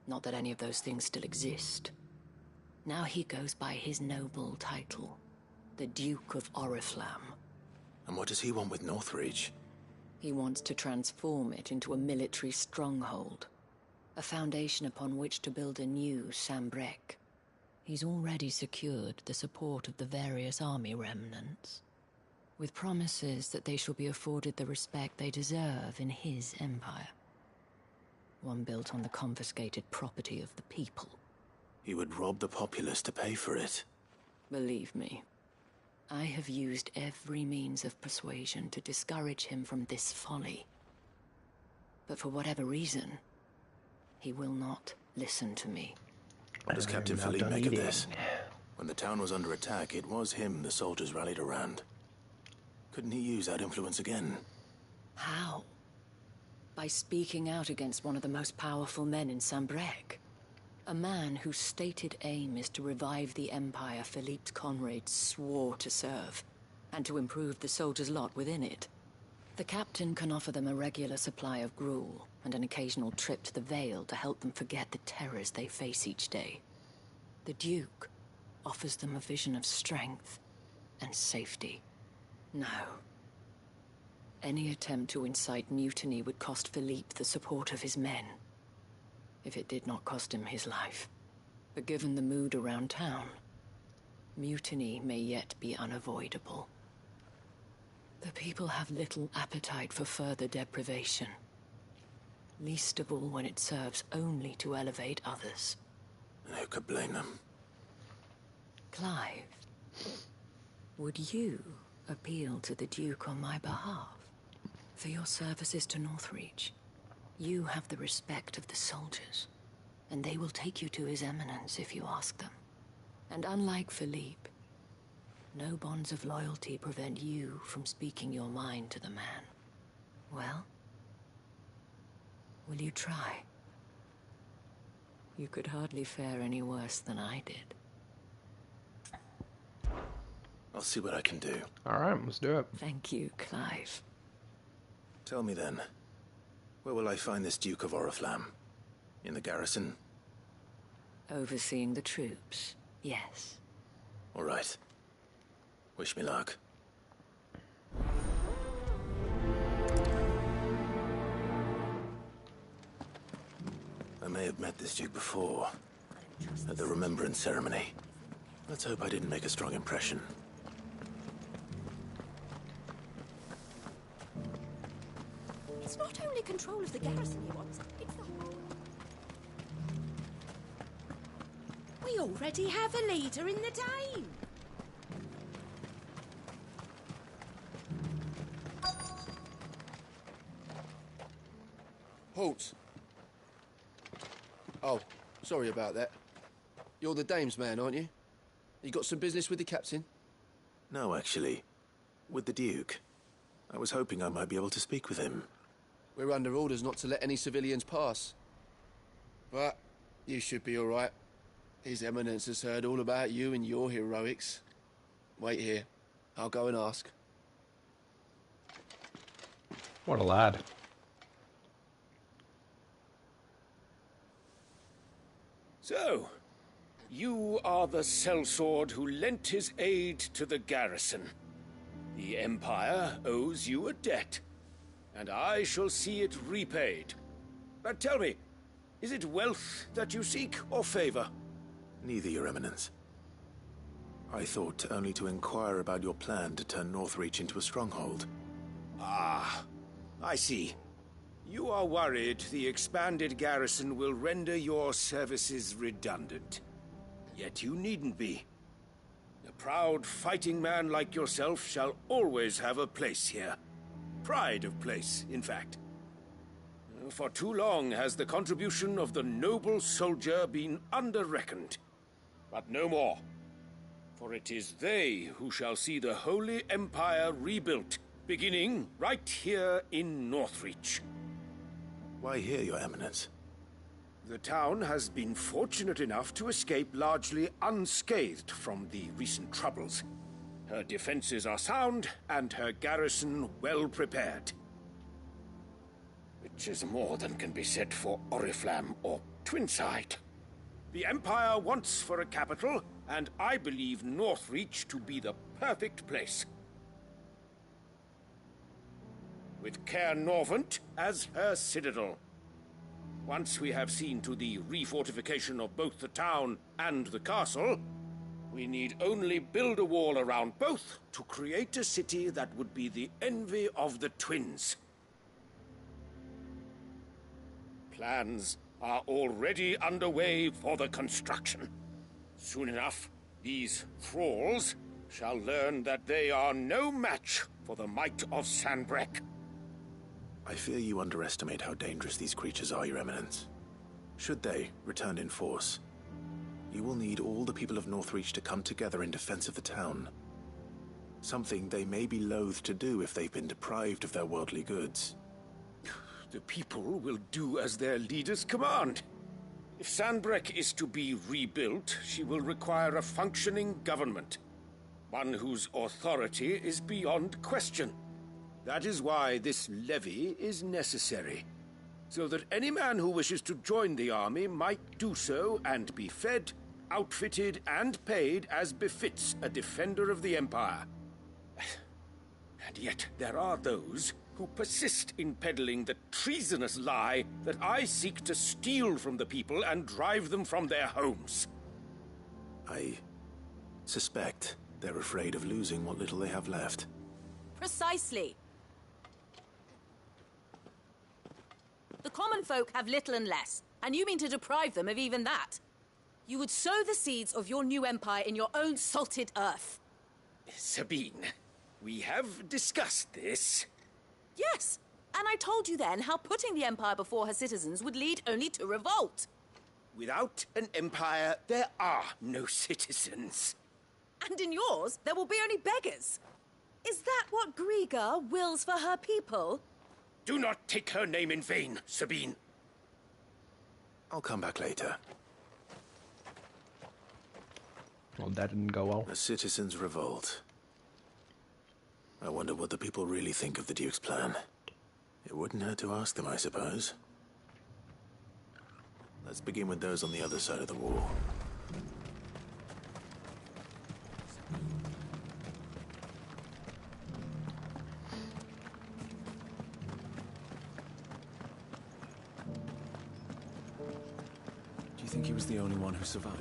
Not that any of those things still exist. Now he goes by his noble title, the Duke of Oriflamme. And what does he want with Northreach? He wants to transform it into a military stronghold, a foundation upon which to build a new Sambrec. He's already secured the support of the various army remnants. with promises that they shall be afforded the respect they deserve in his empire. One built on the confiscated property of the people. He would rob the populace to pay for it. Believe me, I have used every means of persuasion to discourage him from this folly. But for whatever reason, he will not listen to me. What does Captain Philippe make of this? When the town was under attack, it was him the soldiers rallied around. Couldn't he use that influence again? How? By speaking out against one of the most powerful men in Sambrec. A man whose stated aim is to revive the empire Philippe's comrades swore to serve, and to improve the soldiers' lot within it. The captain can offer them a regular supply of gruel, and an occasional trip to the Vale to help them forget the terrors they face each day. The Duke offers them a vision of strength and safety. No. Any attempt to incite mutiny would cost Philippe the support of his men, if it did not cost him his life. But given the mood around town, mutiny may yet be unavoidable. The people have little appetite for further deprivation, least of all when it serves only to elevate others. And who could blame them? Clive, would you appeal to the Duke on my behalf? For your services to Northreach, you have the respect of the soldiers, and they will take you to His Eminence if you ask them. And unlike Philippe, no bonds of loyalty prevent you from speaking your mind to the man. Well, will you try? You could hardly fare any worse than I did. I'll see what I can do. Alright, let's do it. Thank you, Clive. Tell me then, where will I find this Duke of Oriflamme? In the garrison? Overseeing the troops, yes. All right. Wish me luck. I may have met this Duke before, at the Remembrance Ceremony. Let's hope I didn't make a strong impression. It's not only control of the garrison he wants, it's the whole... We already have a leader in the Dane. Halt! Oh, sorry about that. You're the dame's man, aren't you? You got some business with the captain? No, actually. With the Duke. I was hoping I might be able to speak with him. We're under orders not to let any civilians pass. But you should be all right. His Eminence has heard all about you and your heroics. Wait here. I'll go and ask. What a lad. So, you are the sellsword who lent his aid to the garrison. The Empire owes you a debt, and I shall see it repaid. But tell me, is it wealth that you seek, or favor? Neither, Your Eminence. I thought only to inquire about your plan to turn Northreach into a stronghold. Ah, I see. You are worried the expanded garrison will render your services redundant. Yet you needn't be. A proud fighting man like yourself shall always have a place here. Pride of place, in fact. For too long has the contribution of the noble soldier been under-reckoned. But no more. For it is they who shall see the Holy Empire rebuilt, beginning right here in Northreach. Why here, Your Eminence? The town has been fortunate enough to escape largely unscathed from the recent troubles. Her defenses are sound, and her garrison well prepared. Which is more than can be said for Oriflamme or Twinside. The Empire wants for a capital, and I believe Northreach to be the perfect place. With Caer Norvent as her citadel. Once we have seen to the refortification of both the town and the castle, We need only build a wall around both to create a city that would be the envy of the twins. Plans are already underway for the construction. Soon enough, these thralls shall learn that they are no match for the might of Sanbreque. I fear you underestimate how dangerous these creatures are, Your Eminence. Should they return in force, you will need all the people of Northreach to come together in defense of the town. Something they may be loath to do if they've been deprived of their worldly goods. The people will do as their leaders command. If Sanbreque is to be rebuilt, she will require a functioning government. One whose authority is beyond question. That is why this levy is necessary. So that any man who wishes to join the army might do so and be fed, outfitted, and paid as befits a defender of the Empire. And yet there are those who persist in peddling the treasonous lie that I seek to steal from the people and drive them from their homes. I suspect they're afraid of losing what little they have left. Precisely. The common folk have little and less, and you mean to deprive them of even that. You would sow the seeds of your new empire in your own salted earth. Sabine, we have discussed this. Yes, and I told you then how putting the empire before her citizens would lead only to revolt. Without an empire, there are no citizens. And in yours, there will be only beggars. Is that what Griga wills for her people? Do not take her name in vain, Sabine. I'll come back later. Well, that didn't go well. A citizens' revolt. I wonder what the people really think of the Duke's plan. It wouldn't hurt to ask them, I suppose. Let's begin with those on the other side of the wall. Do you think he was the only one who survived?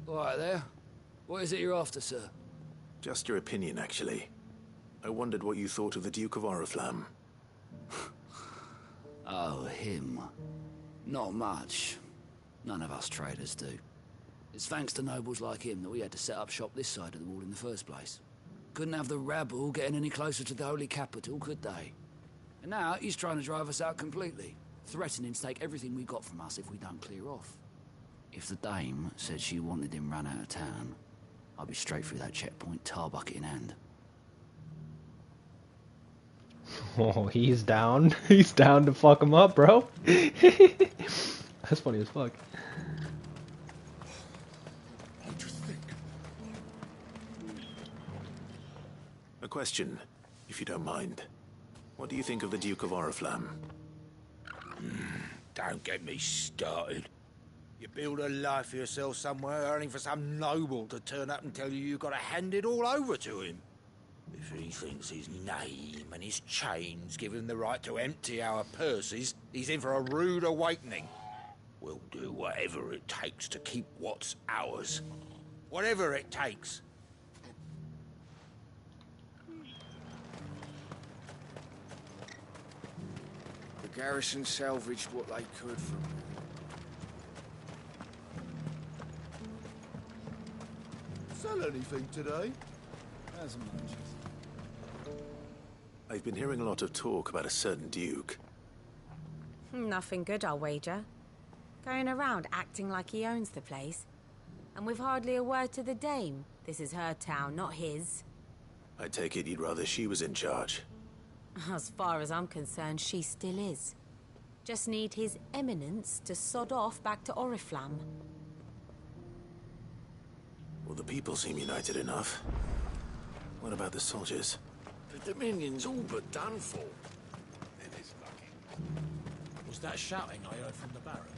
All right there. What is it you're after, sir? Just your opinion, actually. I wondered what you thought of the Duke of Oriflamme. Oh, him. Not much. None of us traders do. It's thanks to nobles like him that we had to set up shop this side of the wall in the first place. Couldn't have the rabble getting any closer to the holy capital, could they? And now he's trying to drive us out completely, threatening to take everything we got from us if we don't clear off. If the dame said she wanted him run out of town, I'd be straight through that checkpoint, tar bucket in hand. Oh, he's down. He's down to fuck him up, bro. That's funny as fuck. A question, if you don't mind. What do you think of the Duke of Oriflamme? Don't get me started. You build a life for yourself somewhere, earning for some noble to turn up and tell you you've got to hand it all over to him. If he thinks his name and his chains give him the right to empty our purses, he's in for a rude awakening. We'll do whatever it takes to keep what's ours. Whatever it takes. The garrison salvaged what they could from it. Sell anything today? As much. I've been hearing a lot of talk about a certain Duke. Nothing good, I'll wager. Going around acting like he owns the place. And with hardly a word to the dame. This is her town, not his. I take it you'd rather she was in charge. As far as I'm concerned, she still is. Just need his eminence to sod off back to Oriflamme. Well, the people seem united enough. What about the soldiers? The Dominion's all but done for. It is lucky. Was that shouting I heard from the barracks?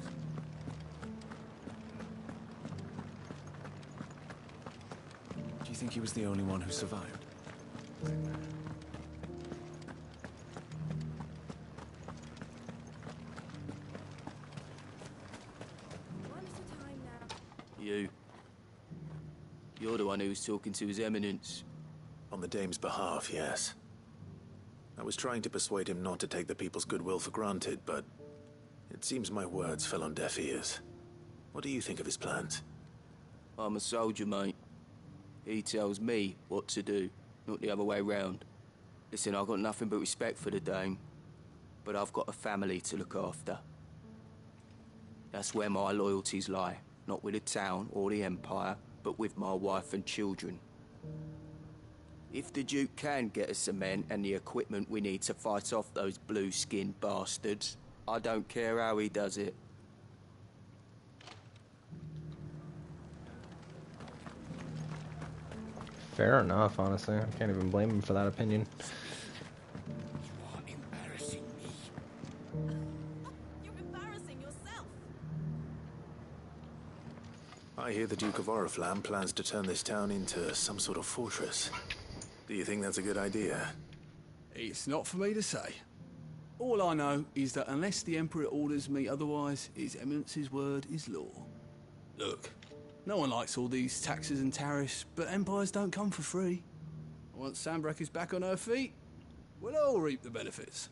Do you think he was the only one who survived? You. You're the one who was talking to His Eminence. On the Dame's behalf, yes. I was trying to persuade him not to take the people's goodwill for granted, but it seems my words fell on deaf ears. What do you think of his plans? I'm a soldier, mate. He tells me what to do, not the other way round. Listen, I've got nothing but respect for the Dame, but I've got a family to look after. That's where my loyalties lie, not with the town or the Empire, but with my wife and children. If the Duke can get us some men and the equipment we need to fight off those blue-skinned bastards, I don't care how he does it. Fair enough, honestly. I can't even blame him for that opinion. I hear the Duke of Oriflamme plans to turn this town into some sort of fortress. Do you think that's a good idea? It's not for me to say. All I know is that unless the Emperor orders me otherwise, His Eminence's word is law. Look, no one likes all these taxes and tariffs, but empires don't come for free. Once Sanbreque is back on her feet, we'll all reap the benefits.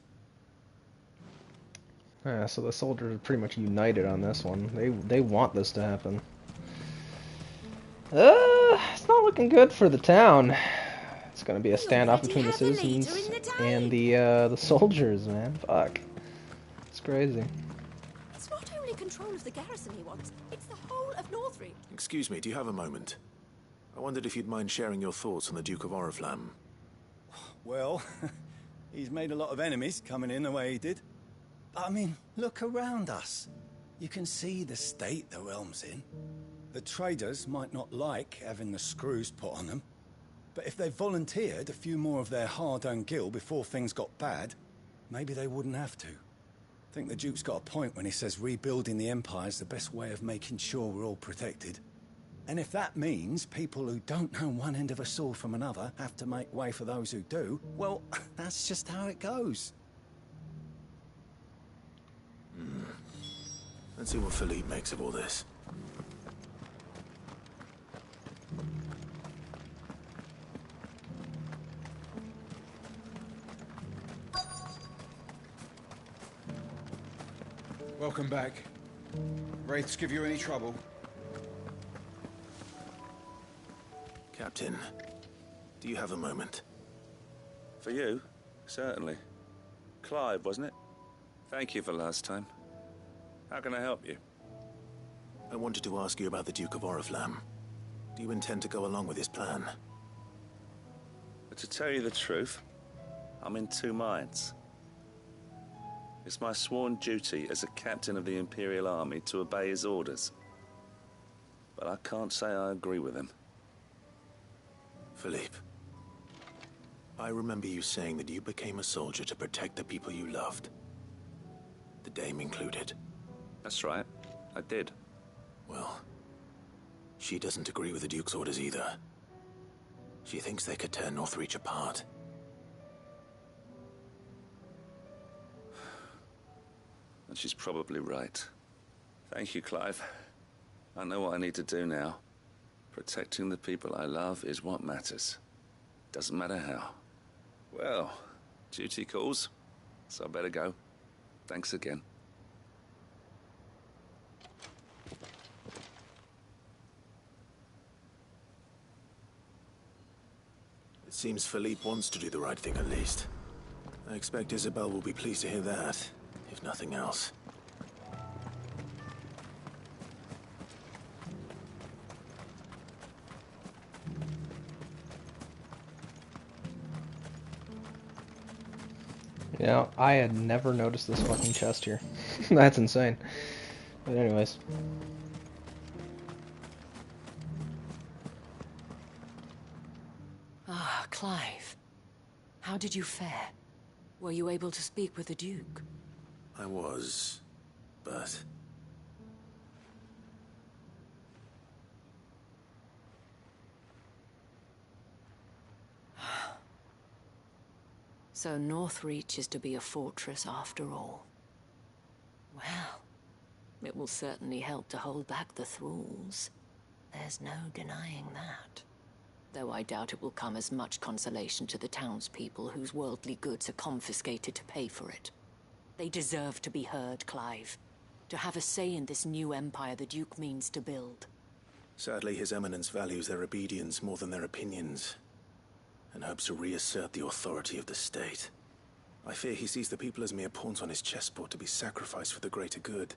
Yeah, so the soldiers are pretty much united on this one. They want this to happen. It's not looking good for the town. It's gonna be a standoff between the citizens and the soldiers, man. Fuck. It's crazy. It's not only control of the garrison he wants, it's the whole of Northreach. Excuse me, do you have a moment? I wondered if you'd mind sharing your thoughts on the Duke of Oriflamme. Well, he's made a lot of enemies coming in the way he did. But I mean, look around us. You can see the state the realm's in. The traders might not like having the screws put on them, but if they volunteered a few more of their hard-earned gil before things got bad, maybe they wouldn't have to. I think the Duke's got a point when he says rebuilding the Empire's the best way of making sure we're all protected. And if that means people who don't know one end of a sword from another have to make way for those who do, well, that's just how it goes. Let's see what Philippe makes of all this. Welcome back. Wraiths give you any trouble? Captain, do you have a moment? For you? Certainly. Clive, wasn't it? Thank you for last time. How can I help you? I wanted to ask you about the Duke of Oriflamme. Do you intend to go along with his plan? But to tell you the truth, I'm in two minds. It's my sworn duty as a captain of the Imperial Army to obey his orders. But I can't say I agree with him. Philippe, I remember you saying that you became a soldier to protect the people you loved. The Dame included. That's right, I did. Well, she doesn't agree with the Duke's orders either. She thinks they could tear Northreach apart. And she's probably right. Thank you, Clive. I know what I need to do now. Protecting the people I love is what matters. Doesn't matter how. Well, duty calls, so I better go. Thanks again. It seems Philippe wants to do the right thing at least. I expect Isabel will be pleased to hear that, if nothing else. You know, I had never noticed this fucking chest here. That's insane. But anyways. Ah, Clive. How did you fare? Were you able to speak with the Duke? I was, but... So Northreach is to be a fortress after all. Well, it will certainly help to hold back the thralls. There's no denying that. Though I doubt it will come as much consolation to the townspeople whose worldly goods are confiscated to pay for it. They deserve to be heard, Clive. To have a say in this new empire the Duke means to build. Sadly, His Eminence values their obedience more than their opinions, and hopes to reassert the authority of the state. I fear he sees the people as mere pawns on his chessboard to be sacrificed for the greater good.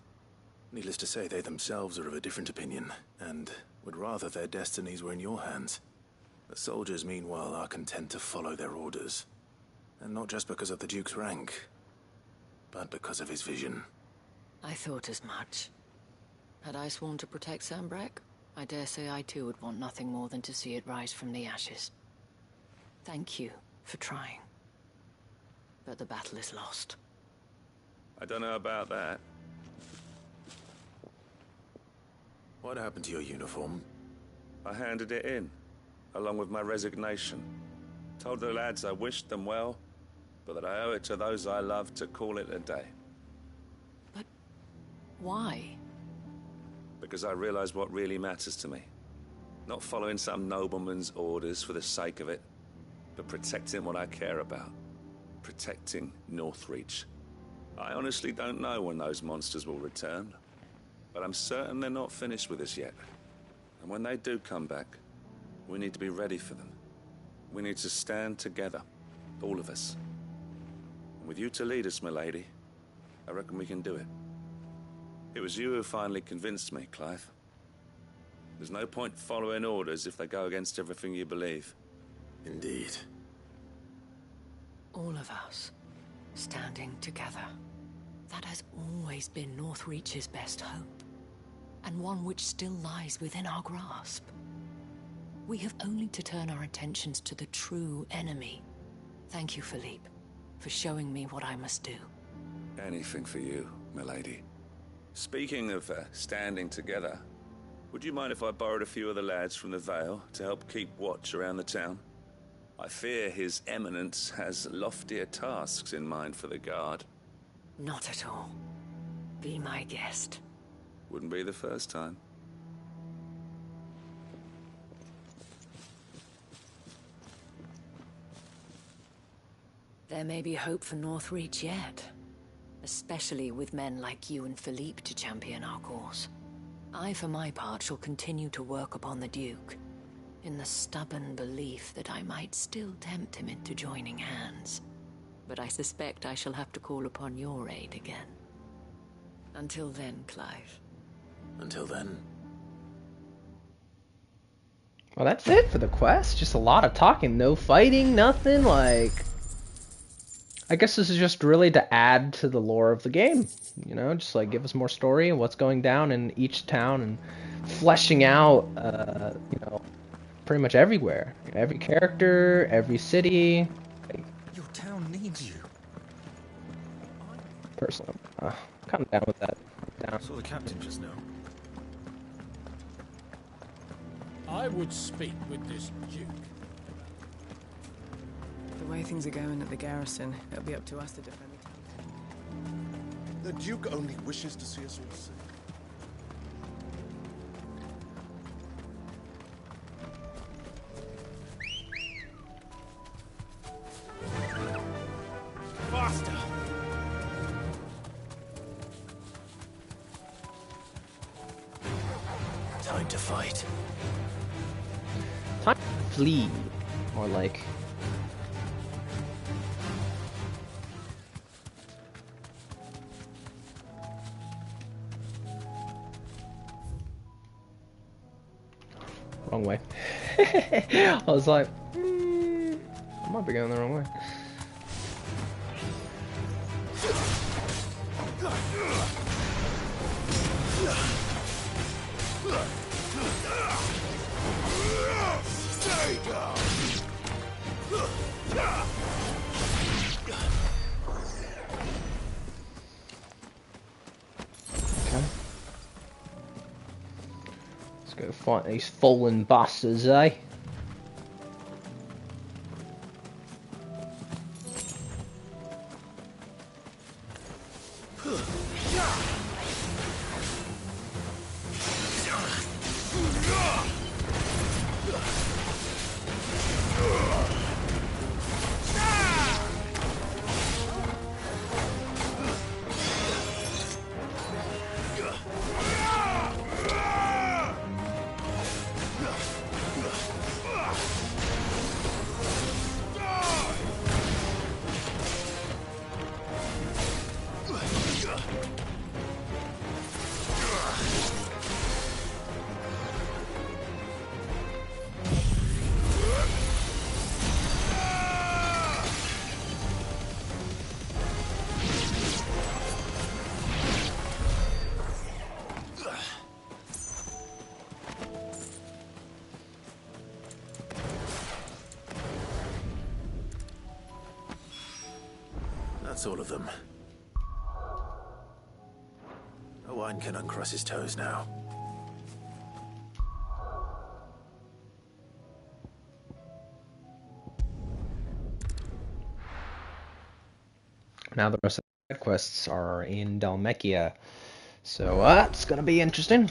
Needless to say, they themselves are of a different opinion, and would rather their destinies were in your hands. The soldiers, meanwhile, are content to follow their orders. And not just because of the Duke's rank, but because of his vision. I thought as much. Had I sworn to protect Sandbreck, I dare say I too would want nothing more than to see it rise from the ashes. Thank you for trying. But the battle is lost. I don't know about that. What happened to your uniform? I handed it in, along with my resignation. Told the lads I wished them well, but that I owe it to those I love to call it a day. But why? Because I realize what really matters to me. Not following some nobleman's orders for the sake of it, but protecting what I care about. Protecting Northreach. I honestly don't know when those monsters will return, but I'm certain they're not finished with us yet. And when they do come back, we need to be ready for them. We need to stand together, all of us. And with you to lead us, milady, I reckon we can do it. It was you who finally convinced me, Clive. There's no point following orders if they go against everything you believe. Indeed. All of us, standing together. That has always been Northreach's best hope, and one which still lies within our grasp. We have only to turn our attentions to the true enemy. Thank you, Philippe, for showing me what I must do. Anything for you, milady. Speaking of standing together, would you mind if I borrowed a few of the lads from the Vale to help keep watch around the town? I fear His Eminence has loftier tasks in mind for the guard. Not at all. Be my guest. Wouldn't be the first time. There may be hope for Northreach yet. Especially with men like you and Philippe to champion our cause. I, for my part, shall continue to work upon the Duke, in the stubborn belief that I might still tempt him into joining hands. But I suspect I shall have to call upon your aid again. Until then, Clive. Until then. Well, that's it for the quest. Just a lot of talking, no fighting, nothing, like... I guess this is just really to add to the lore of the game, you know, just like give us more story and what's going down in each town and fleshing out, you know, pretty much everywhere. Every character, every city. Your town needs you. Personally, I'm kind of down with that. Down. Saw the captain just now. I would speak with this Duke. The way things are going at the garrison, it'll be up to us to defend the town. The Duke only wishes to see us all safe. Faster! Time to fight. Time to flee. More like... Wrong way. I was like, I might be going the wrong way. Stay down. Okay. Let's go fight these fallen bastards, eh? That's all of them. Owen can uncross his toes now. Now the rest of the side quests are in Dalmekia, so it's gonna be interesting.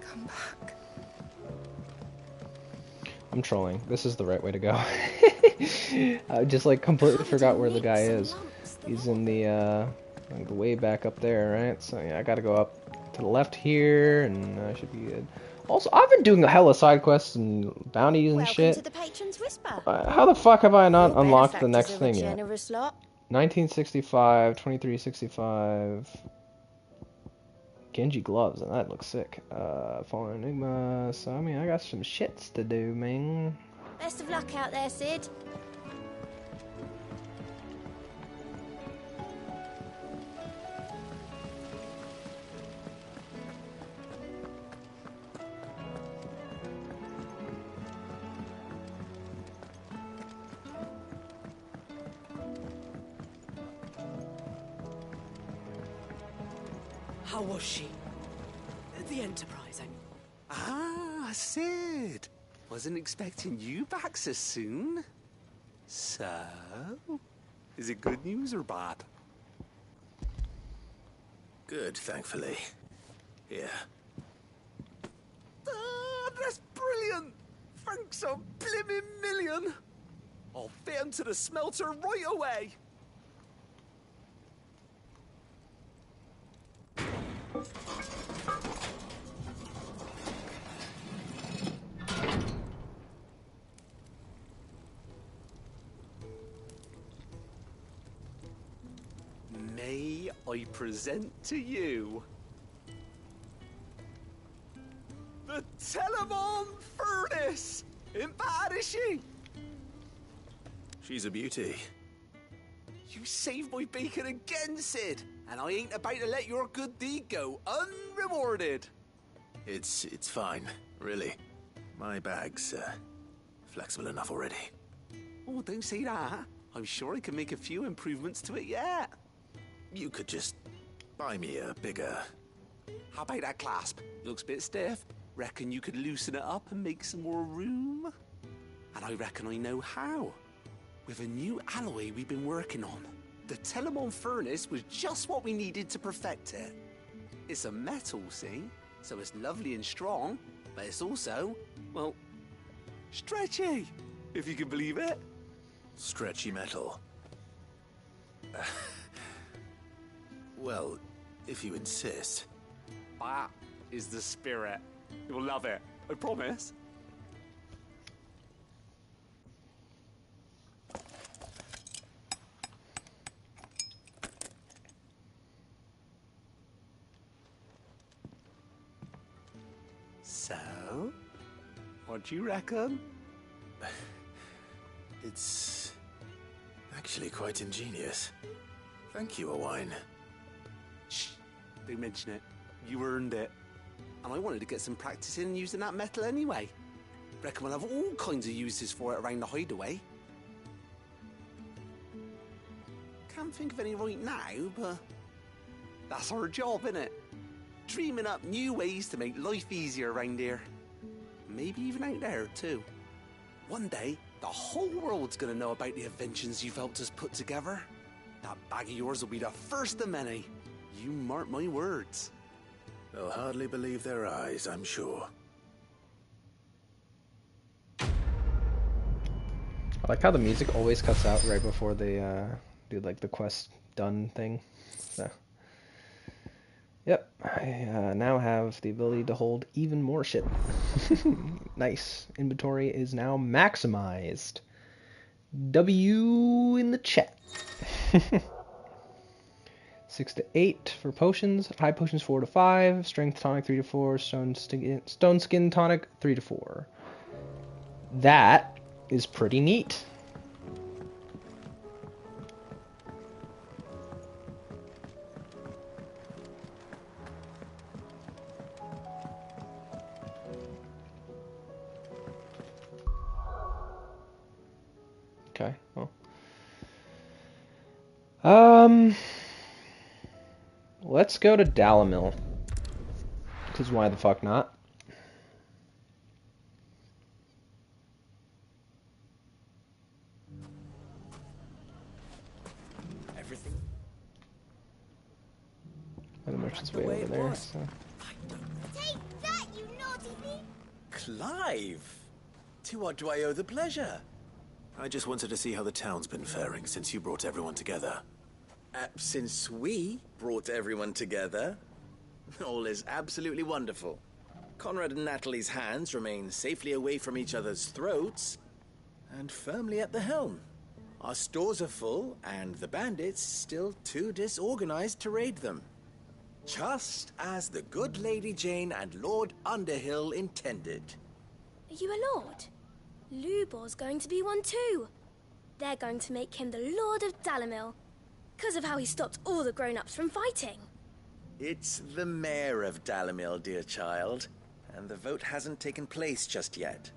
Come back. I'm trolling. This is the right way to go. I just like completely forgot where the guy is. He's in the like way back up there, right? So yeah, I gotta go up to the left here, and I should be good. Also, I've been doing a hella side quests and bounties and shit. To the Patron's Whisper. How the fuck have I not Your unlocked the benefactors next are a thing yet? generous lot. 1965, 2365. Genji gloves, and that looks sick. Fallen Enigma. So I mean, I got some shits to do, man. Best of luck out there, Sid. How was she? The Enterprise, I mean. Ah, Sid. Wasn't expecting you back so soon. So, is it good news or bad? Good, thankfully. Here. Ah, that's brilliant. Thanks a blimmin' million. I'll fit into the smelter right away. May I present to you the Telemon Furnace? Ain't bad, is she? She's a beauty. You saved my bacon again, Sid, and I ain't about to let your good deed go unrewarded. It's fine, really. My bag's flexible enough already. Oh, don't say that. I'm sure I can make a few improvements to it yet. You could just buy me a bigger... How about that clasp? Looks a bit stiff. Reckon you could loosen it up and make some more room? And I reckon I know how. With a new alloy we've been working on. The Telemon Furnace was just what we needed to perfect it. It's a metal, see? So it's lovely and strong, but it's also, well, stretchy, if you can believe it. Stretchy metal. Well, if you insist. That is the spirit. You'll love it, I promise. So, what do you reckon? It's actually quite ingenious. Thank you, Owen. Shh, don't mention it. You earned it. And I wanted to get some practice in using that metal anyway. Reckon we'll have all kinds of uses for it around the hideaway. Can't think of any right now, but that's our job, innit? Dreaming up new ways to make life easier around here. Maybe even out there, too. One day, the whole world's gonna know about the inventions you've helped us put together. That bag of yours will be the first of many. You mark my words. They'll hardly believe their eyes, I'm sure. I like how the music always cuts out right before they do like the quest done thing. So, yep, I now have the ability to hold even more shit. Nice. Inventory is now maximized. W in the chat. 6 to 8 for potions. High potions 4 to 5. Strength tonic 3 to 4. Stone skin tonic 3 to 4. That is pretty neat. Okay, well. Let's go to Dalamil. Because why the fuck not? Everything. The merchant's way over there, so... Take that, you naughty thief! Clive! To what do I owe the pleasure? I just wanted to see how the town's been faring since you brought everyone together. Since we brought everyone together, all is absolutely wonderful. Conrad and Natalie's hands remain safely away from each other's throats and firmly at the helm. Our stores are full, and the bandits still too disorganized to raid them. Just as the good Lady Jane and Lord Underhill intended. Are you a lord? Lubor's going to be one too. They're going to make him the Lord of Dalamil, because of how he stopped all the grown-ups from fighting. It's the mayor of Dalamil, dear child, and the vote hasn't taken place just yet.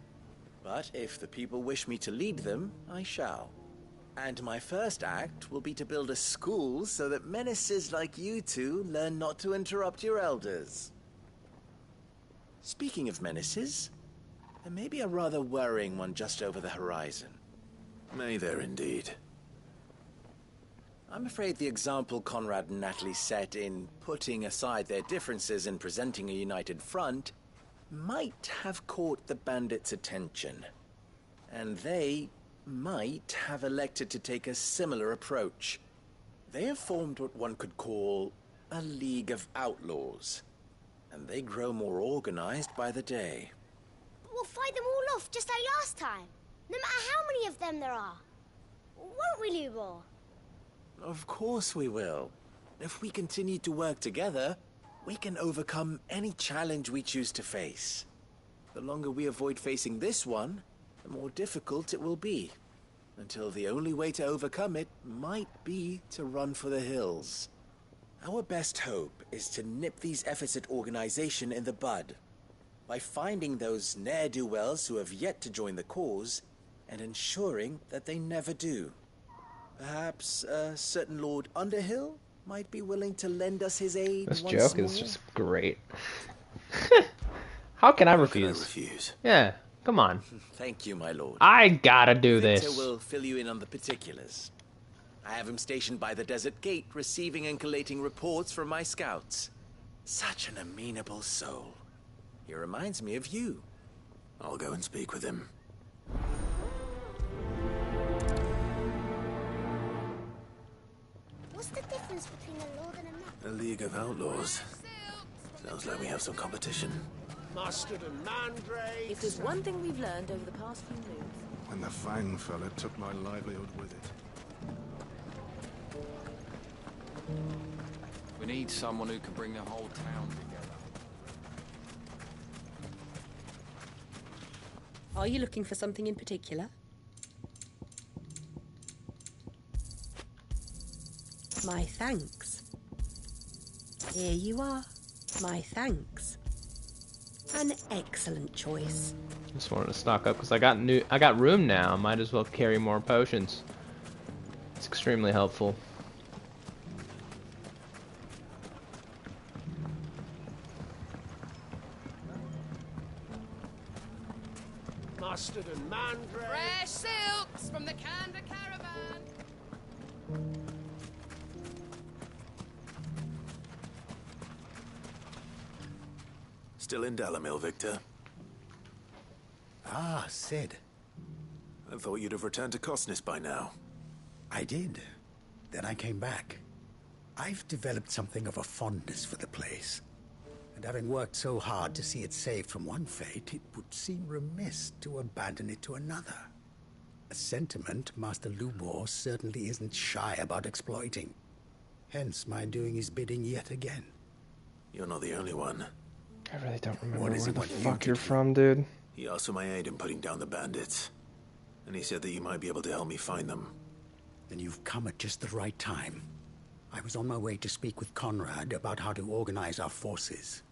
But if the people wish me to lead them, I shall. And my first act will be to build a school so that menaces like you two learn not to interrupt your elders. Speaking of menaces, there may be a rather worrying one just over the horizon. May there indeed. I'm afraid the example Conrad and Natalie set in putting aside their differences and presenting a united front might have caught the bandits' attention. And they might have elected to take a similar approach. They have formed what one could call a League of Outlaws, and they grow more organized by the day. But we'll fight them all off just like last time, no matter how many of them there are. Won't we, Lubor? Of course we will. If we continue to work together, we can overcome any challenge we choose to face. The longer we avoid facing this one, the more difficult it will be, until the only way to overcome it might be to run for the hills. Our best hope is to nip these efforts at organization in the bud, by finding those ne'er-do-wells who have yet to join the cause, and ensuring that they never do. Perhaps a certain Lord Underhill might be willing to lend us his aid This once joke more. is just great. How can I How refuse? can I refuse? Yeah, come on. Thank you, my lord. I gotta do Victor this. will fill you in on the particulars. I have him stationed by the desert gate, receiving and collating reports from my scouts. Such an amenable soul. He reminds me of you. I'll go and speak with him. What's the difference between a lord and a man? A League of Outlaws. Sounds like we have some competition. Mustard and mandrake. If there's one thing we've learned over the past few moons... When the Fang fella took my livelihood with it. We need someone who can bring the whole town together. Are you looking for something in particular? My thanks. Here you are. My thanks. An excellent choice. Just wanted to stock up because I got room now. Might as well carry more potions. It's extremely helpful. Mustard and mandrake. Fresh silks from the Kanda caravan. Still in Dalamil, Victor? Ah, Sid. I thought you'd have returned to Cosnis by now. I did. Then I came back. I've developed something of a fondness for the place. And having worked so hard to see it saved from one fate, it would seem remiss to abandon it to another. A sentiment Master Lubor certainly isn't shy about exploiting. Hence my doing his bidding yet again. You're not the only one. I really don't remember What is where it the what you fuck did? you're from, dude. He asked for my aid in putting down the bandits. And he said that you might be able to help me find them. Then you've come at just the right time. I was on my way to speak with Conrad about how to organize our forces.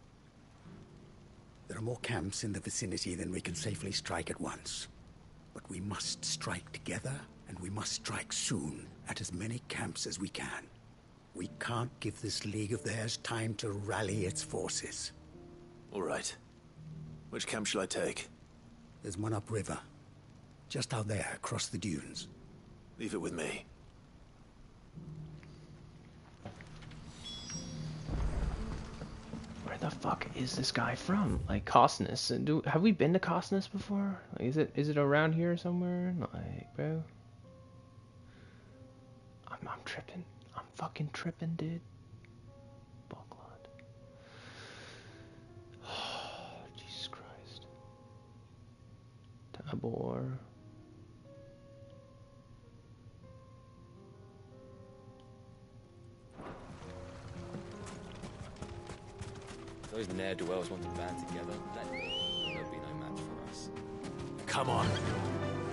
There are more camps in the vicinity than we can safely strike at once. But we must strike together and we must strike soon at as many camps as we can. We can't give this league of theirs time to rally its forces. All right. Which camp shall I take? There's one upriver. Just out there, across the dunes. Leave it with me. Where the fuck is this guy from? Like Cosnus? Have we been to Cosnus before? Like, is it around here somewhere? Like, bro. I'm tripping. I'm fucking tripping, dude. Bocklod. Jesus Christ. Tabor. Those ne'er-do-wells want to band together. There'll be no match for us. Come on.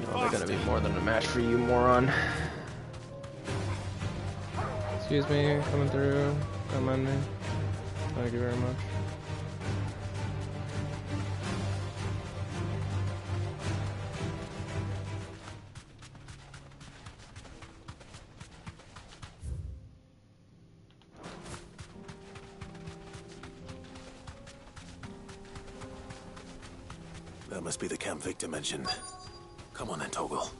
No, they're gonna be more than a match for you, moron. Excuse me, coming through. Come on me. Thank you very much. That must be the camp Victor mentioned. Come on then, Toggle.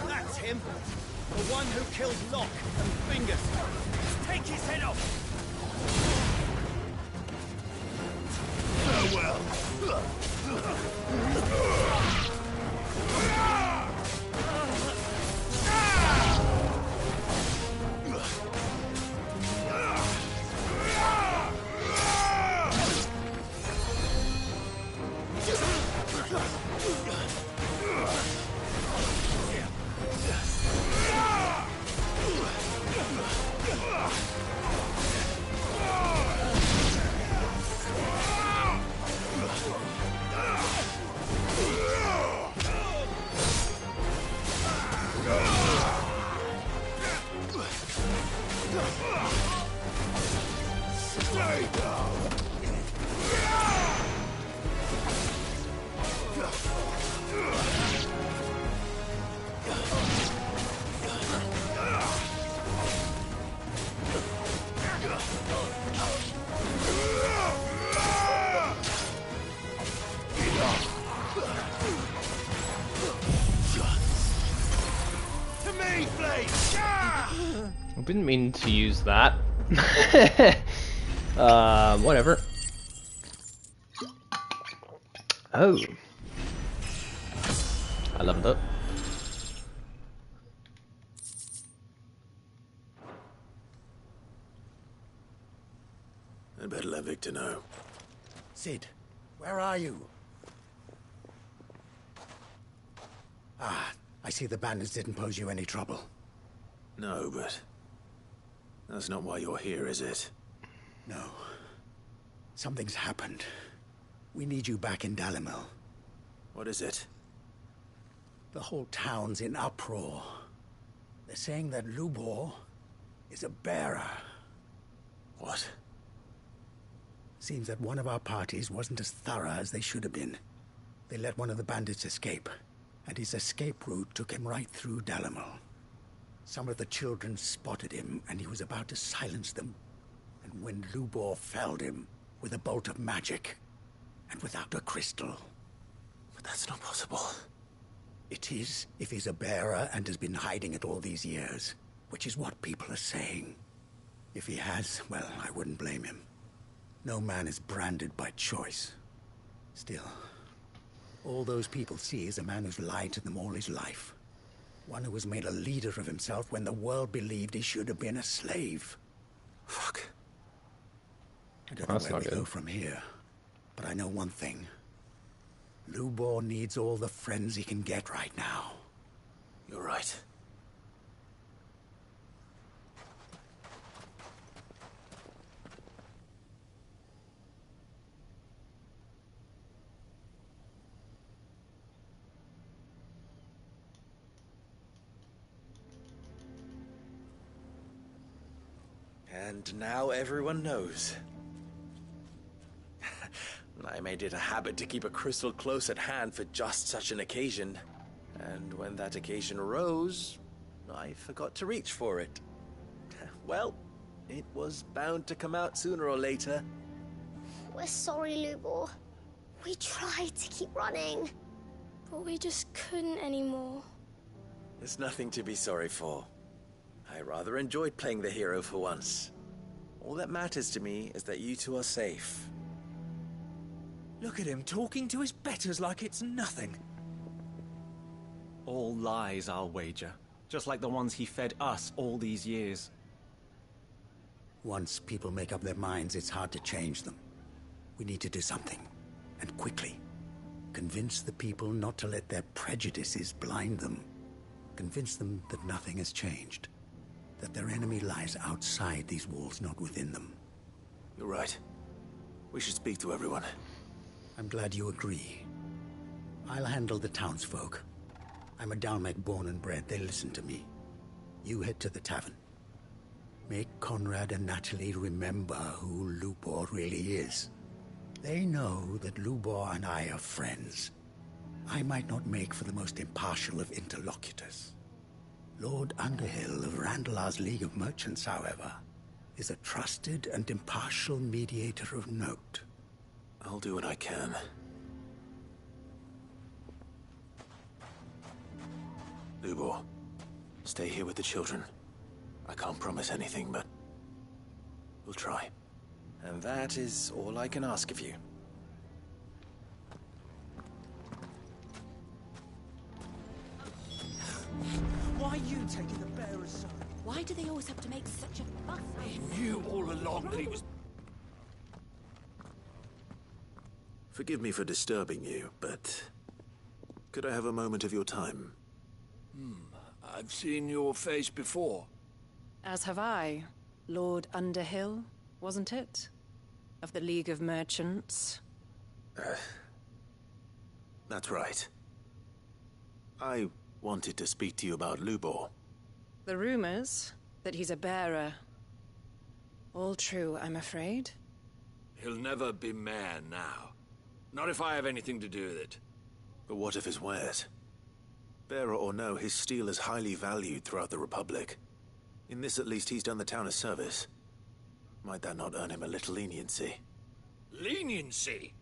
That's him! The one who killed Locke and Fingers! Take his head off! Farewell! I didn't mean to use that. Whatever. Oh. I leveled up. I'd better let Victor know. Sid, where are you? Ah, I see the bandits didn't pose you any trouble. No, but that's not why you're here, is it? No. Something's happened. We need you back in Dalimil. What is it? The whole town's in uproar. They're saying that Lubor is a bearer. What? Seems that one of our parties wasn't as thorough as they should have been. They let one of the bandits escape, and his escape route took him right through Dalimil. Some of the children spotted him, and he was about to silence them. And when Lubor felled him with a bolt of magic, and without a crystal. But that's not possible. It is, if he's a bearer and has been hiding it all these years, which is what people are saying. If he has, well, I wouldn't blame him. No man is branded by choice. Still, all those people see is a man who's lied to them all his life. One who was made a leader of himself when the world believed he should have been a slave. Fuck. I don't know where we go from here, but I know one thing. Lubor needs all the friends he can get right now. You're right. And now everyone knows. I made it a habit to keep a crystal close at hand for just such an occasion. And when that occasion arose, I forgot to reach for it. Well, it was bound to come out sooner or later. We're sorry, Lubor. We tried to keep running, but we just couldn't anymore. There's nothing to be sorry for. I rather enjoyed playing the hero for once. All that matters to me is that you two are safe. Look at him talking to his betters like it's nothing. All lies, I'll wager. Just like the ones he fed us all these years. Once people make up their minds, it's hard to change them. We need to do something, and quickly. Convince the people not to let their prejudices blind them. Convince them that nothing has changed. That their enemy lies outside these walls, not within them. You're right. We should speak to everyone. I'm glad you agree. I'll handle the townsfolk. I'm a Dalmec born and bred. They listen to me. You head to the tavern. Make Conrad and Natalie remember who Lubor really is. They know that Lubor and I are friends. I might not make for the most impartial of interlocutors. Lord Underhill of Randalar's League of Merchants, however, is a trusted and impartial mediator of note. I'll do what I can. Lubor, stay here with the children. I can't promise anything, but we'll try. And that is all I can ask of you. Why are you taking the bearer's side? Why do they always have to make such a fuss? He knew all along that he was... Forgive me for disturbing you, but could I have a moment of your time? I've seen your face before. As have I. Lord Underhill, wasn't it? Of the League of Merchants. That's right. I wanted to speak to you about Lubor. The rumors that he's a bearer. All true, I'm afraid. He'll never be mayor now. Not if I have anything to do with it. But what of his wares? Bearer or no, his steel is highly valued throughout the Republic. In this, at least, he's done the town a service. Might that not earn him a little leniency? Leniency?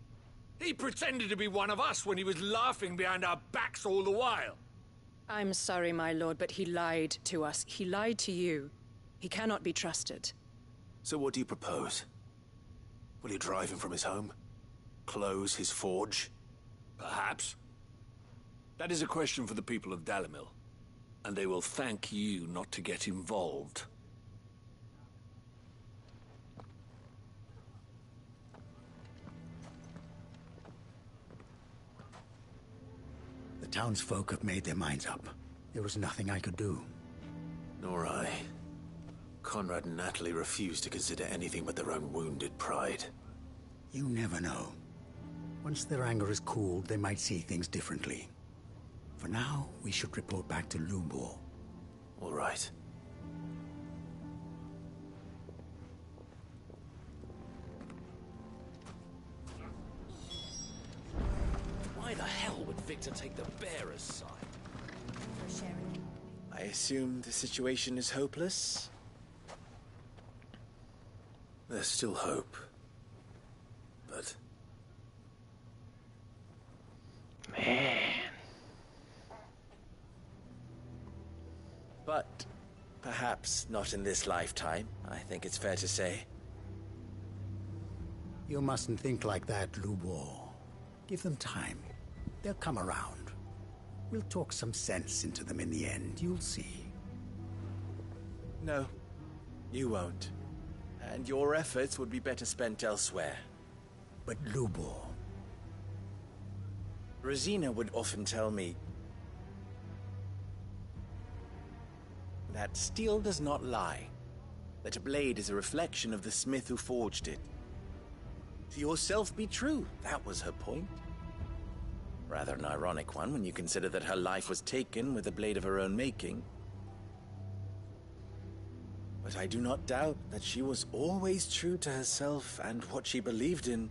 He pretended to be one of us when he was laughing behind our backs all the while. I'm sorry, my lord, but he lied to us. He lied to you. He cannot be trusted. So what do you propose? Will you drive him from his home? Close his forge? Perhaps. That is a question for the people of Dalimil. And they will thank you not to get involved. The townsfolk have made their minds up. There was nothing I could do. Nor I. Conrad and Natalie refused to consider anything but their own wounded pride. You never know. Once their anger is cooled, they might see things differently. For now, we should report back to Lubor. All right. Why the hell would Victor take the bearer's side? For sharing. I assume the situation is hopeless? There's still hope. But... Man. But perhaps not in this lifetime, I think it's fair to say. You mustn't think like that, Lubor. Give them time. They'll come around. We'll talk some sense into them in the end, you'll see. No, you won't. And your efforts would be better spent elsewhere. But Lubor... Rosina would often tell me that steel does not lie, that a blade is a reflection of the smith who forged it. To yourself be true, that was her point. Rather an ironic one when you consider that her life was taken with a blade of her own making. But I do not doubt that she was always true to herself and what she believed in,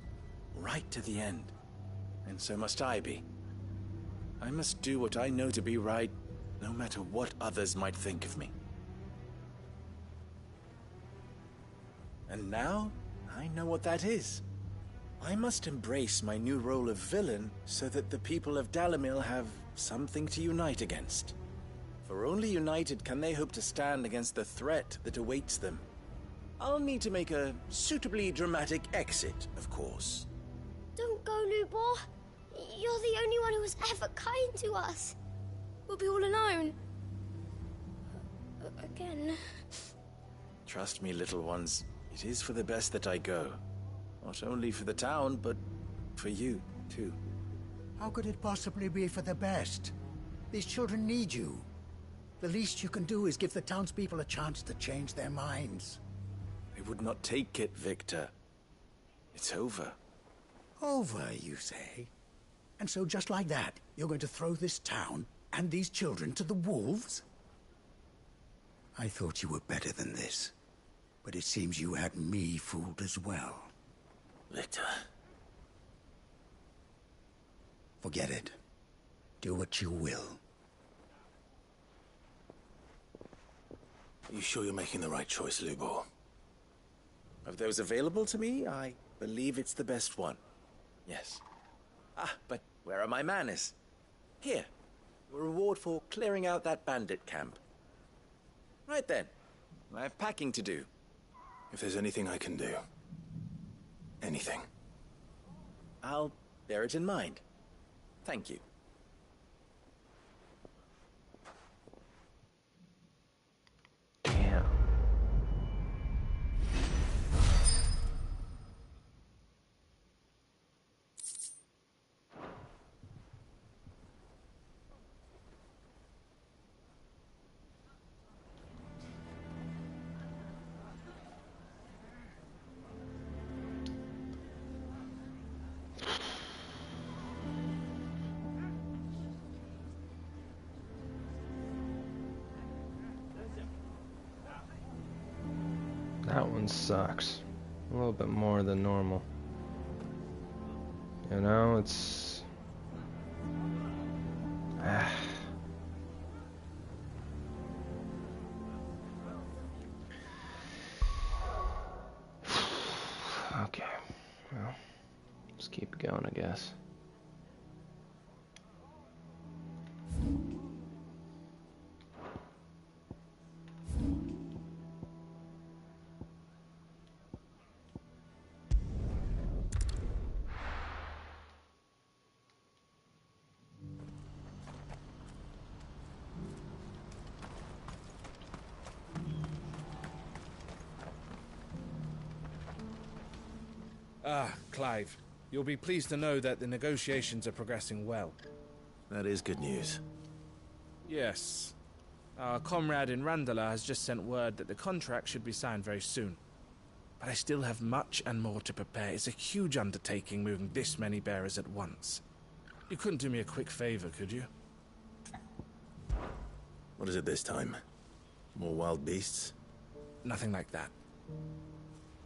right to the end. And so must I be. I must do what I know to be right, no matter what others might think of me. And now, I know what that is. I must embrace my new role of villain so that the people of Dalimil have something to unite against. For only united can they hope to stand against the threat that awaits them. I'll need to make a suitably dramatic exit, of course. Don't go, Lubor. You're the only one who was ever kind to us. We'll be all alone. Again. Trust me, little ones. It is for the best that I go. Not only for the town, but for you, too. How could it possibly be for the best? These children need you. The least you can do is give the townspeople a chance to change their minds. I would not take it, Victor. It's over. Over, you say? And so just like that, you're going to throw this town and these children to the wolves? I thought you were better than this. But it seems you had me fooled as well. Victor. Forget it. Do what you will. Are you sure you're making the right choice, Lubor? Of those available to me, I believe it's the best one. Yes. But where are my manners? Here. A reward for clearing out that bandit camp. Right then. I have packing to do. If there's anything I can do. Anything. I'll bear it in mind. Thank you. Damn. That one sucks. A little bit more than normal. You know, it's... Okay. Well, let's keep going, I guess. Clive, you'll be pleased to know that the negotiations are progressing well. That is good news. Yes. Our comrade in Randala has just sent word that the contract should be signed very soon. But I still have much and more to prepare. It's a huge undertaking moving this many bearers at once. You couldn't do me a quick favor, could you? What is it this time? More wild beasts? Nothing like that.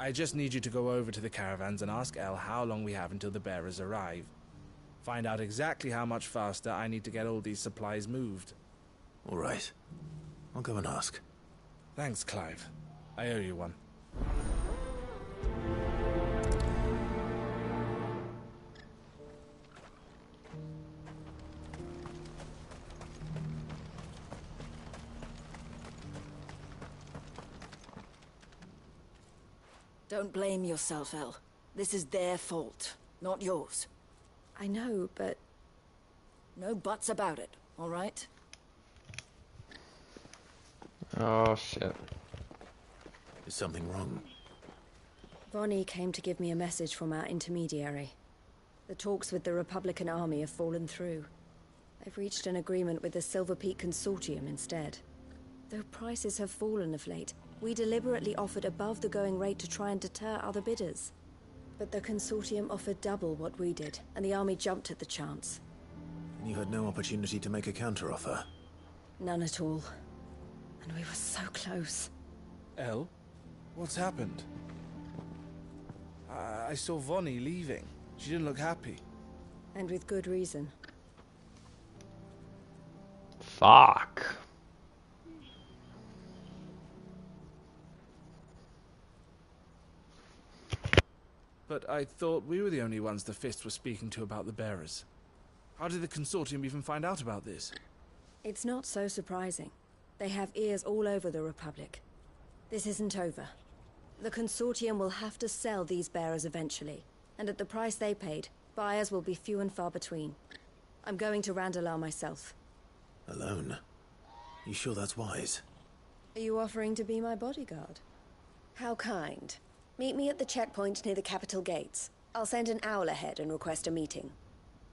I just need you to go over to the caravans and ask El how long we have until the bearers arrive. Find out exactly how much faster I need to get all these supplies moved. All right. I'll go and ask. Thanks, Clive. I owe you one. Don't blame yourself, El. This is their fault, not yours. I know, but... No buts about it, all right? Oh, shit. Is something wrong? Vonnie came to give me a message from our intermediary. The talks with the Republican army have fallen through. They've reached an agreement with the Silver Peak Consortium instead. Though prices have fallen of late, we deliberately offered above the going rate to try and deter other bidders. But the Consortium offered double what we did, and the army jumped at the chance. And you had no opportunity to make a counteroffer? None at all. And we were so close. El? What's happened? I saw Vonnie leaving. She didn't look happy. And with good reason. Fuck. But I thought we were the only ones the Fist were speaking to about the bearers. How did the Consortium even find out about this? It's not so surprising. They have ears all over the Republic. This isn't over. The Consortium will have to sell these bearers eventually, and at the price they paid, buyers will be few and far between. I'm going to Randalar myself. Alone? You sure that's wise? Are you offering to be my bodyguard? How kind. Meet me at the checkpoint near the capital gates. I'll send an owl ahead and request a meeting.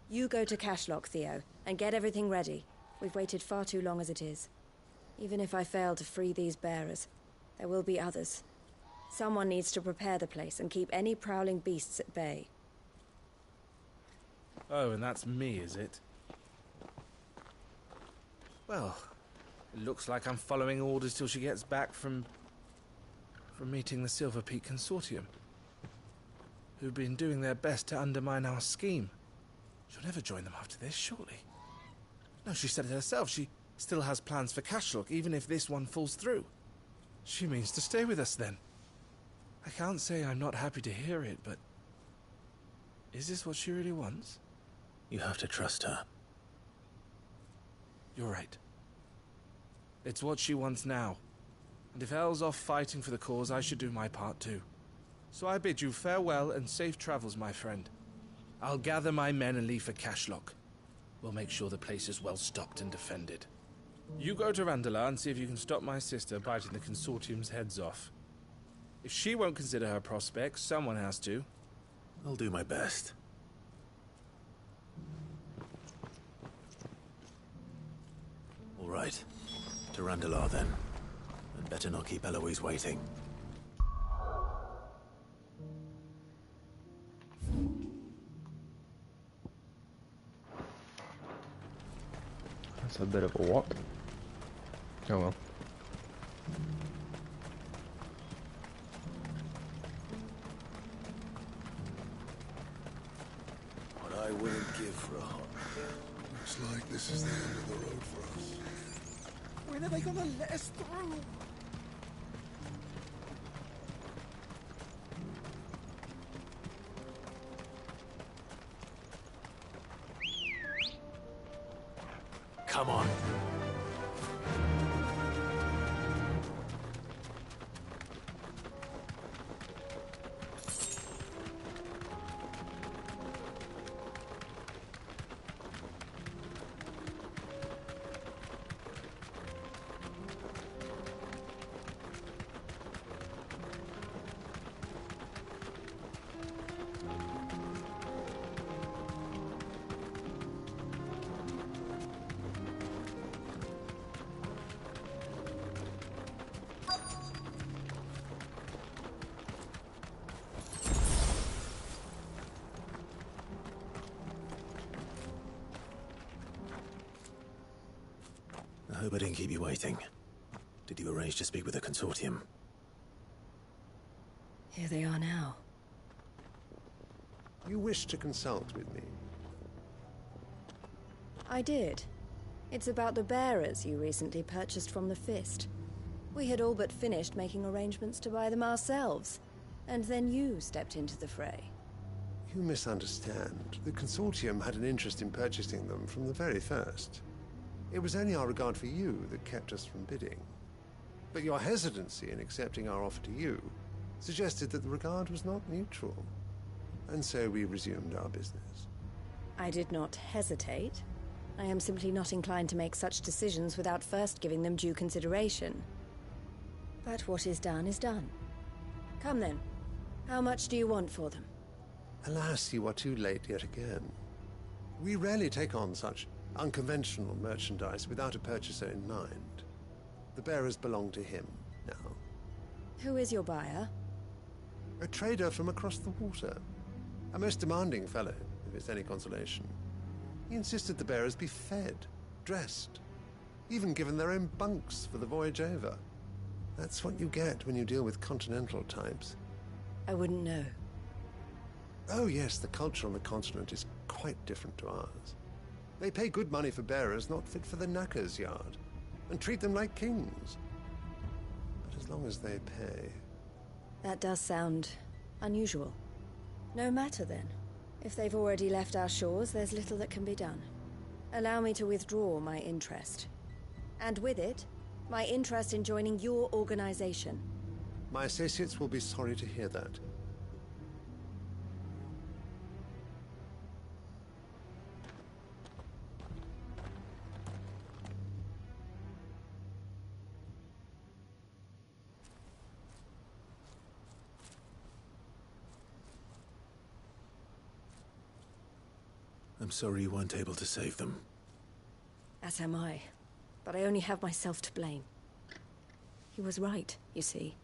You go to Cashlock, Theo, and get everything ready. We've waited far too long as it is. Even if I fail to free these bearers, there will be others. Someone needs to prepare the place and keep any prowling beasts at bay. Oh, and that's me, is it? Well, it looks like I'm following orders till she gets back from meeting the Silver Peak Consortium, who've been doing their best to undermine our scheme. She'll never join them after this, surely. No, she said it herself. She still has plans for Cashlock, even if this one falls through. She means to stay with us, then. I can't say I'm not happy to hear it, but... is this what she really wants? You have to trust her. You're right. It's what she wants now. And if Elle's off fighting for the cause, I should do my part too. So I bid you farewell and safe travels, my friend. I'll gather my men and leave for Cashlock. We'll make sure the place is well stocked and defended. You go to Randalar and see if you can stop my sister biting the Consortium's heads off. If she won't consider her prospects, someone has to. I'll do my best. All right. To Randalar, then. I'd better not keep Eloise waiting. That's a bit of a walk. Oh well. What I wouldn't give for a hot meal. Looks like this is the end of the road for us. When are they gonna let us through? Come on. I hope I didn't keep you waiting. Did you arrange to speak with the Consortium? Here they are now. You wish to consult with me? I did. It's about the bearers you recently purchased from the Fist. We had all but finished making arrangements to buy them ourselves, and then you stepped into the fray. You misunderstand. The Consortium had an interest in purchasing them from the very first. It was only our regard for you that kept us from bidding. But your hesitancy in accepting our offer to you suggested that the regard was not mutual. And so we resumed our business. I did not hesitate. I am simply not inclined to make such decisions without first giving them due consideration. But what is done is done. Come then. How much do you want for them? Alas, you are too late yet again. We rarely take on such unconventional merchandise without a purchaser in mind. The bearers belong to him now. Who is your buyer? A trader from across the water. A most demanding fellow, if it's any consolation. He insisted the bearers be fed, dressed, even given their own bunks for the voyage over. That's what you get when you deal with continental types. I wouldn't know. Oh yes, the culture on the continent is quite different to ours. They pay good money for bearers not fit for the knacker's yard, and treat them like kings. But as long as they pay... That does sound unusual. No matter then. If they've already left our shores, there's little that can be done. Allow me to withdraw my interest. And with it, my interest in joining your organization. My associates will be sorry to hear that. I'm sorry you weren't able to save them. As am I. But I only have myself to blame. He was right, you see.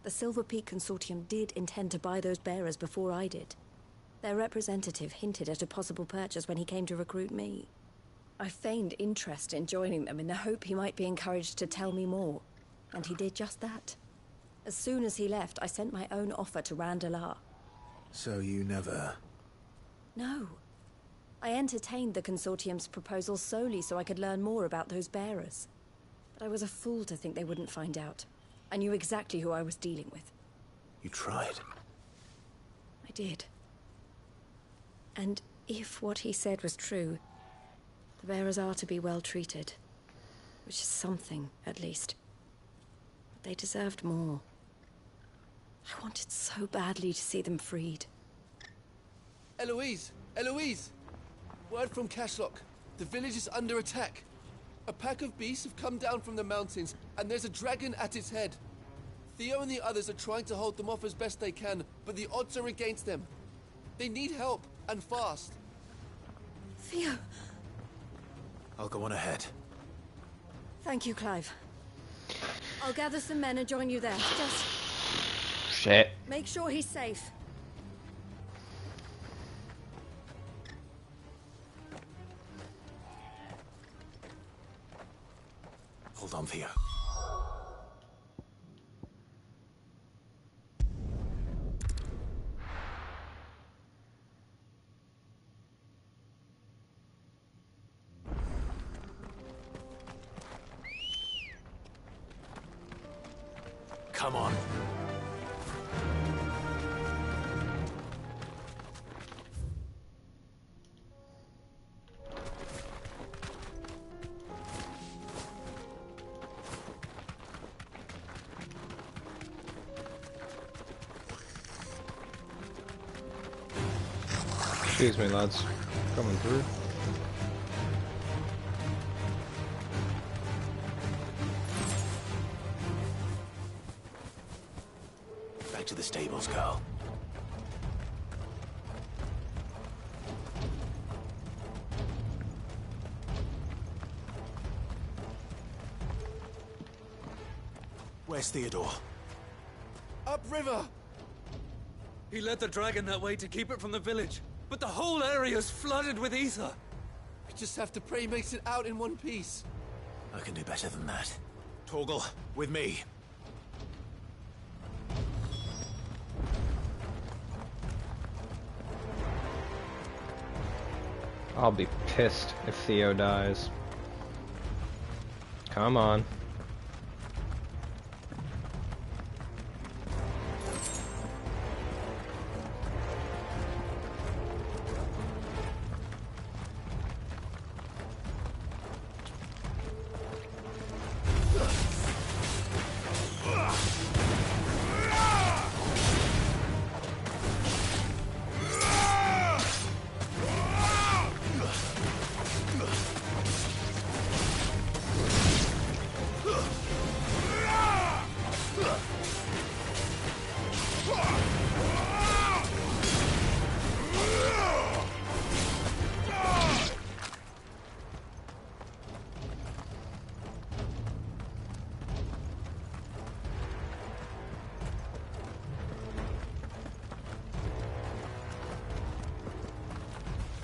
The Silver Peak Consortium did intend to buy those bearers before I did. Their representative hinted at a possible purchase when he came to recruit me. I feigned interest in joining them in the hope he might be encouraged to tell me more. And he did just that. As soon as he left, I sent my own offer to Randalar. So you never... No. I entertained the Consortium's proposal solely so I could learn more about those bearers. But I was a fool to think they wouldn't find out. I knew exactly who I was dealing with. You tried. I did. And if what he said was true, the bearers are to be well treated. Which is something, at least. But they deserved more. I wanted so badly to see them freed. Eloise! Eloise! Word from Cashlock. The village is under attack. A pack of beasts have come down from the mountains, and there's a dragon at its head. Theo and the others are trying to hold them off as best they can, but the odds are against them. They need help, and fast. Theo! I'll go on ahead. Thank you, Clive. I'll gather some men and join you there. Just... Shit. make sure he's safe. Hold on, Theo. Come on. Excuse me, lads. Coming through. Back to the stables, girl. Where's Theodore? Upriver! He led the dragon that way to keep it from the village, but the whole area's flooded with ether. We just have to pray he makes it out in one piece. I can do better than that. Torgal, with me. I'll be pissed if Theo dies. Come on.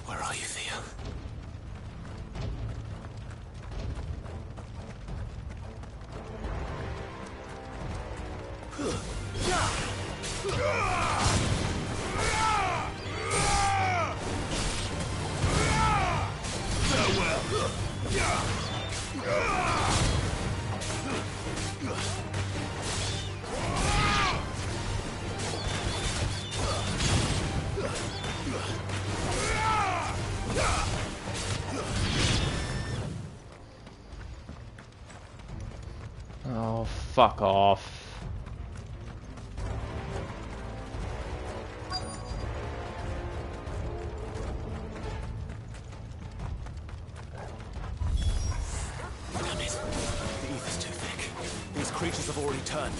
Where are you, Theo? Oh, fuck off. Damn it. The ether's too thick. These creatures have already turned.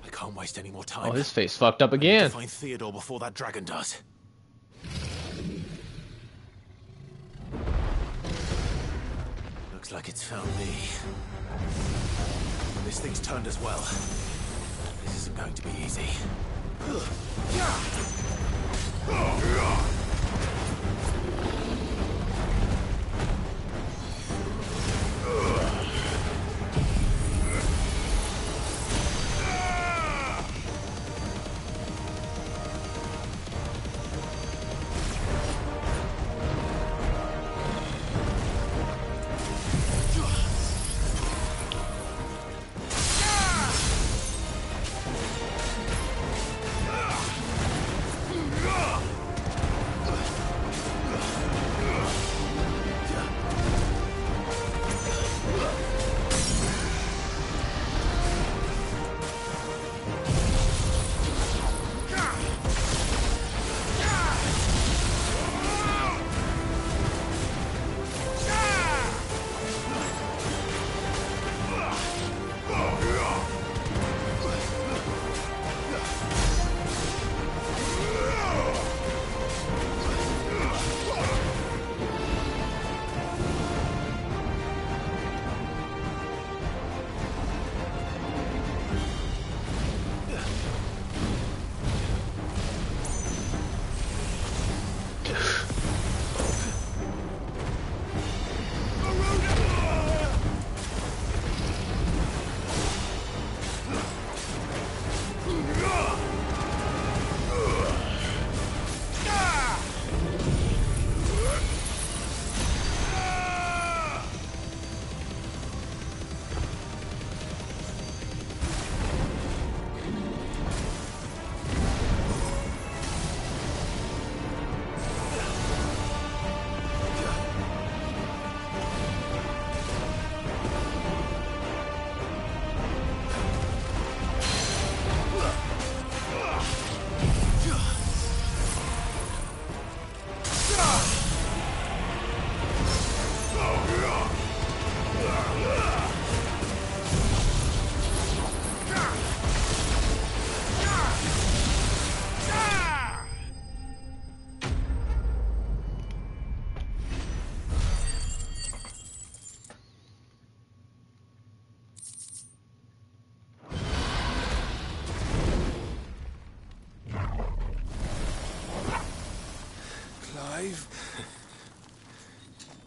I can't waste any more time. Oh, his face fucked up I need again. to find Theodore before that dragon does. Looks like it's found me. This thing's turned as well. This isn't going to be easy.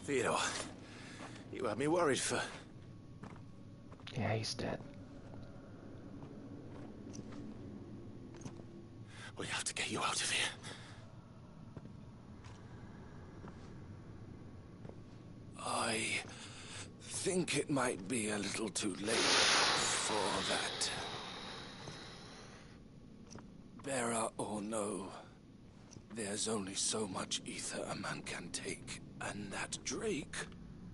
Theodore, you had me worried for... Yeah, he's dead. We have to get you out of here. I think it might be a little too late for that. Bearer or no, there's only so much ether a man can take, and that Drake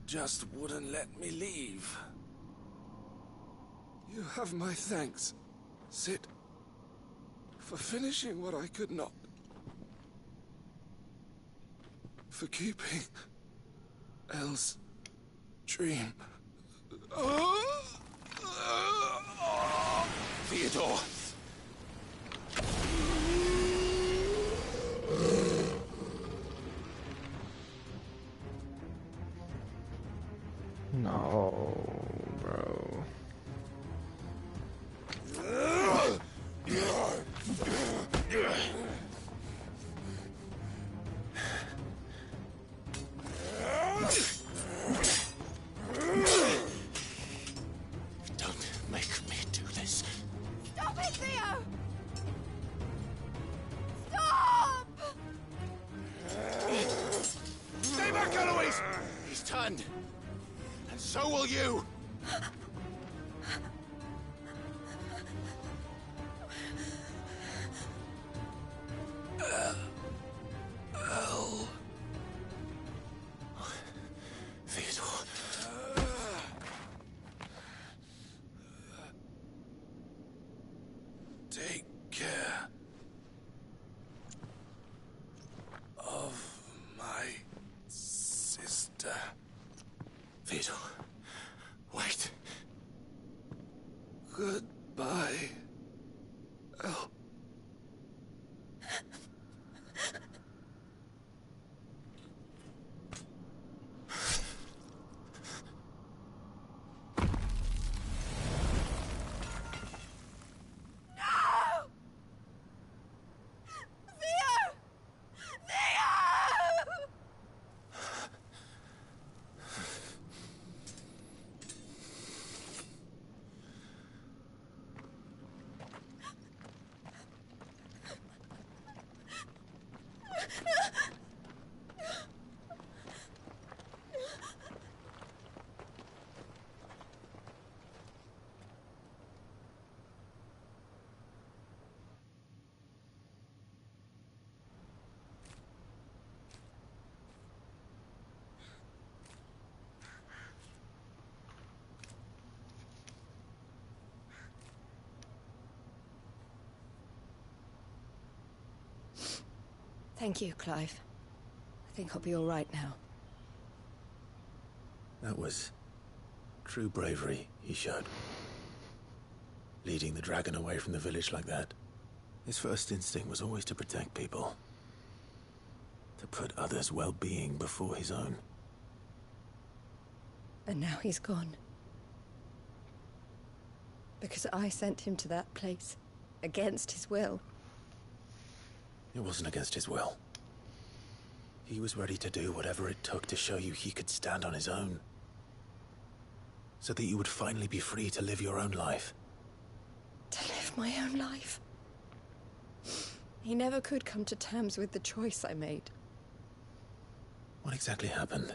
just wouldn't let me leave. You have my thanks, Sid, for finishing what I could not. For keeping Elle's dream. Theodore! No, bro. So will you! Theodore. Take care of my sister. Theodore. Wait. Goodbye, El. Thank you, Clive. I think I'll be all right now. That was true bravery he showed. Leading the dragon away from the village like that. His first instinct was always to protect people. To put others' well-being before his own. And now he's gone. Because I sent him to that place, against his will. It wasn't against his will. He was ready to do whatever it took to show you he could stand on his own. So that you would finally be free to live your own life. To live my own life? He never could come to terms with the choice I made. What exactly happened?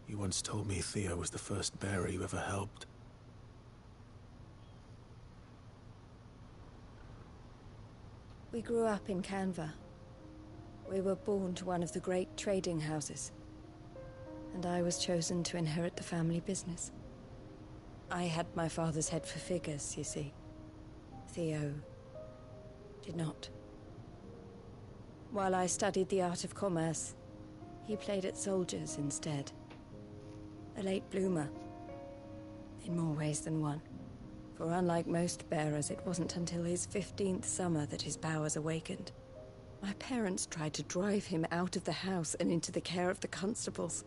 You once told me Theo was the first bearer you ever helped. We grew up in Canva. We were born to one of the great trading houses. And I was chosen to inherit the family business. I had my father's head for figures, you see. Theo did not. While I studied the art of commerce, he played at soldiers instead. A late bloomer, in more ways than one. For unlike most bearers, it wasn't until his 15th summer that his powers awakened. My parents tried to drive him out of the house and into the care of the constables.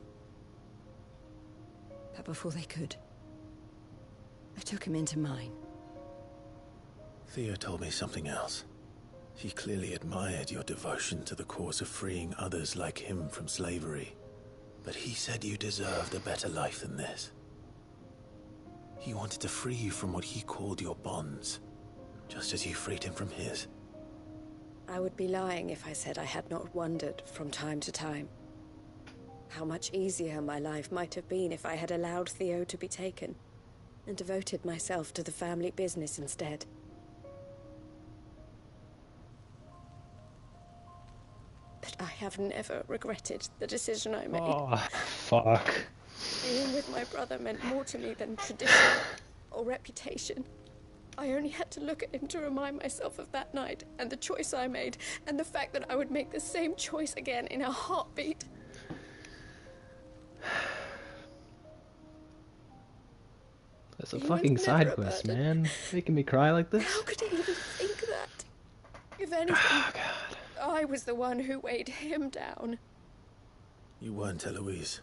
But before they could, I took him into mine. Theo told me something else. He clearly admired your devotion to the cause of freeing others like him from slavery. But he said you deserved a better life than this. He wanted to free you from what he called your bonds, just as you freed him from his. I would be lying if I said I had not wondered from time to time how much easier my life might have been if I had allowed Theo to be taken and devoted myself to the family business instead. But I have never regretted the decision I made. Oh, fuck. Being with my brother meant more to me than tradition or reputation. I only had to look at him to remind myself of that night and the choice I made and the fact that I would make the same choice again in a heartbeat. That's a fucking side quest, man. Making me cry like this? How could he even think that? If anything, I was the one who weighed him down. You weren't, Eloise.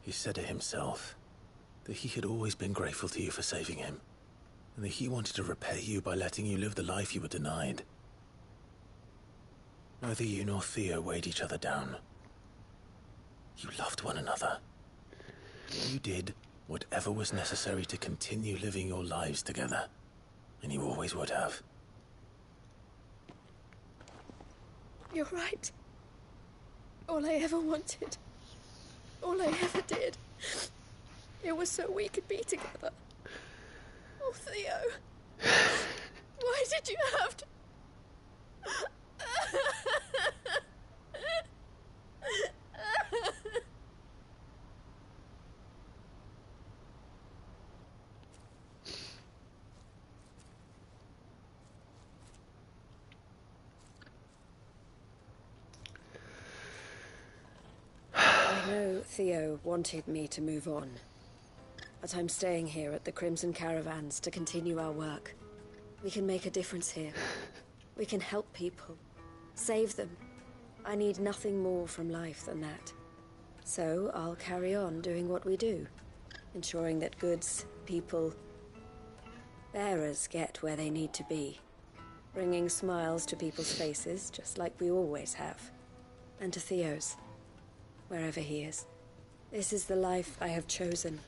He said it himself, that he had always been grateful to you for saving him, and that he wanted to repay you by letting you live the life you were denied. Neither you nor Theo weighed each other down. You loved one another. You did whatever was necessary to continue living your lives together, and you always would have. You're right. All I ever wanted All I ever did. It was so we could be together. Oh, Theo. Why did you have to... I know Theo wanted me to move on, but I'm staying here at the Crimson Caravans to continue our work. We can make a difference here. We can help people, save them. I need nothing more from life than that. So I'll carry on doing what we do, ensuring that goods, people, bearers get where they need to be, bringing smiles to people's faces just like we always have, and to Theo's, wherever he is. This is the life I have chosen,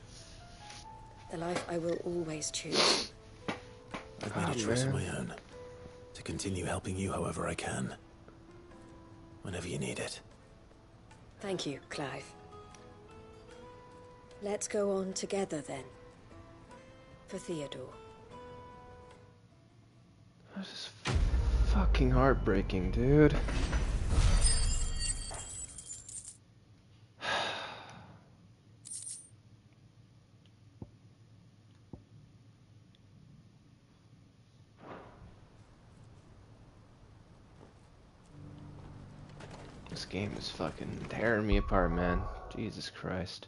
the life I will always choose. I've made a choice of my own, to continue helping you however I can, whenever you need it. Thank you, Clive. Let's go on together then. For Theodore. This is fucking heartbreaking, dude. This game is fucking tearing me apart, man. Jesus Christ.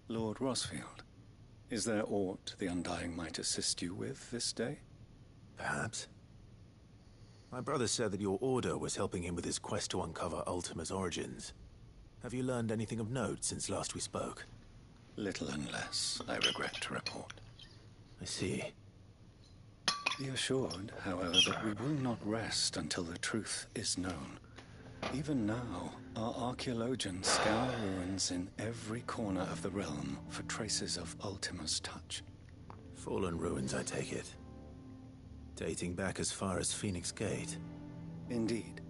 Lord Rosfield, is there aught the Undying might assist you with this day? Perhaps. My brother said that your order was helping him with his quest to uncover Ultima's origins. Have you learned anything of note since last we spoke? Little and less, I regret to report. I see. Be assured, however, that we will not rest until the truth is known. Even now, our archaeologians scour ruins in every corner of the realm for traces of Ultima's touch. Fallen ruins, I take it. Dating back as far as Phoenix Gate. Indeed.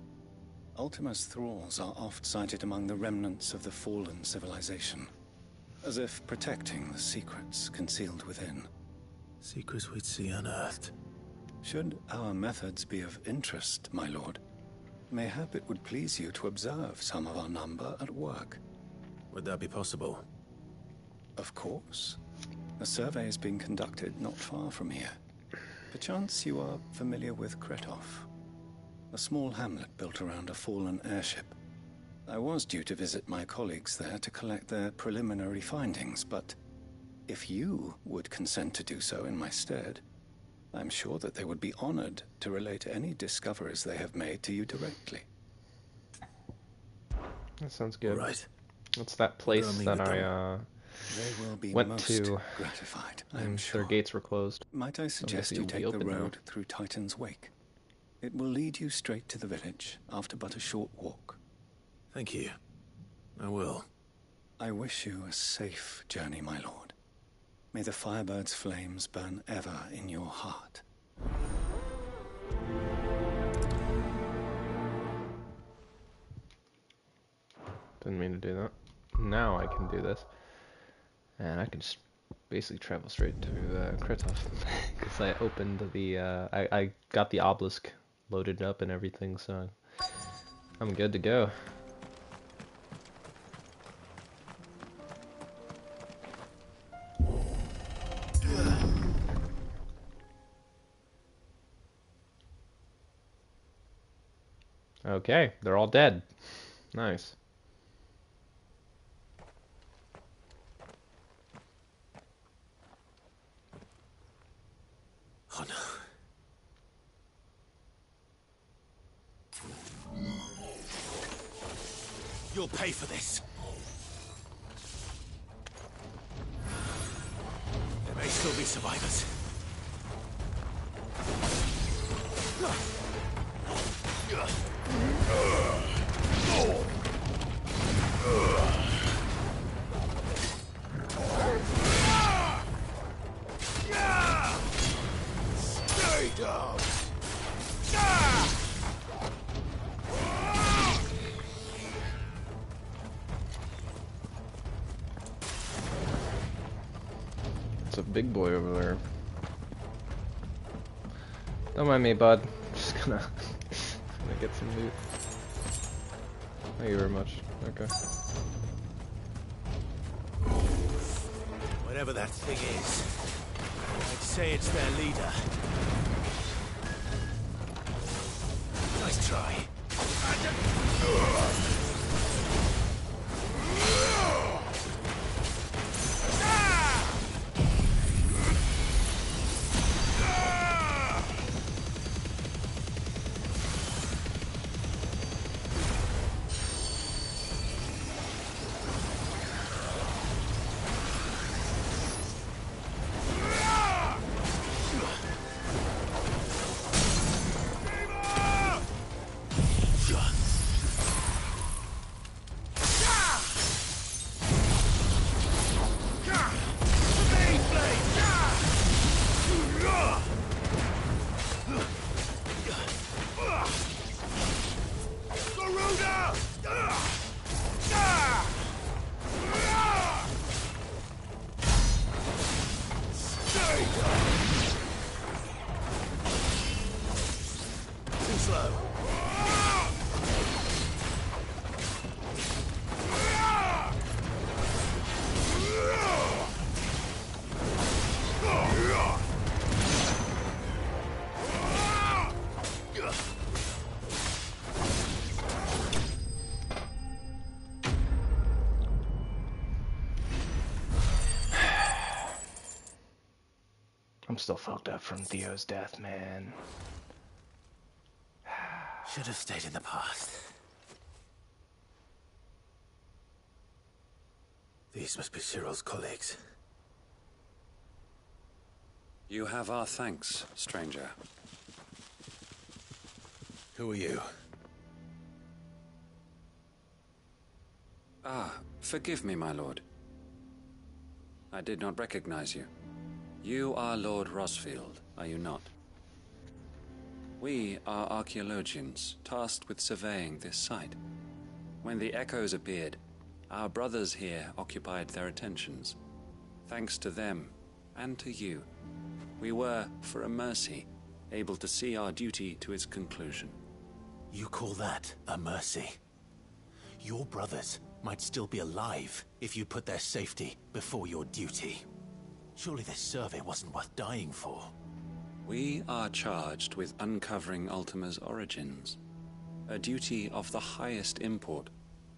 Ultima's thralls are oft sighted among the remnants of the fallen civilization, as if protecting the secrets concealed within. Secrets we'd see unearthed. Should our methods be of interest, my lord, mayhap it would please you to observe some of our number at work. Would that be possible? Of course. A survey is being conducted not far from here. Perchance you are familiar with Kretov, a small hamlet built around a fallen airship. I was due to visit my colleagues there to collect their preliminary findings, but if you would consent to do so in my stead, I'm sure that they would be honored to relate any discoveries they have made to you directly. That sounds good. Right. What's that place that I They will be went most to? gratified, I And am sure. their gates were closed. Might I suggest you take the road through Titan's Wake? It will lead you straight to the village after but a short walk. Thank you. I will. I wish you a safe journey, my lord. May the Firebird's flames burn ever in your heart. Didn't mean to do that. Now I can do this. And I can just basically travel straight to Kretov. Because I opened the, I got the obelisk loaded up and everything, so I'm good to go. Okay, they're all dead. Nice. Oh no. You'll pay for this. There may still be survivors. Stay down! It's a big boy over there. Don't mind me, bud. Just gonna get some loot. Thank you very much. Okay. Whatever that thing is, I'd say it's their leader. Nice try. I'm still fucked up from Theo's death, man. Should have stayed in the past. These must be Cyril's colleagues. You have our thanks, stranger. Who are you? Ah, forgive me, my lord. I did not recognize you. You are Lord Rosfield, are you not? We are archaeologians, tasked with surveying this site. When the echoes appeared, our brothers here occupied their attentions. Thanks to them, and to you, we were, for a mercy, able to see our duty to its conclusion. You call that a mercy? Your brothers might still be alive if you put their safety before your duty. Surely this survey wasn't worth dying for. We are charged with uncovering Ultima's origins. A duty of the highest import,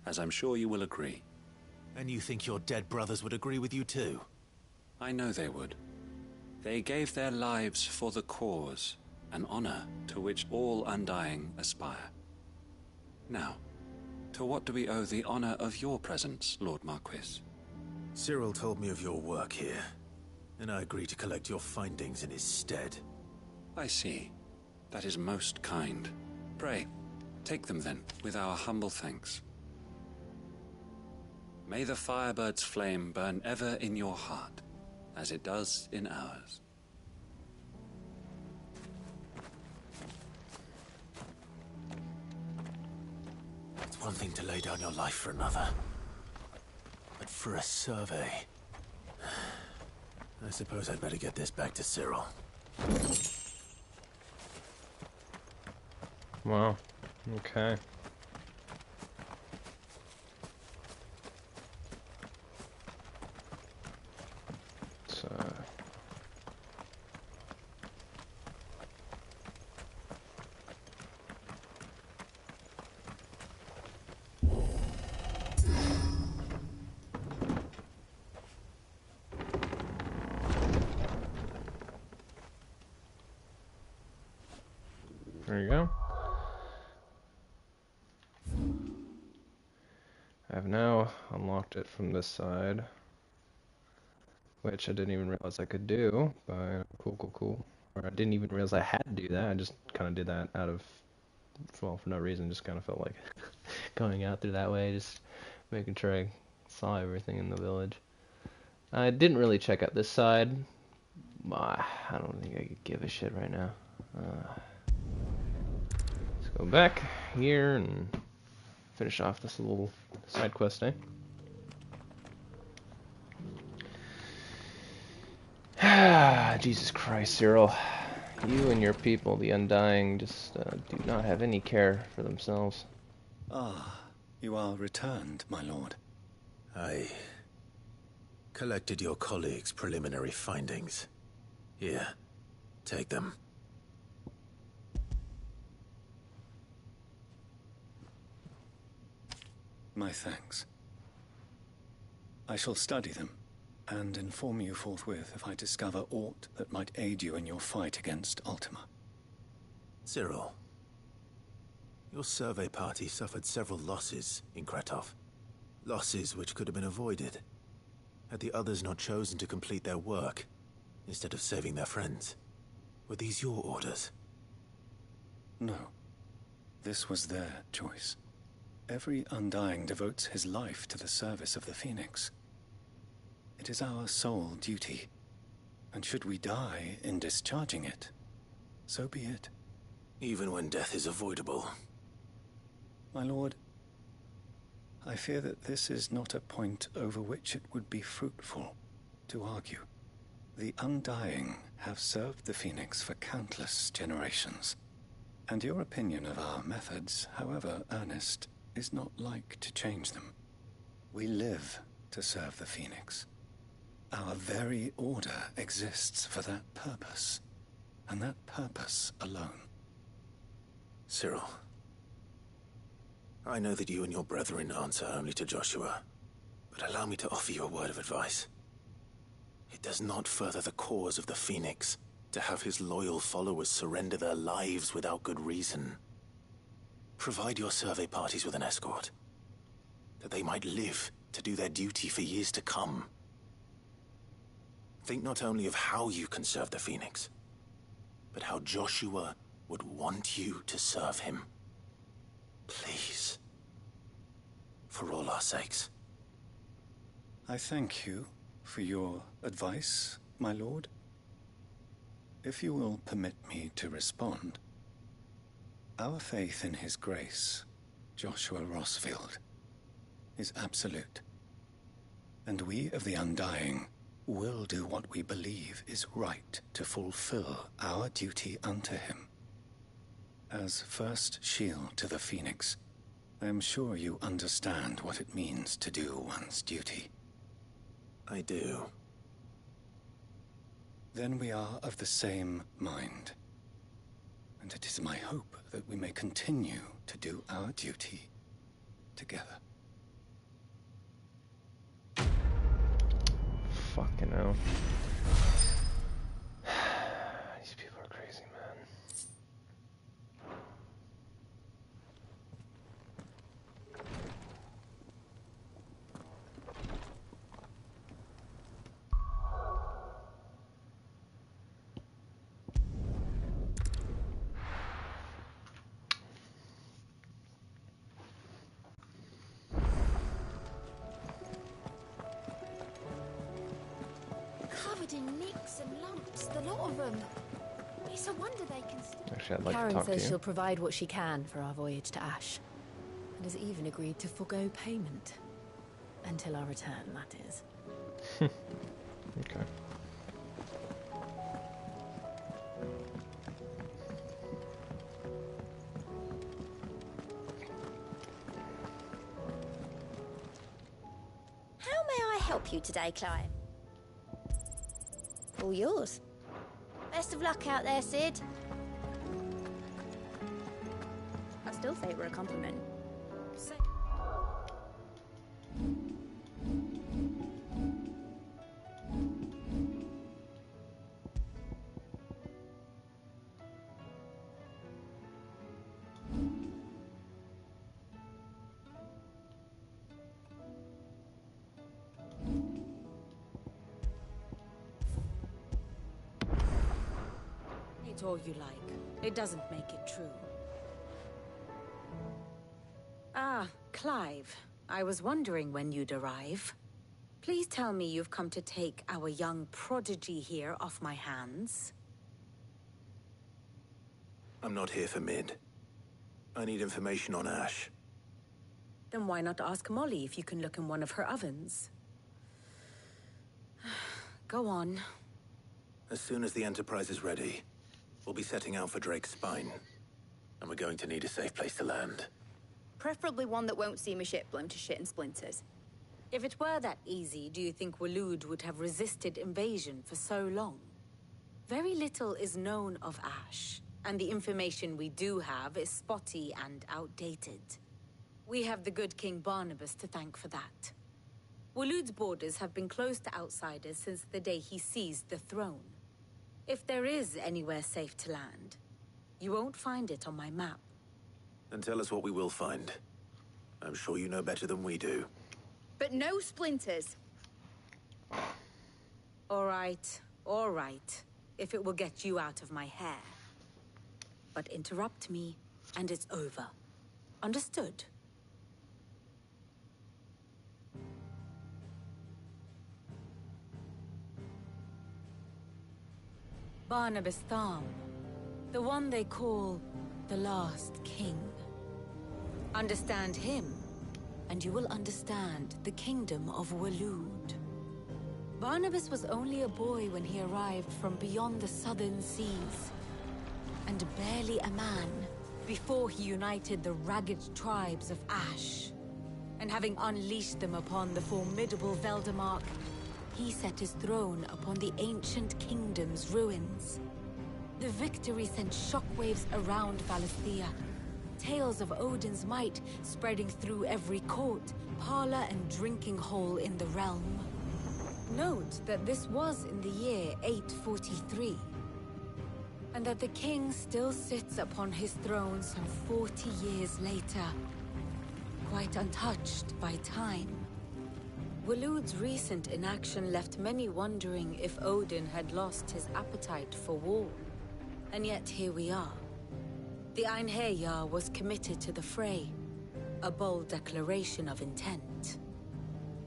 as I'm sure you will agree. And you think your dead brothers would agree with you too? I know they would. They gave their lives for the cause, an honor to which all undying aspire. Now, to what do we owe the honor of your presence, Lord Marquis? Cyril told me of your work here, and I agreed to collect your findings in his stead. I see. That is most kind. Pray, take them then, with our humble thanks. May the Firebird's flame burn ever in your heart, as it does in ours. It's one thing to lay down your life for another, but for a survey... I suppose I'd better get this back to Cyril. Wow. Okay. So... There you go. I've now unlocked it from this side, which I didn't even realize I could do, but cool. Or I didn't even realize I had to do that. I just kind of did that out of, well, for no reason. Just kind of felt like going out through that way, just making sure I saw everything in the village. I didn't really check out this side. I don't think I could give a shit right now. Let's go back here and finish off this little side quest, eh? Jesus Christ, Cyril. You and your people, the Undying, just do not have any care for themselves. Ah, you are returned, my lord. I collected your colleagues' preliminary findings. Here, take them. My thanks. I shall study them, and inform you forthwith if I discover aught that might aid you in your fight against Ultima. Cyril, your survey party suffered several losses in Kretov. Losses which could have been avoided, had the others not chosen to complete their work, instead of saving their friends. Were these your orders? No. This was their choice. Every Undying devotes his life to the service of the Phoenix. It is our sole duty, and should we die in discharging it, so be it. Even when death is avoidable. My lord, I fear that this is not a point over which it would be fruitful to argue. The Undying have served the Phoenix for countless generations, and your opinion of our methods, however earnest, is not like to change them. We live to serve the Phoenix. Our very order exists for that purpose, and that purpose alone. Cyril, I know that you and your brethren answer only to Joshua, but allow me to offer you a word of advice. It does not further the cause of the Phoenix to have his loyal followers surrender their lives without good reason. Provide your survey parties with an escort, that they might live to do their duty for years to come. Think not only of how you can serve the Phoenix, but how Joshua would want you to serve him. Please. For all our sakes. I thank you for your advice, my lord. If you will permit me to respond, our faith in his grace, Joshua Rossfield, is absolute. And we of the Undying will do what we believe is right to fulfill our duty unto him. As first shield to the Phoenix, I am sure you understand what it means to do one's duty. I do. Then we are of the same mind. And it is my hope that we may continue to do our duty together. Fucking hell. These people are crazy, man. Covered in nicks and lumps, the lot of them. It's a wonder they can still... Actually, I'd like Karen to talk to says you. she'll provide what she can for our voyage to Ash, and has even agreed to forego payment. Until our return, that is. Okay. How may I help you today, Clive? All yours. Best of luck out there, Sid. I still favour a compliment. it all you like. It doesn't make it true. Ah, Clive. I was wondering when you'd arrive. Please tell me you've come to take our young prodigy here off my hands. I'm not here for Mid. I need information on Ash. Then why not ask Molly if you can look in one of her ovens? Go on. As soon as the Enterprise is ready, we'll be setting out for Drake's Spine. And we're going to need a safe place to land. Preferably one that won't see my ship blown to shit and splinters. If it were that easy, do you think Waloed would have resisted invasion for so long? Very little is known of Ash, and the information we do have is spotty and outdated. We have the good King Barnabas to thank for that. Waloed's borders have been closed to outsiders since the day he seized the throne. If there is anywhere safe to land, you won't find it on my map. Then tell us what we will find. I'm sure you know better than we do. But no splinters. All right. If it will get you out of my hair. But interrupt me, and it's over. Understood? Barnabas Tham. The one they call the Last King. Understand him, and you will understand the kingdom of Waloed. Barnabas was only a boy when he arrived from beyond the southern seas, and barely a man before he united the ragged tribes of Ash. And having unleashed them upon the formidable Veldamark, he set his throne upon the ancient kingdom's ruins. The victory sent shockwaves around Valisthea, tales of Odin's might spreading through every court, parlor, and drinking hole in the realm. Note that this was in the year 843, and that the king still sits upon his throne some 40 years later, quite untouched by time. Waloed's recent inaction left many wondering if Odin had lost his appetite for war. And yet here we are. The Einherjar was committed to the fray, a bold declaration of intent.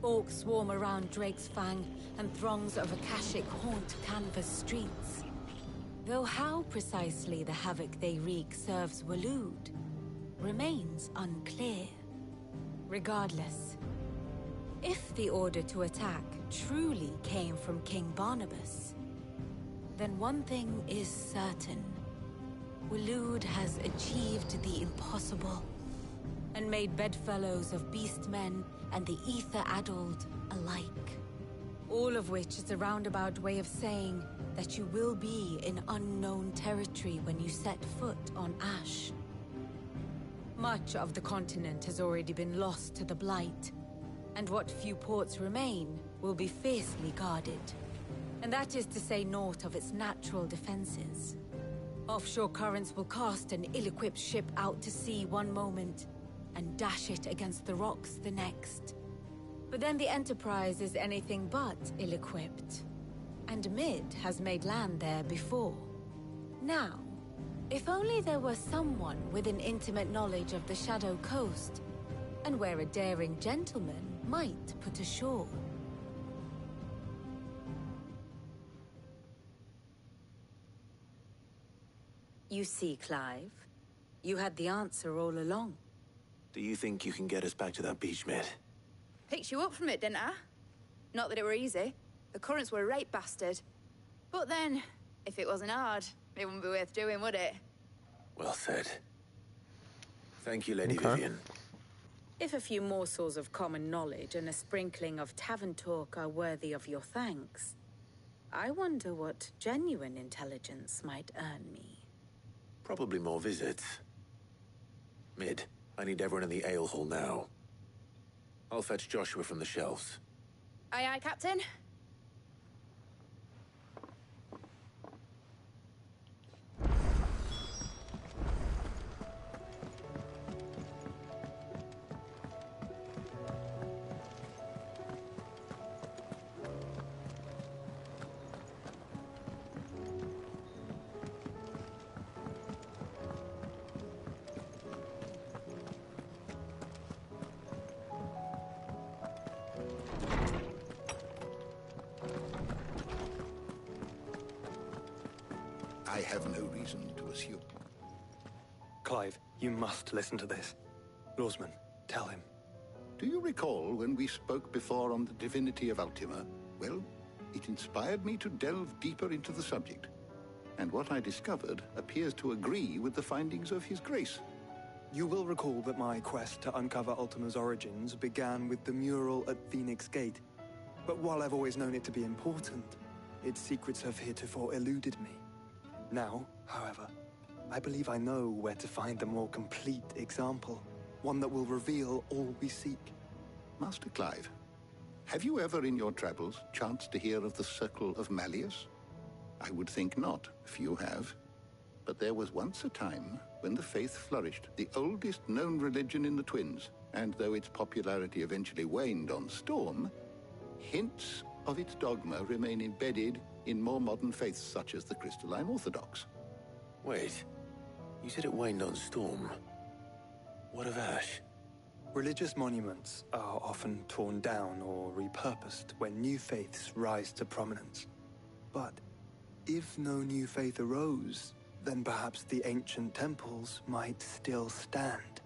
Orcs swarm around Drake's Fang, and throngs of Akashic haunt Canvas streets. Though how precisely the havoc they wreak serves Waloed remains unclear. Regardless, if the order to attack truly came from King Barnabas, then one thing is certain. Waloed has achieved the impossible, and made bedfellows of beastmen and the ether-addled alike. All of which is a roundabout way of saying that you will be in unknown territory when you set foot on Ash. Much of the continent has already been lost to the Blight, and what few ports remain will be fiercely guarded. And that is to say naught of its natural defenses. Offshore currents will cast an ill-equipped ship out to sea one moment, and dash it against the rocks the next. But then the Enterprise is anything but ill-equipped. And Mid has made land there before. Now, if only there were someone with an intimate knowledge of the Shadow Coast, and where a daring gentleman might put ashore. You see, Clive, you had the answer all along. Do you think you can get us back to that beach, Mid? Picked you up from it, didn't I? Not that it were easy. The currents were a right bastard. But then, if it wasn't hard, it wouldn't be worth doing, would it? Well said. Thank you, Lady Okay. Vivian. If a few morsels of common knowledge and a sprinkling of tavern talk are worthy of your thanks, I wonder what genuine intelligence might earn me. Probably more visits. Mid, I need everyone in the ale hall now. I'll fetch Joshua from the shelves. Aye, aye, Captain. have no reason to assume. Clive, you must listen to this. Lawsman, tell him. Do you recall when we spoke before on the divinity of Ultima? Well, it inspired me to delve deeper into the subject. And what I discovered appears to agree with the findings of His Grace. You will recall that my quest to uncover Ultima's origins began with the mural at Phoenix Gate. But while I've always known it to be important, its secrets have heretofore eluded me. Now, however, I believe I know where to find the more complete example, one that will reveal all we seek. Master Clive, have you ever in your travels chanced to hear of the Circle of Malleus? I would think not, if you have. But there was once a time when the faith flourished, the oldest known religion in the Twins, and though its popularity eventually waned on Storm, hints of its dogma remain embedded in more modern faiths such as the Crystalline Orthodox. Wait, you said it waned on Storm. What of Ash? Religious monuments are often torn down or repurposed when new faiths rise to prominence. But if no new faith arose, then perhaps the ancient temples might still stand.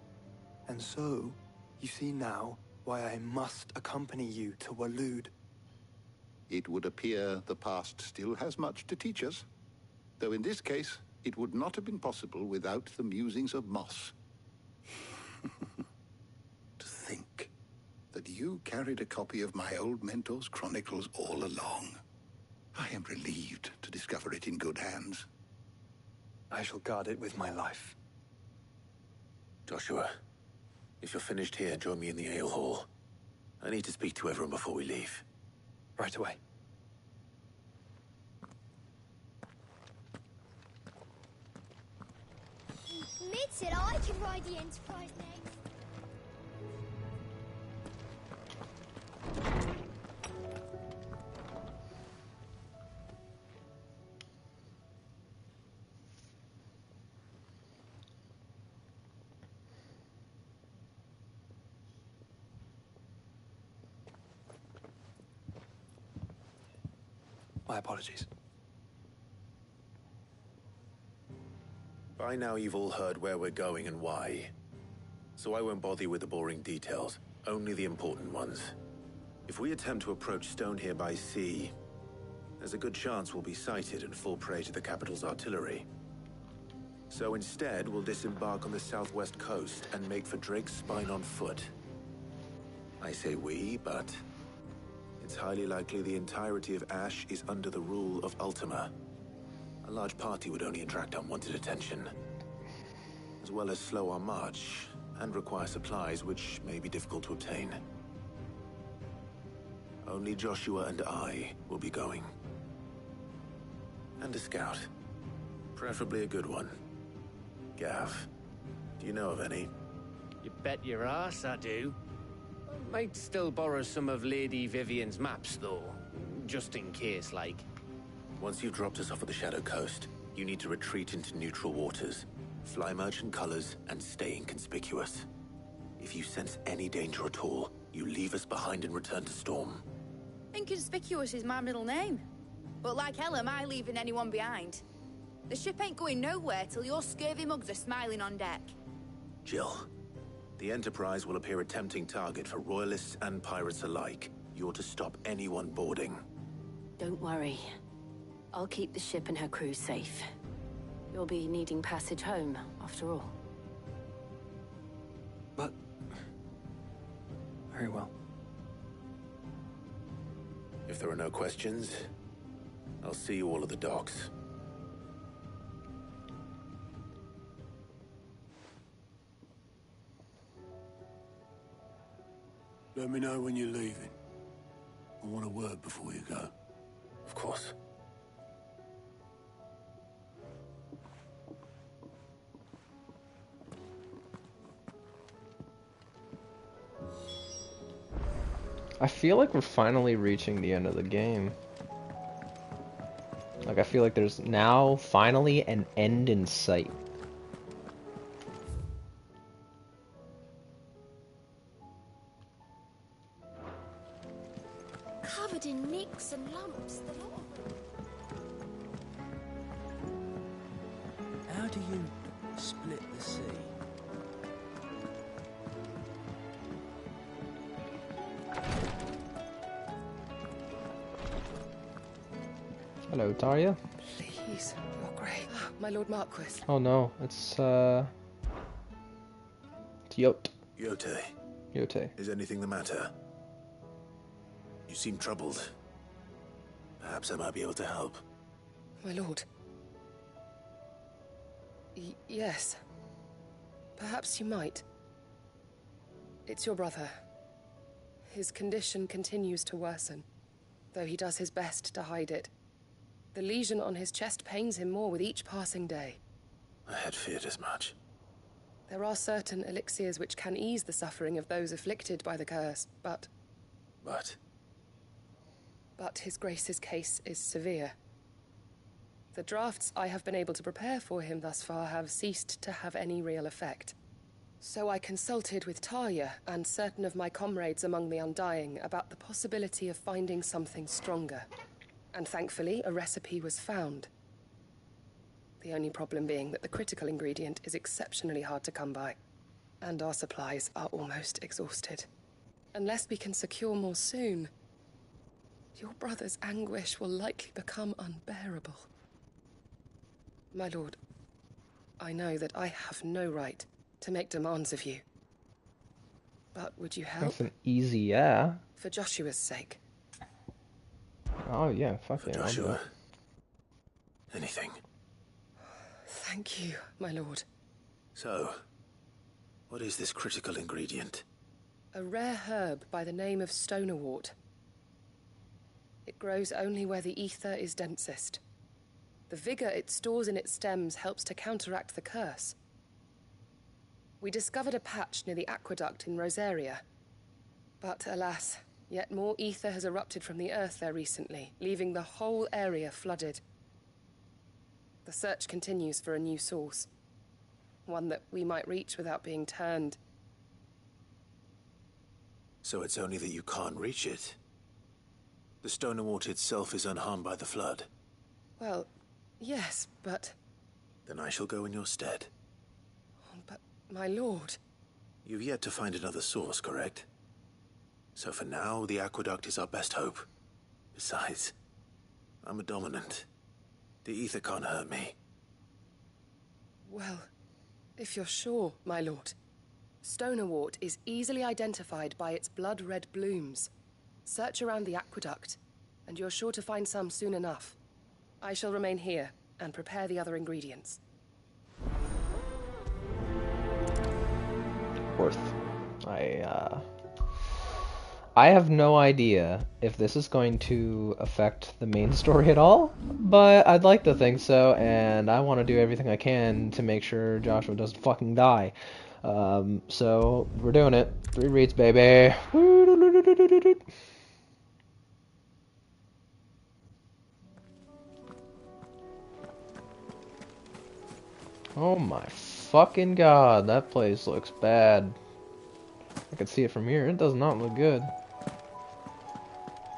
And so, you see now why I must accompany you to Waloed. It would appear the past still has much to teach us, though in this case, it would not have been possible without the musings of Moss. To think that you carried a copy of my old mentor's chronicles all along. I am relieved to discover it in good hands. I shall guard it with my life. Joshua, if you're finished here, join me in the ale hall. I need to speak to everyone before we leave. Right away. Admitted I can ride the Enterprise next. My apologies. By now you've all heard where we're going and why. So I won't bother you with the boring details, only the important ones. If we attempt to approach Stone here by sea, there's a good chance we'll be sighted and fall prey to the capital's artillery. So instead, we'll disembark on the southwest coast and make for Drake's Spine on foot. I say we, but it's highly likely the entirety of Ash is under the rule of Ultima. A large party would only attract unwanted attention, as well as slow our march and require supplies which may be difficult to obtain. Only Joshua and I will be going. And a scout. Preferably a good one. Gav, do you know of any? You bet your ass I do. Might still borrow some of Lady Vivian's maps, though. Just in case, like. Once you've dropped us off at the Shadow Coast, you need to retreat into neutral waters, fly merchant colors, and stay inconspicuous. If you sense any danger at all, you leave us behind and return to Storm. Inconspicuous is my middle name. But like hell am I leaving anyone behind. The ship ain't going nowhere till your scurvy mugs are smiling on deck. Jill, the Enterprise will appear a tempting target for royalists and pirates alike. You're to stop anyone boarding. Don't worry. I'll keep the ship and her crew safe. You'll be needing passage home, after all. But... very well. If there are no questions, I'll see you all at the docks. Let me know when you're leaving. I want a word before you go. Of course. I feel like we're finally reaching the end of the game. Like, I feel like there's now finally an end in sight. Covered in nicks and lumps, the lot of them. Hello, Taria. Please, Your Grace. My Lord Marquis. Oh no, it's Yote. Yote. Yote. Is anything the matter? You seem troubled. Perhaps I might be able to help. My lord. Yes. Perhaps you might. It's your brother. His condition continues to worsen, though he does his best to hide it. The lesion on his chest pains him more with each passing day. I had feared as much. There are certain elixirs which can ease the suffering of those afflicted by the curse, but... But His Grace's case is severe. The drafts I have been able to prepare for him thus far have ceased to have any real effect. So I consulted with Talia and certain of my comrades among the Undying about the possibility of finding something stronger. And thankfully, a recipe was found. The only problem being that the critical ingredient is exceptionally hard to come by, and our supplies are almost exhausted. Unless we can secure more soon, your brother's anguish will likely become unbearable. My lord, I know that I have no right to make demands of you. But would you help? That's an easy yeah. For Joshua's sake. Oh yeah, fuck yeah. Joshua. Anything. Thank you, my lord. So, what is this critical ingredient? A rare herb by the name of stonerwort. It grows only where the ether is densest. The vigor it stores in its stems helps to counteract the curse. We discovered a patch near the aqueduct in Rosaria. But alas, yet more ether has erupted from the earth there recently, leaving the whole area flooded. The search continues for a new source. One that we might reach without being turned. So it's only that you can't reach it? The stonerwort itself is unharmed by the flood? Well, yes, but... Then I shall go in your stead. But, my lord... You've yet to find another source, correct? So for now, the aqueduct is our best hope. Besides, I'm a dominant. The ether can't hurt me. Well, if you're sure, my lord. Stonerwort is easily identified by its blood-red blooms. Search around the aqueduct, and you're sure to find some soon enough. I shall remain here and prepare the other ingredients. Worth. I have no idea if this is going to affect the main story at all, but I'd like to think so, and I want to do everything I can to make sure Joshua doesn't fucking die. So we're doing it. 3 reads, baby. Oh my fucking god, that place looks bad. I can see it from here. It does not look good.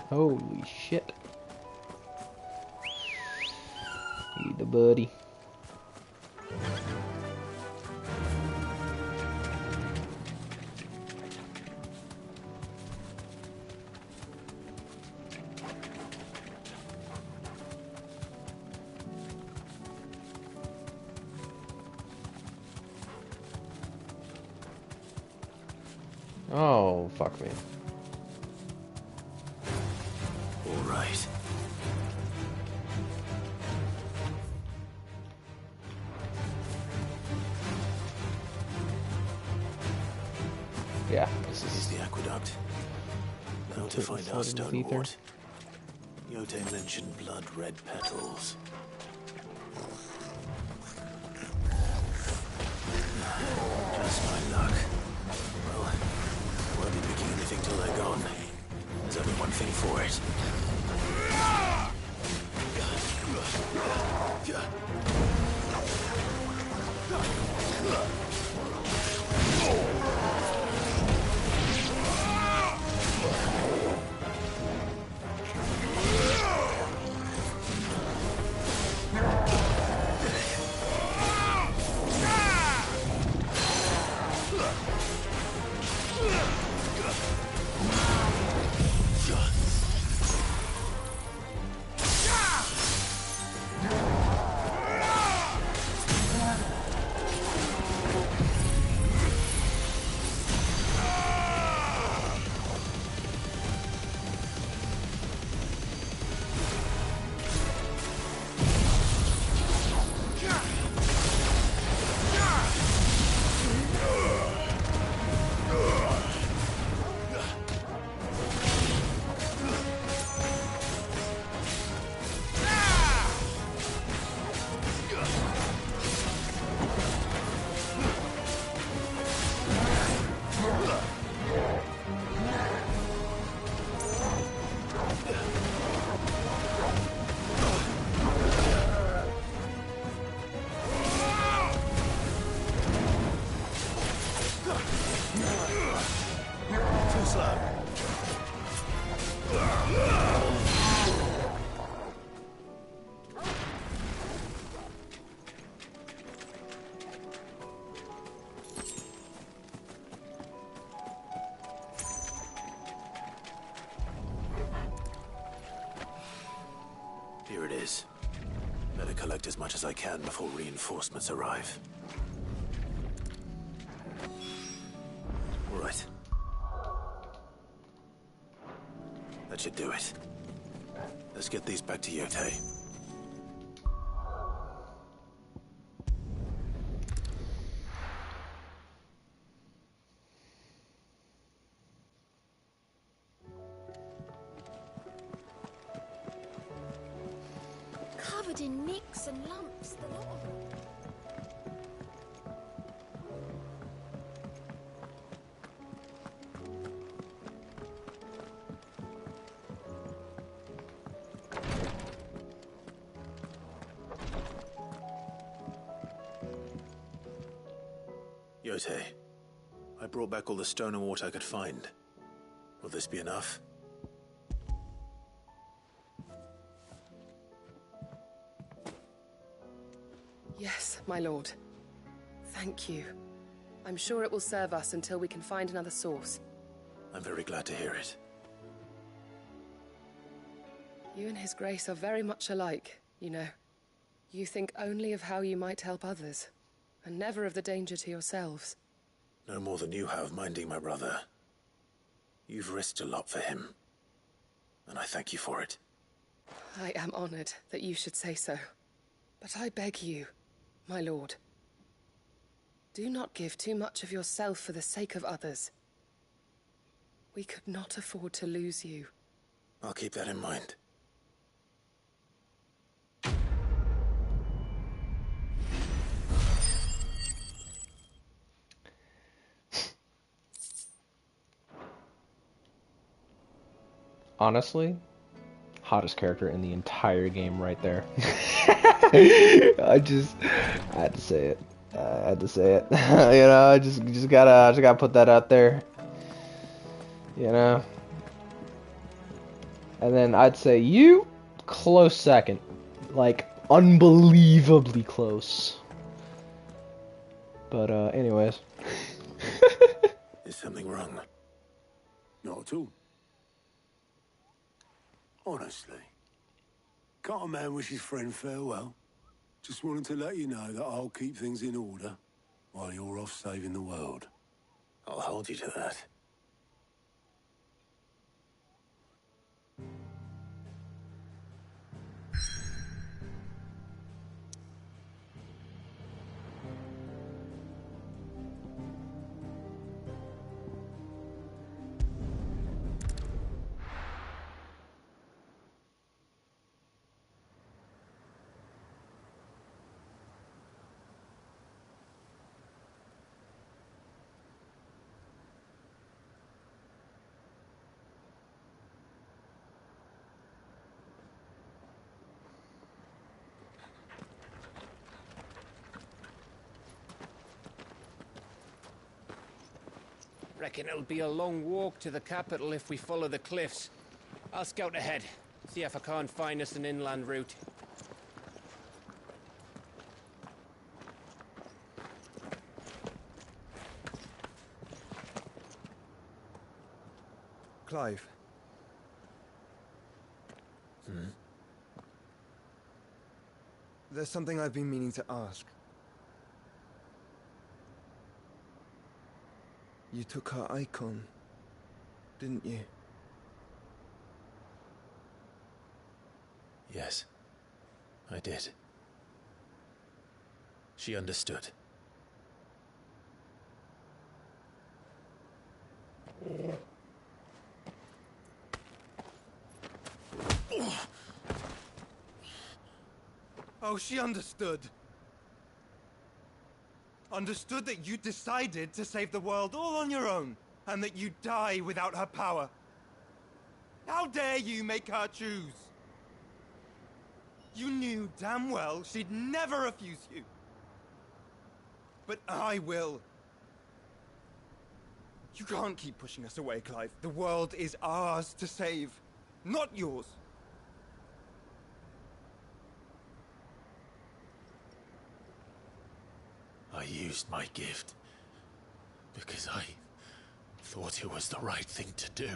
Holy shit. Eat the buddy. Oh, fuck me. All right. Yeah, this is the aqueduct. Now to find our stonerwort. Yote mentioned blood-red petals. Just my luck. Well, I won't be picking anything till they're gone. There's only one thing for it. slow. Here it is. Better collect as much as I can before reinforcements arrive. All right. That should do it. Let's get these back to Yotei. Covered in nicks and lumps, the lot of them. Yotei, I brought back all the stone and water I could find. Will this be enough? Yes, my lord. Thank you. I'm sure it will serve us until we can find another source. I'm very glad to hear it. You and His Grace are very much alike, you know. You think only of how you might help others, and never of the danger to yourselves. No more than you have minding my brother. You've risked a lot for him, and I thank you for it. I am honored that you should say so. But I beg you, my lord, do not give too much of yourself for the sake of others. We could not afford to lose you. I'll keep that in mind. Honestly, hottest character in the entire game right there. I had to say it. I had to say it. You know, I just gotta put that out there. You know. And then I'd say you, close second. Like, unbelievably close. But, anyways. Is something wrong? Not at all. Honestly. Can't a man wish his friend farewell? Just wanted to let you know that I'll keep things in order while you're off saving the world. I'll hold you to that. Reckon it'll be a long walk to the capital if we follow the cliffs. I'll scout ahead, see if I can't find us an inland route. Clive. There's something I've been meaning to ask. You took her icon, didn't you? Yes, I did. She understood. Oh, she understood. Understood that you decided to save the world all on your own, and that you'd die without her power. How dare you make her choose? You knew damn well she'd never refuse you. But I will. You can't keep pushing us away, Clive. The world is ours to save, not yours. I used my gift because I thought it was the right thing to do.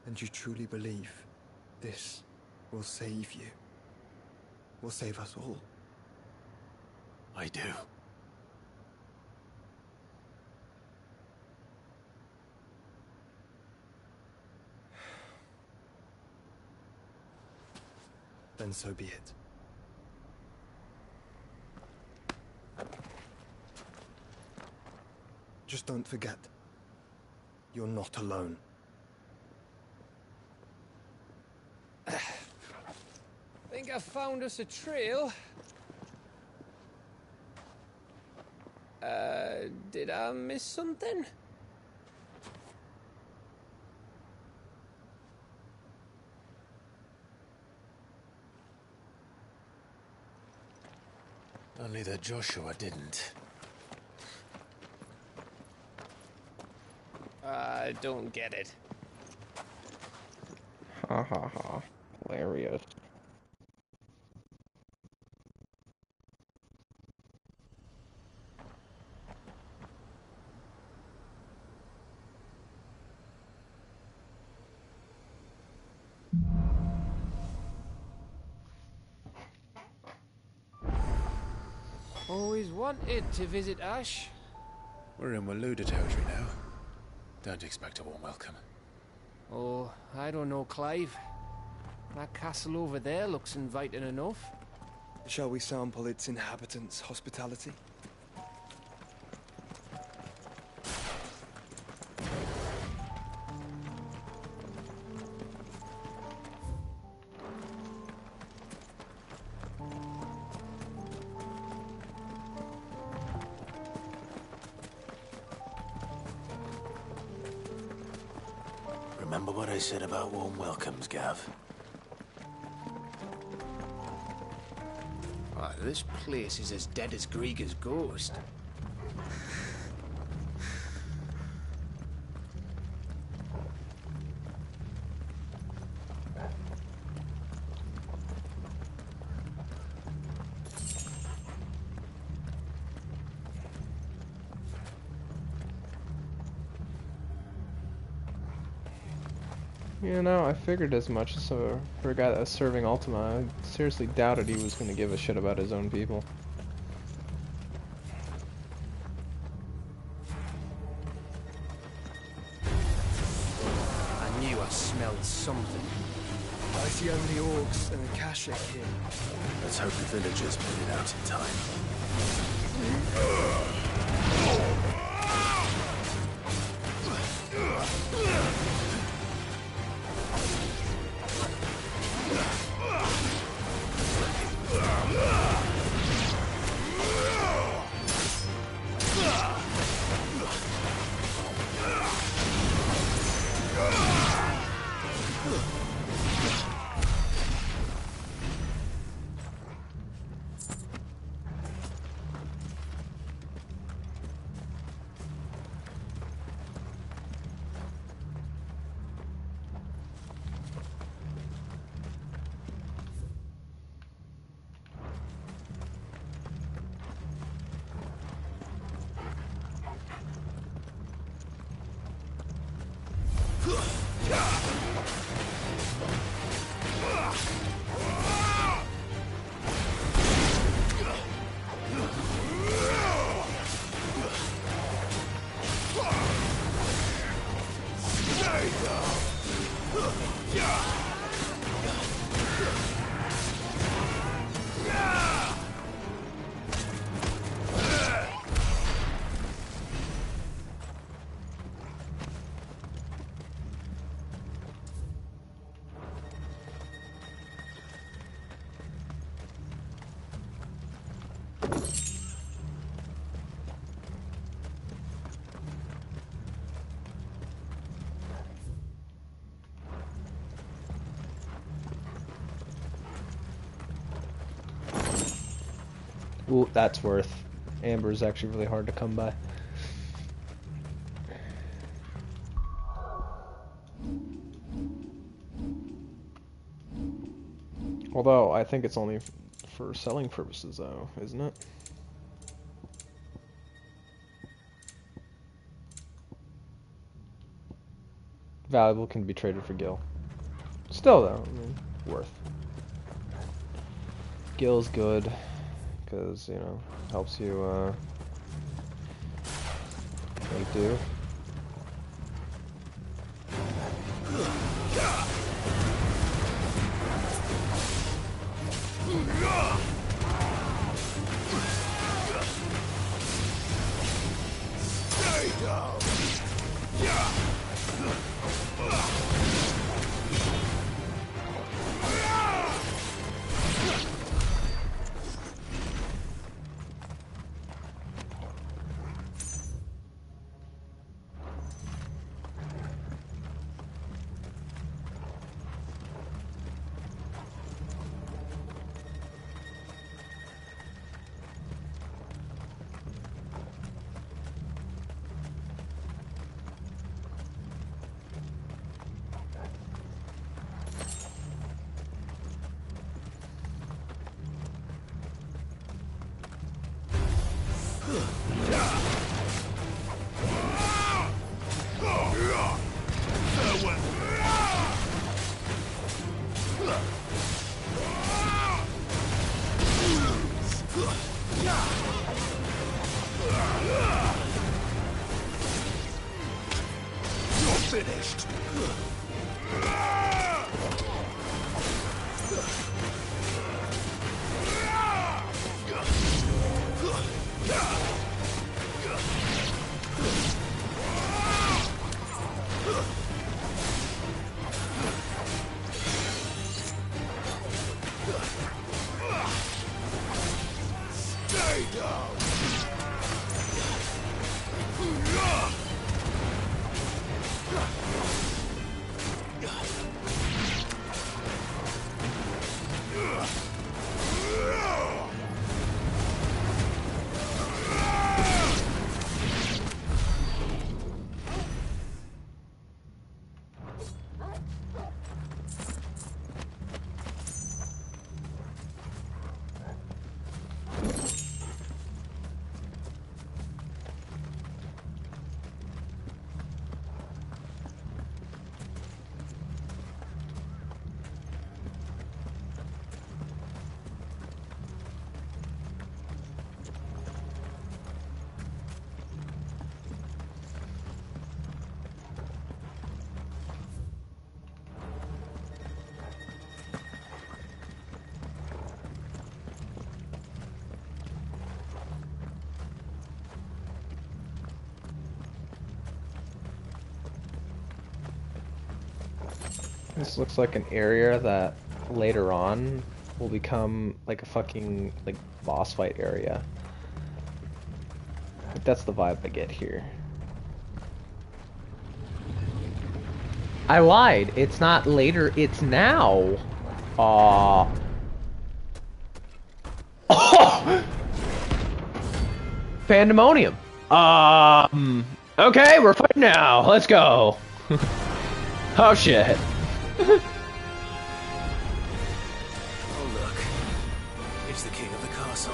And you truly believe this will save you? Will save us all? I do. Then so be it. Just don't forget, you're not alone. Think I found us a trail. Did I miss something? Only that Joshua didn't. I don't get it. Ha ha ha. Hilarious. Always wanted to visit Ash. We're in Waluda territory now. Don't expect a warm welcome. Oh, I don't know, Clive. That castle over there looks inviting enough. Shall we sample its inhabitants' hospitality? Remember what I said about warm welcomes, Gav? Ah, this place is as dead as Grieger's ghost. You know, I figured as much. So for a guy that was serving Ultima, I seriously doubted he was going to give a shit about his own people. I knew I smelled something. I see only orcs and a Kashik here. Let's hope the villagers put it out in time. Ooh, that's worth. Amber is actually really hard to come by. Although, I think it's only for selling purposes, though, isn't it? Valuable can be traded for gil. Still, though, I mean, worth. Gil's good, because, you know, helps you, make do. Stay down. Finished. Stay down. This looks like an area that later on will become like a fucking like boss fight area. Like, that's the vibe I get here. I lied. It's not later. It's now. Oh. Pandemonium. Okay, we're fighting now. Let's go. Oh shit. Oh look, it's the king of the castle.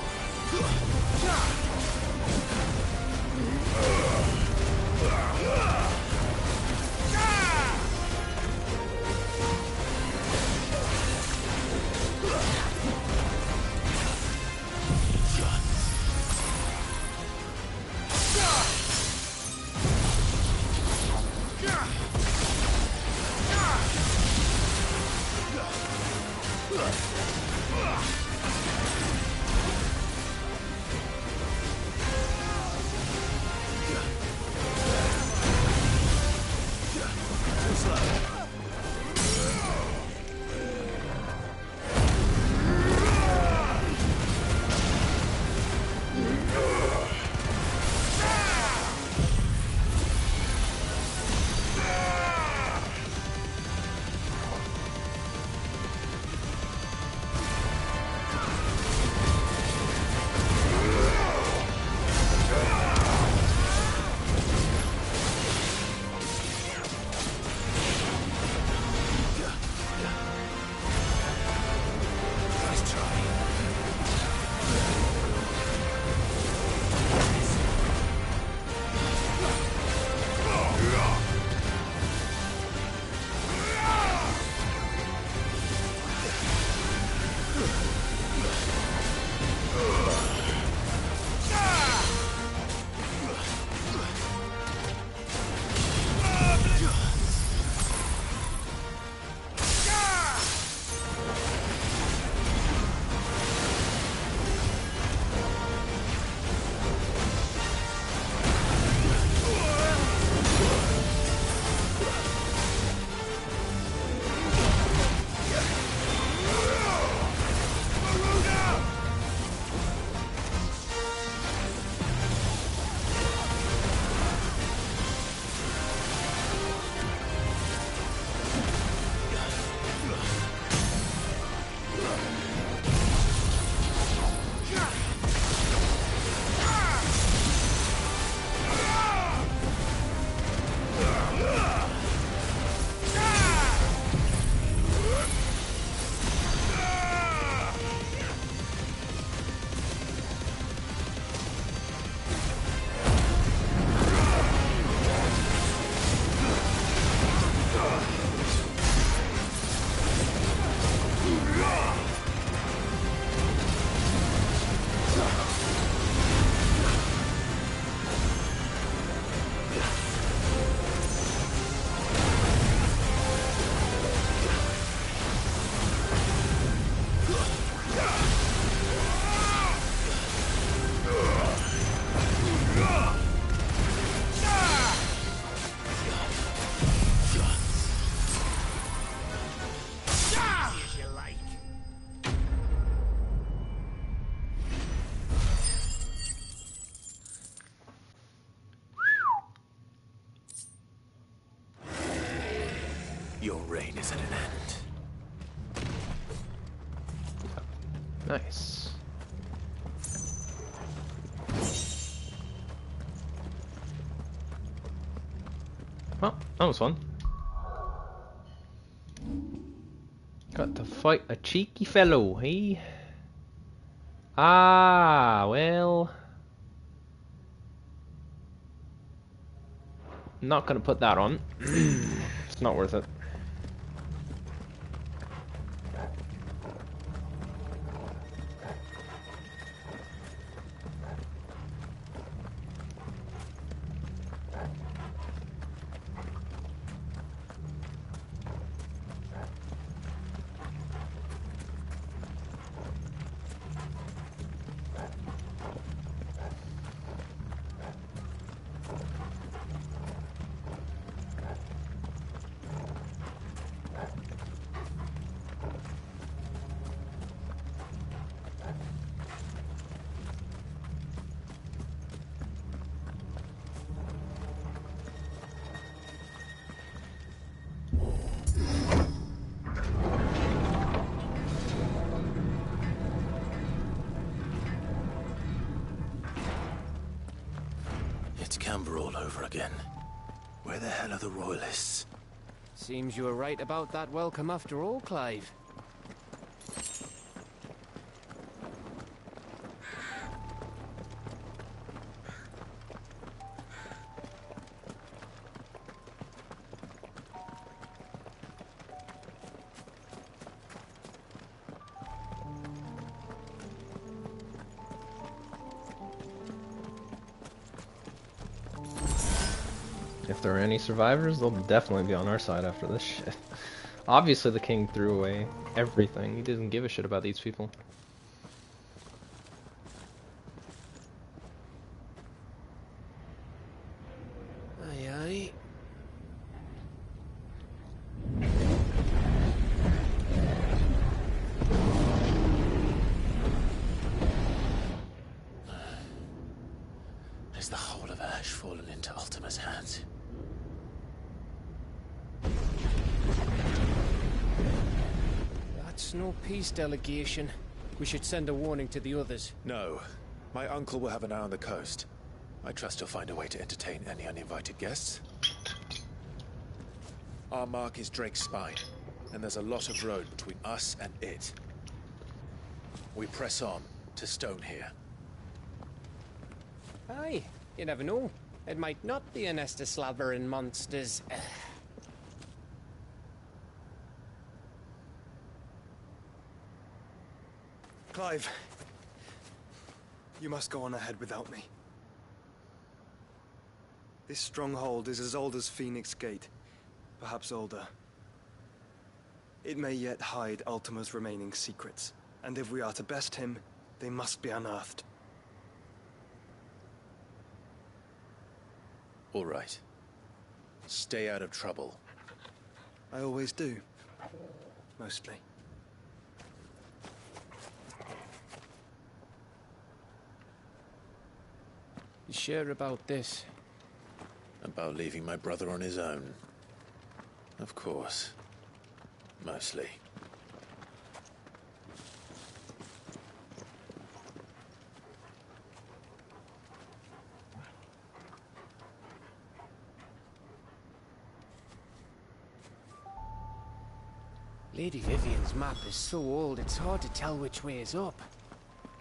Nice. Well, that was fun. Got to fight a cheeky fellow, hey? Ah, well... Not gonna put that on. It's not worth it. It's Camber all over again. Where the hell are the Royalists? Seems you were right about that welcome after all, Clive. If there are any survivors, they'll definitely be on our side after this shit. Obviously the king threw away everything. He didn't give a shit about these people. Aye, aye. Is the whole of Ash fallen into Ultima's hands? That's no peace delegation. We should send a warning to the others. No. My uncle will have an eye on the coast. I trust he'll find a way to entertain any uninvited guests. Our mark is Drake's Spine, and there's a lot of road between us and it. We press on to Stone here. Aye, you never know. It might not be a nest of slabbering monsters. Clive, you must go on ahead without me. This stronghold is as old as Phoenix Gate, perhaps older. It may yet hide Ultima's remaining secrets, and if we are to best him, they must be unearthed. All right. Stay out of trouble. I always do. Mostly. You sure about this? About leaving my brother on his own. Of course. Mostly. Lady Vivian's map is so old it's hard to tell which way is up.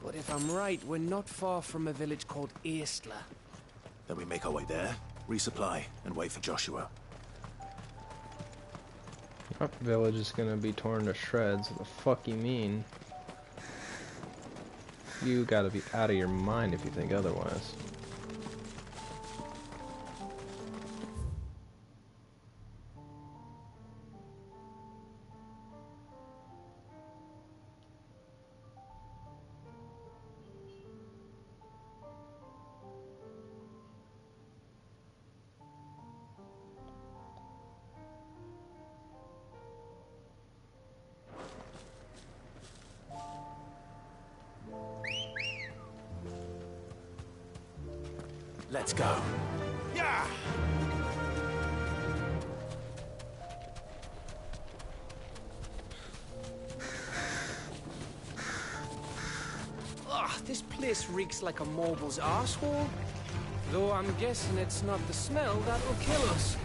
But if I'm right, we're not far from a village called Aistla. Then we make our way there, resupply, and wait for Joshua. Our village is gonna be torn to shreds. What the fuck you mean? You gotta be out of your mind if you think otherwise. Let's go. Yeah! This place reeks like a mobile's arsehole. Though I'm guessing it's not the smell that'll kill us.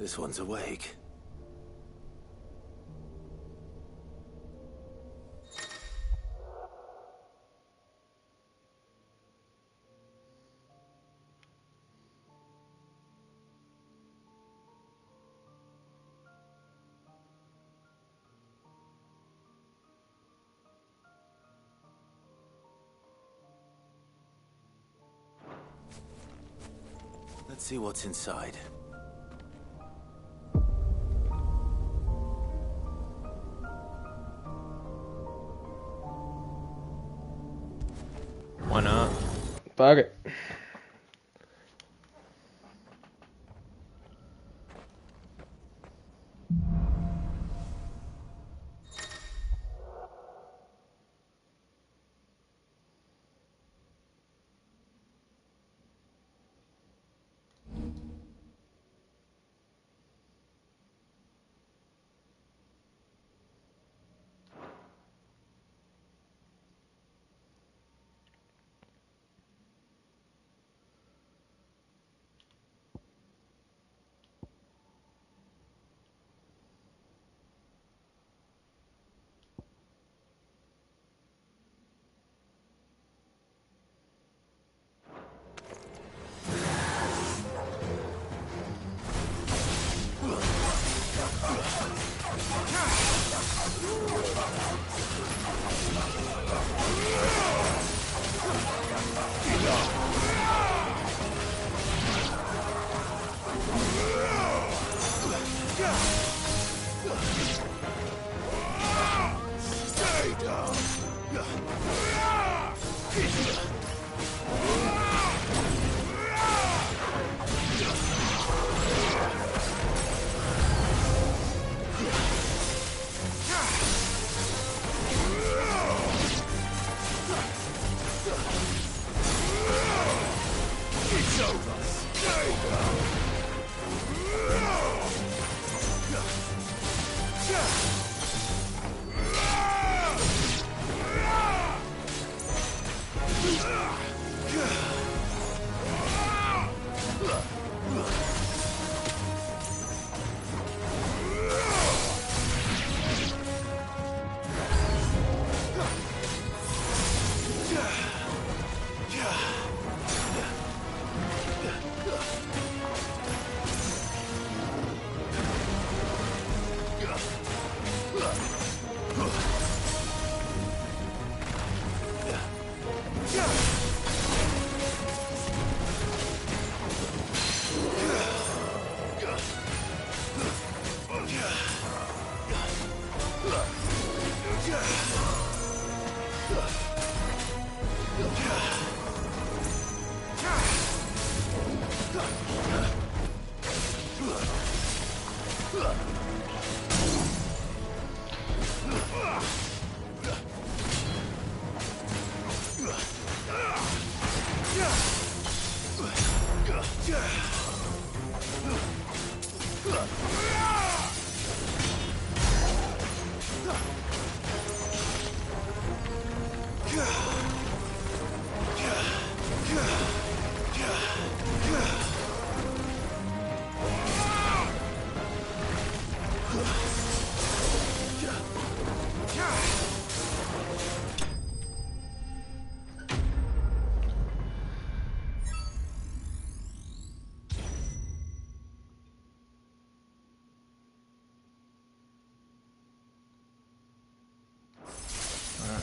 This one's awake. Let's see what's inside. Why not? Fuck it.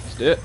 Let's do it.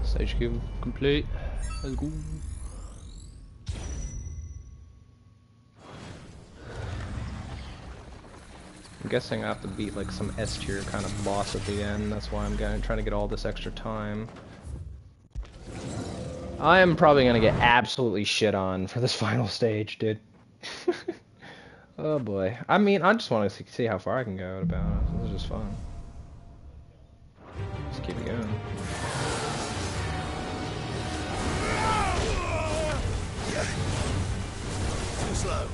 Stage complete. Let's go. I'm guessing I have to beat like some S tier kind of boss at the end. That's why I'm trying to get all this extra time. I am probably gonna get absolutely shit on for this final stage, dude. Oh boy. I mean, I just want to see how far I can go about it. This is just fun. Just keep it going. Too slow.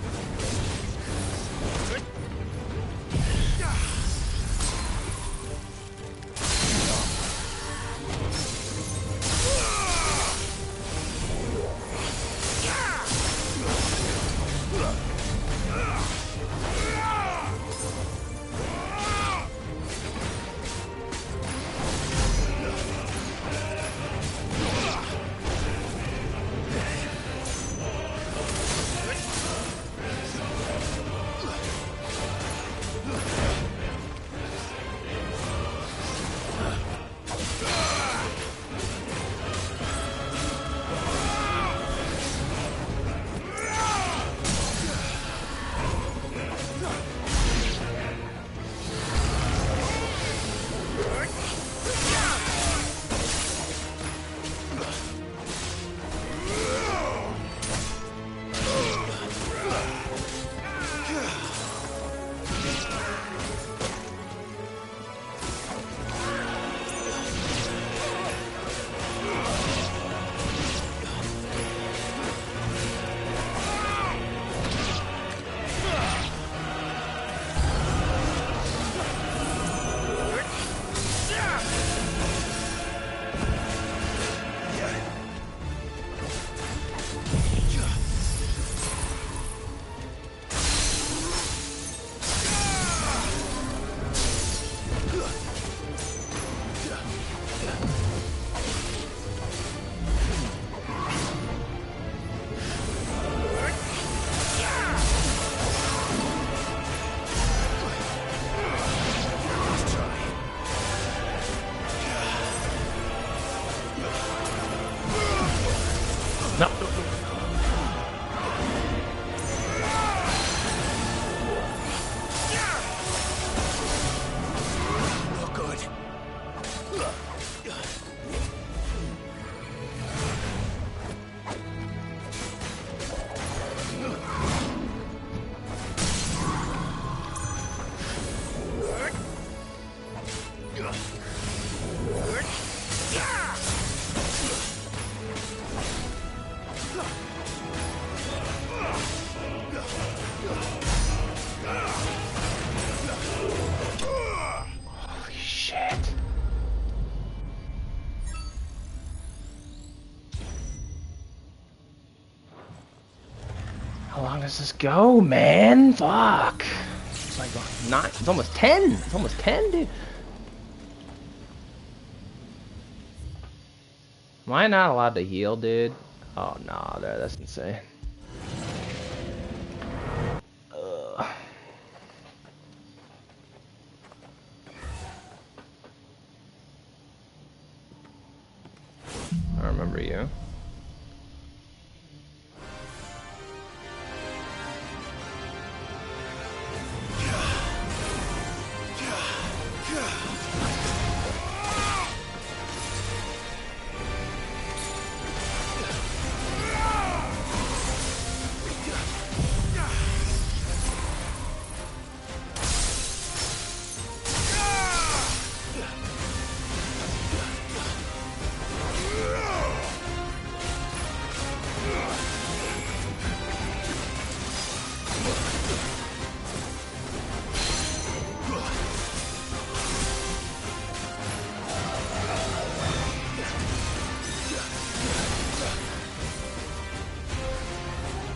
How long does this go, man? Fuck. It's like 9. It's almost 10. It's almost 10, dude. Am I not allowed to heal, dude? Oh, no, that's insane. Ugh. I remember you.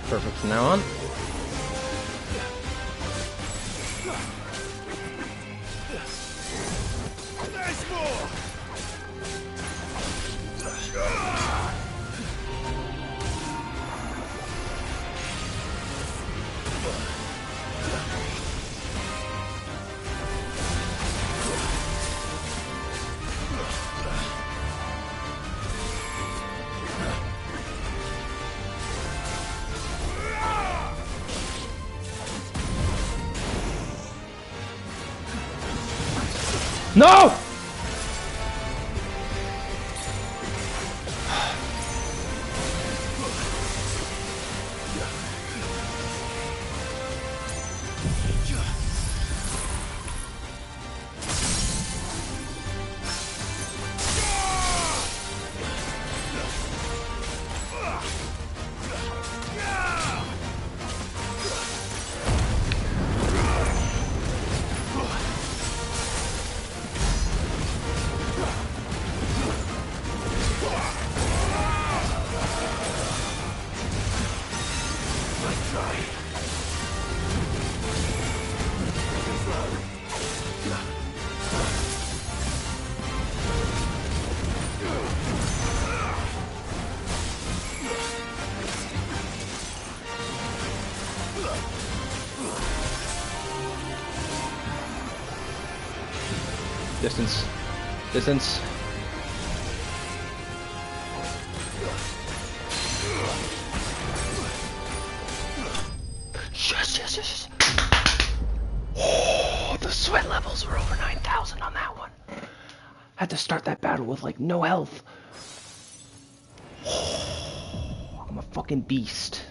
Perfect from now on. No! Distance. Distance. Yes, yes, yes. Oh, the sweat levels were over 9,000 on that one. Had to start that battle with like no health. Oh, I'm a fucking beast.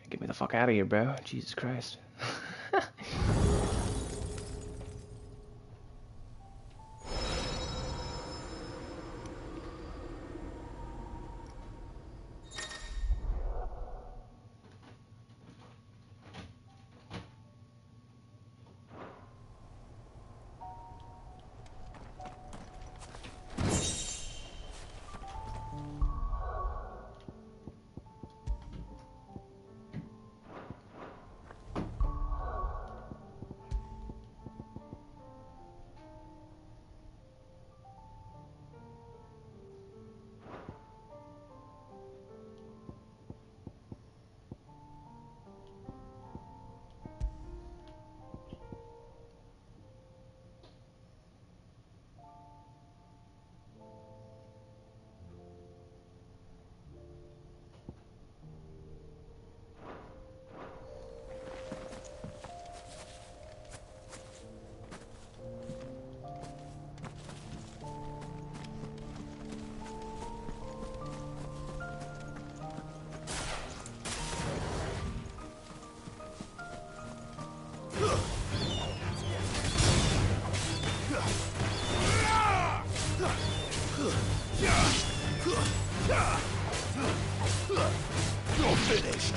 Get me the fuck out of here, bro. Jesus Christ. You're finished.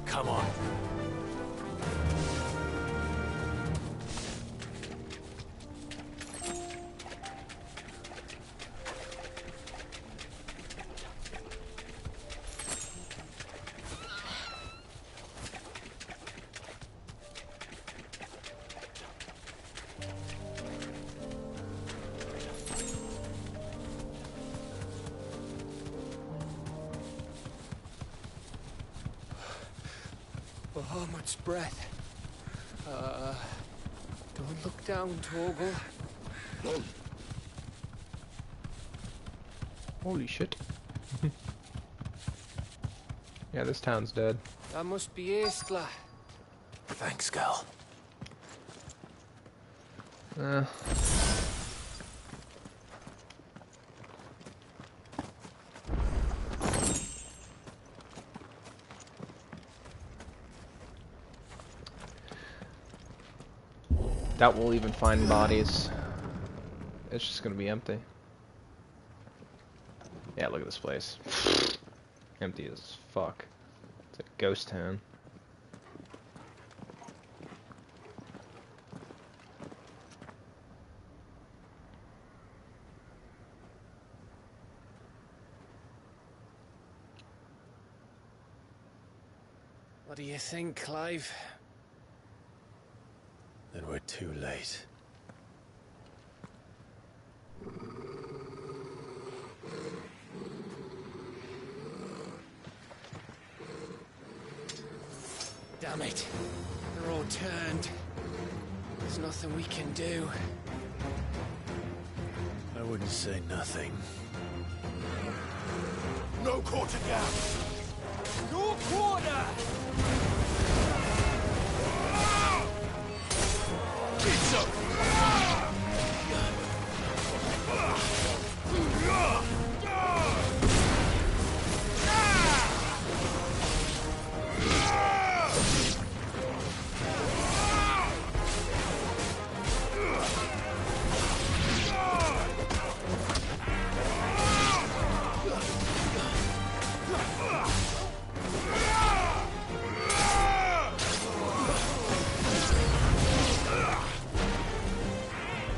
Come on. Oh, much breath. Don't look down, Torgal. Holy shit. Yeah, this town's dead. That must be Aistla. Thanks, girl. Doubt we'll even find bodies. it's just gonna be empty. Yeah, look at this place. Empty as fuck. It's a ghost town. What do you think, Clive? Then we're too late. Damn it. They're all turned. There's nothing we can do. I wouldn't say nothing. No quarter gap! No quarter! It's over!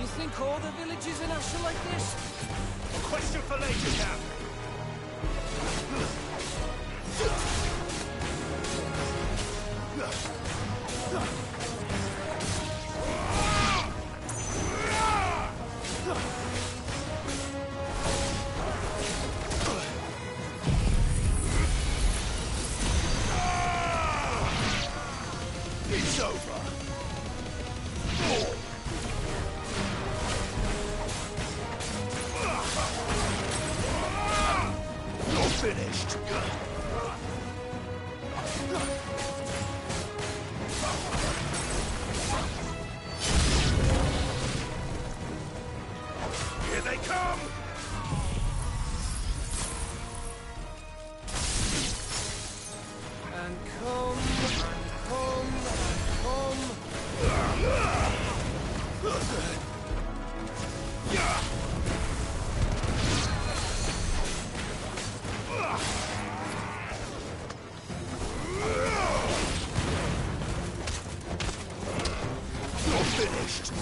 You think all the villages in Ash are like this? A question for later, Cap. It's over. You're finished. Here they come! And come, and You're finished.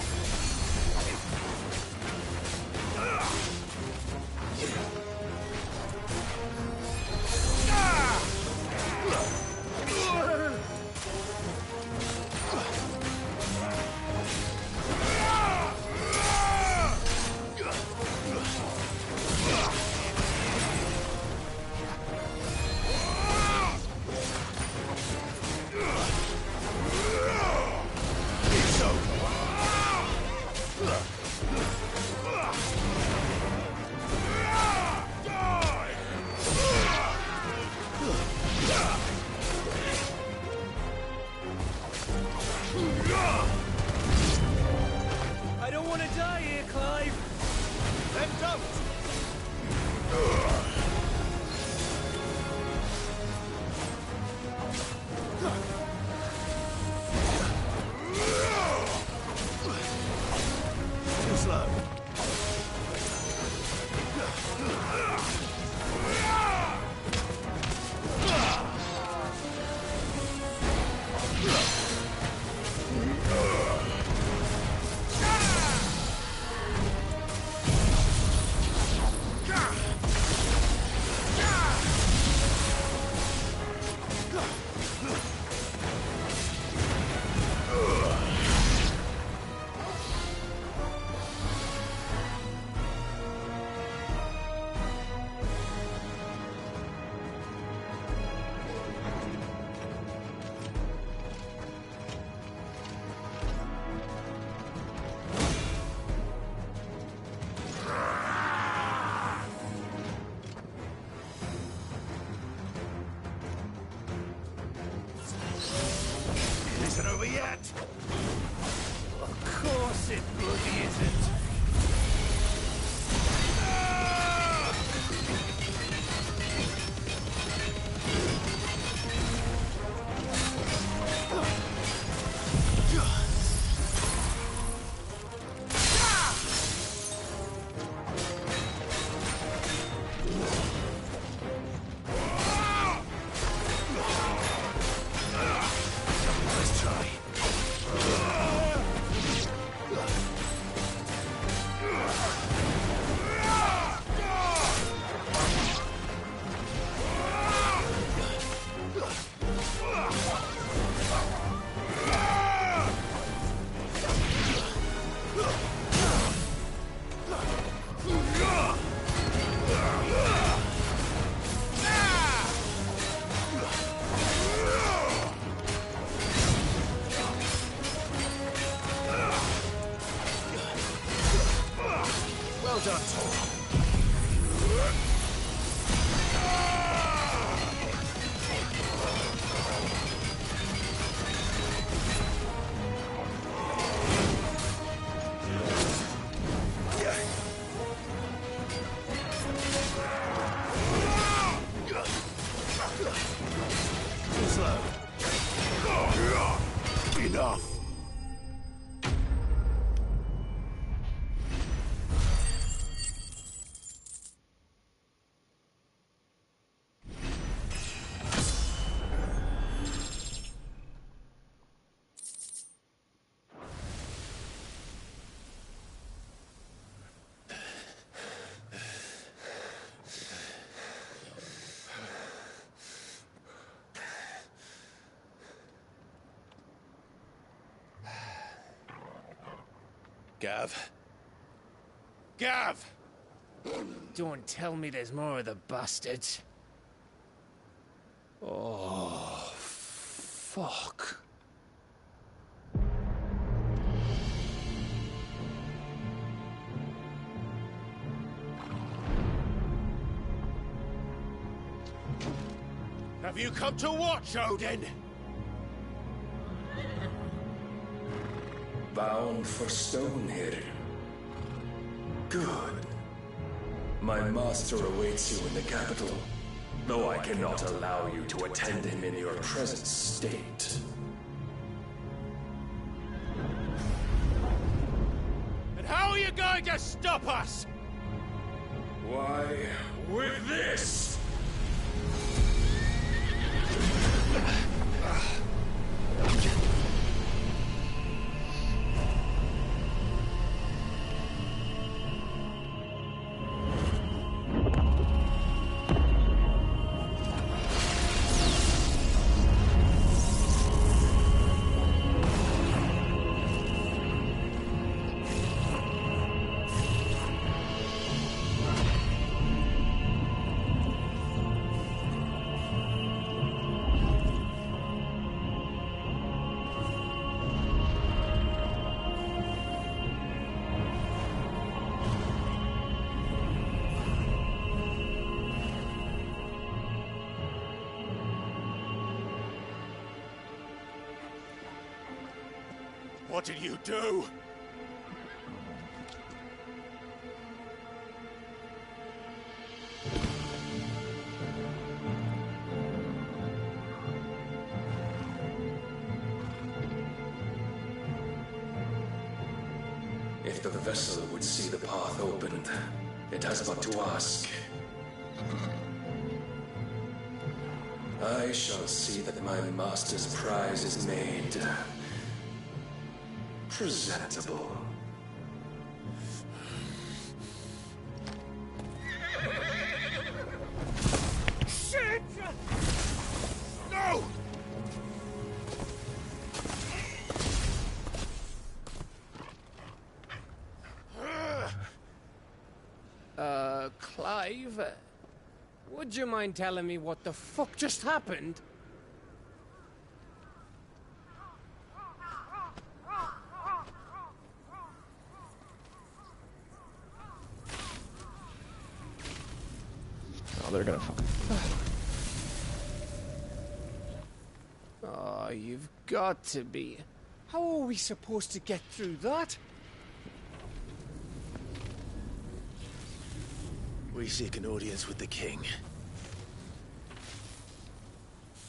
It's over. I don't want to die here, Clive. Then don't. Too slow. It isn't over yet. Of course it bloody isn't. Enough. Gav. Gav! Don't tell me there's more of the bastards. Oh, fuck. Have you come to watch, Odin? Bound for Stonehill. Good. My master awaits you in the capital, though I cannot allow you to attend him in your present state. And how are you going to stop us? Why, with this! What did you do? If the vessel would see the path opened, it has but to ask. I shall see that my master's prize is made presentable. Shit! No! Clive, would you mind telling me what the fuck just happened? Oh, they're gonna fucking... Oh, you've got to be. How are we supposed to get through that? We seek an audience with the king.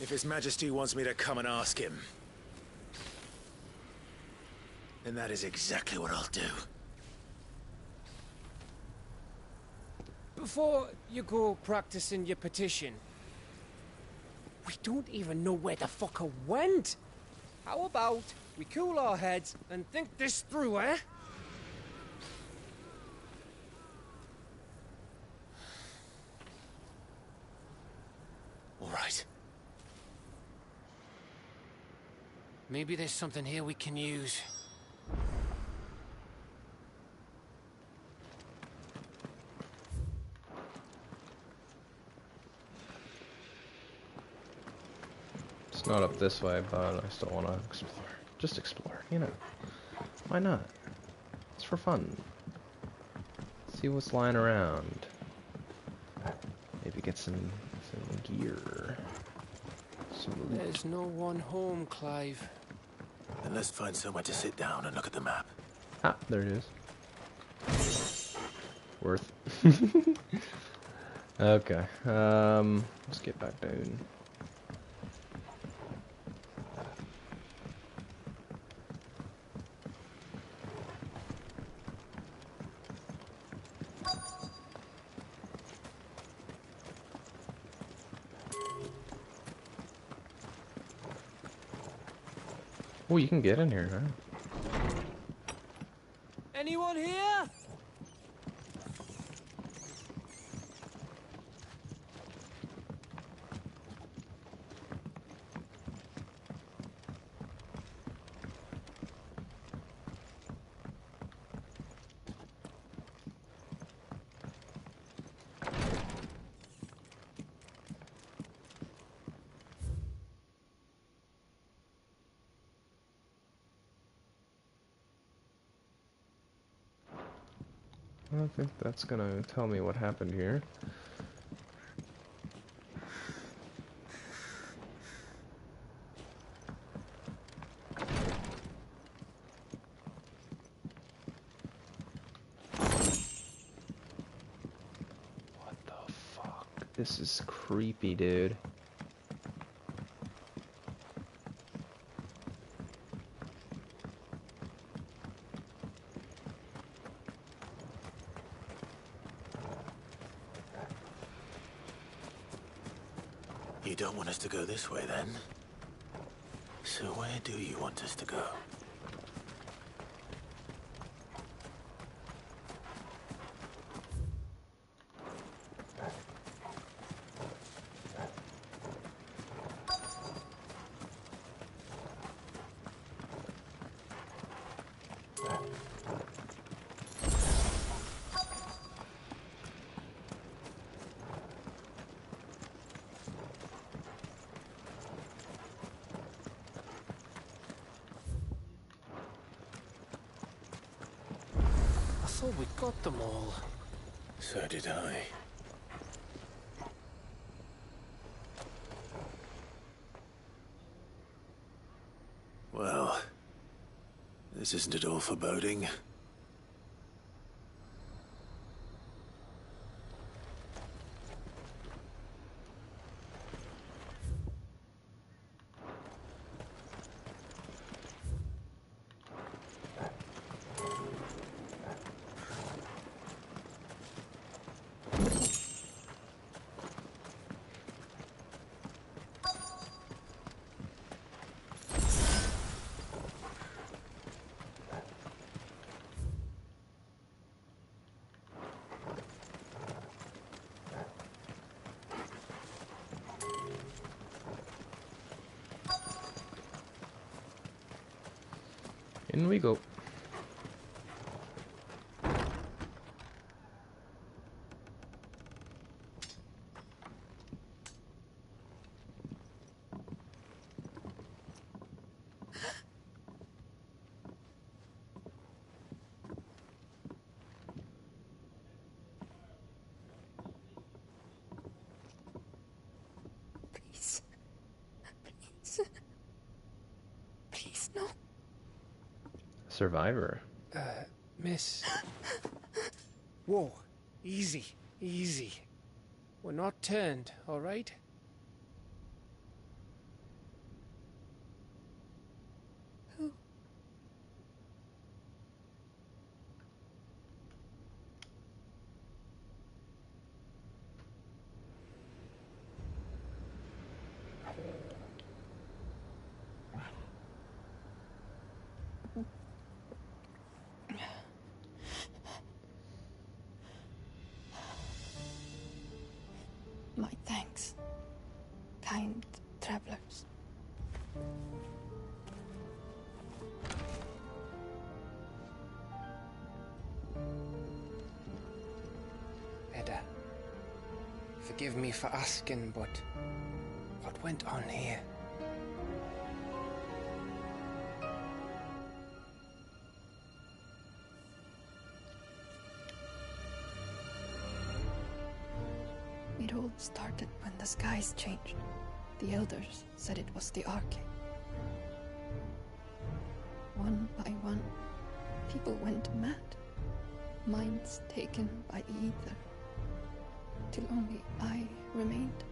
If His Majesty wants me to come and ask him, then that is exactly what I'll do. Before you go practicing your petition, we don't even know where the fucker went. How about we cool our heads and think this through, eh? All right. Maybe there's something here we can use. It's not up this way, but I still want to explore. Just explore, you know. Why not? It's for fun. See what's lying around. Maybe get some gear. Some loot. There's no one home, Clive. Then let's find somewhere to sit down and look at the map. Ah, there it is. Worth. Okay. Let's get back down. Oh, you can get in here, huh? Anyone here? I don't think that's gonna tell me what happened here. What the fuck? This is creepy, dude. You don't want us to go this way, then? So where do you want us to go? I thought we got them all. So did I. Well, this isn't at all foreboding. In we go. Please. Please. Please, no. Survivor. Miss. Whoa. Easy. Easy. We're not turned, all right? Who? My thanks, kind travelers. Edda, forgive me for asking, but what went on here? It all started when the skies changed. The elders said it was the Arcade. One by one, people went mad. Minds taken by the ether. Till only I remained.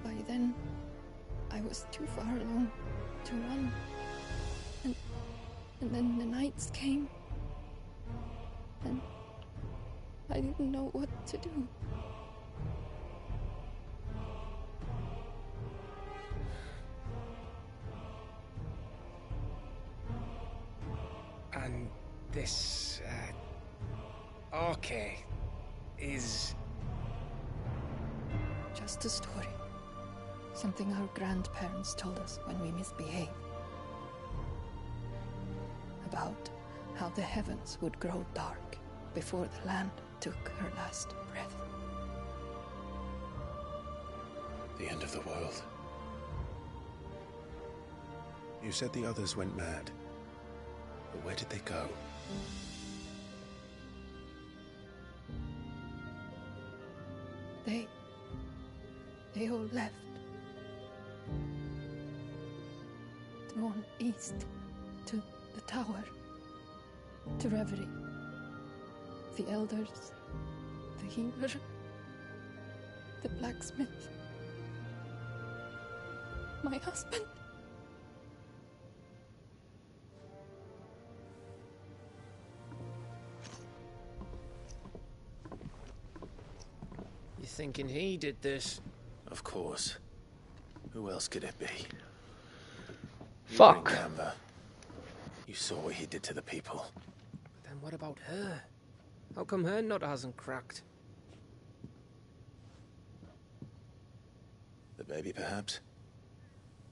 By then, I was too far along to run. And then the nights came. And I didn't know what to do. And this, Arcade is... Just a story. Something our grandparents told us when we misbehaved. About how the heavens would grow dark before the land took her last breath. The end of the world. You said the others went mad. But where did they go? They all left. Drawn east to the tower, to Reverie. The elders, the healer, the blacksmith, my husband. You thinking he did this? Of course. Who else could it be? Fuck. You were in Canva. You saw what he did to the people. But then what about her? How come her nut hasn't cracked? The baby, perhaps?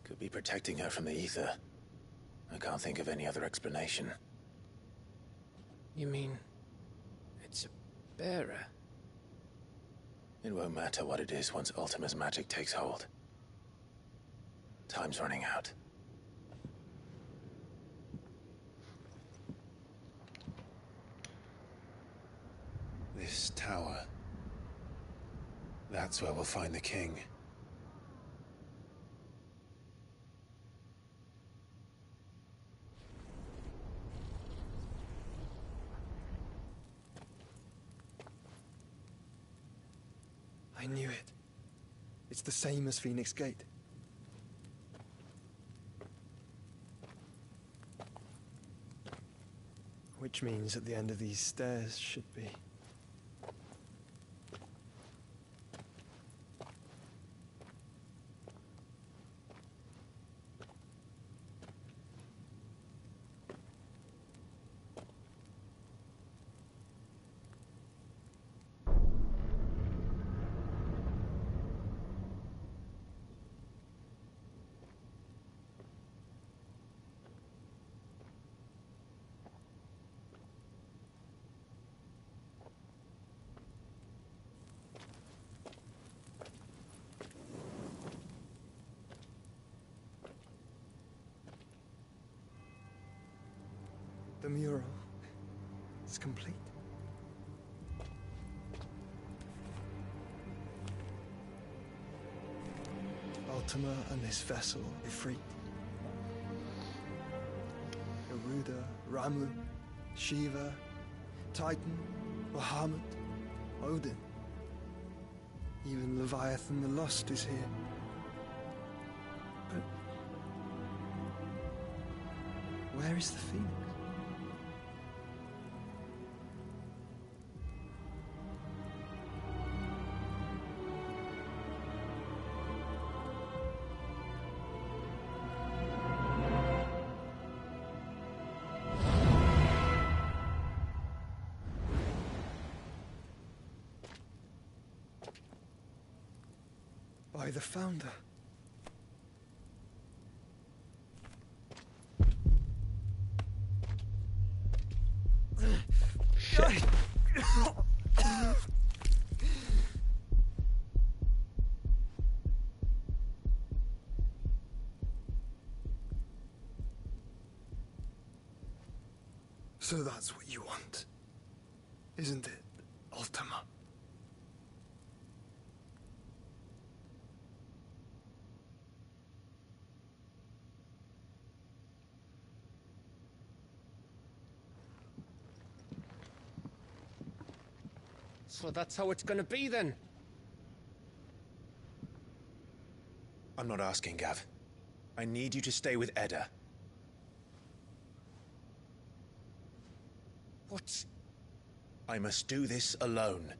Could be protecting her from the ether. I can't think of any other explanation. You mean... it's a bearer? It won't matter what it is once Ultima's magic takes hold. Time's running out. This tower. That's where we'll find the king. I knew it. It's the same as Phoenix Gate. Which means at the end of these stairs should be... The mural is complete. Ultima and this vessel, Ifrit. Garuda, Ramu, Shiva, Titan, Bahamut, Odin. Even Leviathan the Lost is here. But where is the Phoenix? By the Founder. Shit. So that's what you want, isn't it, Ultima? So that's how it's gonna be then? I'm not asking, Gav. I need you to stay with Edda. What? I must do this alone.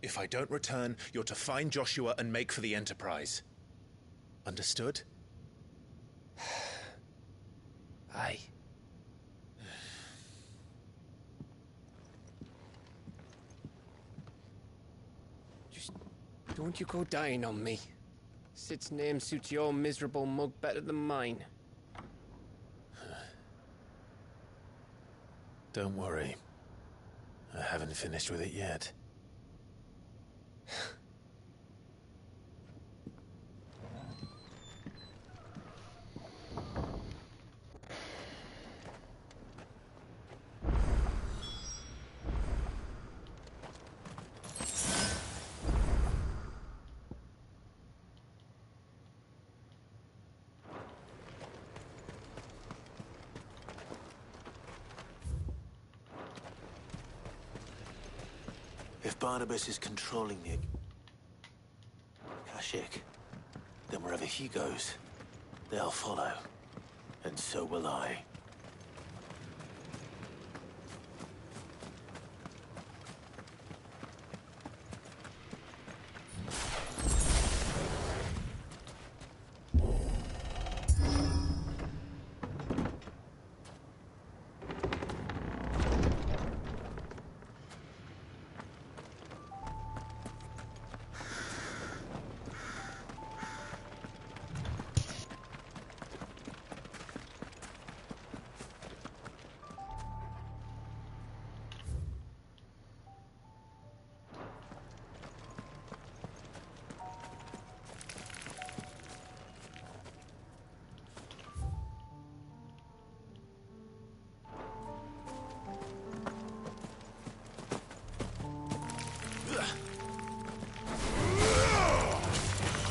If I don't return, you're to find Joshua and make for the Enterprise. Understood? Aye. Just don't you go dying on me. Sid's name suits your miserable mug better than mine. Don't worry. I haven't finished with it yet. If Barnabas is controlling the Kashyyyk, then wherever he goes, they'll follow. And so will I.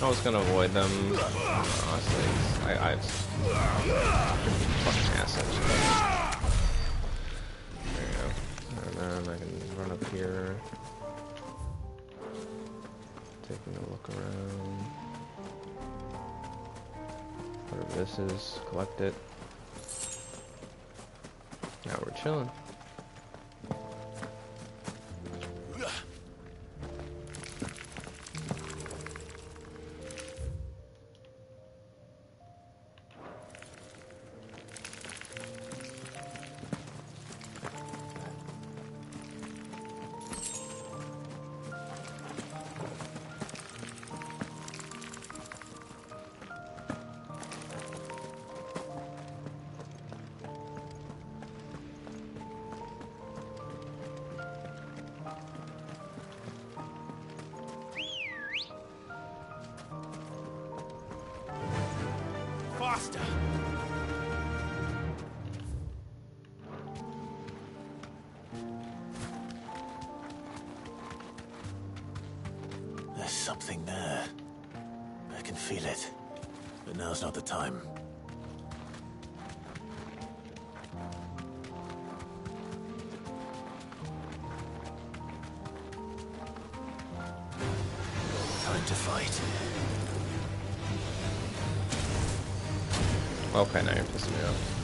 I was gonna avoid them. Honestly, I fucking assets. There you go. And then I can run up here, taking a look around. Whatever this is, collect it. Now we're chilling. Faster! There's something there. I can feel it. But now's not the time. Time to fight. Okay, now you're pissing me off.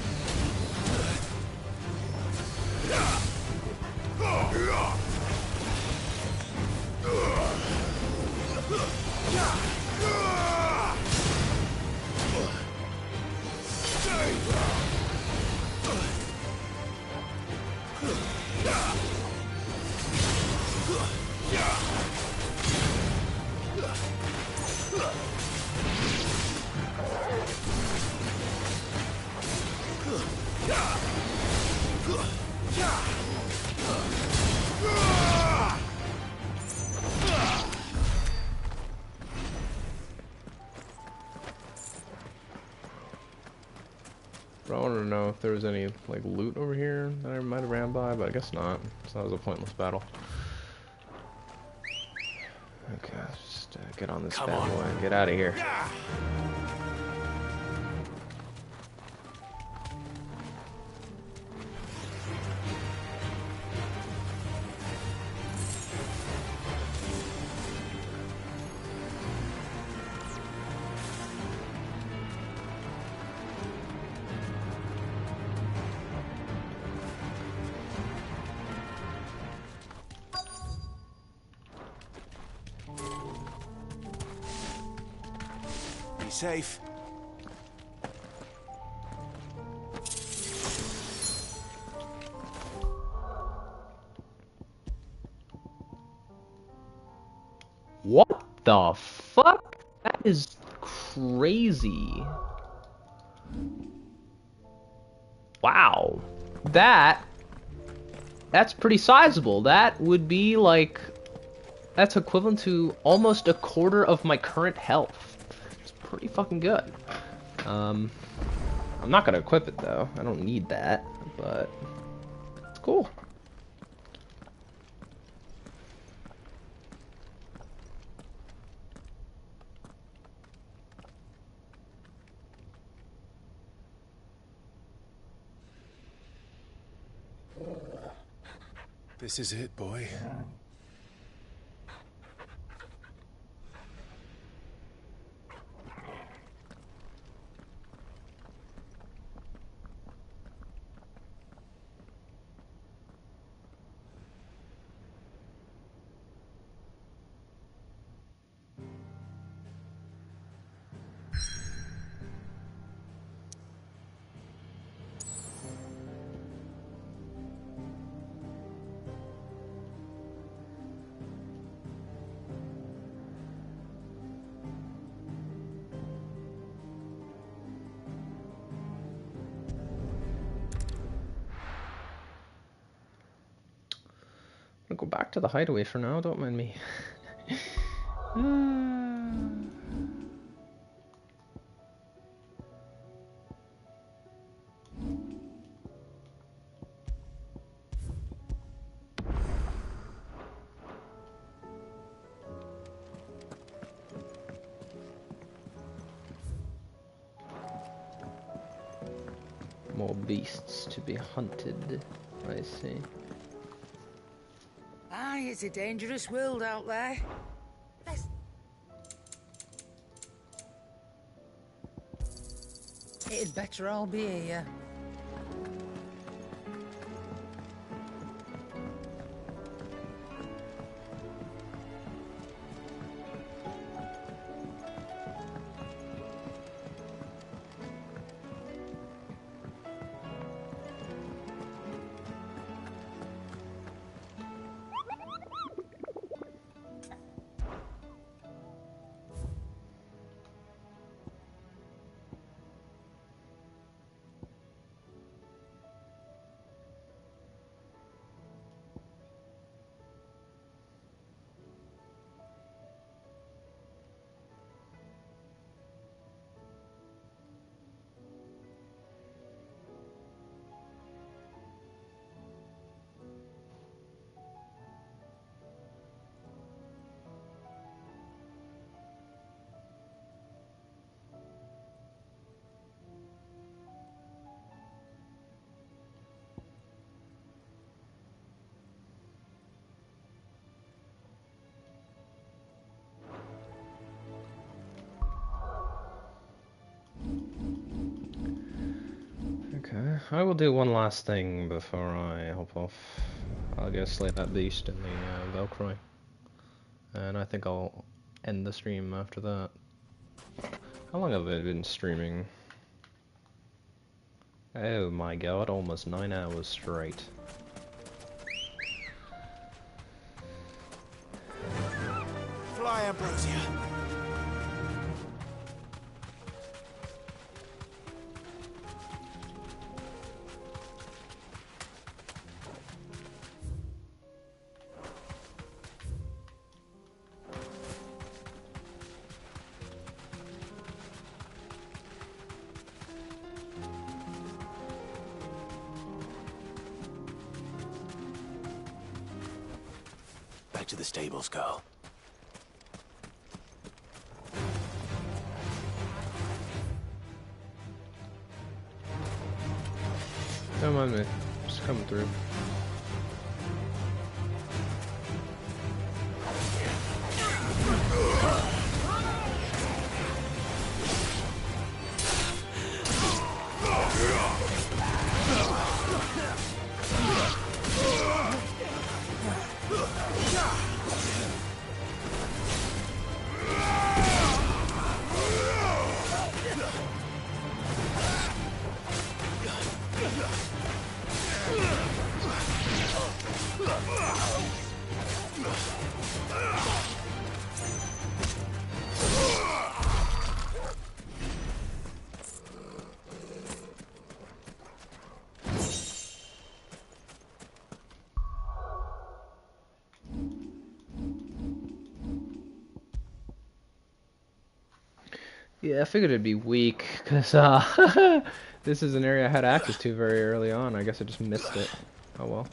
But I wanted to know if there was any like loot over here that I might have ran by, but I guess not. So that was a pointless battle. Okay, let's just get on this bad boy and get out of here. safe. What the fuck? That is crazy. Wow. That's pretty sizable. That would be like... That's equivalent to almost a quarter of my current health. It's pretty fucking good. I'm not gonna equip it though. I don't need that, but it's cool. This is it, boy. I'll go back to the hideaway for now, don't mind me. More beasts to be hunted, I see. Aye, it's a dangerous world out there. It'd better all be here. Okay, I will do one last thing before I hop off. I'll go slay that beast in the Valkyrie. And I think I'll end the stream after that. How long have I been streaming? Oh my god, almost 9 hours straight. Fly, Ambrosia. Back to the stables, girl. Don't mind me, just coming through. Yeah, I figured it'd be weak, because this is an area I had access to very early on. I guess I just missed it. Oh well.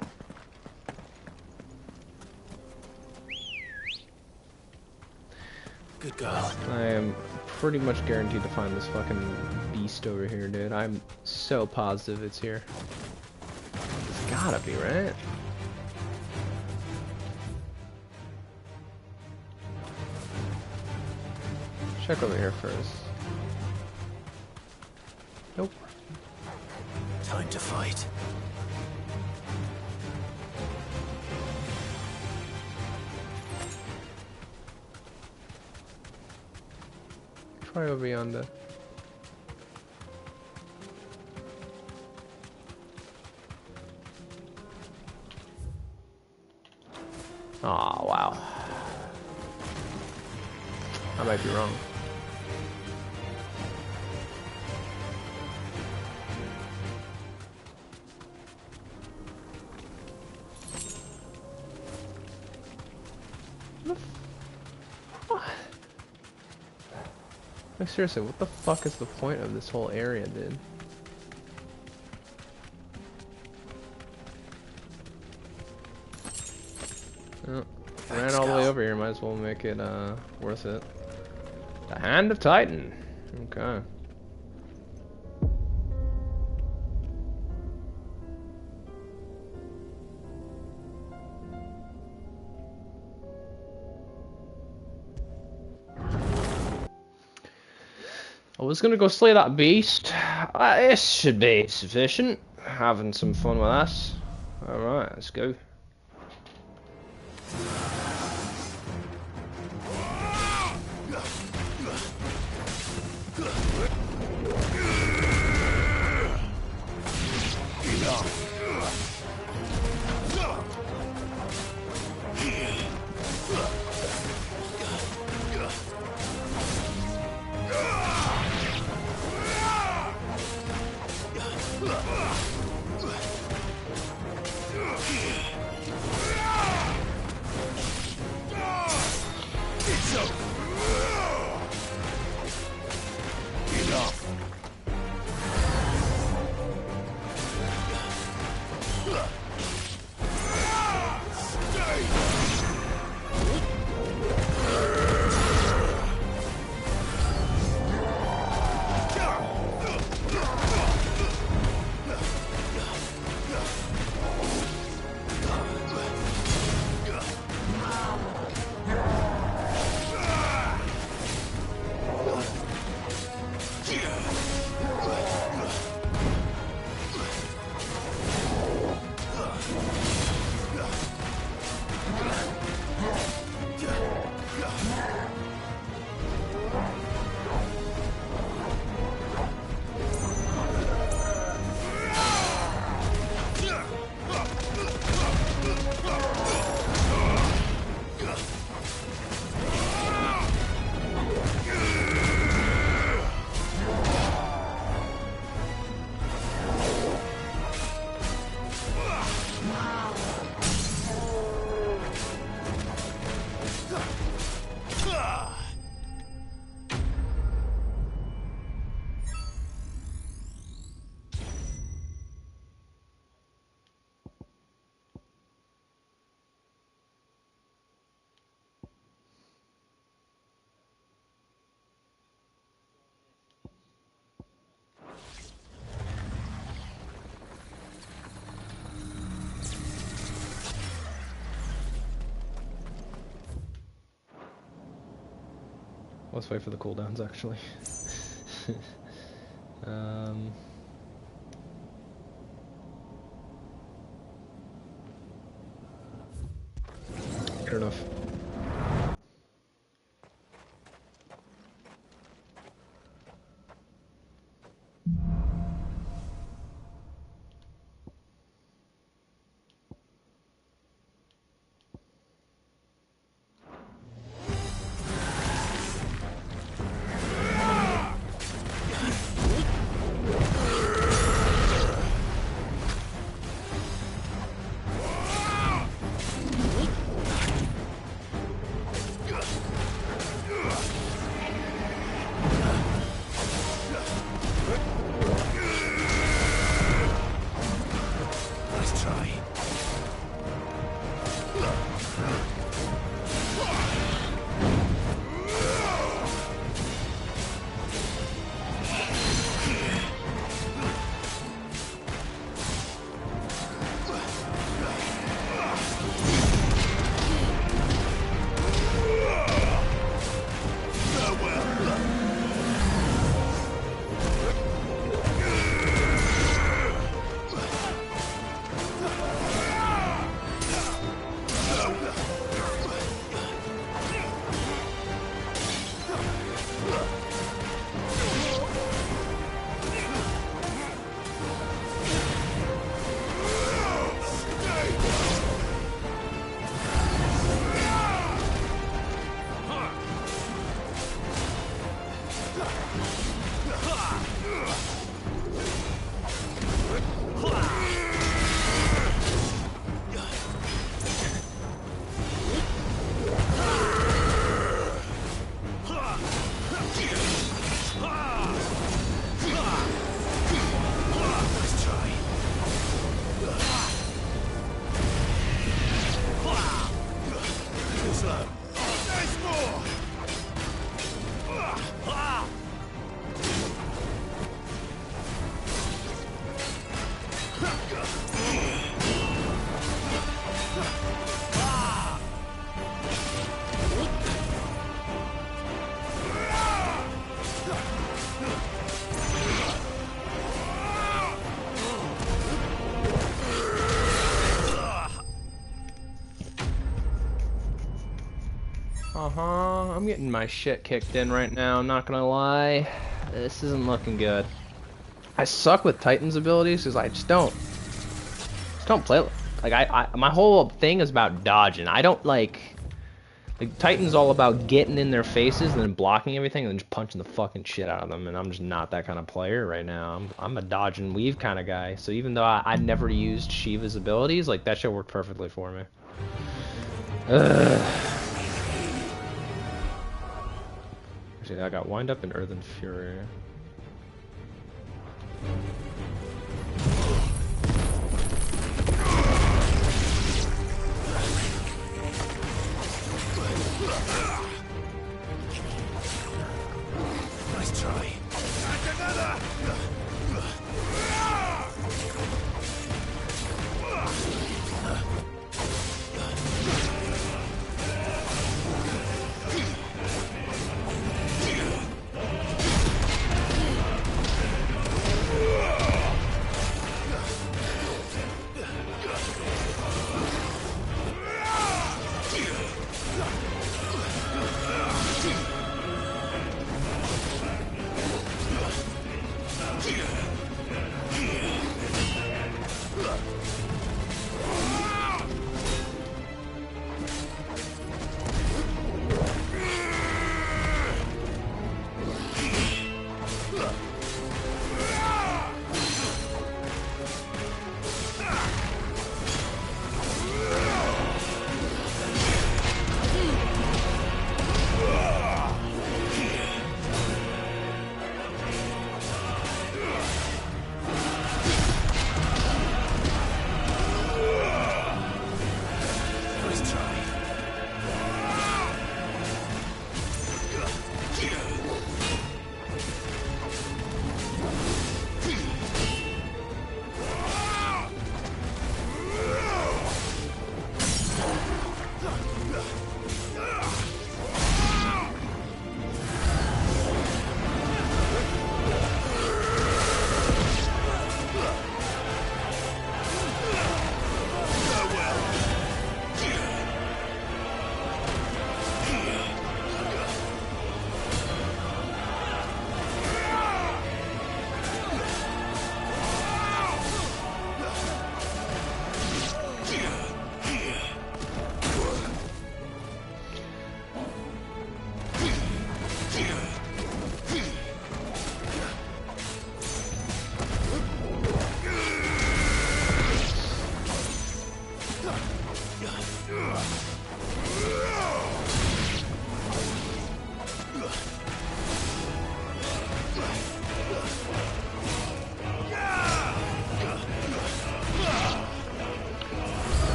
Good girl. I am pretty much guaranteed to find this fucking beast over here, dude. I'm so positive it's here. It's gotta be, right? Check over here first. Nope. Time to fight. Try over yonder. Oh wow. I might be wrong. Like seriously, what the fuck is the point of this whole area, dude? Oh, ran all the way over here, might as well make it worth it. The Hand of Titan. Okay. I was gonna go slay that beast. This should be sufficient. Having some fun with us. Alright, let's go. Let's wait for the cooldowns, actually. Good enough. I'm getting my shit kicked in right now, I'm not gonna lie. This isn't looking good. I suck with Titan's abilities because I just don't play. Like, my whole thing is about dodging. I don't like Titan's all about getting in their faces and then blocking everything and then just punching the fucking shit out of them, and I'm just not that kind of player right now. I'm a dodge and weave kind of guy, so even though I never used Shiva's abilities, like, that shit worked perfectly for me. Actually, I got Wind Up in Earthen Fury. Nice try.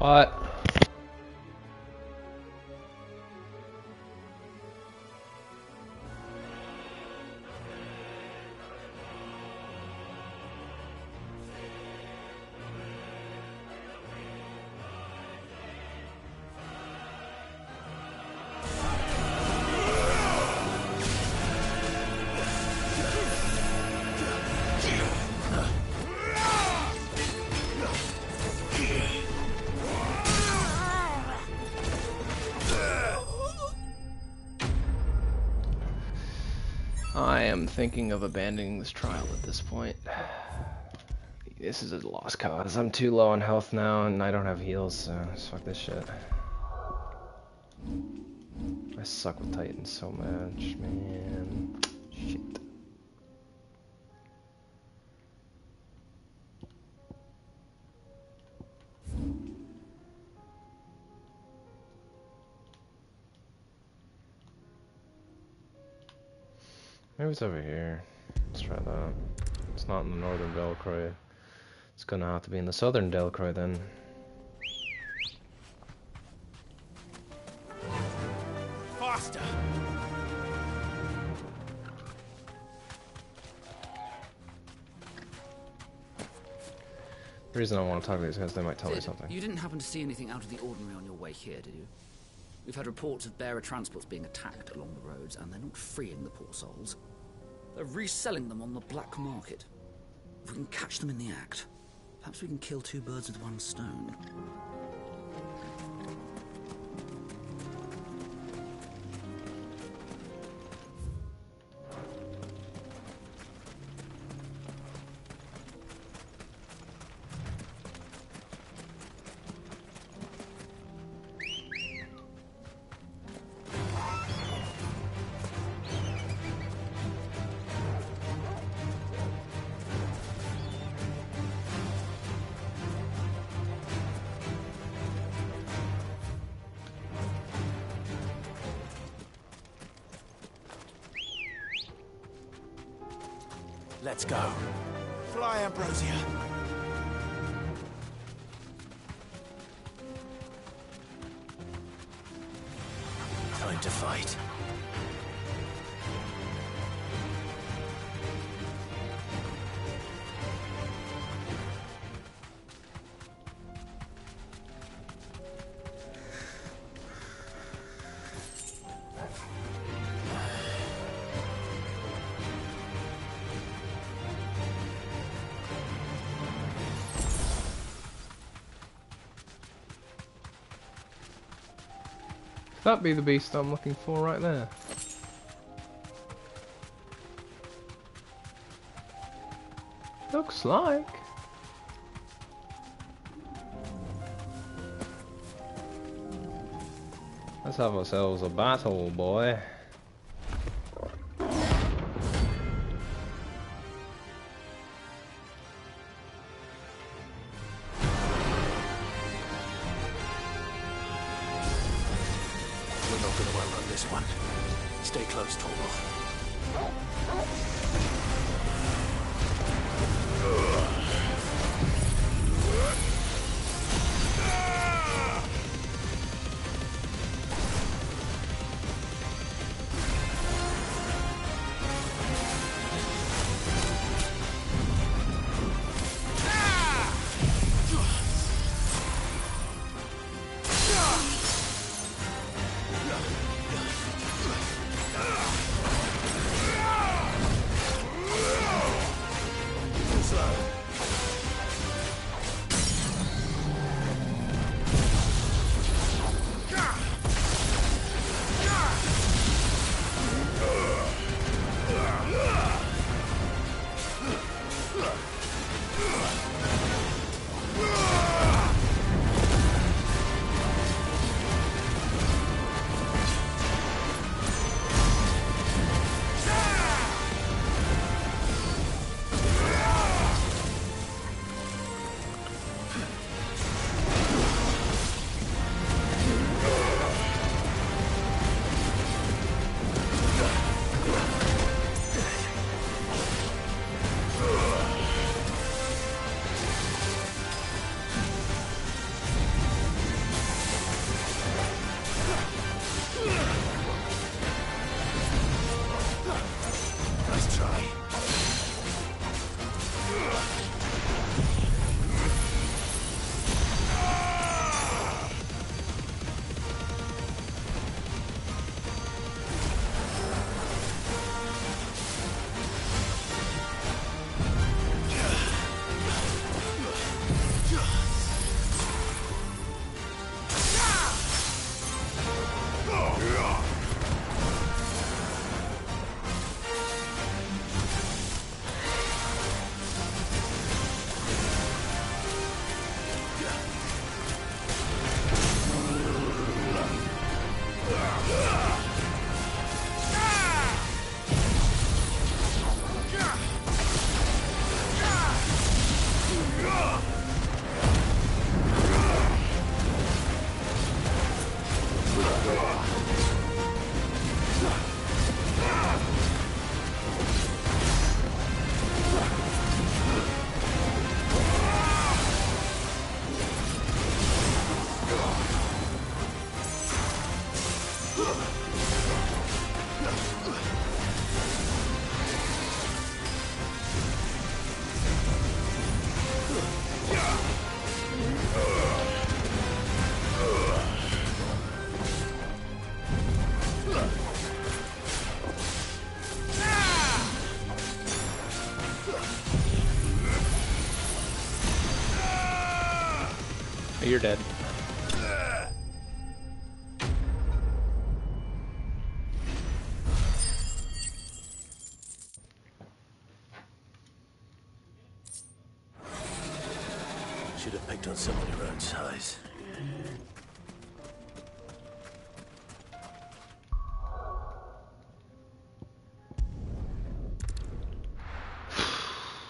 What? thinking of abandoning this trial at this point. This is a lost cause. I'm too low on health now, and I don't have heals, so fuck this shit. I suck with Titans so much, man. Shit. Maybe it's over here. Let's try that. It's not in the northern Delcroix. It's gonna have to be in the southern Delcroix then. Faster! The reason I want to talk to these guys, they might tell me Sid, something. you didn't happen to see anything out of the ordinary on your way here, did you? We've had reports of bearer transports being attacked along the roads, and they're not freeing the poor souls. They're reselling them on the black market. If we can catch them in the act, perhaps we can kill two birds with one stone. Let's go. Fly, Ambrosia. Time to fight. That be the beast I'm looking for right there. Looks like. Let's have ourselves a battle, boy. Stay close, Torvald. You're dead. Should have picked on someone your own size.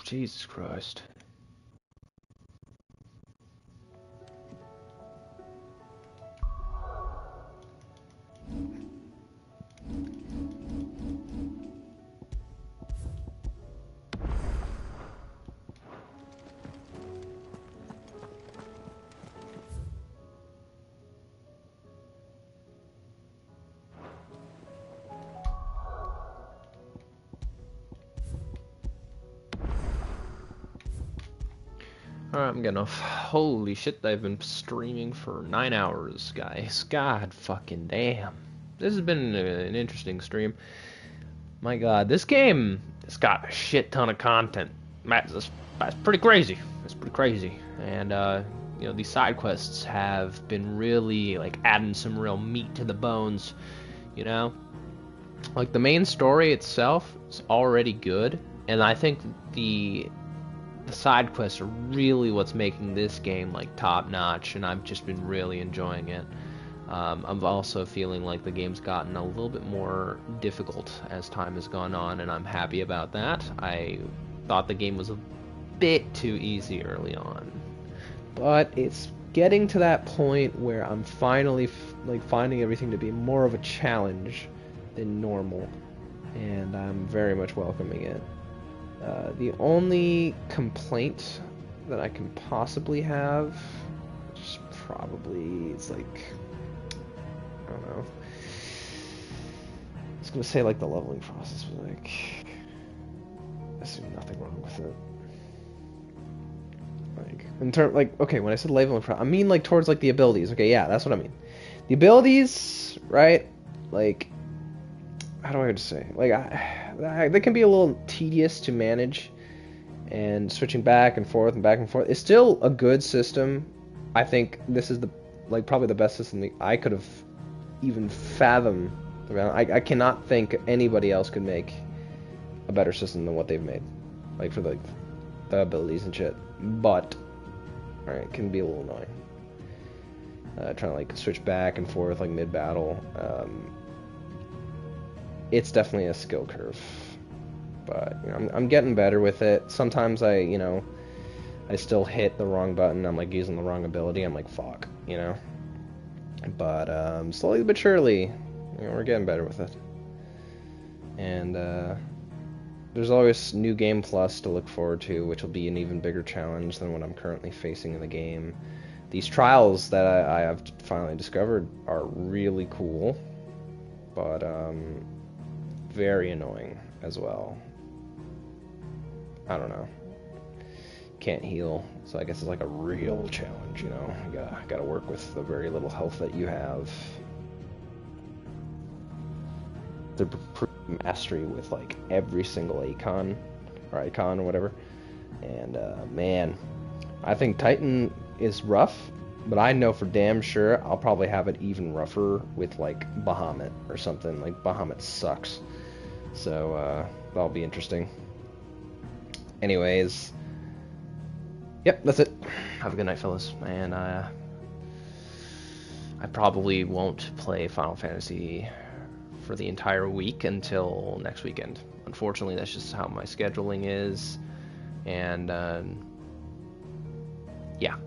Jesus Christ. Alright, I'm getting off. Holy shit, I've been streaming for 9 hours, guys. God fucking damn. This has been an interesting stream. My god, this game has got a shit ton of content. That's pretty crazy. It's pretty crazy. And, you know, these side quests have been really, like, adding some real meat to the bones, you know? Like, the main story itself is already good, and I think the side quests are really what's making this game like top notch, and I've just been really enjoying it. I'm also feeling like the game's gotten a little bit more difficult as time has gone on, and I'm happy about that. I thought the game was a bit too easy early on, but it's getting to that point where I'm finally like finding everything to be more of a challenge than normal, and I'm very much welcoming it. The only complaint that I can possibly have, which probably it's like, I don't know. I was gonna say like the leveling process, but like, I see nothing wrong with it. Like in term, like okay, when I said leveling process, I mean like towards like the abilities. Okay, yeah, that's what I mean. The abilities, right? Like, how do I just say? Like, they can be a little tedious to manage, and switching back and forth and back and forth. It's still a good system. I think this is probably the best system that I could have even fathomed. I cannot think anybody else could make a better system than what they've made, like for the abilities and shit. But alright, it can be a little annoying. Trying to like switch back and forth like mid battle. It's definitely a skill curve, but you know, I'm getting better with it. Sometimes I still hit the wrong button. I'm like using the wrong ability. I'm like, fuck, you know. But slowly but surely, you know, we're getting better with it. And there's always new game plus to look forward to, which will be an even bigger challenge than what I'm currently facing in the game. These trials that I have finally discovered are really cool, but very annoying as well. I don't know. Can't heal, so I guess it's like a real challenge, you know. You gotta work with the very little health that you have. The mastery with like every single icon or whatever. And man, I think Titan is rough, but I know for damn sure I'll probably have it even rougher with like Bahamut or something. Like Bahamut sucks. So that'll be interesting. Anyways, yep, that's it. Have a good night, fellas. And I probably won't play Final Fantasy for the entire week until next weekend. Unfortunately, that's just how my scheduling is. And yeah.